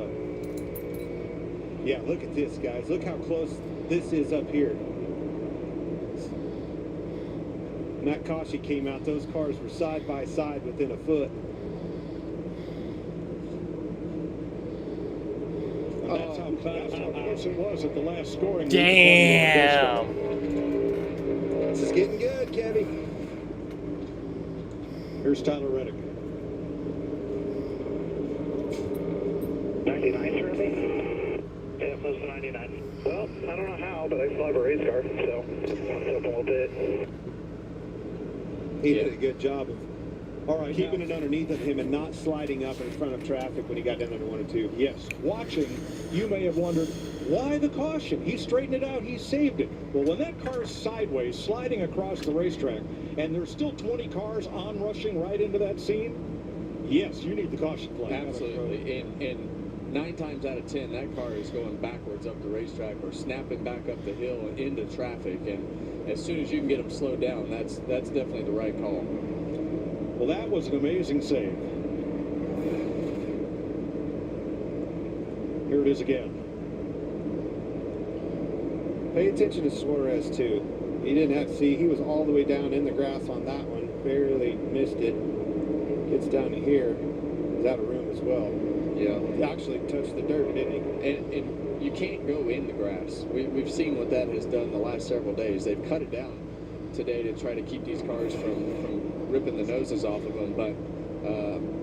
yeah, look at this, guys. Look how close this is up here. When that caution came out, those cars were side by side within a foot. And that's how close it was at the last scoring. Damn. This is getting good, Kevin. Here's Tyler Reddick. 99 certainly? Yeah, close to 99. Well, I don't know how, but I still have a race car, so it's up a little bit. He did a good job of keeping it underneath of him and not sliding up in front of traffic when he got down under 1 and 2. Yes, watching, you may have wondered, why the caution? He straightened it out, he saved it. Well, when that car's sideways, sliding across the racetrack, and there's still 20 cars onrushing right into that scene, yes, you need the caution flag. Absolutely. And 9 times out of 10, that car is going backwards up the racetrack or snapping back up the hill and into traffic. And as soon as you can get them slowed down, that's definitely the right call. Well, that was an amazing save. Here it is again. Pay attention to Suarez, too. He didn't have to see. He was all the way down in the grass on that one. Barely missed it. Gets down to here. He's out of room as well. Yeah. He actually touched the dirt, didn't he? And you can't go in the grass. We've seen what that has done the last several days. They've cut it down today to try to keep these cars from ripping the noses off of them. But,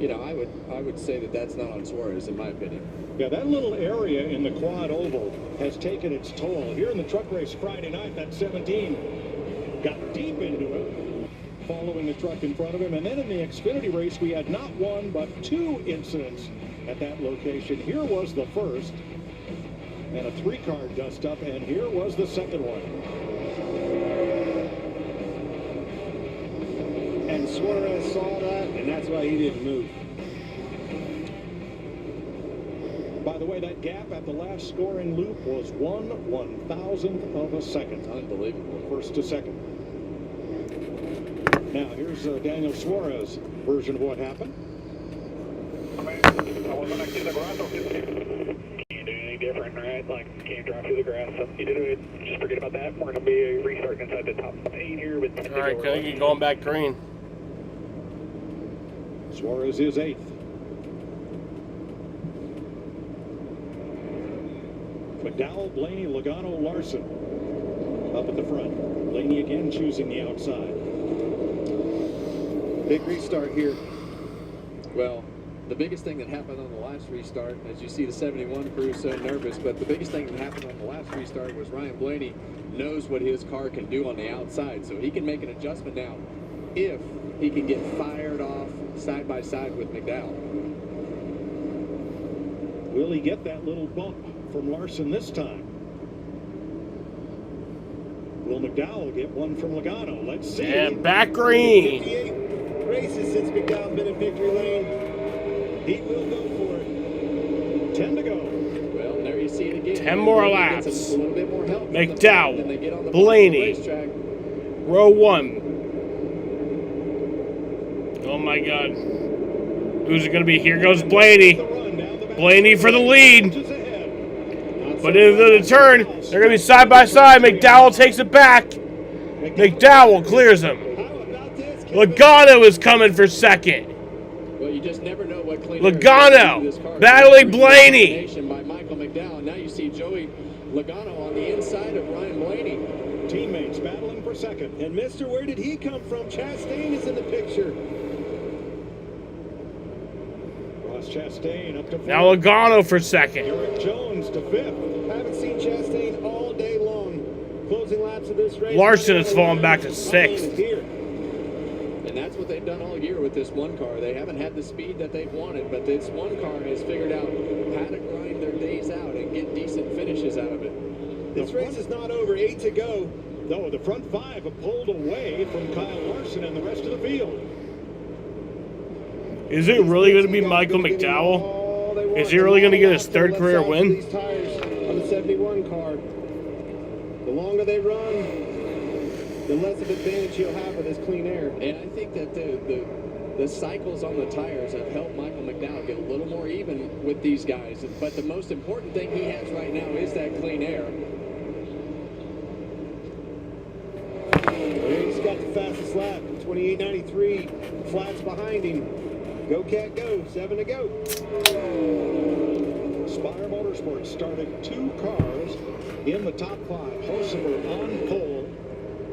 you know, I would say that that's not on Suarez, in my opinion. Yeah, that little area in the quad oval has taken its toll. Here in the truck race Friday night, that 17 got deep into it, following the truck in front of him. And then in the Xfinity race, we had not one, but two incidents at that location. Here was the first, and a 3-car dust-up, and here was the second one. And Suarez saw that, and that's why he didn't move. By the way, that gap at the last scoring loop was 1/1000th of a second. Unbelievable. First to second. Now, here's Daniel Suarez version of what happened. Can't do anything different, right? Like, can't drive through the grass. So you did it. Just forget about that. We're going to be restarting inside the top 8 here with 10 All right, can I get going back green? Suarez is 8th. McDowell, Blaney, Logano, Larson up at the front. Blaney again choosing the outside. Big restart here. Well, the biggest thing that happened on the last restart, as you see the 71 crew so nervous, but the biggest thing that happened on the last restart was Ryan Blaney knows what his car can do on the outside, so he can make an adjustment now if he can get fired off side by side with McDowell. Will he get that little bump from Larson this time? Will McDowell get one from Logano? Let's see. And back green. 58 races since McDowell's been in victory lane. He will go for it. 10 to go. Well, there you see it again. 10 more laps. A little bit more help McDowell, Blaney, row 1. Oh my God. Who's it going to be? Here goes Blaney. Blaney for the lead. But into the turn, they're going to be side by side. McDowell takes it back. McDowell clears him. Logano is coming for second. Well, you just never know what clean Logano battling Blaney. By Michael McDowell. Now you see Joey Logano on the inside of Ryan Blaney. Teammates battling for second. And Mr. Where did he come from? Chastain is in the picture. Ross Chastain up to 4th. Now Logano for second. Eric Jones to 5th. Haven't seen Chastain all day long. Closing laps of this race. Larson has fallen back to 6th. And that's what they've done all year with this one car. They haven't had the speed that they've wanted, but this one car has figured out how to grind their days out and get decent finishes out of it. This race is not over. 8 to go. No, the front 5 have pulled away from Kyle Larson and the rest of the field. Is it really going to be Michael McDowell? Is he really going to get his 3rd career win? These tires on the 71 car. The longer they run, the less of advantage he'll have with his clean air. And I think that the cycles on the tires have helped Michael McDowell get a little more even with these guys. But the most important thing he has right now is that clean air. He's got the fastest lap, 28.93. Flats behind him. Go, Cat, go. 7 to go. Spire Motorsports started 2 cars in the top 5. Hocever on pole,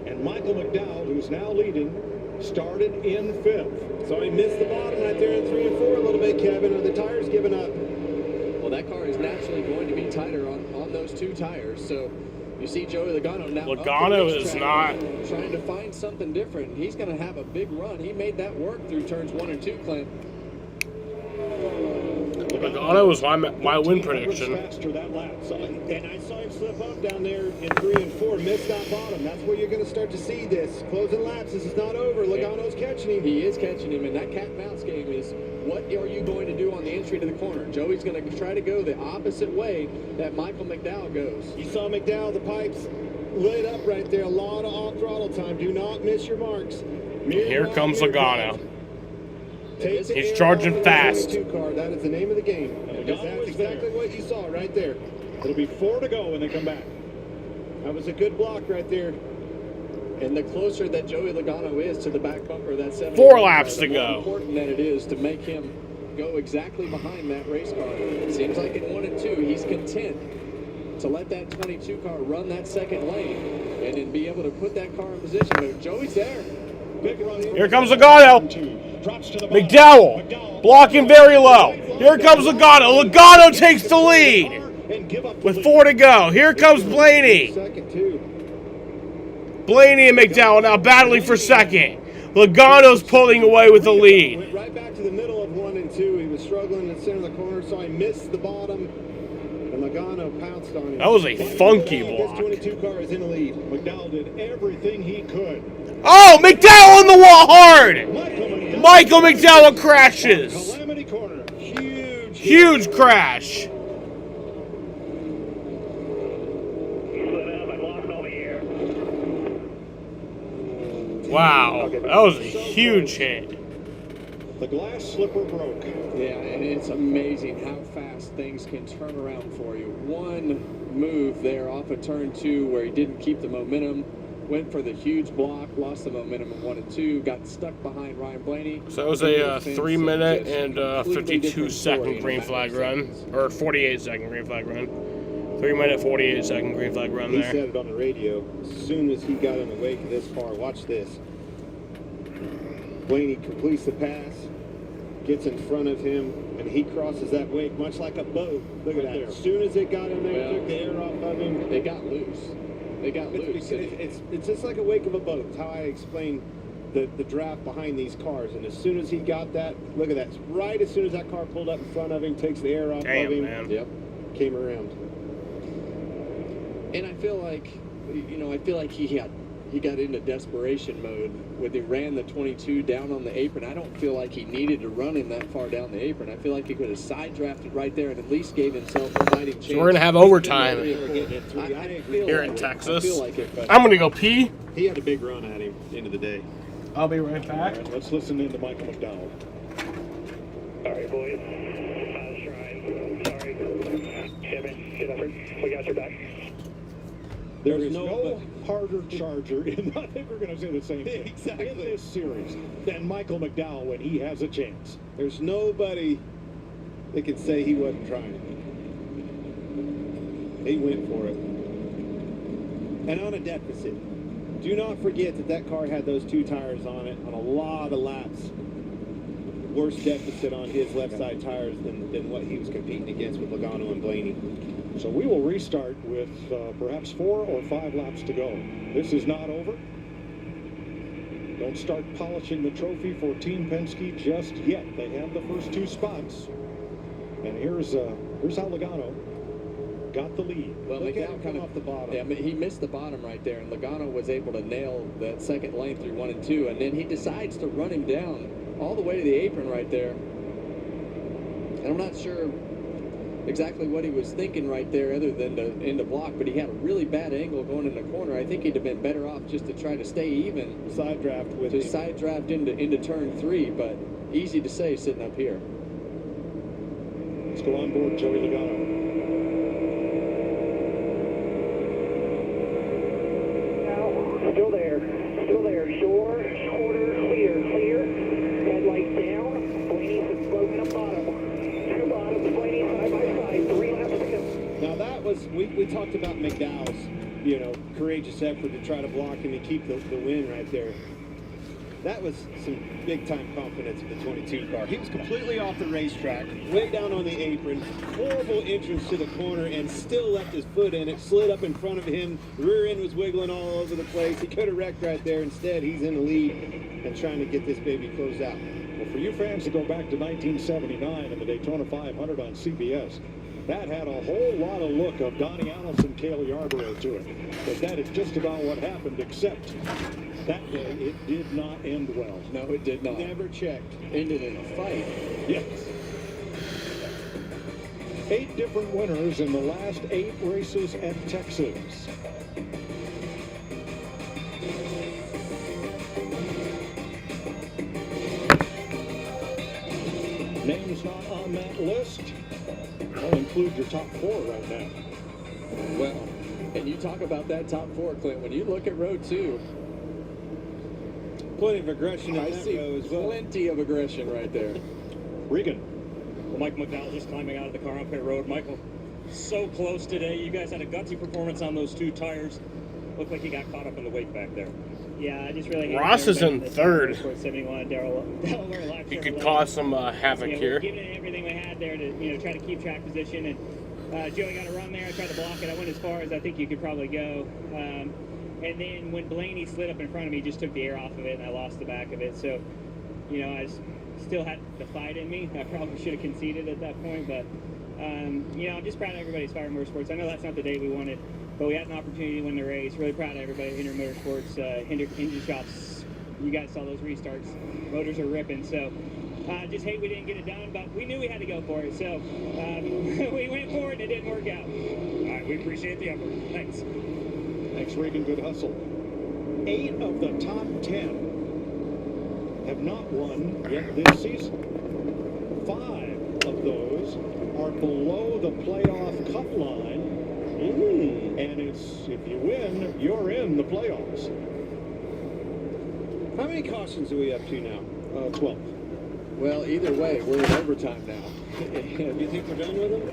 and Michael McDowell, who's now leading, started in 5th. So he missed the bottom right there in 3 and 4 a little bit, Kevin. Are the tires giving up? Well, that car is naturally going to be tighter on those 2 tires. So you see Joey Logano now. Logano is not trying to find something different. He's going to have a big run. He made that work through turns 1 and 2, Clint. Logano was my win prediction. Faster that lap, and I saw him slip up down there in 3 and 4. Missed that bottom. That's where you're going to start to see this. Closing laps. This is not over. Logano's catching him. He is catching him, and that cat and mouse game is what are you going to do on the entry to the corner? Joey's going to try to go the opposite way that Michael McDowell goes. You saw McDowell, the pipes lit up right there. A lot of off throttle time. Do not miss your marks. Here comes Logano. He's charging fast. That is the name of the game. Because that's exactly what you saw right there. It'll be 4 to go when they come back. That was a good block right there. And the closer that Joey Logano is to the back bumper of that 7, 4 laps to the more go. important that it is to make him go exactly behind that race car. It seems like in 1 and 2, he's content to let that 22 car run that second lane and then be able to put that car in position. But Joey's there. Here comes Logano. McDowell blocking very low. Here comes Logano. Logano takes the lead with 4 to go. Here comes Blaney. Blaney and McDowell now battling for second. Logano's pulling away with the lead. Went right back to the middle of 1 and 2. He was struggling in the center of the corner, so he missed the bottom. And Logano pounced on him. That was a funky block. This 22 car is in the lead. McDowell did everything he could. Oh, McDowell in the wall hard. Michael McDowell crashes. Calamity corner. Huge crash. Wow, that was a huge hit. The glass slipper broke. Yeah, and it's amazing how fast things can turn around for you. One move there off of turn 2 where he didn't keep the momentum, went for the huge block, lost the momentum in 1 and 2, got stuck behind Ryan Blaney. So that was a 3-minute and 52-second green flag run, or 48-second green flag run. 3-minute, 48-second green flag run He there. said it on the radio. As soon as he got in the wake of this car, watch this. Blaney completes the pass, gets in front of him, and he crosses that wake much like a boat. Look at that. As soon as it got in there, took the air off of him. They got loose. It's just like a wake of a boat. It's how I explain the draft behind these cars. And as soon as he got that, look at that. Right as soon as that car pulled up in front of him, takes the air off of him. Man. Yep. Came around. And I feel like he got into desperation mode when he ran the 22 down on the apron. I don't feel like he needed to run him that far down the apron. I feel like he could have side drafted right there and at least gave himself a fighting chance. So we're going to have overtime here in Texas. I'm going to go pee. He had a big run at him at the end of the day. I'll be right back. All right, let's listen in to Michael McDowell. All right, boys. Sorry. Kevin, good effort. We got your back. There is no harder charger, and I think we're going to say the same thing, exactly, in this series than Michael McDowell when he has a chance. There's nobody that can say he wasn't trying. He went for it. And on a deficit. Do not forget that car had those 2 tires on it on a lot of laps. Worse deficit on his left side tires than what he was competing against with Logano and Blaney. So we will restart with perhaps 4 or 5 laps to go. This is not over. Don't start polishing the trophy for Team Penske just yet. They have the first 2 spots. And here's how Logano got the lead. Well, McDowell kind of off the bottom. Yeah, he missed the bottom right there, and Logano was able to nail that second lane through 1 and 2, and then he decides to run him down all the way to the apron right there. And I'm not sure exactly what he was thinking right there other than to end the block, but he had a really bad angle going in the corner. I think he'd have been better off just to try to stay even. Side draft with him. Side draft into turn 3, but easy to say sitting up here. Let's go on board Joey Logano. Still there, shore, quarter, clear, headlights down, Blaney's broken up bottom, 2 bottoms, Blaney side by side, 3 laps to go. Now that was, we talked about McDowell's, courageous effort to try to block him and keep the win right there. That was some big-time confidence of the 22 car. He was completely off the racetrack, way down on the apron, horrible entrance to the corner, and still left his foot in it, slid up in front of him, the rear end was wiggling all over the place. He could have wrecked right there. Instead, he's in the lead and trying to get this baby closed out. Well, for you fans to go back to 1979 and the Daytona 500 on CBS, that had a whole lot of look of Donnie Allison, Cale Yarborough to it. But that is just about what happened, except that day it did not end well. No, it did not. Never checked. Ended in a fight. Yes. 8 different winners in the last 8 races at Texas. Names not on that list. I'll include your top 4 right now. Well, And you talk about that top four, Clint. When you look at row 2, plenty of aggression in I that see row as well. plenty of aggression right there. Regan. Well, Mike McDowell just climbing out of the car on pit road. Michael, so close today. You guys had a gutsy performance on those 2 tires. Looked like you got caught up in the wake back there. Yeah, I just really hate Ross is in third. 71, He could cause some havoc here. Giving it everything we had there to try to keep track position, and Joey got a run there. I tried to block it. I went as far as I think you could probably go, and then when Blaney slid up in front of me, just took the air off of it, and I lost the back of it. So, I still had the fight in me. I probably should have conceded at that point, but I'm just proud of everybody's Fire Motorsports. I know that's not the day we wanted, but we had an opportunity to win the race. Really proud of everybody at Hinder Motorsports, engine shops. You guys saw those restarts. Motors are ripping, so just hate we didn't get it done, but we knew we had to go for it, so we went for it and it didn't work out. All right, we appreciate the effort. Thanks. Thanks, Regan. Good hustle. 8 of the top 10 have not won yet this season. 5 of those are below the playoff cup line. And it's, if you win, you're in the playoffs. How many cautions are we up to now? 12. Well, either way, we're in overtime now. Do you think we're done with them?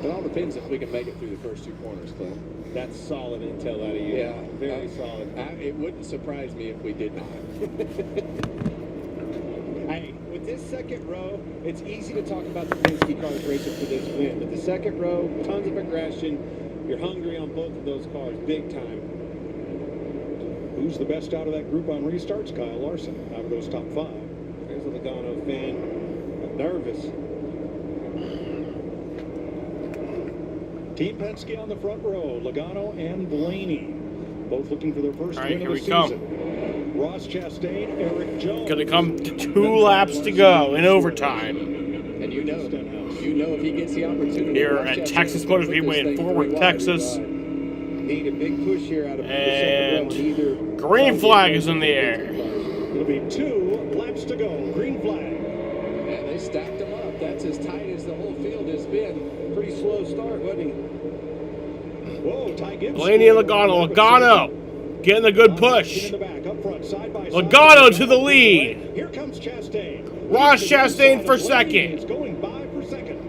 It all depends if we can make it through the first 2 corners, Clint. That's solid intel out of you. Yeah. Very solid. It wouldn't surprise me if we did not. With this second row, it's easy to talk about the Penske cars racing for this win. But the second row, tons of aggression. You're hungry on both of those cars, big time. Who's the best out of that group on restarts? Kyle Larson, out of those top 5. There's a Logano fan. I'm nervous. Team Penske on the front row. Logano and Blaney, both looking for their first win of the season. Ross Chastain, Eric Jones. Gonna come to 2 laps to go in overtime. And you know if he gets the opportunity. Here at Texas Motor Speedway in Fort Worth, Texas. Need a big push here out of And green flag is in the air. It'll be 2 laps to go. Green flag. And they stacked him up. That's as tight as the whole field has been. Pretty slow start, wasn't he? Whoa, Ty Gibbs. Blaney and Logano. Logano getting a good push. Logano to the lead. Here comes Chastain. Ross Chastain for second. Is going by for second.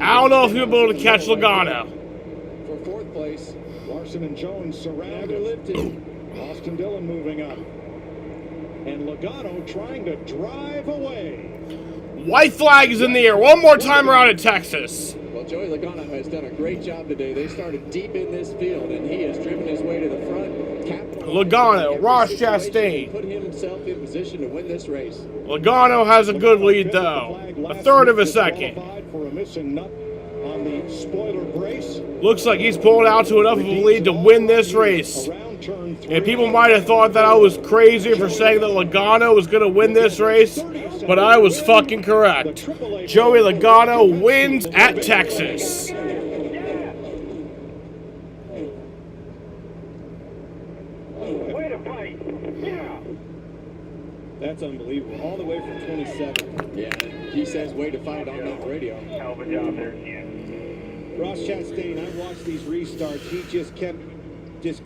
I don't know if he'll be able to catch Logano. For 4th place, Larson and Jones surrounded. Austin Dillon moving up. And Logano trying to drive away. White flag is in the air one more time around at Texas. Well, Joey Logano has done a great job today. They started deep in this field, and he has driven his way to the front. Logano, Ross Chastain. Put himself in position to win this race. Logano has a good lead, though. A third of a second. For a missing nut on the spoiler brace. Looks like he's pulling out to enough of a lead to win this race. And people might have thought that I was crazy for saying that Logano was going to win this race, but I was fucking correct. Joey Logano wins at Texas. That's unbelievable. All the way from 27. Yeah, he says way to fight on that radio. Hell of a job there, Ross Chastain, I watched these restarts. He just kept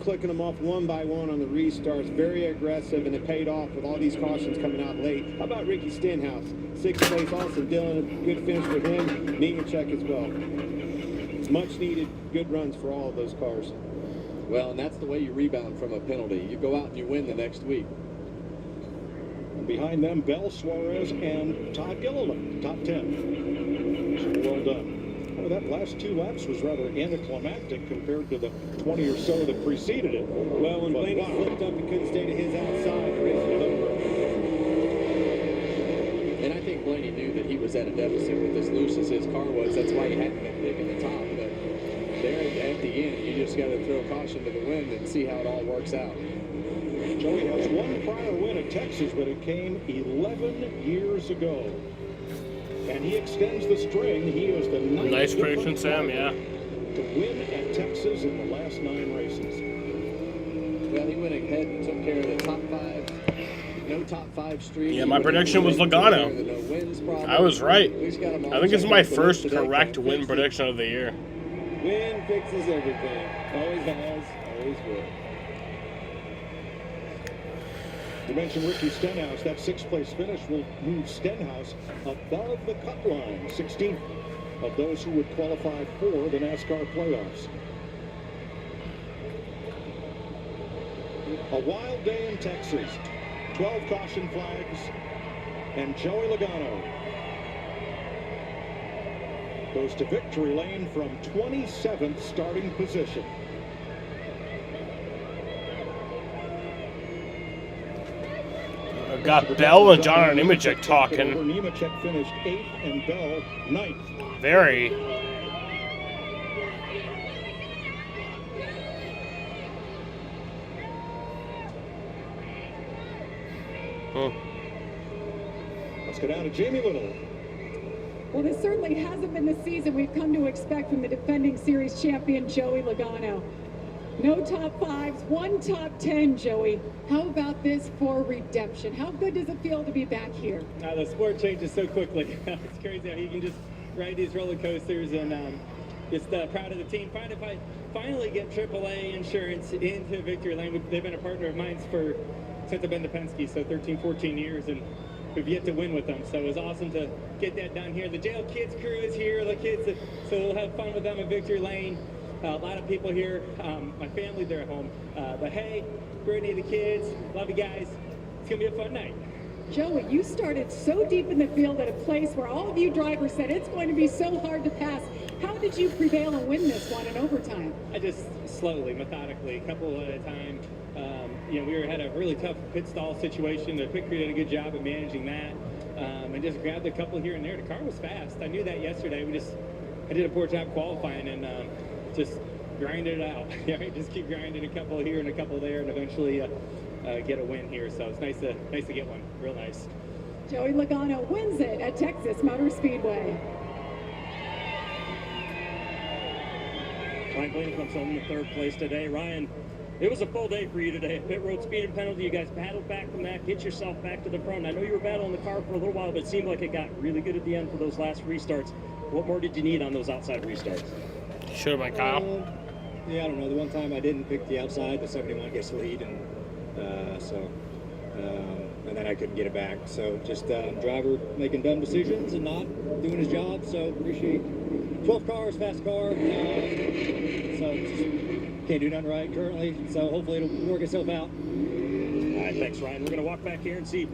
clicking them off one by one on the restarts. Very aggressive, and it paid off with all these cautions coming out late. How about Ricky Stenhouse? 6th place, Austin Dillon. Good finish for him. Nemechek as well. Much needed good runs for all of those cars. Well, and that's the way you rebound from a penalty. You go out and you win the next week. Behind them, Bell, Suarez, and Todd Gilliland, top 10. So well done. Oh, that last 2 laps was rather anticlimactic compared to the 20 or so that preceded it. Well, when Blaney flipped up, he couldn't stay to his outside. The race was over. And I think Blaney knew that he was at a deficit with as loose as his car was. That's why he hadn't been big in the top. But there at the end, you just got to throw caution to the wind and see how it all works out. Joey has one prior win at Texas, but it came 11 years ago. And he extends the string. He is the ninth Nice prediction, Sam, yeah. to win at Texas in the last 9 races. Well, he went ahead and took care of the top 5. No top 5 streak. Yeah, my prediction was Logano. I was right. I think it's my first correct win prediction of the year. Win fixes everything. Always has, always will. You mentioned Ricky Stenhouse. That sixth-place finish will move Stenhouse above the cut line, 16th of those who would qualify for the NASCAR playoffs. A wild day in Texas. 12 caution flags, and Joey Logano goes to victory lane from 27th starting position. I've got Bell and John Nemechek talking. Nemechek finished 8th and Bell 9th. Very. Let's go down to Jamie Little. Well, this certainly hasn't been the season we've come to expect from the defending series champion Joey Logano. No top fives, one top 10, Joey. How about this for redemption? How good does it feel to be back here? The sport changes so quickly. It's crazy how you can just ride these roller coasters, and just proud of the team. Proud if I finally get AAA insurance into Victory Lane. They've been a partner of mine since I've been to Penske, so 13, 14 years, and we've yet to win with them. So it was awesome to get that done here. The Jail Kids crew is here, the kids, so we'll have fun with them at Victory Lane. A lot of people here. My family, they're at home. But hey, Brittany, the kids, love you guys. It's going to be a fun night. Joey, you started so deep in the field at a place where all of you drivers said it's going to be so hard to pass. How did you prevail and win this one in overtime? I just slowly, methodically, a couple at a time. We had a really tough pit stall situation. The pit crew did a good job of managing that. And just grabbed a couple here and there. The car was fast. I knew that yesterday. I did a poor job qualifying and just grinded it out. Just keep grinding a couple here and a couple there, and eventually get a win here. So it's nice to get one. Real nice. Joey Logano wins it at Texas Motor Speedway. Ryan Blaney comes home in third place today. Ryan, it was a full day for you today. Pit road speeding penalty. You guys battled back from that. Get yourself back to the front. I know you were battling the car for a little while, but it seemed like it got really good at the end for those last restarts. What more did you need on those outside restarts? Sure, my Kyle. Yeah, I don't know. The one time I didn't pick the outside, the 71 gets lead, and and then I couldn't get it back. So just driver making dumb decisions and not doing his job. So appreciate 12 cars, fast car. So just can't do nothing right currently. So hopefully it'll work itself out. All right, thanks, Ryan. We're going to walk back here and see if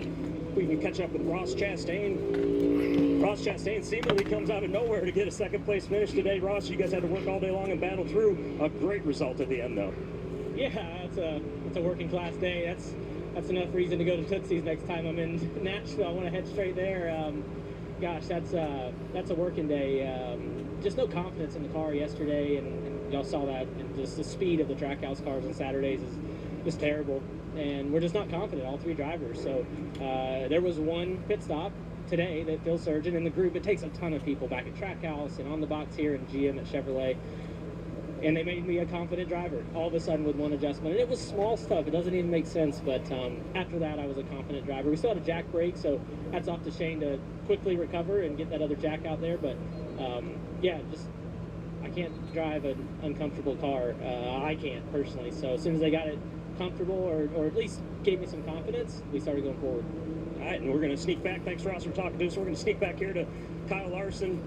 we can catch up with Ross Chastain. Ross Chastain seemingly comes out of nowhere to get a second place finish today. Ross, you guys had to work all day long and battle through. A great result at the end, though. Yeah, it's a working class day. That's enough reason to go to Tootsie's next time I'm in Nashville. I want to head straight there. Gosh, that's a working day. Just no confidence in the car yesterday, and y'all saw that. And just the speed of the Trackhouse cars on Saturdays is just terrible. And we're just not confident, all three drivers. So there was one pit stop today that Phil Surgeon in the group. It takes a ton of people back at Trackhouse and on the box here and GM at Chevrolet. And they made me a confident driver all of a sudden with one adjustment. And it was small stuff. It doesn't even make sense. But after that, I was a confident driver. We still had a jack brake, so hats off to Shane to quickly recover and get that other jack out there. But yeah, just I can't drive an uncomfortable car. I can't personally. So as soon as they got it comfortable or at least gave me some confidence, we started going forward. All right, and we're going to sneak back. Thanks, Ross, for talking to us. We're going to sneak back here to Kyle Larson.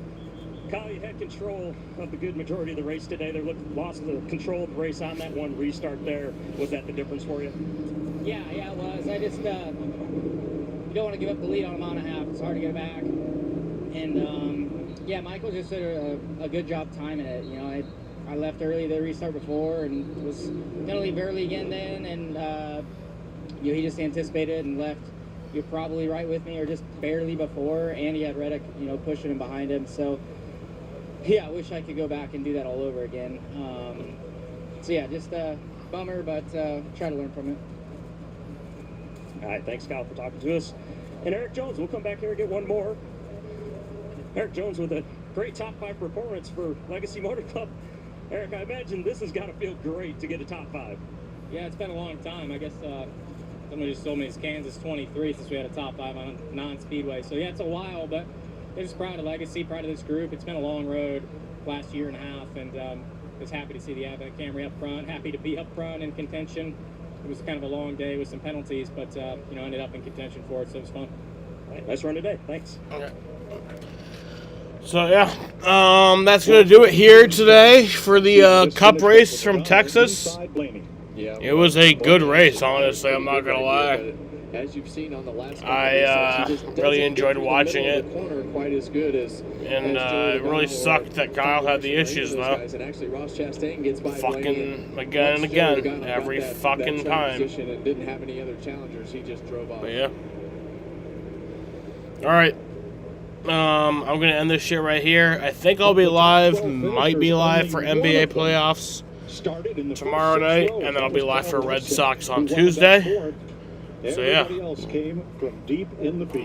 Kyle, you had control of the good majority of the race today. They lost the control of the race on that one restart there. Was that the difference for you? Yeah, it was. I just, you don't want to give up the lead on a mile and a half. It's hard to get it back. And, yeah, Michael just did a good job timing it. You know, I left early the restart before and was going to leave early again then. And, you know, he just anticipated and left. You're probably right with me or just barely before. And he had Reddick, you know, pushing him behind him. So, yeah, I wish I could go back and do that all over again. So, yeah, just a bummer, but try to learn from it. All right, thanks, Kyle, for talking to us. And Eric Jones, we'll come back here and get one more. Eric Jones with a great top 5 performance for Legacy Motor Club. Eric, I imagine this has got to feel great to get a top 5. Yeah, it's been a long time. I guess somebody just told me it's Kansas 23 since we had a top 5 on a non-speedway. So, yeah, it's a while, but I'm just proud of Legacy, proud of this group. It's been a long road last year and a half, and was happy to see the Advent Camry up front, happy to be up front in contention. It was kind of a long day with some penalties, but you know, ended up in contention for it, so it was fun. All right, nice run today. Thanks. Okay. So yeah, that's gonna do it here today for the Cup race from Texas. It was a good race, honestly. I'm not gonna lie. As you've seen on the last I really enjoyed watching it, quite as good as and it really sucked that Kyle had the issues though. And actually, Ross Chastain gets by Fucking again and again, every fucking time. And didn't have any other challengers. He just drove off. But yeah. All right. I'm gonna end this shit right here. I think I'll be live. Might be live for NBA playoffs tomorrow night, and then I'll be live for Red Sox on Tuesday. So yeah. Everybody else came from deep in the field.